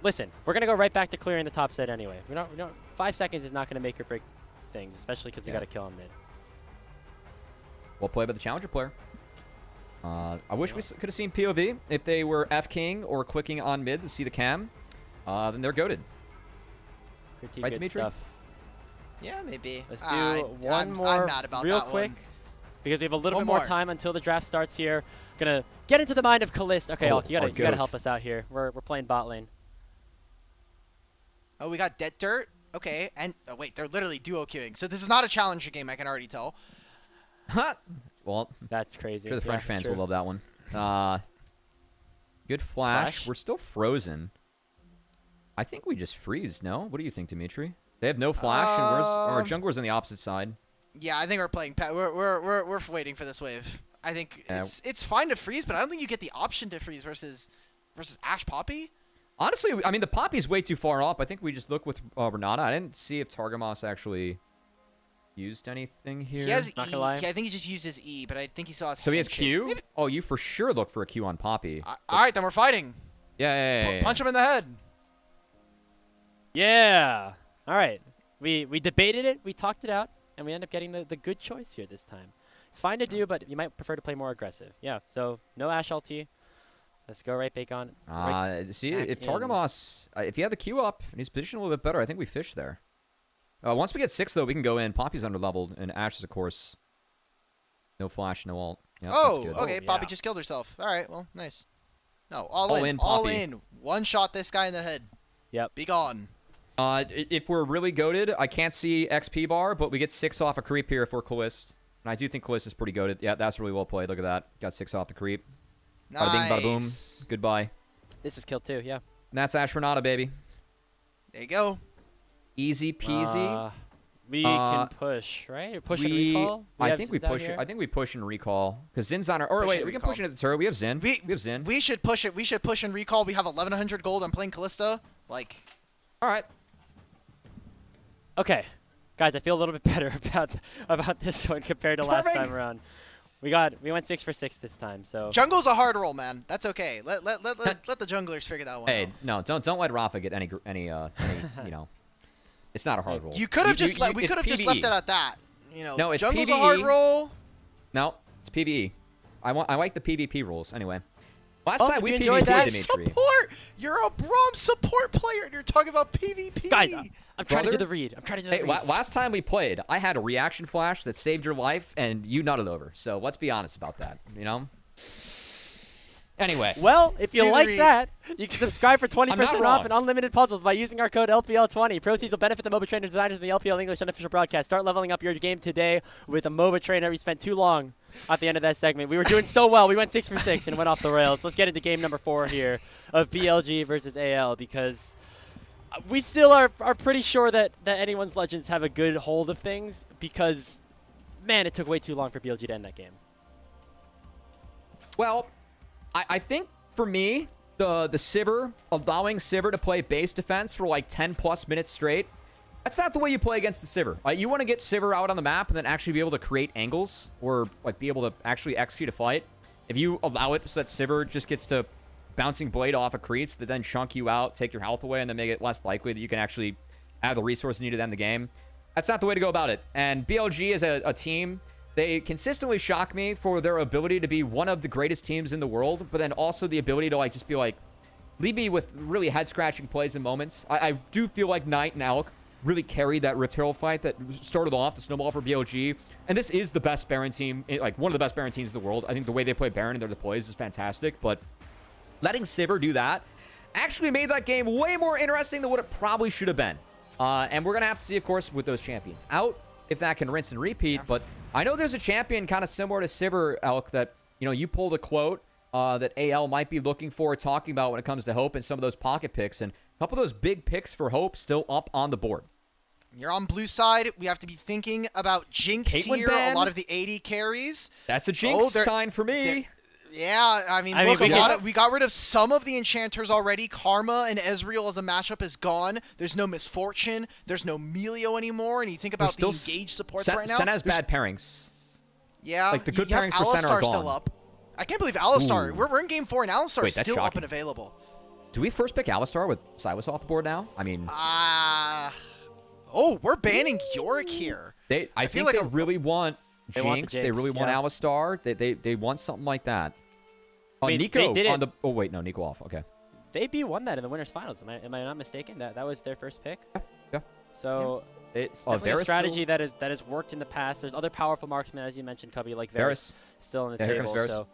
listen, we're gonna go right back to clearing the top set anyway. We don't 5 seconds is not gonna make or break things, especially because we got to kill on mid. Well played by the challenger player. I wish we could have seen POV if they were F-king or clicking on mid to see the cam. Then they're goated. Pretty Right, good Dimitri? stuff. Yeah, maybe. Let's do one more I'm mad about real that quick one. because we have a little One bit more more. time until the draft starts here. Gonna get into the mind of Calist. Okay, Oh, Alk, you our gotta help goats. us out here. We're playing bot lane. Oh, we got Dead Dirt. Okay, and oh, wait, they're literally duo queuing. So this is not a challenger game, I can already tell. Well, That's crazy. sure the French Yeah, fans true. will love that one. Good flash. Flash. We're still frozen. I think we just freeze, no? What do you think, Dimitri? They have no flash, and our jungler's on the opposite side. Yeah, I think we're playing. We're waiting for this wave. I think Yeah. it's fine to freeze, but I don't think you get the option to freeze versus Ash Poppy. Honestly, I mean, the Poppy's way too far off. I think we just look with Renata. I didn't see if Targamas actually used anything here. He has Not E. gonna lie. I think he just used his E, but I think he saw. So he has handshake. Q? Maybe- Oh, you for sure look for a Q on Poppy. All right, then we're fighting. Yeah. Punch him in the head. Yeah. All right. We debated it, we talked it out, and we end up getting the good choice here this time. It's fine to do, but you might prefer to play more aggressive. Yeah. So no Ash LT. Let's go right Bacon. See, back if in. Targamas, if he had the Q up and he's positioned a little bit better, I think we fish there. Once we get 6, though, we can go in. Poppy's underleveled, and Ash is, of course, no flash, no ult. Yep, Oh, that's good. okay. Oh, Poppy yeah. just killed herself. All right, well, nice. No, all All in, in, all Poppy. in. One shot this guy in the head. Yep. Be gone. If we're really goated, I can't see XP bar, but we get 6 off a creep here if we're Calist. And I do think Calist is pretty goated. Yeah, that's really well played. Look at that. Got 6 off the creep. Nice. Bada bing, bada boom. Goodbye. This is kill 2, yeah. And that's Ash Renata, baby. There you go. Easy peasy. We can push, right? Push and recall. I have think we Zin's out push. here. I think we push and recall because Zin's on our. Or Push wait, and we can recall. push into the turret. We have Zin. We have Zin. We should push it. We should push and recall. We have 1100 gold. I'm playing Callista. Like, All right. Okay, guys, I feel a little bit better about this one compared to last Perfect. time around. We went 6 for 6 this time, so jungle's a hard roll, man. That's okay. Let the junglers figure that one Hey, out. no, don't let Rafa get any you know. It's not a hard roll. You could have just we it's could have just PvE. left it at that. You know, No, it's jungle's a PvE. hard roll. No, it's PvE. I like the PvP rules anyway. Last Oh, time if we you enjoyed PvP'd, that- Dimitri. Support. You're a Braum support player, and you're talking about PvP. guys, I'm trying to do Brother? the read. I'm trying to do the Hey, read. last time we played, I had a reaction flash that saved your life, and you nutted over. So let's be honest about that, you know? Anyway. Well, if you Do the like read. that, you can subscribe for 20% not off wrong. and unlimited puzzles by using our code LPL20. Proceeds will benefit the MOBA trainer designers of the LPL English unofficial broadcast. Start leveling up your game today with a MOBA trainer. We spent too long at the end of that segment. We were doing so well. We went 6 for 6 and went off the rails. Let's get into game number 4 here of BLG versus AL because we still are pretty sure that anyone's legends have a good hold of things because, man, it took way too long for BLG to end that game. Well, I think for me, the Sivir, allowing Sivir to play base defense for like 10 plus minutes straight, that's not the way you play against the Sivir. You want to get Sivir out on the map and then actually be able to create angles or like be able to actually execute a fight. If you allow it so that Sivir just gets to bouncing blade off of creeps that then chunk you out, take your health away, and then make it less likely that you can actually have the resources needed to end the game, that's not the way to go about it. And BLG is a team. They consistently shock me for their ability to be one of the greatest teams in the world, but then also the ability to like just be like, leave me with really head-scratching plays and moments. I do feel like Knight and Alk really carried that Rift Herald fight that started off the snowball for BLG. And this is the best Baron team, like one of the best Baron teams in the world. I think the way they play Baron and their deploys is fantastic, but letting Sivir do that actually made that game way more interesting than what it probably should have been. And we're going to have to see, of course, with those champions out, if that can rinse and repeat. But I know there's a champion kind of similar to Sivir, Elk, that, you know, you pulled a quote that AL might be looking for, talking about when it comes to Hope and some of those pocket picks. And a couple of those big picks for Hope still up on the board. You're on blue side. We have to be thinking about Jinx Caitlyn here. ban? A lot of the AD carries. That's a Jinx sign for me. Yeah, I mean, look, we got rid of some of the enchanters already. Karma and Ezreal as a matchup is gone. There's no Misfortune. There's no Melio anymore. And you think about the engaged supports right now. Sen has bad pairings. Yeah, like the good pairings for Sen Alistar are gone. still up. I can't believe Alistar. We're in game 4 and Alistar is still up and available. Do we first pick Alistar with Silas off the board now? I mean, oh, we're banning Yorick here. I think like they really want Jinx. They really want Alistar. They want something like that. I mean, Nico on the. Oh wait, no, Nico off. Okay. They won that in the winners finals. Am I not mistaken? That was their first pick. Yeah. So it's definitely a strategy that has worked in the past. There's other powerful marksmen, as you mentioned, Cubby, like Varus, still on the table. So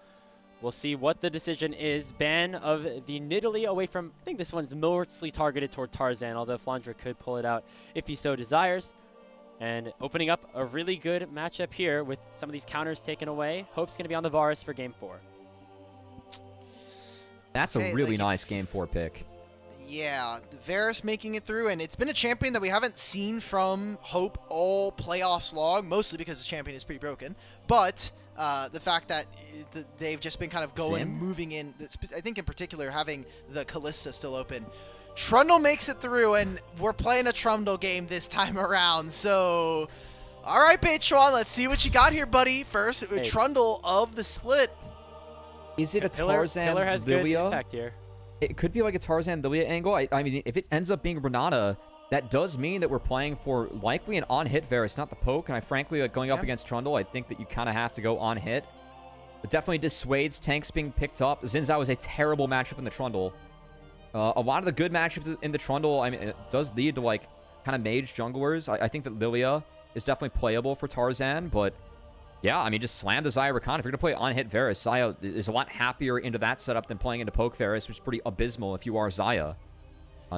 we'll see what the decision is. Ban of the Nidalee away from. I think this one's mostly targeted toward Tarzan, although Flandra could pull it out if he so desires. And opening up a really good matchup here with some of these counters taken away. Hope's going to be on the Varus for game 4. That's a really nice game 4 pick. Yeah, Varus making it through, and it's been a champion that we haven't seen from Hope all playoffs long, mostly because the champion is pretty broken. But the fact that they've just been kind of going and moving in, I think in particular having the Kalista still open. Trundle makes it through, and we're playing a Trundle game this time around. So, all right, Patron, let's see what you got here, buddy. First, Trundle of the split. Is it a Tarzan Pillar has Lilia? good impact here. It could be like a Tarzan Lilia angle. I mean, if it ends up being Renata, that does mean that we're playing for likely an on-hit Varus, not the poke. And I frankly, like going up against Trundle, I think that you kind of have to go on-hit. It definitely dissuades tanks being picked up. Xin Zhao is a terrible matchup in the Trundle. A lot of the good matchups in the Trundle, I mean, it does lead to like kind of mage junglers. I think that Lilia is definitely playable for Tarzan, but yeah, I mean, just slam the Xayah Rakan. If you're going to play on-hit Varus, Xayah is a lot happier into that setup than playing into poke Varus, which is pretty abysmal if you are Xayah.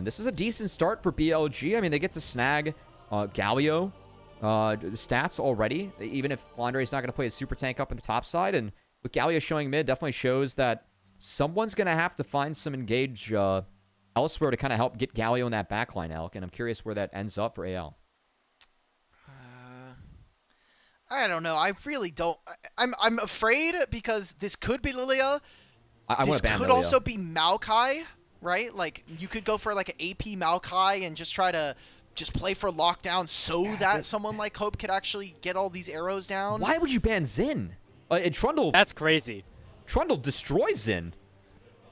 This is a decent start for BLG. I mean, they get to snag Galio stats already, even if Flandre is not going to play a super tank up in the top side. And with Galio showing mid, definitely shows that someone's going to have to find some engage elsewhere to kind of help get Galio in that backline, Elk. And I'm curious where that ends up for AL. I don't know. I really don't. I'm afraid because this could be Lilia. This could also be Maokai, right? Like, you could go for like an AP Maokai and just try to play for lockdown so that someone like Hope could actually get all these arrows down. Why would you ban Xin? Trundle. That's crazy. Trundle destroys Xin.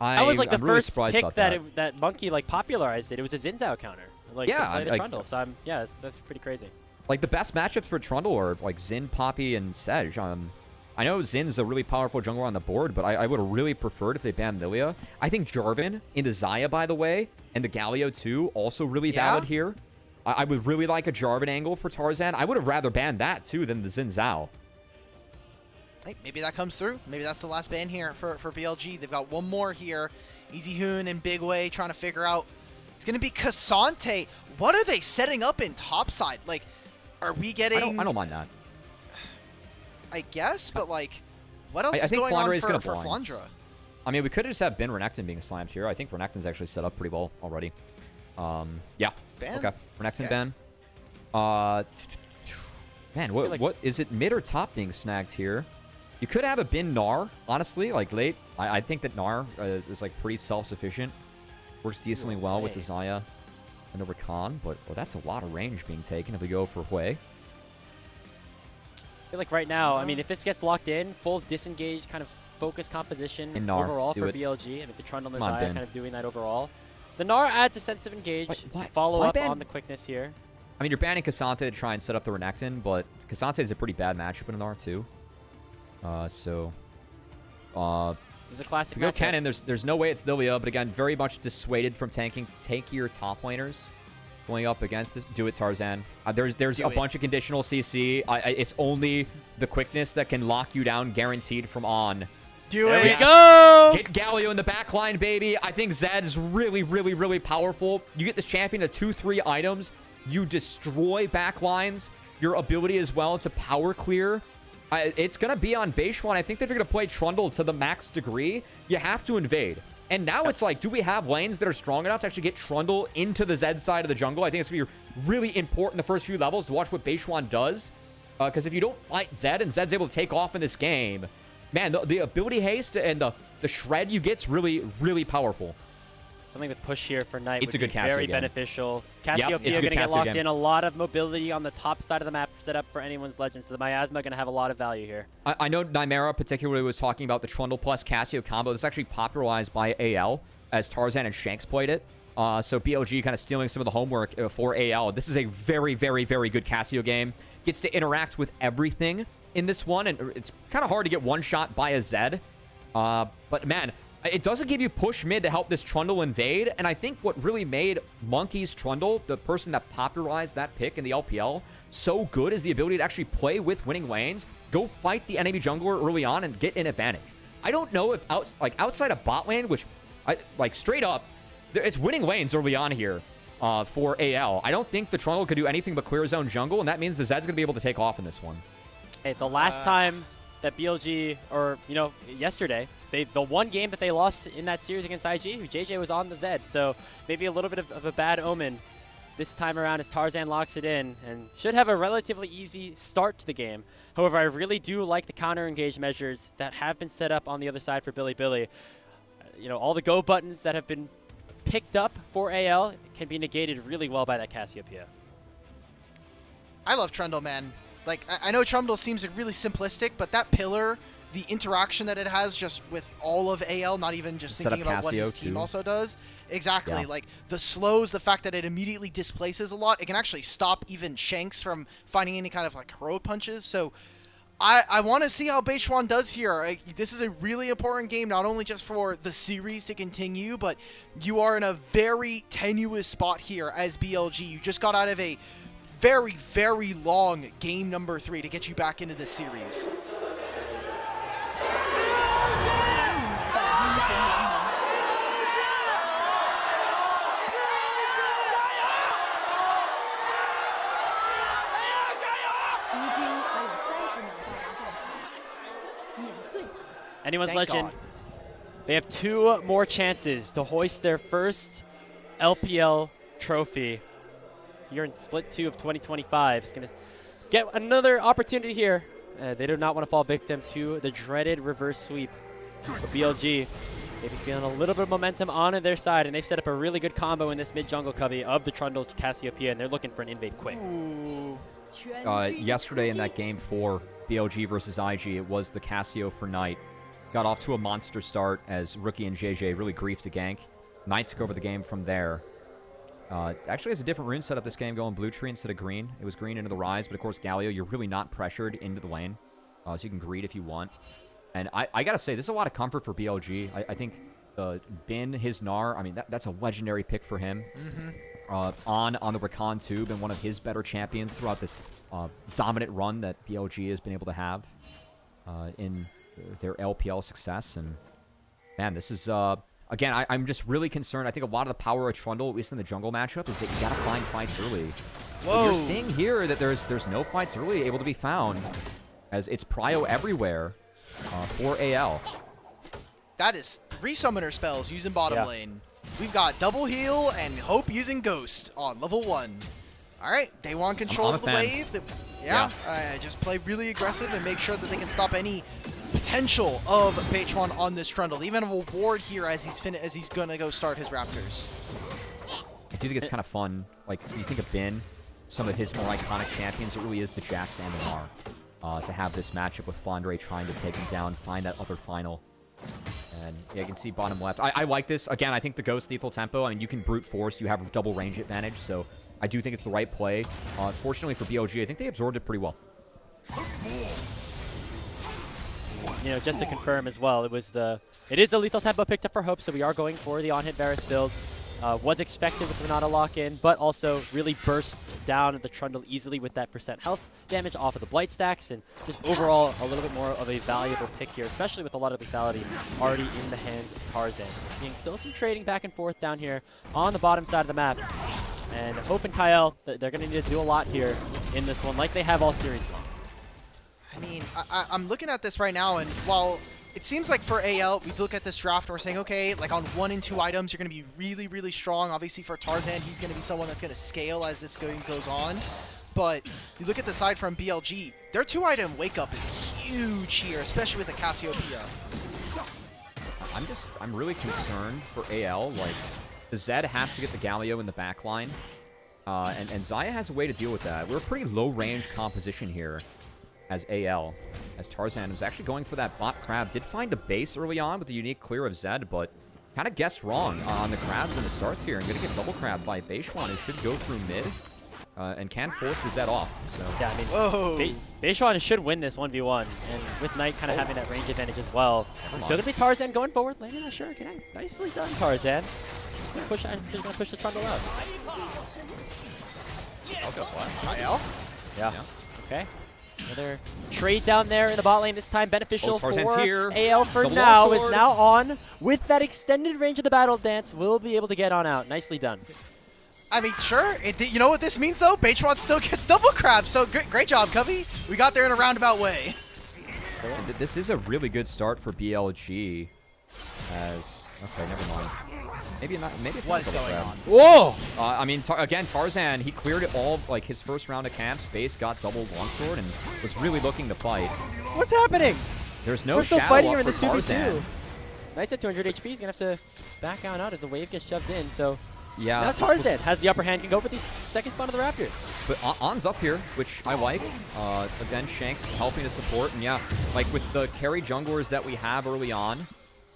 That was like the really first pick that Monkey like popularized it. It was a Xin Zhao counter. Like, Trundle. So that's pretty crazy. Like, the best matchups for Trundle are, like, Xin, Poppy, and Sej. I know Zin's a really powerful jungler on the board, but I would have really preferred if they banned Lilia. I think Jarvan into Xayah, by the way, and the Galio, too, also really valid here. I would really like a Jarvan angle for Tarzan. I would have rather banned that, too, than the Xin Zhao. Hey, maybe that comes through. Maybe that's the last ban here for BLG. They've got one more here. Easy Hoon and Big Way trying to figure out. It's going to be Cassante. What are they setting up in topside? Like, are we getting... I don't mind that. I guess, but like, what else is going on for Flandra? I mean, we could just have Ben Renekton being slammed here. I think Renekton's actually set up pretty well already. Yeah. Okay. Renekton ban. Man, what is it, mid or top being snagged here? You could have a Bin Gnar, honestly, like late. I think that Gnar is like pretty self-sufficient. Works decently well with the Xayah and the Rakan, but that's a lot of range being taken if we go for Hui. I feel like right now, I mean, if this gets locked in, full disengaged kind of focus composition overall for BLG, and if the Trundle and Xayah kind of doing that overall. The Gnar adds a sense of engage, follow up on the quickness here. I mean, you're banning Cassante to try and set up the Renekton, but Cassante is a pretty bad matchup in Gnar too. There's a classic to go Cannon, there's no way it's Lilia, but again, very much dissuaded from tanking tankier top laners. Going up against this, do it Tarzan. There's a bunch of conditional CC. It's only the quickness that can lock you down, guaranteed from on. There we go! Get Galio in the backline, baby. I think Zed is really, really, really powerful. You get this champion to 2-3 items. You destroy backlines. Your ability as well to power clear. It's going to be on Beishuan. I think that if you're going to play Trundle to the max degree, you have to invade. And now it's like, do we have lanes that are strong enough to actually get Trundle into the Zed side of the jungle? I think it's going to be really important the first few levels to watch what Beishwan does. Because if you don't fight Zed and Zed's able to take off in this game, man, the ability haste and the shred you get's really, really powerful. Something with push here for Knight It's would a good be Cassio very game. beneficial. Yep, Cassiopeia it's a going good to get Cassio locked game. in. A lot of mobility on the top side of the map set up for anyone's Legends. So the Miasma going to have a lot of value here. I know Nymera particularly was talking about the Trundle plus Cassio combo. This is actually popularized by AL as Tarzan and Shanks played it. So BLG kind of stealing some of the homework for AL. This is a very, very, very good Cassio game. Gets to interact with everything in this one, and it's kind of hard to get one shot by a Zed. But man, it doesn't give you push mid to help this Trundle invade, and I think what really made Monkey's Trundle, the person that popularized that pick in the LPL, so good is the ability to actually play with winning lanes, go fight the enemy jungler early on, and get an advantage. I don't know if outside of bot lane, which straight up, it's winning lanes early on here for AL. I don't think the Trundle could do anything but clear his own jungle, and that means the Zed's going to be able to take off in this one. Hey, the last time that BLG, or, yesterday, the one game that they lost in that series against IG, JJ was on the Zed, so maybe a little bit of a bad omen this time around as Tarzan locks it in and should have a relatively easy start to the game. However, I really do like the counter-engage measures that have been set up on the other side for Bilibili. All the go buttons that have been picked up for AL can be negated really well by that Cassiopeia. I love Trundle, man. I know Trundle seems really simplistic, but that pillar, the interaction that it has just with all of AL, not even just thinking about what his team also does. Exactly. Yeah. The slows, the fact that it immediately displaces a lot, it can actually stop even Shanks from finding any kind of heroic punches. So I want to see how Beishwan does here. This is a really important game, not only just for the series to continue, but you are in a very tenuous spot here as BLG. You just got out of a very, very long game number 3 to get you back into the series. 敌军还有30秒到达战场，碾碎他们。 Anyone's Thank Legend, God. they have 2 more chances to hoist their first LPL trophy here in Split 2 of 2025. It's going to get another opportunity here. They do not want to fall victim to the dreaded reverse sweep. But BLG, they've been feeling a little bit of momentum on their side, and they've set up a really good combo in this mid-jungle covey of the Trundle Cassiopeia, and they're looking for an invade quick. Ooh. Yesterday in that game 4, BLG versus IG, it was the Cassio for Knight. Got off to a monster start as Rookie and JJ really griefed the gank. Knight took over the game from there. Actually has a different rune setup this game, going blue tree instead of green. It was green into the rise, but of course Galio, you're really not pressured into the lane. So you can greed if you want. And I gotta say, this is a lot of comfort for BLG. I think Bin, his Gnar, I mean, that's a legendary pick for him. On the Rakan too, been one of his better champions throughout this dominant run that BLG has been able to have in their LPL success. And man, this is again, I'm just really concerned. I think a lot of the power of Trundle, at least in the jungle matchup, is that you gotta find fights early. Whoa. You're seeing here that there's no fights early able to be found, as it's prio everywhere for AL. That is 3 summoner spells using bottom lane. We've got double heal and Hope using Ghost on level 1. All right, they want control I'm a of the fan. wave. Just play really aggressive and make sure that they can stop any potential of Beishwan on this Trundle. They even have a ward here as he's gonna go start his Raptors. I do think it's kind of fun. Like, when you think of Bin, some of his more iconic champions, it really is the Jax and the Gnar. To have this matchup with Flandre trying to take him down, find that other final. And yeah, you can see bottom left. I like this. Again, I think the Ghost lethal tempo, I mean, you can brute force. You have double range advantage, so I do think it's the right play. Fortunately for BLG, I think they absorbed it pretty well. Just to confirm as well, it is a lethal tempo picked up for Hope, so we are going for the on-hit Varus build. Was expected with Renata lock-in, but also really bursts down the Trundle easily with that % health damage off of the Blight stacks, and just overall a little bit more of a valuable pick here, especially with a lot of lethality already in the hands of Tarzan. So seeing still some trading back and forth down here on the bottom side of the map. And Hope and Kyle, they're going to need to do a lot here in this one, like they have all series long. I mean, I'm looking at this right now, and while it seems like for AL, we look at this draft and we're saying, okay, like on 1 and 2 items, you're going to be really, really strong. Obviously for Tarzan, he's going to be someone that's going to scale as this going goes on. But you look at the side from BLG, their 2-item wake up is huge here, especially with the Cassiopeia. I'm really concerned for AL. Like, the Zed has to get the Galio in the back line. And Xayah has a way to deal with that. We're a pretty low-range composition here as AL. As Tarzan was actually going for that bot crab. Did find a base early on with the unique clear of Zed, but kind of guessed wrong on the crabs and the starts here. And going to get double crabbed by Beishwan, who should go through mid. And can force the Zed off. So. Yeah, I mean, whoa. Beishwan should win this 1v1, and with Knight kind of having that range advantage as well. It's still gonna be Tarzan going forward, landing that Shuriken. Nicely done, Tarzan. Just gonna push the Trundle out. IL? Yeah. Okay. Another trade down there in the bot lane, this time beneficial for here. AL for Double now. longsword. Is now on with that extended range of the battle dance. Will be able to get on out. Nicely done. I mean, sure. You know what this means, though? Beishwan still gets double crab, so great job, Covey. We got there in a roundabout way. And this is a really good start for BLG. As okay, never mind. Maybe not. Maybe it's What not is double going crab. on? Whoa! I mean, again, Tarzan, he cleared it all, like, his first round of camps. Base got double longsword and was really looking to fight. What's happening? There's no We're still shadow fighting up here in for this 2v2. Tarzan. Knight's at 200 HP. He's going to have to back out as the wave gets shoved in. So Yeah. now Tarzan has the upper hand, can go for the second spawn of the Raptors. But On's up here, which I like. Again, Shanks helping to support. And yeah, like with the carry junglers that we have early on,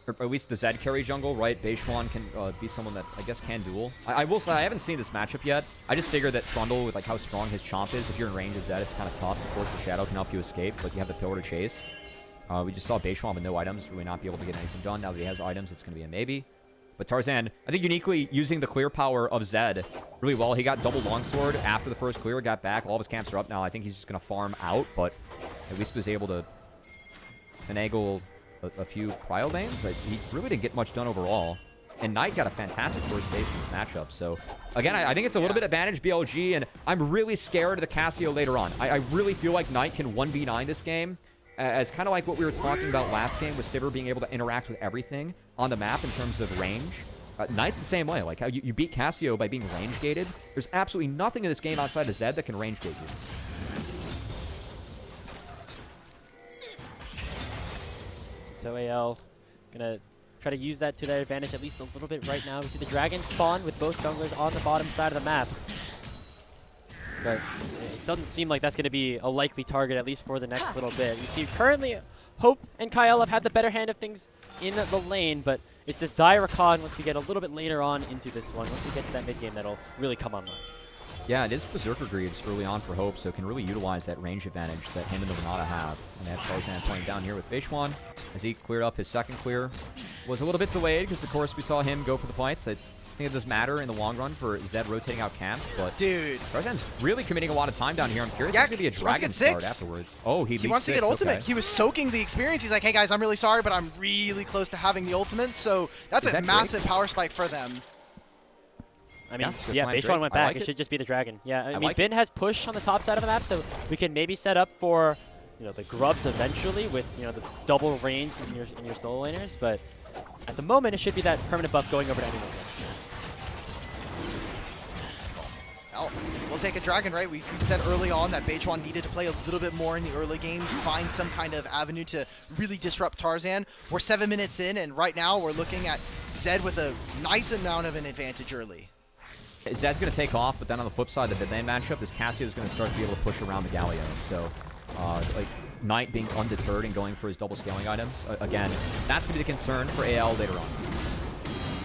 or at least the Zed carry jungle, right? Beishwan can be someone that I guess can duel. I will say I haven't seen this matchup yet. I just figured that Trundle, with like how strong his chomp is, if you're in range of Zed, it's kind of tough. Of course, the Shadow can help you escape, but you have the pillar to chase. We just saw Beishwan with no items, really not be able to get anything done. Now that he has items, it's going to be a maybe. But Tarzan, I think uniquely using the clear power of Zed really well. He got double longsword after the first clear, got back. All of his camps are up now. I think he's just going to farm out, but at least was able to finagle a few cryo lanes. He really didn't get much done overall. And Knight got a fantastic first base in this matchup. So, again, I think it's a little bit advantage BLG, and I'm really scared of the Cassio later on. I really feel like Knight can 1v9 this game. As kind of like what we were talking about last game with Sivir being able to interact with everything on the map in terms of range. Knight's the same way. Like how you beat Cassio by being range gated. There's absolutely nothing in this game outside of Zed that can range gate you. So AL gonna try to use that to their advantage at least a little bit right now. We see the dragon spawn with both junglers on the bottom side of the map. But it doesn't seem like that's going to be a likely target, at least for the next little bit. You see currently Hope and Kyle have had the better hand of things in the lane, but it's this Zyrecon once we get a little bit later on into this one. Once we get to that mid game, that'll really come online. Yeah, it is Berserker Greaves early on for Hope, so can really utilize that range advantage that him and the Renata have. And they have Tarzan playing down here with Beishwan as he cleared up his second clear. Was a little bit delayed because, of course, we saw him go for the fights. I think it does matter in the long run for Zed rotating out camps, but dude, Tarzan's really committing a lot of time down here. I'm curious if it's going to be a dragon start afterwards. Oh, he wants to get ultimate. Okay. He was soaking the experience. He's like, hey guys, I'm really sorry, but I'm really close to having the ultimate. So that's a massive power spike for them. I mean, yeah, Beishwan went back. It should just be the dragon. Yeah, I mean, Bin has push on the top side of the map, so we can maybe set up for, the grubs eventually with, the double range in your solo laners. But at the moment, it should be that permanent buff going over to anyone. Well, we'll take a dragon, right? We said early on that Beishwan needed to play a little bit more in the early game, find some kind of avenue to really disrupt Tarzan. We're 7 minutes in, and right now we're looking at Zed with a nice amount of an advantage early. Zed's going to take off, but then on the flip side, the mid-lane matchup, this Cassio is going to start to be able to push around the Galio. So, Knight being undeterred and going for his double scaling items. Again, that's going to be the concern for AL later on.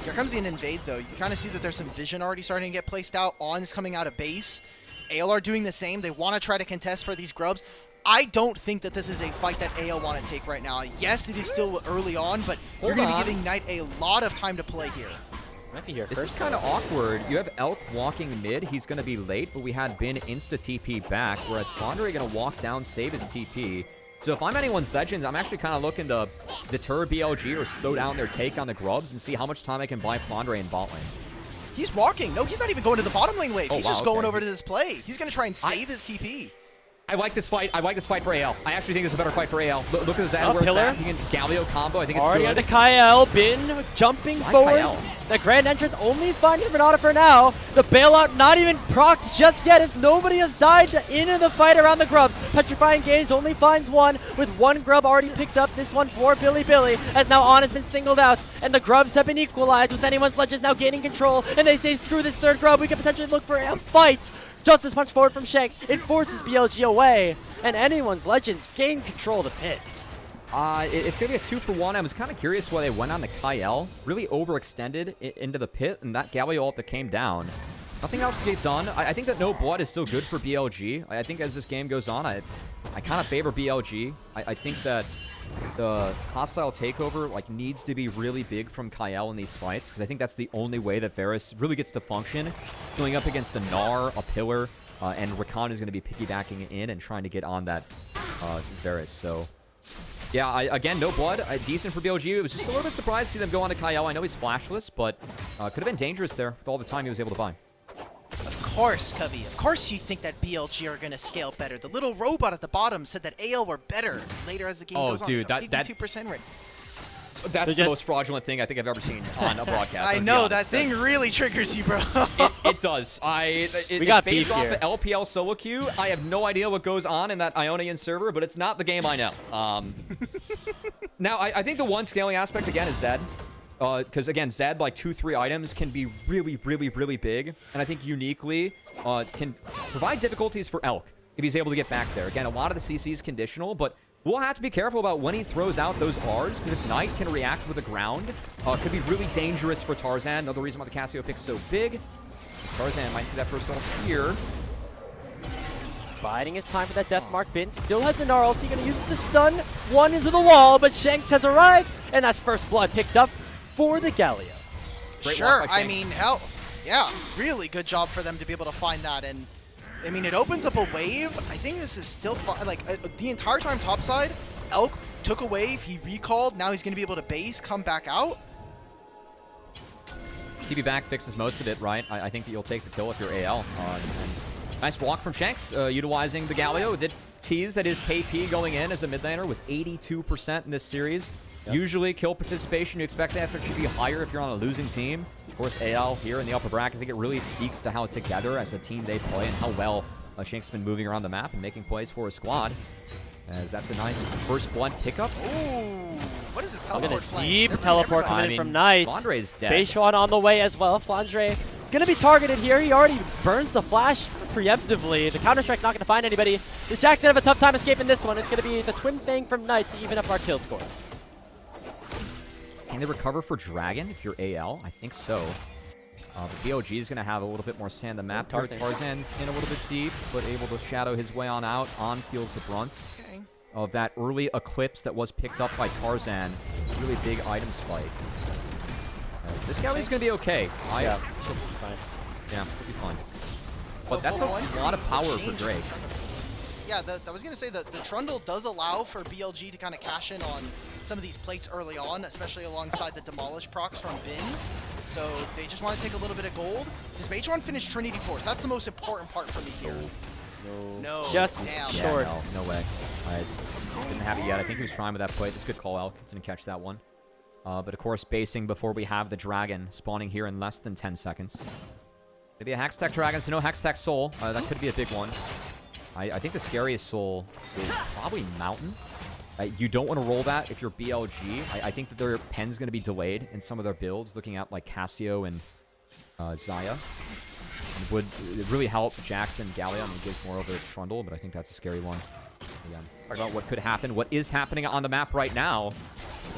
Here comes the invade, though. You kind of see that there's some vision already starting to get placed out. On's coming out of base. AL are doing the same. They want to try to contest for these grubs. I don't think that this is a fight that AL want to take right now. Yes, it is still early on, but you're going to be giving Knight a lot of time to play here. Might be here this first, is kind of awkward. You have Elk walking mid. He's going to be late, but we had Bin insta-TP back, whereas Fondre going to walk down, save his TP. So if I'm anyone's Legends, I'm actually kind of looking to deter BLG or slow down their take on the grubs and see how much time I can buy Fondre in bot lane. He's walking. No, he's not even going to the bottom lane wave. Oh, he's just going over to this play. He's going to try and save his TP. I like this fight. I like this fight for AL. I actually think it's a better fight for AL. Look at the Zed where it's at. He can Galio combo. I think it's Already good. on the Kyle, Bin jumping Why forward. Kyle? The grand entrance only finding Renata for now. The bailout not even procced just yet as nobody has died in the fight around the grubs. Petrifying Gaze only finds one with one grub already picked up. This one for Bilibili as now On has been singled out and the grubs have been equalized with anyone's Legends now gaining control and they say screw this third grub. We can potentially look for a fight. Justice punch forward from Shanks. It forces BLG away and anyone's Legends gain control of the pit. It's going to be a 2-for-1. I was kind of curious why they went on the Kyle. Really overextended into the pit, and that Galio ult that came down. Nothing else to get done. I think that no blood is still good for BLG. I think as this game goes on, I kind of favor BLG. I think that the hostile takeover needs to be really big from Kyle in these fights, because I think that's the only way that Varus really gets to function. Going up against a Gnar, a Pillar, and Rakan is going to be piggybacking in and trying to get on that Varus. So... yeah, again, no blood. Decent for BLG. It was just a little bit surprised to see them go on to Kyle. I know he's flashless, but could have been dangerous there with all the time he was able to buy. Of course, Covey. Of course you think that BLG are going to scale better. The little robot at the bottom said that AL were better later as the game goes on. Dude, that 52% rate. That's the most fraudulent thing I think I've ever seen on a broadcast. I know, that thing really triggers you, bro. It does. We got based beef off here. the LPL solo queue. I have no idea what goes on in that Ionian server, but it's not the game I know. Now, I think the one scaling aspect, again, is Zed. Because, again, Zed, 2-3 items can be really, really, really big. And I think uniquely can provide difficulties for Elk if he's able to get back there. Again, a lot of the CC is conditional, but we'll have to be careful about when he throws out those Rs, because if Knight can react with the ground, could be really dangerous for Tarzan. Another reason why the Cassio pick's so big. Tarzan might see that first ult here. Biding his time for that death mark. Bin still has an R ulti, gonna use it to stun one into the wall, but Shanks has arrived, and that's first blood picked up for the Galio. Great Sure, walk by I Shanks. mean, hell, yeah, really good job for them to be able to find that. And I mean, it opens up a wave. I think this is still fun. The entire time topside, Elk took a wave, he recalled, now he's going to be able to base, come back out. TB back fixes most of it, right? I think that you'll take the kill if you're AL. And nice walk from Shanks, utilizing the Galio. It did tease that his KP going in as a mid laner was 82% in this series. Yep. Usually, kill participation, you expect that should be higher if you're on a losing team. Of course, AL here in the upper bracket, I think it really speaks to how together as a team they play and how well Shanks has been moving around the map and making plays for his squad. As that's a nice first blood pickup. Ooh, what is this Look at teleport a flank? deep Everybody- teleport everybody- coming in from Knight. Flandre's dead. Beishwan on the way as well. Flandre gonna be targeted here. He already burns the flash preemptively. The Counter-Strike's not gonna find anybody. The Jackson have a tough time escaping this one. It's gonna be the Twin Fang from Knight to even up our kill score. Can they recover for Dragon if you're AL? I think so. The BLG is going to have a little bit more sand the map. Tarzan's in a little bit deep, but able to shadow his way on out. On feels the brunt of that early Eclipse that was picked up by Tarzan. Really big item spike. This guy is going to be okay. Yeah, should be fine. Yeah, should be fine. But that's a lot of power for Drake. Yeah, I was going to say that the Trundle does allow for BLG to kind of cash in on some of these plates early on, especially alongside the Demolish procs from Bin. So they just want to take a little bit of gold. Does Beijwan finish Trinity Force? That's the most important part for me here. No. Just Damn. short. Yeah, no way. I didn't have it yet. I think he was trying with that plate. It's a good call, Elk. Didn't catch that one. But of course, basing before we have the Dragon spawning here in less than 10 seconds. Maybe a Hextech Dragon, so no Hextech Soul. That could be a big one. I think the scariest soul is probably Mountain. You don't want to roll that if you're BLG. I think that their pen's going to be delayed in some of their builds, looking at like Cassio and Xayah. And would really help Jackson, Galio. I mean, it gives more over Trundle, but I think that's a scary one. Again, talk about what could happen. What is happening on the map right now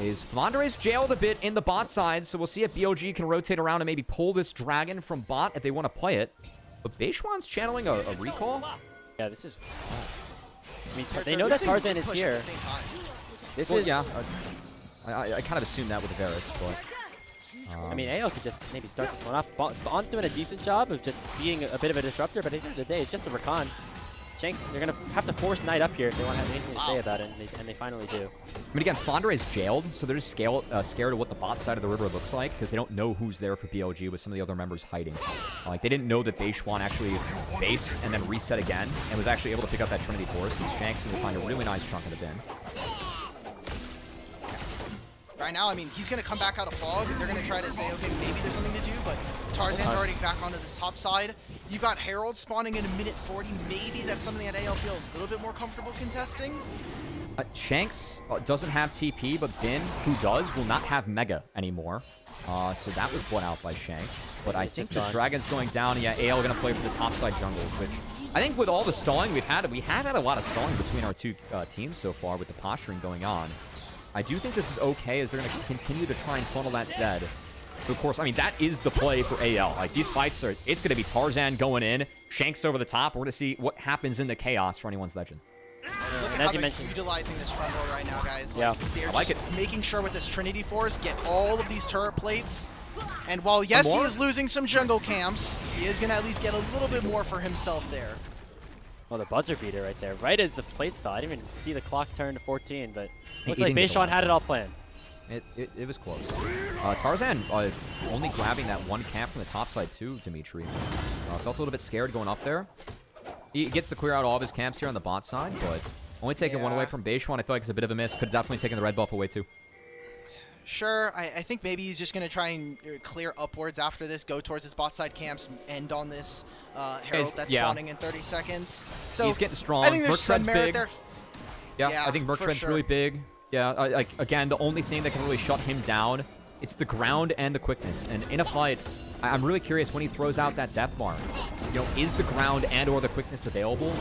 is Flandre is jailed a bit in the bot side, so we'll see if BLG can rotate around and maybe pull this Dragon from bot if they want to play it. But Beishwan's channeling a recall. Yeah, this is... I mean, they know that Tarzan is here. This is... Yeah, I kind of assumed that with Varus, but... I mean, AO could just maybe start this one off. Bond's doing a decent job of just being a bit of a disruptor, but at the end of the day, it's just a Rakan. Shanks, they're going to have to force Knight up here if they want to have anything to say about it, and they finally do. I mean, again, Fondre is jailed, so they're just scared of what the bot side of the river looks like, because they don't know who's there for BLG with some of the other members hiding. Like, they didn't know that Beishwan actually based and then reset again, and was actually able to pick up that Trinity Force, and Shanks going to find a really nice chunk of the bin. Right now, I mean, he's going to come back out of fog. They're going to try to say, okay, maybe there's something to do, but Tarzan's already back onto this top side. You've got Herald spawning in a minute 40. Maybe that's something that AL feel a little bit more comfortable contesting. Shanks doesn't have TP, but Bin, who does, will not have Mega anymore. So that was brought out by Shanks. But I think this Dragon's going down. Yeah, AL going to play for the topside jungle, which I think with all the stalling we have had a lot of stalling between our two teams so far with the posturing going on. I do think this is okay as they're going to continue to try and funnel that Zed. But of course, I mean, that is the play for AL. Like, these fights are, it's going to be Tarzan going in, Shanks over the top. We're going to see what happens in the chaos for anyone's Legend. Look at how they're utilizing this jungle right now, guys. Like, they're like just making sure with this Trinity Force, get all of these turret plates. And while, yes, he is losing some jungle camps, he is going to at least get a little bit more for himself there. Well, the buzzer beater right there, right as the plates fell. I didn't even see the clock turn to 14, but looks like Beishwan had it all planned. It was close. Tarzan only grabbing that one camp from the top side too, Dimitri. Felt a little bit scared going up there. He gets to clear out all of his camps here on the bot side, but only taking one away from Beishwan, I feel like it's a bit of a miss. Could have definitely taken the red buff away too. Sure, I think maybe he's just going to try and clear upwards after this, go towards his bot side camps, end on this Herald that's spawning in 30 seconds. So he's getting strong. I think there's some merit there. Yeah, I think Mercred's really big. Yeah, like again, the only thing that can really shut him down, it's the ground and the quickness. And in a fight, I'm really curious when he throws out that death bar. You know, is the ground and or the quickness available?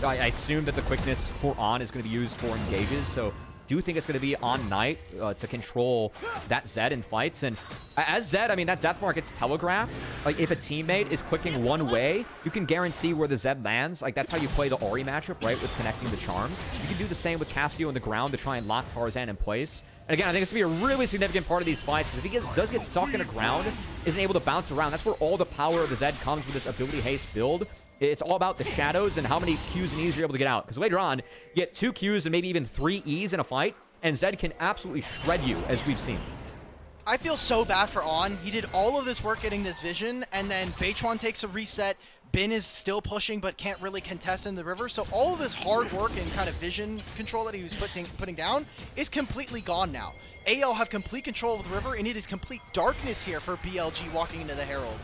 I assume that the quickness for On is going to be used for engages, so do think it's going to be on Knight to control that Zed in fights. And as Zed, I mean, that death mark gets telegraphed. Like, if a teammate is clicking one way, you can guarantee where the Zed lands. Like, that's how you play the Ori matchup, right, with connecting the charms. You can do the same with Cassio on the ground to try and lock Tarzan in place. And again, I think it's going to be a really significant part of these fights. If he does get stuck in the ground, isn't able to bounce around, that's where all the power of the Zed comes with this ability haste build. It's all about the shadows and how many Qs and Es you're able to get out. Because later on, you get 2 Qs and maybe even 3 Es in a fight, and Zed can absolutely shred you, as we've seen. I feel so bad for On. He did all of this work getting this vision, and then Beishwan takes a reset. Bin is still pushing, but can't really contest in the river. So all of this hard work and kind of vision control that he was putting down is completely gone now. AL have complete control of the river, and it is complete darkness here for BLG walking into the Herald.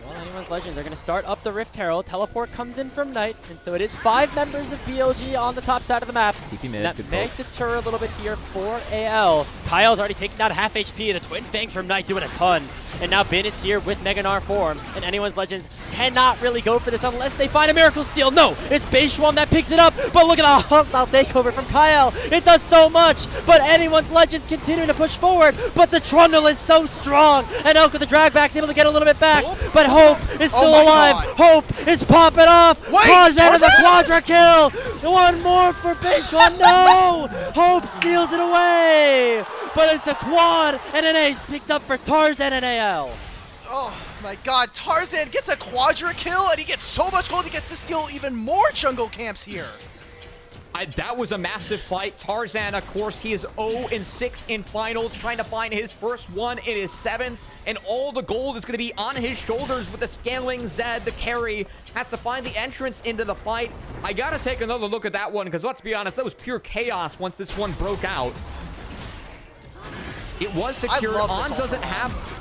Well, anyone's Legend, they're going to start up the Rift Herald. Teleport comes in from Knight, and so it is 5 members of BLG on the top side of the map. TP mid, that make the tour a little bit here for AL. Kyle's already taken out half HP. The Twin Fangs from Knight doing a ton. And now Bin is here with Mega Gnar form, and anyone's Legend cannot really go for this unless they find a Miracle Steal. No, it's Beishwan that picks it up, but look at the hostile takeover from Kyle. It does so much, but anyone's Legends continue to push forward, but the Trundle is so strong, and Elk with the drag back is able to get a little bit back, but Hope is still alive. Hope is popping off. Tarzan is a quadra kill. One more for Beishwan. No! Hope steals it away, but it's a quad and an ace picked up for Tarzan and AL. Oh my god, Tarzan gets a quadra kill, and he gets so much gold, he gets to steal even more jungle camps here. That was a massive fight. Tarzan, of course, he is 0-6 in finals, trying to find his first one in his 7th. And all the gold is going to be on his shoulders with the scaling Zed. The carry has to find the entrance into the fight. I got to take another look at that one, because let's be honest, that was pure chaos once this one broke out. It was secure. On doesn't have...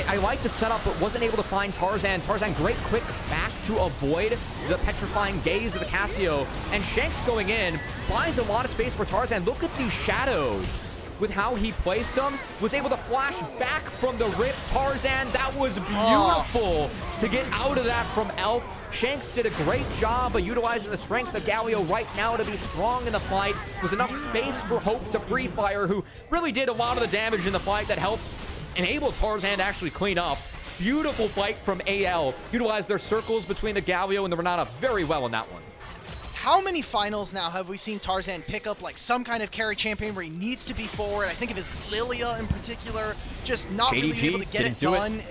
I like the setup, but wasn't able to find Tarzan. Tarzan, great quick back to avoid the petrifying gaze of the Cassio. And Shanks going in, buys a lot of space for Tarzan. Look at these shadows. With how he placed them, was able to flash back from the rip. Tarzan, that was beautiful to get out of that from Elf. Shanks did a great job of utilizing the strength of Galio right now to be strong in the fight. Was enough space for Hope to pre-fire, who really did a lot of the damage in the fight that helped enable Tarzan to actually clean up. Beautiful fight from AL. Utilized their circles between the Galio and the Renata very well in that one. How many finals now have we seen Tarzan pick up like some kind of carry champion where he needs to be forward? I think of his Lilia in particular, just not really able to get it done.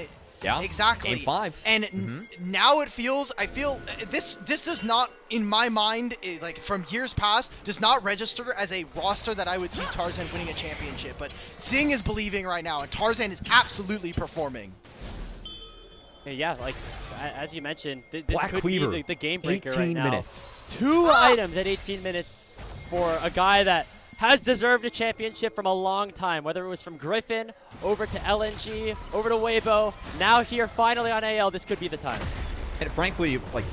Yeah. Exactly. Game 5. And now I feel this does not, in my mind, like from years past, does not register as a roster that I would see Tarzan winning a championship. But seeing is believing right now, and Tarzan is absolutely performing. Yeah, like as you mentioned, this Black could Cleaver, be the game breaker 18 right now. minutes. 2 items at 18 minutes for a guy that has deserved a championship from a long time, whether it was from Griffin, over to LNG, over to Weibo, now here finally on AL, this could be the time. And frankly, like,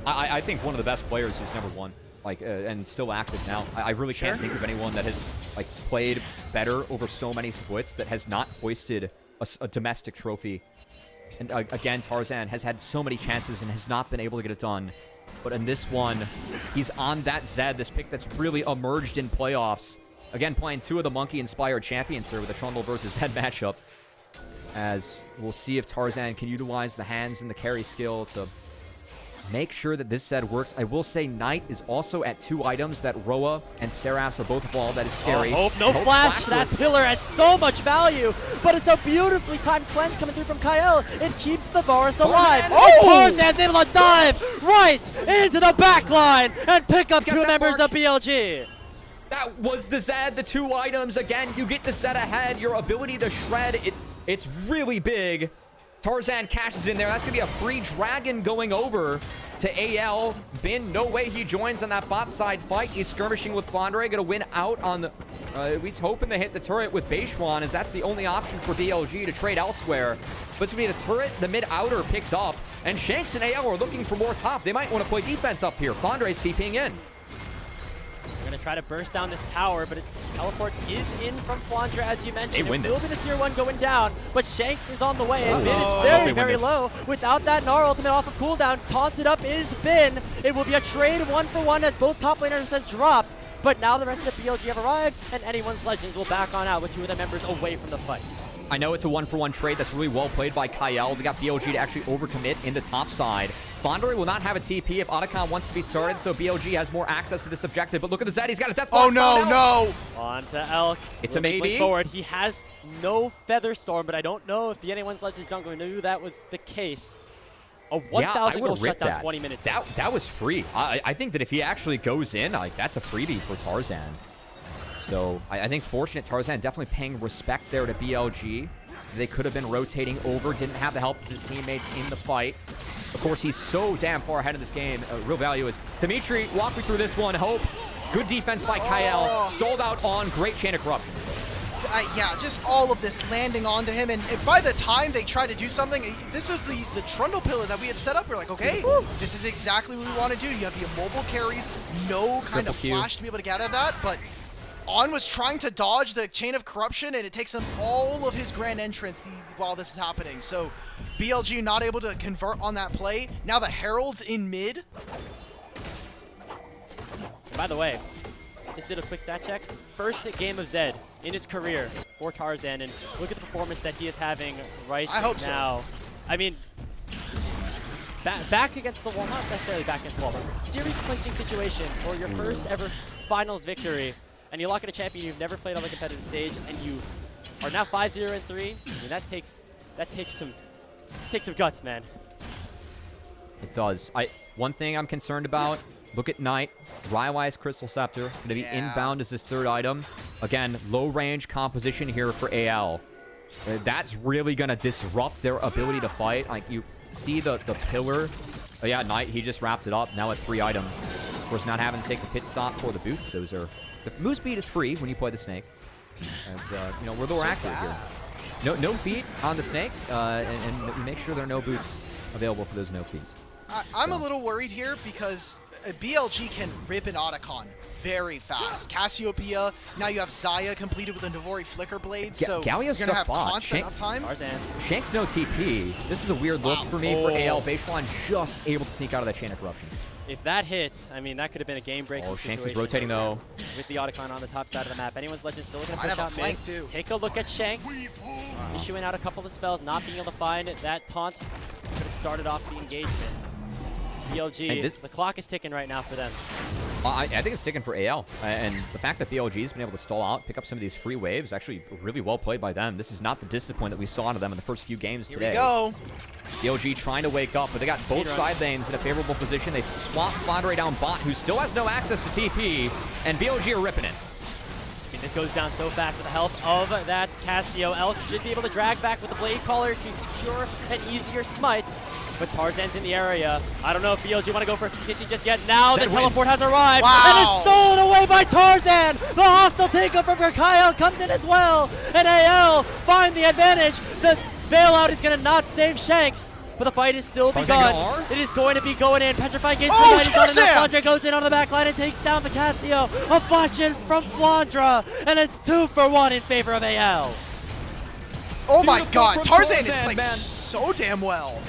I think one of the best players who's never won, like, and still active now. I really can't think of anyone that has, like, played better over so many splits that has not hoisted a domestic trophy. And again, Tarzan has had so many chances and has not been able to get it done. But in this one, he's on that Zed, this pick that's really emerged in playoffs. Again, playing 2 of the monkey-inspired champions here with the Trundle versus Zed matchup. As we'll see if Tarzan can utilize the hands and the carry skill to make sure that this Zed works. I will say Knight is also at 2 items that Roa and Seraph are both evolved. That is scary. No flash. That pillar at so much value, but it's a beautifully timed cleanse coming through from Kyle. It keeps the Varus alive. Tarzan's able to dive right into the back line and pick up 2 members of BLG. That was the Zed, the 2 items. Again, you get the Zed ahead. Your ability to shred, it's really big. Tarzan cashes in there. That's going to be a free dragon going over to AL. Bin, no way he joins on that bot side fight. He's skirmishing with Flandre. Going to win out on the... he's hoping to hit the turret with Beishuan, as that's the only option for BLG to trade elsewhere. But it's going to be the turret, the mid-outer picked up. And Shanks and AL are looking for more top. They might want to play defense up here. Flandre's TPing in. They're going to try to burst down this tower, but teleport is in from Flandre, as you mentioned. They win it will this. be the tier 1 going down, but Shanks is on the way, and Bin is very, very low. Without that Gnar ultimate off of cooldown, taunted up is Bin. It will be a trade 1-for-1 as both top laners has dropped, but now the rest of the BLG have arrived, and anyone's Legends will back on out with 2 of the members away from the fight. I know it's a 1-for-1 trade that's really well played by Kyle. They got BLG to actually overcommit in the top side. Flandre will not have a TP if Otacon wants to be started, so BLG has more access to this objective. But look at the Zed, he's got a death block. Oh no. On to Elk. It's a maybe. Forward. He has no Feather Storm, but I don't know if the anyone's Legends jungler knew that was the case. A 1,000 goal shutdown 20 minutes. That was free. I think that if he actually goes in, like, that's a freebie for Tarzan. So I think fortunate Tarzan definitely paying respect there to BLG. They could have been rotating over, didn't have the help of his teammates in the fight. Of course, he's so damn far ahead of this game. Real value is Dimitri. Walk me through this one. Hope. Good defense by Kyle. Stalled out on. Great chain of corruption. Yeah, just all of this landing onto him, and by the time they try to do something, this is the Trundle pillar that we had set up. We're like, okay, this is exactly what we want to do. You have the immobile carries, no kind of flash to be able to get out of that, but On was trying to dodge the chain of corruption, and it takes him all of his grand entrance while this is happening. So BLG not able to convert on that play. Now the Herald's in mid. And by the way, just did a quick stat check. First game of Zed in his career for Tarzan, and look at the performance that he is having right now. I hope so. I mean, back against the wall, not necessarily back against the wall, but series clinching situation for your first ever finals victory, and you lock in a champion you've never played on the competitive stage, and you are now 5-0-3. I mean, that takes some guts, man. It does. One thing I'm concerned about, look at Knight. Raiwai's Crystal Scepter. Going to be inbound as his third item. Again, low range composition here for AL. That's really going to disrupt their ability to fight. Like, you see the pillar. Oh yeah, Knight, he just wrapped it up. Now it's 3 items. Of course, not having to take the pit stop for the boots. Those are... The move speed is free when you play the snake. As, you know, we're a little accurate here. No feet on the snake, and make sure there are no boots available for those no feet. I'm a little worried here because BLG can rip an Otacon very fast. Cassiopeia, now you have Xayah completed with a Navori Flicker Blade, so you're going to have constant uptime. Shanks no TP. This is a weird look for me for AL. Beishuan just able to sneak out of that chain of corruption. If that hit, I mean, that could have been a game-breaking situation. Shanks is rotating, though. With the Otacon on the top side of the map. Anyone's Legend still looking to push out mid. Take a look at Shanks. Issuing out a couple of spells, not being able to find that taunt. Could have started off the engagement. BLG, the clock is ticking right now for them. I think it's taken for AL, and the fact that BLG has been able to stall out, pick up some of these free waves, actually really well played by them. This is not the discipline that we saw out of them in the first few games today. Here we go. BLG trying to wake up, but they got both side lanes in a favorable position. They swap Flandre down bot, who still has no access to TP, and BLG are ripping it. This goes down so fast with the help of that Casio. Elk should be able to drag back with the Blade Caller to secure an easier smite. But Tarzan's in the area. I don't know if BLG want to go for a kitchen just yet. Now the teleport has arrived. Wow. And it's stolen away by Tarzan. The hostile takeover from Kyle comes in as well. And AL find the advantage. The bailout is going to not save Shanks. But the fight is still begun. It is going to be going in. Petrifying Gaze is not enough. Flandre goes in on the back line and takes down the Casio. A flash in from Flandre. And it's 2 for 1 in favor of AL. Oh my god, Tarzan is playing so damn well.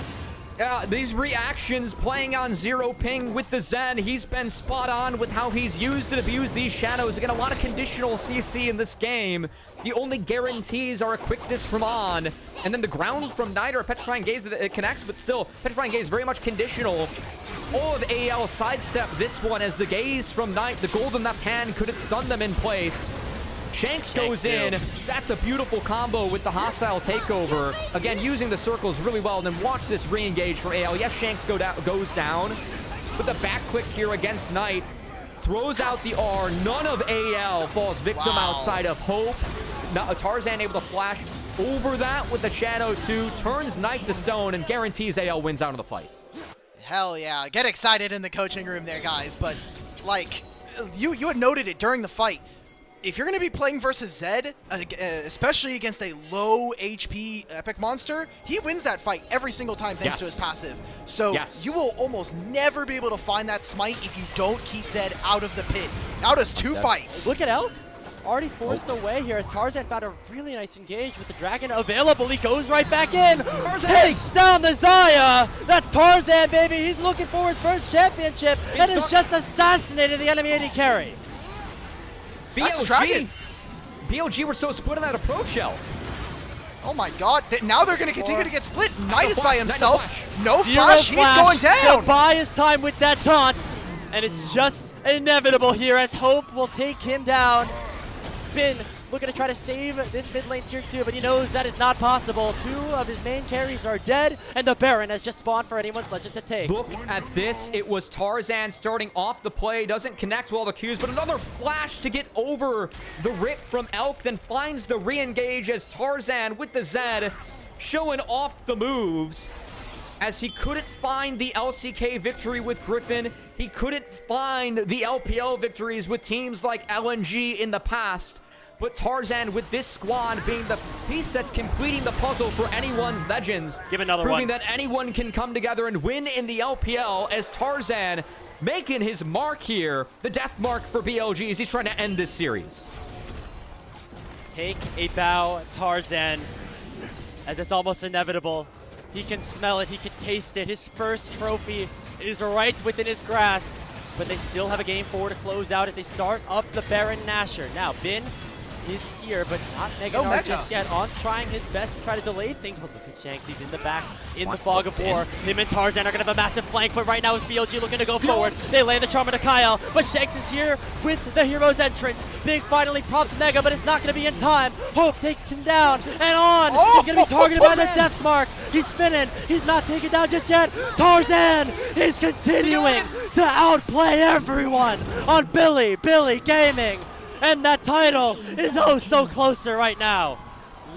These reactions playing on 0 ping with the Zen. He's been spot on with how he's used and abused these shadows. Again, a lot of conditional CC in this game. The only guarantees are a quickness from On, and then the ground from Knight or a Petrifying Gaze that it connects, but still, Petrifying Gaze very much conditional. All of AL sidestep this one as the Gaze from Knight, the golden left hand couldn't stun them in place. Shanks goes in. That's a beautiful combo with the hostile takeover. Again, using the circles really well. And then watch this re-engage for AL. Yes, Shanks goes down. But the back click here against Knight throws out the R. None of AL falls victim outside of Hope. Now, Tarzan able to flash over that with the Shadow 2. Turns Knight to stone and guarantees AL wins out of the fight. Hell yeah. Get excited in the coaching room there, guys. But, like, you had noted it during the fight. If you're going to be playing versus Zed, especially against a low HP epic monster, he wins that fight every single time thanks to his passive. So you will almost never be able to find that smite if you don't keep Zed out of the pit. Now does 2 fights. Look at Elk. Already forced away here as Tarzan found a really nice engage with the dragon available. He goes right back in. Takes down the Zaya. That's Tarzan, baby. He's looking for his first championship and has just assassinated the enemy AD carry. BLG were so split on that approach shell. Oh my god, now they're going to continue to get split. Knight is by himself. No flash, he's going down. He'll buy his time with that taunt. And it's just inevitable here as Hope will take him down. Bin looking to try to save this mid lane tier 2, but he knows that is not possible. 2 of his main carries are dead, and the Baron has just spawned for anyone's legend to take. Look at this. It was Tarzan starting off the play. Doesn't connect well the Qs, but another flash to get over the rip from Elk, then finds the re-engage as Tarzan with the Zed showing off the moves. As he couldn't find the LCK victory with Griffin, he couldn't find the LPL victories with teams like LNG in the past. But Tarzan, with this squad being the piece that's completing the puzzle for anyone's legends, give another proving one. that anyone can come together and win in the LPL, as Tarzan making his mark here, the death mark for BLG as he's trying to end this series. Take a bow, Tarzan, as it's almost inevitable. He can smell it, he can taste it. His first trophy is right within his grasp, but they still have a game 4 to close out as they start up the Baron Nashor. Now, Bin is here, but not Mega Nard just yet. On's trying his best to try to delay things, but look at Shanks. He's in the back, in the fog of war. Him and Tarzan are going to have a massive flank, but right now is BLG looking to go forward. They land the Charmer to Kyle, but Shanks is here with the hero's entrance. Big finally props Mega, but it's not going to be in time. Hope takes him down, and On he's going to be targeted by the death mark. He's spinning. He's not taken down just yet. Tarzan is continuing to outplay everyone on Bilibili Gaming. And that title is oh so closer right now.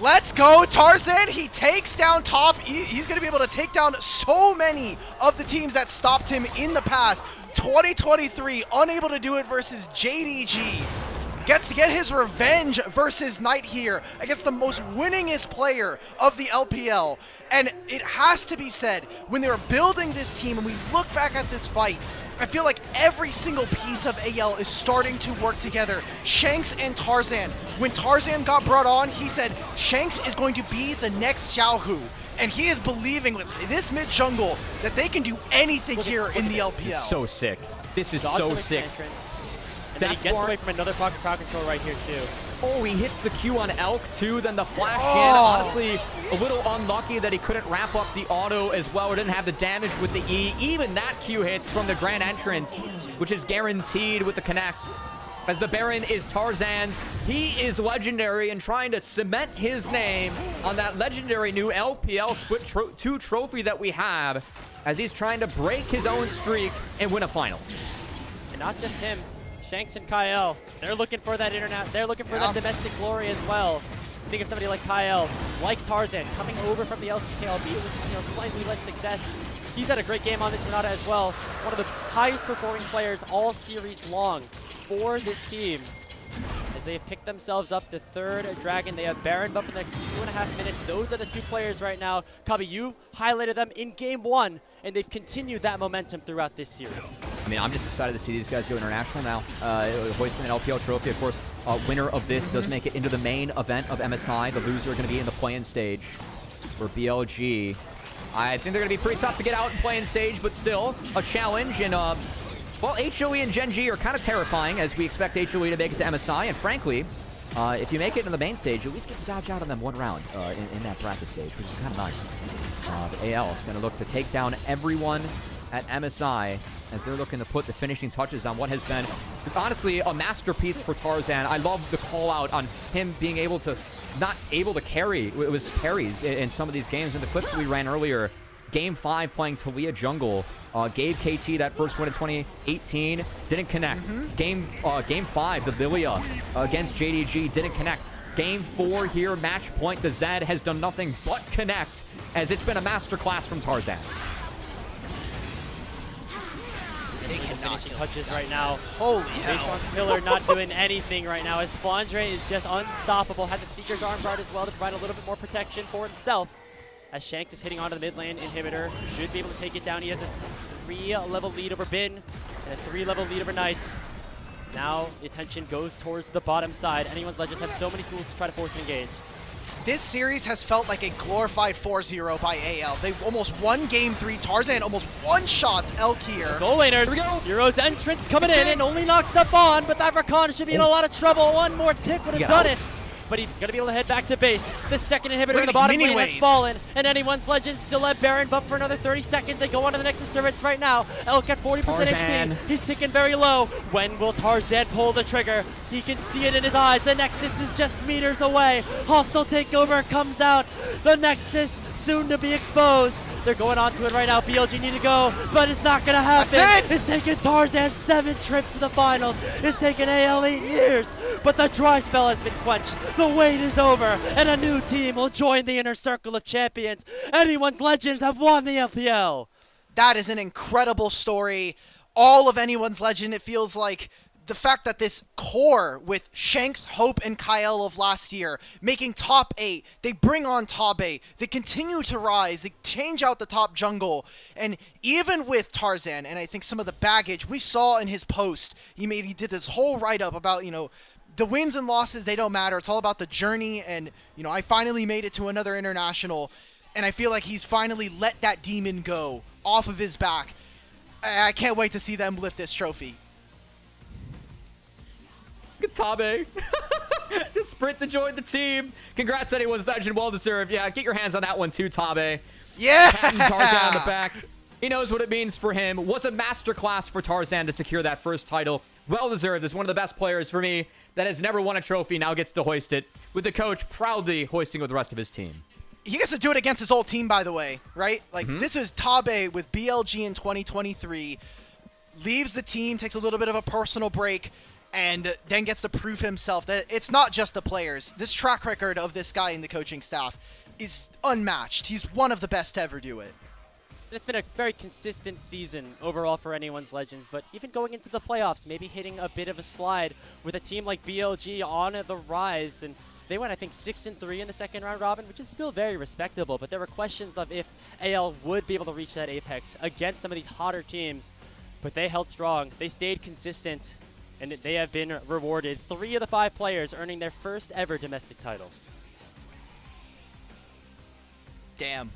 Let's go, Tarzan. He takes down top. He's going to be able to take down so many of the teams that stopped him in the past. 2023, unable to do it versus JDG. Gets to get his revenge versus Knight here against the most winningest player of the LPL. And it has to be said, when they were building this team and we look back at this fight, I feel like every single piece of AL is starting to work together. Shanks and Tarzan. When Tarzan got brought on, he said Shanks is going to be the next Xiaohu. And he is believing with this mid jungle that they can do anything here in the LPL. This is so sick. This is so sick. And then he gets away from another pocket crowd control right here too. Oh, he hits the Q on Elk too, then the flash in. Honestly, a little unlucky that he couldn't wrap up the auto as well, or didn't have the damage with the E. Even that Q hits from the Grand Entrance, which is guaranteed with the connect. As the Baron is Tarzan's, he is legendary and trying to cement his name on that legendary new LPL Split 2 trophy that we have, as he's trying to break his own streak and win a final. And not just him. Shanks and Kyle, they're looking for that internet. They're looking for that domestic glory as well. Think of somebody like Kyle, like Tarzan, coming over from the LCK, albeit with slightly less success. He's had a great game on this Renata as well. One of the highest performing players all series long for this team. As they have picked themselves up the third dragon. They have Baron buff for the next 2.5 minutes. Those are the two players right now. Kabi, you highlighted them in game 1, and they've continued that momentum throughout this series. I mean, I'm just excited to see these guys go international now. Hoisting an LPL trophy, of course. Winner of this does make it into the main event of MSI. The loser are going to be in the play-in stage for BLG. I think they're going to be pretty tough to get out in play-in stage, but still a challenge. And, well, HOE and Gen G are kind of terrifying, as we expect HOE to make it to MSI. And frankly, if you make it in the main stage, you at least get to dodge out on them one round in that bracket stage, which is kind of nice. The AL is going to look to take down everyone at MSI as they're looking to put the finishing touches on what has been, honestly, a masterpiece for Tarzan. I love the call out on him being able to, not able to carry. It was parries in some of these games. In the clips we ran earlier, Game 5 playing Talia jungle, gave KT that first win in 2018, didn't connect. Game 5, the Lilia against JDG, didn't connect. Game 4 here, match point, the Zed has done nothing but connect, as it's been a masterclass from Tarzan. They cannot Finishing touches right now. Holy Baseline hell. Pillar not doing anything right now, as Flandre is just unstoppable. Has the Seeker's arm guard as well to provide a little bit more protection for himself. As Shanks is hitting onto the mid lane inhibitor, should be able to take it down. He has a 3-level lead over Bin and a 3-level lead over Knights. Now the attention goes towards the bottom side. Anyone's Legends have so many tools to try to force an engage. This series has felt like a glorified 4-0 by AL. They almost won Game 3. Tarzan almost one-shots Elk here. Goal laners, Hero's entrance coming in and only knocks up on, but that Rakan should be in a lot of trouble. One more tick would have done it. But he's going to be able to head back to base. The second inhibitor in the bottom lane has fallen, and Anyone's Legends still have Baron buff for another 30 seconds. They go on to the next disturbance right now. Elk at 40% HP. He's ticking very low. When will Tarzan pull the trigger? He can see it in his eyes. The Nexus is just meters away. Hostile takeover comes out. The Nexus soon to be exposed. They're going on to it right now. BLG need to go, but it's not going to happen. That's it. It's taken Tarzan 7 trips to the finals. It's taken AL 8 years, but the dry spell has been quenched. The wait is over, and a new team will join the inner circle of champions. Anyone's Legends have won the LPL. That is an incredible story. All of Anyone's Legend, it feels like the fact that this core with Shanks, Hope, and Kyle of last year making top 8, they bring on top 8, they continue to rise, they change out the top jungle, and even with Tarzan, and I think some of the baggage we saw in his post, he did this whole write-up about, the wins and losses, they don't matter, it's all about the journey, and, I finally made it to another international, and I feel like he's finally let that demon go off of his back. I can't wait to see them lift this trophy. Tabe. Sprint to join the team. Congrats, Anyone's Legend. Well deserved. Yeah, get your hands on that one too, Tabe. Yeah! Patting Tarzan on the back. He knows what it means for him. Was a masterclass for Tarzan to secure that first title. Well deserved. Is one of the best players for me that has never won a trophy. Now gets to hoist it with the coach proudly hoisting with the rest of his team. He gets to do it against his old team, by the way, right? Like, this is Tabe with BLG in 2023. Leaves the team, takes a little bit of a personal break, and then gets to prove himself that it's not just the players. This track record of this guy in the coaching staff is unmatched. He's one of the best to ever do it. It's been a very consistent season overall for Anyone's Legends, but even going into the playoffs, maybe hitting a bit of a slide with a team like BLG on the rise. And they went, I think, 6-3 in the second round robin, which is still very respectable, but there were questions of if AL would be able to reach that apex against some of these hotter teams, but they held strong. They stayed consistent, and they have been rewarded. 3 of the 5 players earning their first ever domestic title. Damn.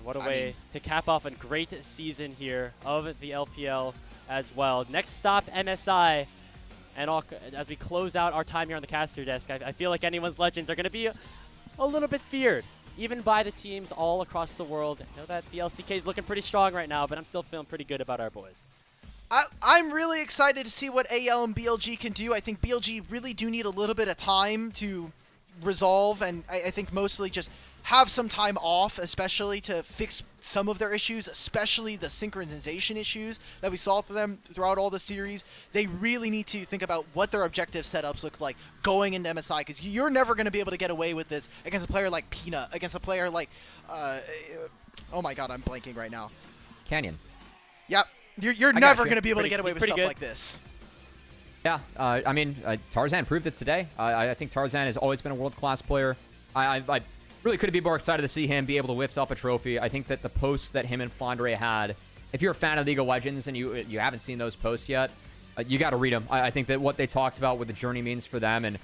What a way to cap off a great season here of the LPL as well. Next stop, MSI. And as we close out our time here on the caster desk, I feel like anyone's legends are going to be a little bit feared, even by the teams all across the world. I know that the LCK is looking pretty strong right now, but I'm still feeling pretty good about our boys. I'm really excited to see what AL and BLG can do. I think BLG really do need a little bit of time to resolve, and I think mostly just have some time off, especially to fix some of their issues, especially the synchronization issues that we saw for them throughout all the series. They really need to think about what their objective setups look like going into MSI, because you're never going to be able to get away with this against a player like Peanut, against a player like, oh my god, I'm blanking right now. Canyon. Yep. You're never going to be able to get away with stuff good. like this. Yeah, I mean, Tarzan proved it today. I think Tarzan has always been a world-class player. I really couldn't be more excited to see him be able to lift up a trophy. I think that the posts that him and Flandre had, if you're a fan of League of Legends and you haven't seen those posts yet, you got to read them. I think that what they talked about, what the journey means for them, and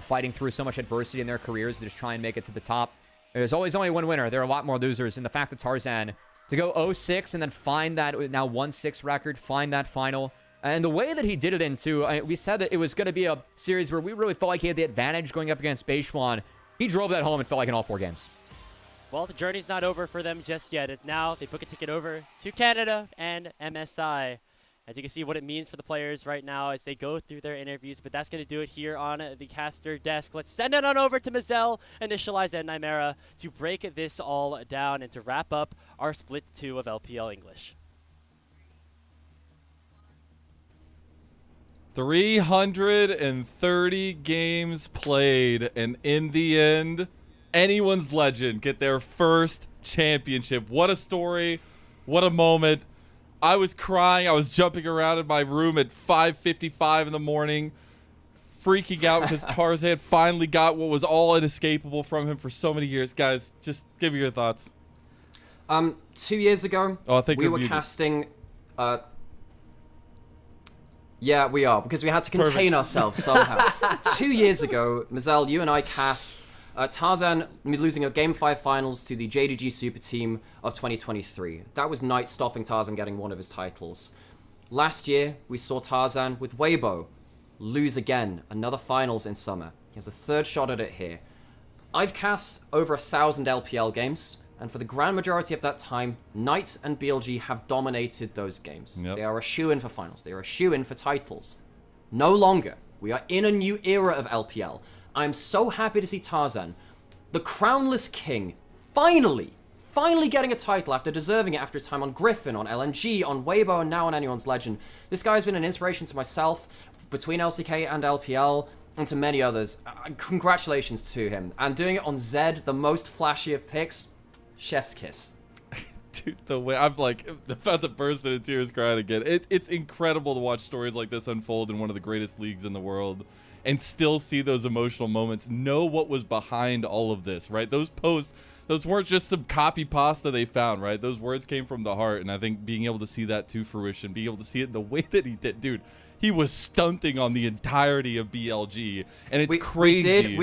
fighting through so much adversity in their careers to just try and make it to the top. There's always only one winner. There are a lot more losers. And the fact that Tarzan, to go 0-6 and then find that now 1-6 record, find that final. And the way that he did it in, too, we said that it was going to be a series where we really felt like he had the advantage going up against Beishuan. He drove that home and felt like in all 4 games. Well, the journey's not over for them just yet. It's now they book a ticket over to Canada and MSI. As you can see what it means for the players right now as they go through their interviews. But that's going to do it here on the caster desk. Let's send it on over to Mazel, Initialize, and Nymera to break this all down and to wrap up our Split 2 of LPL English. 330 games played, and in the end, anyone's legend get their first championship. What a story. What a moment. I was crying. I was jumping around in my room at 5:55 in the morning, freaking out because Tarzan finally got what was all inescapable from him for so many years. Guys, just give me your thoughts. 2 years ago, Oh, I think we you're were muted. casting... yeah, we are, because we had to contain ourselves somehow. 2 years ago, Mazel, you and I cast Tarzan losing a Game 5 finals to the JDG Super Team of 2023. That was Knight stopping Tarzan getting one of his titles. Last year, we saw Tarzan with Weibo lose again, another finals in summer. He has a 3rd shot at it here. I've cast over 1,000 LPL games, and for the grand majority of that time, Knight and BLG have dominated those games. Yep. They are a shoo-in for finals. They are a shoo-in for titles. No longer. We are in a new era of LPL. I'm so happy to see Tarzan, the crownless king, finally getting a title after deserving it after his time on Griffin, on LNG, on Weibo, and now on Anyone's Legend. This guy's been an inspiration to myself, between LCK and LPL, and to many others. Congratulations to him. And doing it on Zed, the most flashy of picks, chef's kiss. Dude, the way I'm like about to burst into tears crying again. It's incredible to watch stories like this unfold in one of the greatest leagues in the world and still see those emotional moments, know what was behind all of this, right? Those posts, those weren't just some copy pasta they found, right? Those words came from the heart, and I think being able to see that to fruition, being able to see it in the way that he did, dude, he was stunting on the entirety of BLG, and it's crazy.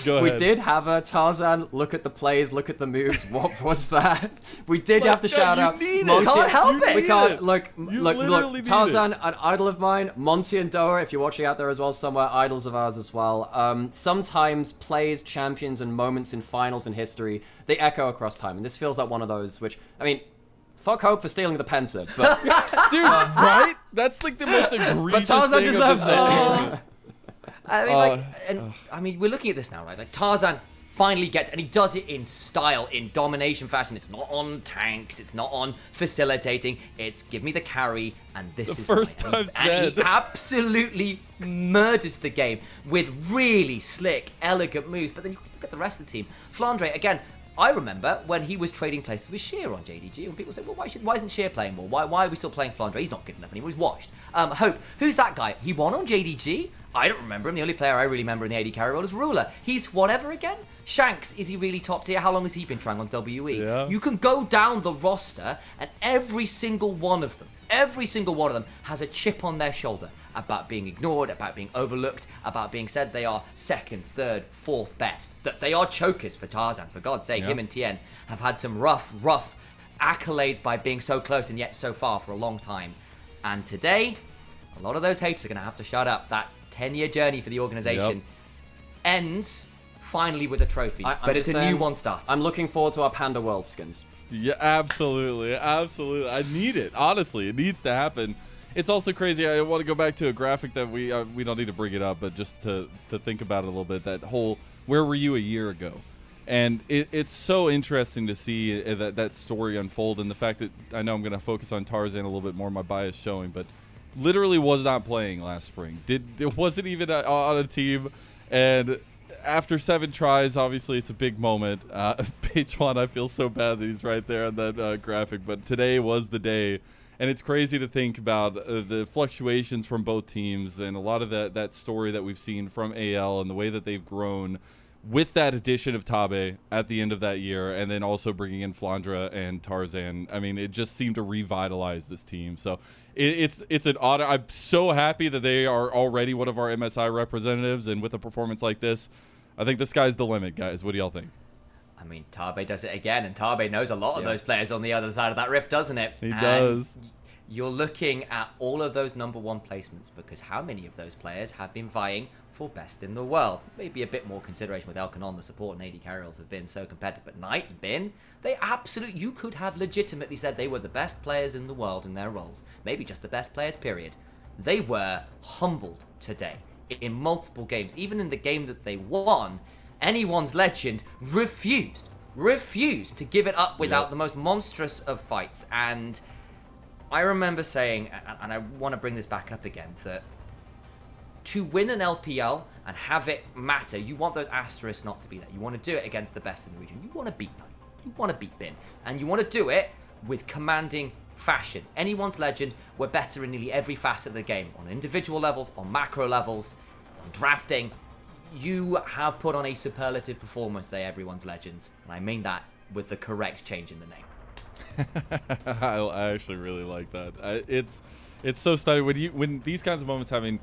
We did have a Tarzan look at the plays, look at the moves. What was that? We did have to shout out. Can't help it. We can't look. literally need Tarzan, an idol of mine. Monty and Doa, if you're watching out there as well somewhere, idols of ours as well. Sometimes plays, champions, and moments in finals in history, they echo across time, and this feels like one of those. Which, I mean, fuck Hope for stealing the Penta, but Dude, right? That's like the most egregious but Tarzan thing deserves of the moment. I mean, we're looking at this now, right? Like Tarzan finally gets, and he does it in style, in domination fashion. It's not on tanks, it's not on facilitating. It's give me the carry, and this is first why. time And Zed. he absolutely murders the game with really slick, elegant moves. But then you look at the rest of the team. Flandre again. I remember when he was trading places with Sheer on JDG, and people said, well, why isn't Sheer playing more? Why are we still playing Flandre? He's not good enough anymore. He's washed. Hope, who's that guy? He won on JDG? I don't remember him. The only player I really remember in the AD carry role is Ruler. He's whatever again? Shanks, is he really top tier? How long has he been trying on WE? Yeah. You can go down the roster, and every single one of them has a chip on their shoulder about being ignored, about being overlooked, about being said they are second, third, fourth best, that they are chokers for Tarzan. For God's sake, him and Tien have had some rough accolades by being so close and yet so far for a long time. And today, A lot of those haters are going to have to shut up. That 10-year journey for the organization ends finally with a trophy, but it's a new one starting. I'm looking forward to our Panda World skins. Yeah, absolutely. Absolutely. I need it. Honestly, it needs to happen. It's also crazy. I want to go back to a graphic that we don't need to bring it up, but just to think about it a little bit, that whole where were you a year ago? And it's so interesting to see that story unfold, and the fact that I know I'm going to focus on Tarzan a little bit more, my bias showing, but literally was not playing last spring. It wasn't even on a team, and after 7 tries, obviously it's a big moment. Page1, I feel so bad that he's right there on that graphic, but today was the day. And it's crazy to think about the fluctuations from both teams and a lot of that story that we've seen from AL and the way that they've grown with that addition of Tabe at the end of that year, and then also bringing in Flandra and Tarzan. I mean, it just seemed to revitalize this team. So it's an honor. I'm so happy that they are already one of our MSI representatives, and with a performance like this, I think the sky's the limit, guys. What do y'all think? I mean, Tabe does it again, and Tabe knows a lot of those players on the other side of that rift, doesn't it? He does. You're looking at all of those #1 placements, because how many of those players have been vying for best in the world? Maybe a bit more consideration with Elkanon, the support and AD carry roles have been so competitive, but Knight and Bin, you could have legitimately said they were the best players in the world in their roles. Maybe just the best players, period. They were humbled today in multiple games. Even in the game that they won, Anyone's Legend refused to give it up without the most monstrous of fights. And I remember saying, and I want to bring this back up again, that to win an LPL and have it matter, you want those asterisks not to be there. You want to do it against the best in the region. You want to beat Knight. You want to beat Bin. And you want to do it with commanding fashion. Anyone's Legend were better in nearly every facet of the game. On individual levels, on macro levels, on drafting. You have put on a superlative performance there, Everyone's Legends. And I mean that with the correct change in the name. I actually really like that. It's so stunning when these kinds of moments having.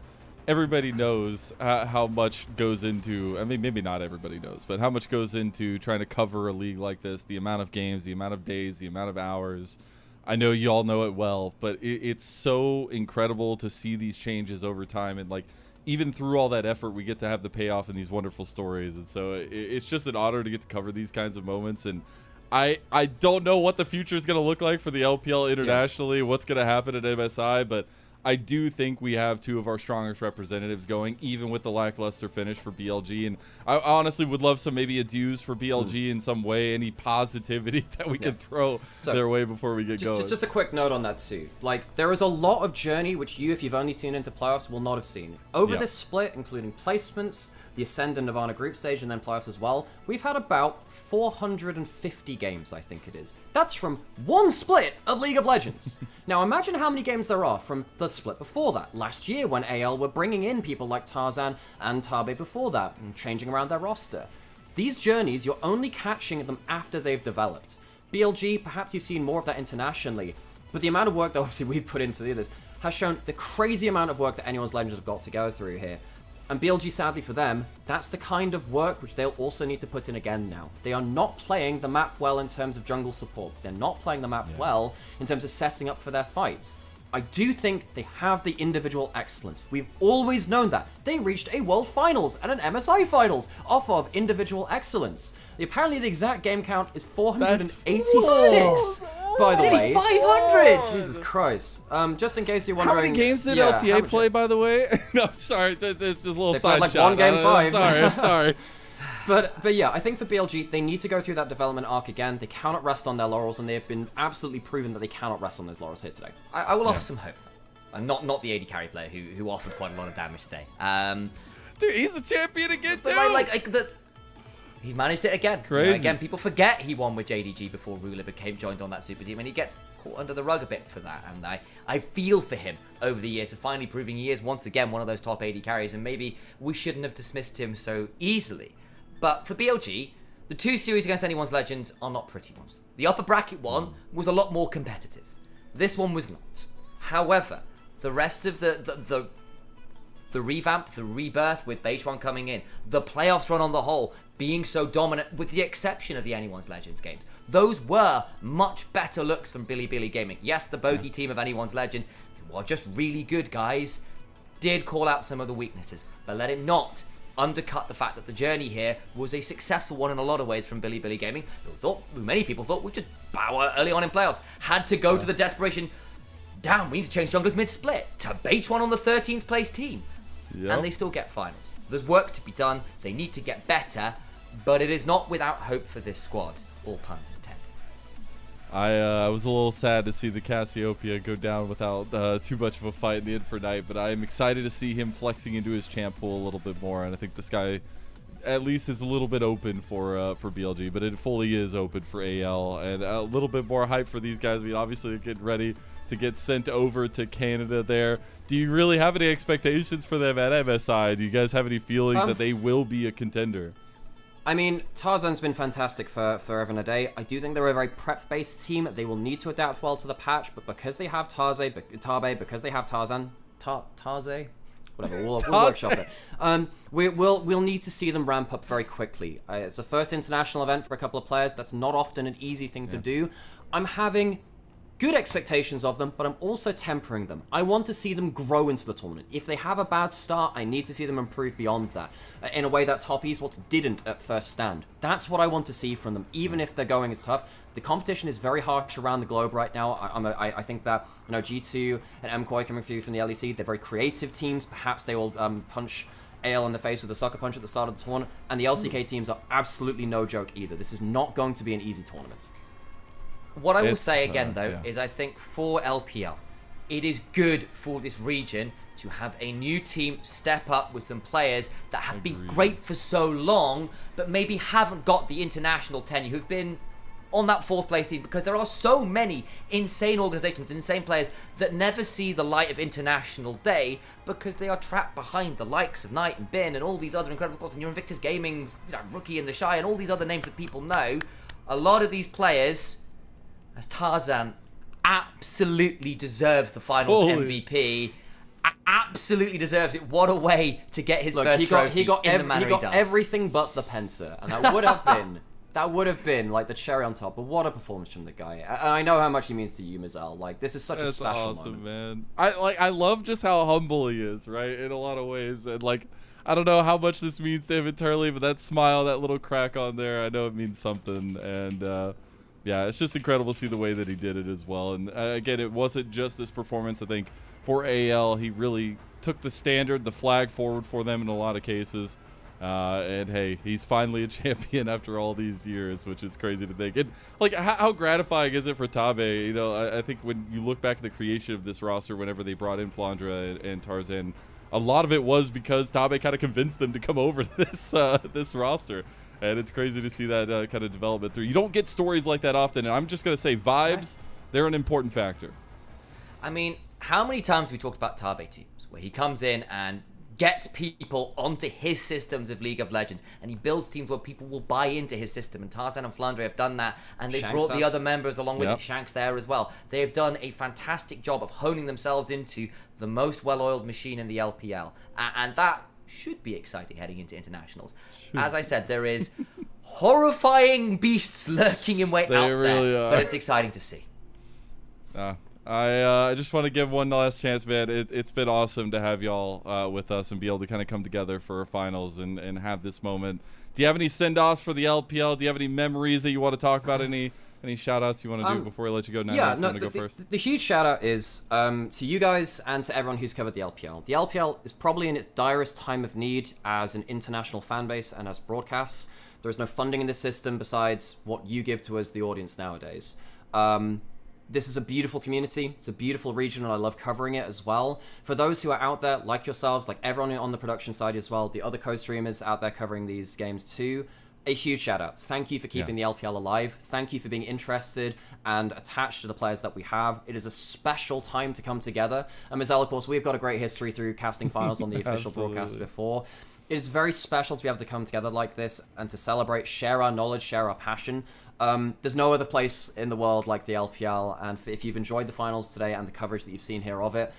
Everybody knows how much goes into, I mean, maybe not everybody knows, but how much goes into trying to cover a league like this, the amount of games, the amount of days, the amount of hours. I know you all know it well, but it's so incredible to see these changes over time. And like, even through all that effort, we get to have the payoff in these wonderful stories. And so it's just an honor to get to cover these kinds of moments. And I don't know what the future is going to look like for the LPL internationally, what's going to happen at MSI, but I do think we have 2 of our strongest representatives going, even with the lackluster finish for BLG. And I honestly would love some maybe adieus for BLG in some way, any positivity that we can throw their way before we get going. Just a quick note on that too. Like, there is a lot of journey which you, if you've only tuned into playoffs, will not have seen. Over this split, including placements, the Ascend and Nirvana group stage, and then playoffs as well, we've had about 450 games, I think it is. That's from 1 split of League of Legends. Now imagine how many games there are from the split before that. Last year when AL were bringing in people like Tarzan and Tabe before that, and changing around their roster. These journeys, you're only catching them after they've developed. BLG, perhaps you've seen more of that internationally, but the amount of work that obviously we've put into the others has shown the crazy amount of work that Anyone's Legends have got to go through here. And BLG, sadly for them, that's the kind of work which they'll also need to put in again now. They are not playing the map well in terms of jungle support. They're not playing the map well in terms of setting up for their fights. I do think they have the individual excellence. We've always known that. They reached a World Finals and an MSI Finals off of individual excellence. Apparently the exact game count is 486, by the way. 500! Jesus Christ. Just in case you're wondering... How many games did LTA play, by the way? No, sorry, there's just a little side like shot. 1 game 5. Sorry. But yeah, I think for BLG, they need to go through that development arc again. They cannot rest on their laurels, and they have been absolutely proven that they cannot rest on those laurels here today. I will offer some hope. Not the AD carry player who offered quite a lot of damage today. Dude, he's the champion again, too. But he managed it again. Crazy. You know, again, people forget he won with JDG before Ruler joined on that super team, and he gets caught under the rug a bit for that. And I feel for him over the years of finally proving he is once again one of those top AD carries, and maybe we shouldn't have dismissed him so easily. But for BLG, the 2 series against Anyone's Legends are not pretty ones. The upper bracket one was a lot more competitive. This one was not. However, the rest of the revamp, the rebirth with Beige1 coming in, the playoffs run on the whole being so dominant, with the exception of the Anyone's Legends games, those were much better looks from Bilibili Gaming. Yes, the bogey team of Anyone's Legend while just really good guys, did call out some of the weaknesses, but let it not undercut the fact that the journey here was a successful one in a lot of ways from Bilibili Gaming, who many people thought would just bow early on in playoffs, had to go to the desperation, damn, we need to change junglers mid-split, to bait one on the 13th place team. And they still get finals. There's work to be done, they need to get better, but it is not without hope for this squad, all puns intended. I was a little sad to see the Cassiopeia go down without too much of a fight in the end for night, but I'm excited to see him flexing into his champ pool a little bit more, and I think this guy at least is a little bit open for BLG, but it fully is open for AL, and a little bit more hype for these guys. We obviously are getting ready to get sent over to Canada there. Do you really have any expectations for them at MSI? Do you guys have any feelings that they will be a contender? I mean, Tarzan's been fantastic for forever and a day. I do think they're a very prep-based team. They will need to adapt well to the patch, but because they have Tabe, because they have Tarzan, Tarze, whatever, we'll workshop it. We'll need to see them ramp up very quickly. It's the first international event for a couple of players. That's not often an easy thing to do. I'm having good expectations of them, but I'm also tempering them. I want to see them grow into the tournament. If they have a bad start, I need to see them improve beyond that, in a way that top esports didn't at first stand. That's what I want to see from them, even if they're going as tough. The competition is very harsh around the globe right now. I think that, you know, G2 and MKOI coming through from the LEC, they're very creative teams. Perhaps they will punch AL in the face with a sucker punch at the start of the tournament, and the LCK teams are absolutely no joke either. This is not going to be an easy tournament. What I will say again, though, is I think for LPL, it is good for this region to have a new team step up with some players that have been great for so long, but maybe haven't got the international tenure, who've been on that 4th place team, because there are so many insane organizations, insane players that never see the light of international day because they are trapped behind the likes of Knight and Bin and all these other incredible players, and your Invictus Gaming's, you know, Rookie in the Shy and all these other names that people know. A lot of these players, as Tarzan absolutely deserves the finals MVP, absolutely deserves it. What a way to get his first trophy. He got everything but the Penta, and that would have been like the cherry on top. But what a performance from the guy! And I know how much he means to you, Mizel. Like, this is such a special moment, man. I love just how humble he is, right? In a lot of ways, and like, I don't know how much this means to him internally, but that smile, that little crack on there, I know it means something, and. Yeah, it's just incredible to see the way that he did it as well. And again, it wasn't just this performance. I think for AL, he really took the standard, the flag forward for them in a lot of cases. And hey, he's finally a champion after all these years, which is crazy to think. And like, how gratifying is it for Tabe? You know, I think when you look back at the creation of this roster, whenever they brought in Flandra and Tarzan, a lot of it was because Tabe kind of convinced them to come over this roster. And it's crazy to see that kind of development through. You don't get stories like that often, and I'm just going to say vibes, they're an important factor. I mean, how many times have we talked about Tabe teams where he comes in and gets people onto his systems of League of Legends, and he builds teams where people will buy into his system, and Tarzan and Flandre have done that, and they've brought the other members along with it. Shank's there as well. They have done a fantastic job of honing themselves into the most well-oiled machine in the LPL, and that should be exciting heading into internationals. As I said, there is horrifying beasts lurking in wait out there, but it's exciting to see. I just want to give one last chance, man. It's been awesome to have y'all with us and be able to kind of come together for our finals and have this moment. Do you have any send-offs for the LPL? Do you have any memories that you want to talk about? Any shout-outs you want to do before we let you go? Go first? The huge shout-out is to you guys and to everyone who's covered the LPL. The LPL is probably in its direst time of need as an international fan base and as broadcasts. There is no funding in this system besides what you give to us, the audience, nowadays. This is a beautiful community. It's a beautiful region, and I love covering it as well. For those who are out there, like yourselves, like everyone on the production side as well, the other co-streamers out there covering these games too, a huge shout out. Thank you for keeping the LPL alive. Thank you for being interested and attached to the players that we have. It is a special time to come together. And Mizel, of course, we've got a great history through casting finals on the official broadcast before. It is very special to be able to come together like this and to celebrate, share our knowledge, share our passion. There's no other place in the world like the LPL, and if you've enjoyed the finals today and the coverage that you've seen here of it,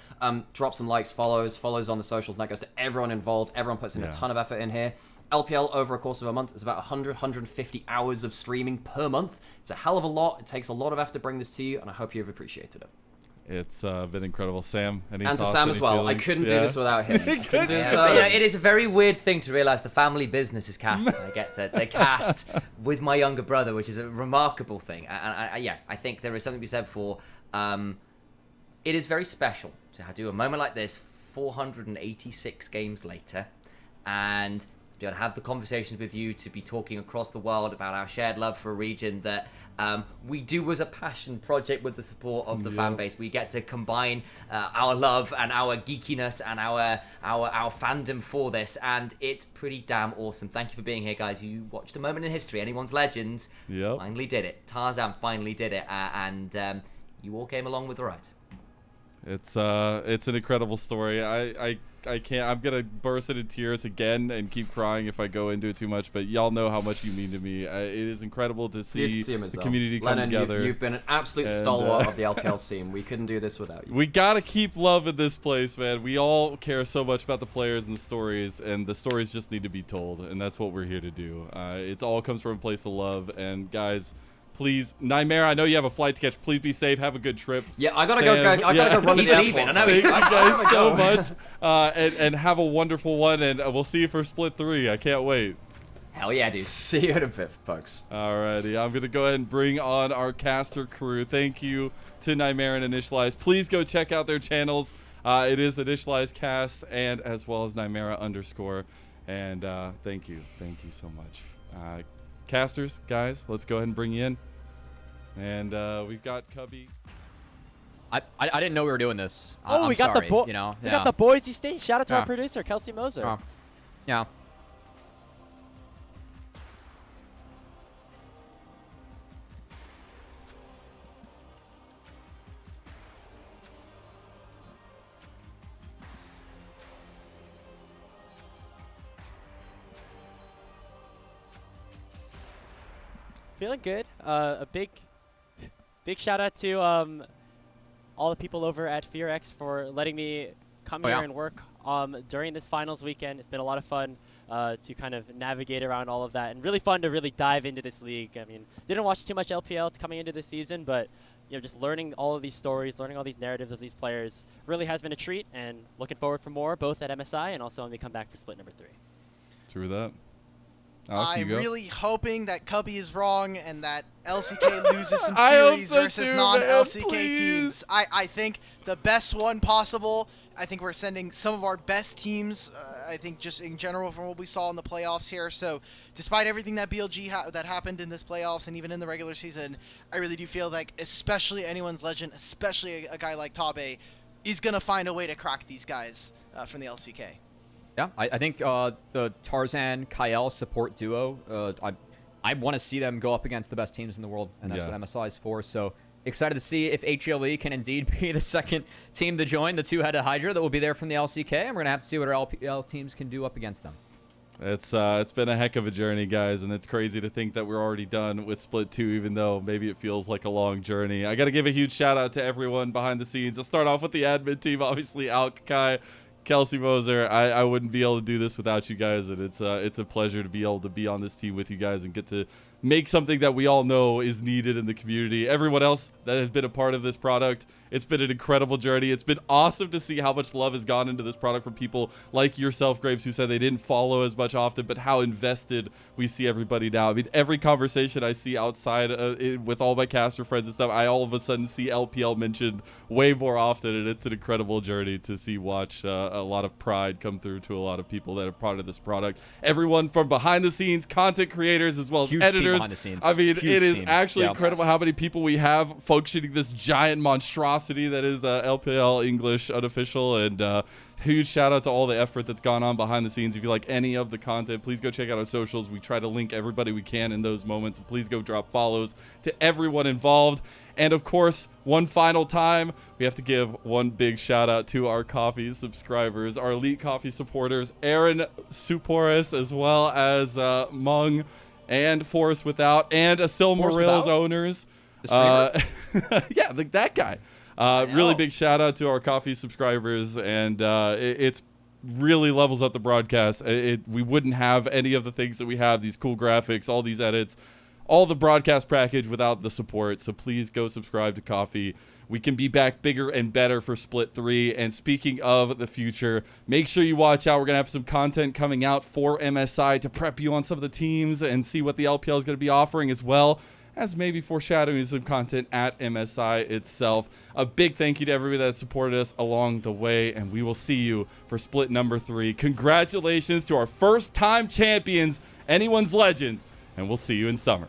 drop some likes, follows on the socials, and that goes to everyone involved. Everyone puts in a ton of effort in here. LPL over a course of a month is about 150 hours of streaming per month. It's a hell of a lot. It takes a lot of effort to bring this to you, and I hope you've appreciated it. It's been incredible. Sam, any And to thoughts, Sam any as well. feelings? I couldn't do this without him. I couldn't do this But, without him. it is a very weird thing to realize the family business is casting. I get to cast with my younger brother, which is a remarkable thing. Yeah, I think there is something to be said for. It is very special to do a moment like this 486 games later, and to be able to have the conversations with you, to be talking across the world about our shared love for a region that we do as a passion project with the support of the fan base. We get to combine our love and our geekiness and our fandom for this, and it's pretty damn awesome. Thank you for being here, guys. You watched a moment in history. Anyone's Legends finally did it. Tarzan finally did it, and you all came along with the ride. It's an incredible story. I can't. I'm gonna burst into tears again and keep crying if I go into it too much. But y'all know how much you mean to me. It is incredible to see the community come together. You've been an absolute stalwart of the LPL scene. We couldn't do this without you. We gotta keep loving this place, man. We all care so much about the players and the stories just need to be told, and that's what we're here to do. It all comes from a place of love, and guys, please, Nightmare, I know you have a flight to catch. Please be safe. Have a good trip. Yeah, I gotta Sam, go. I gotta go run to He's the leaving. airport. I know Thank he's you guys so much, and have a wonderful one. And we'll see you for Split 3. I can't wait. Hell yeah, dude. See you in a bit, folks. Alrighty, I'm gonna go ahead and bring on our caster crew. Thank you to Nightmare and Initialize. Please go check out their channels. It is Initialize Cast and as well as Nightmare _ and thank you so much. Casters, guys, let's go ahead and bring you in. And we've got Cubby. I didn't know we were doing this. Oh, we got sorry, the you know. we got the Boise State. Shout out to our producer, Kelsey Moser. Oh. Yeah. Feeling good. A big shout out to all the people over at FearX for letting me come here and work during this finals weekend. It's been a lot of fun to kind of navigate around all of that, and really fun to really dive into this league. I mean, didn't watch too much LPL coming into this season, but you know, just learning all of these stories, learning all these narratives of these players really has been a treat, and looking forward for more, both at MSI and also when we come back for Split number 3. True that. Alex, I'm you go. really hoping that Cubby is wrong and that LCK loses some series versus non-LCK teams. I think the best one possible. I think we're sending some of our best teams, I think just in general from what we saw in the playoffs here. So despite everything that BLG that happened in this playoffs and even in the regular season, I really do feel like especially anyone's Legend, especially a guy like Tabe, is going to find a way to crack these guys from the LCK. Yeah, I think the Tarzan Kael support duo, I want to see them go up against the best teams in the world, and that's what MSI is for. So excited to see if HLE can indeed be the second team to join the two-headed Hydra that will be there from the LCK, and we're going to have to see what our LPL teams can do up against them. It's been a heck of a journey, guys, and it's crazy to think that we're already done with Split 2, even though maybe it feels like a long journey. I got to give a huge shout-out to everyone behind the scenes. I'll start off with the admin team, obviously, Kai, Kelsey Moser. I wouldn't be able to do this without you guys, and it's a pleasure to be able to be on this team with you guys and get to make something that we all know is needed in the community. Everyone else that has been a part of this product, it's been an incredible journey. It's been awesome to see how much love has gone into this product from people like yourself, Graves, who said they didn't follow as much often, but how invested we see everybody now. I mean, every conversation I see outside with all my caster friends and stuff, I all of a sudden see LPL mentioned way more often, and it's an incredible journey to watch a lot of pride come through to a lot of people that are part of this product. Everyone from behind the scenes, content creators, as well as editors. Behind the scenes. I mean, Huge it is team. actually incredible how many people we have functioning this giant monstrosity that is LPL English unofficial, and huge shout out to all the effort that's gone on behind the scenes. If you like any of the content, please go check out our socials. We try to link everybody we can in those moments, and please go drop follows to everyone involved. And of course, one final time, we have to give one big shout out to our coffee subscribers, our elite coffee supporters, Aaron Suporis, as well as Mung and Forest Without, and Silmarill's owners. Yeah, like that guy. Really big shout out to our coffee subscribers, and it's really levels up the broadcast. We wouldn't have any of the things that we have, these cool graphics, all these edits, all the broadcast package without the support. So please go subscribe to Coffee. We can be back bigger and better for Split 3. And speaking of the future, make sure you watch out. We're going to have some content coming out for MSI to prep you on some of the teams and see what the LPL is going to be offering, as well as maybe foreshadowing some content at MSI itself. A big thank you to everybody that supported us along the way, and we will see you for Split number 3. Congratulations to our first-time champions, Anyone's Legend, and we'll see you in summer.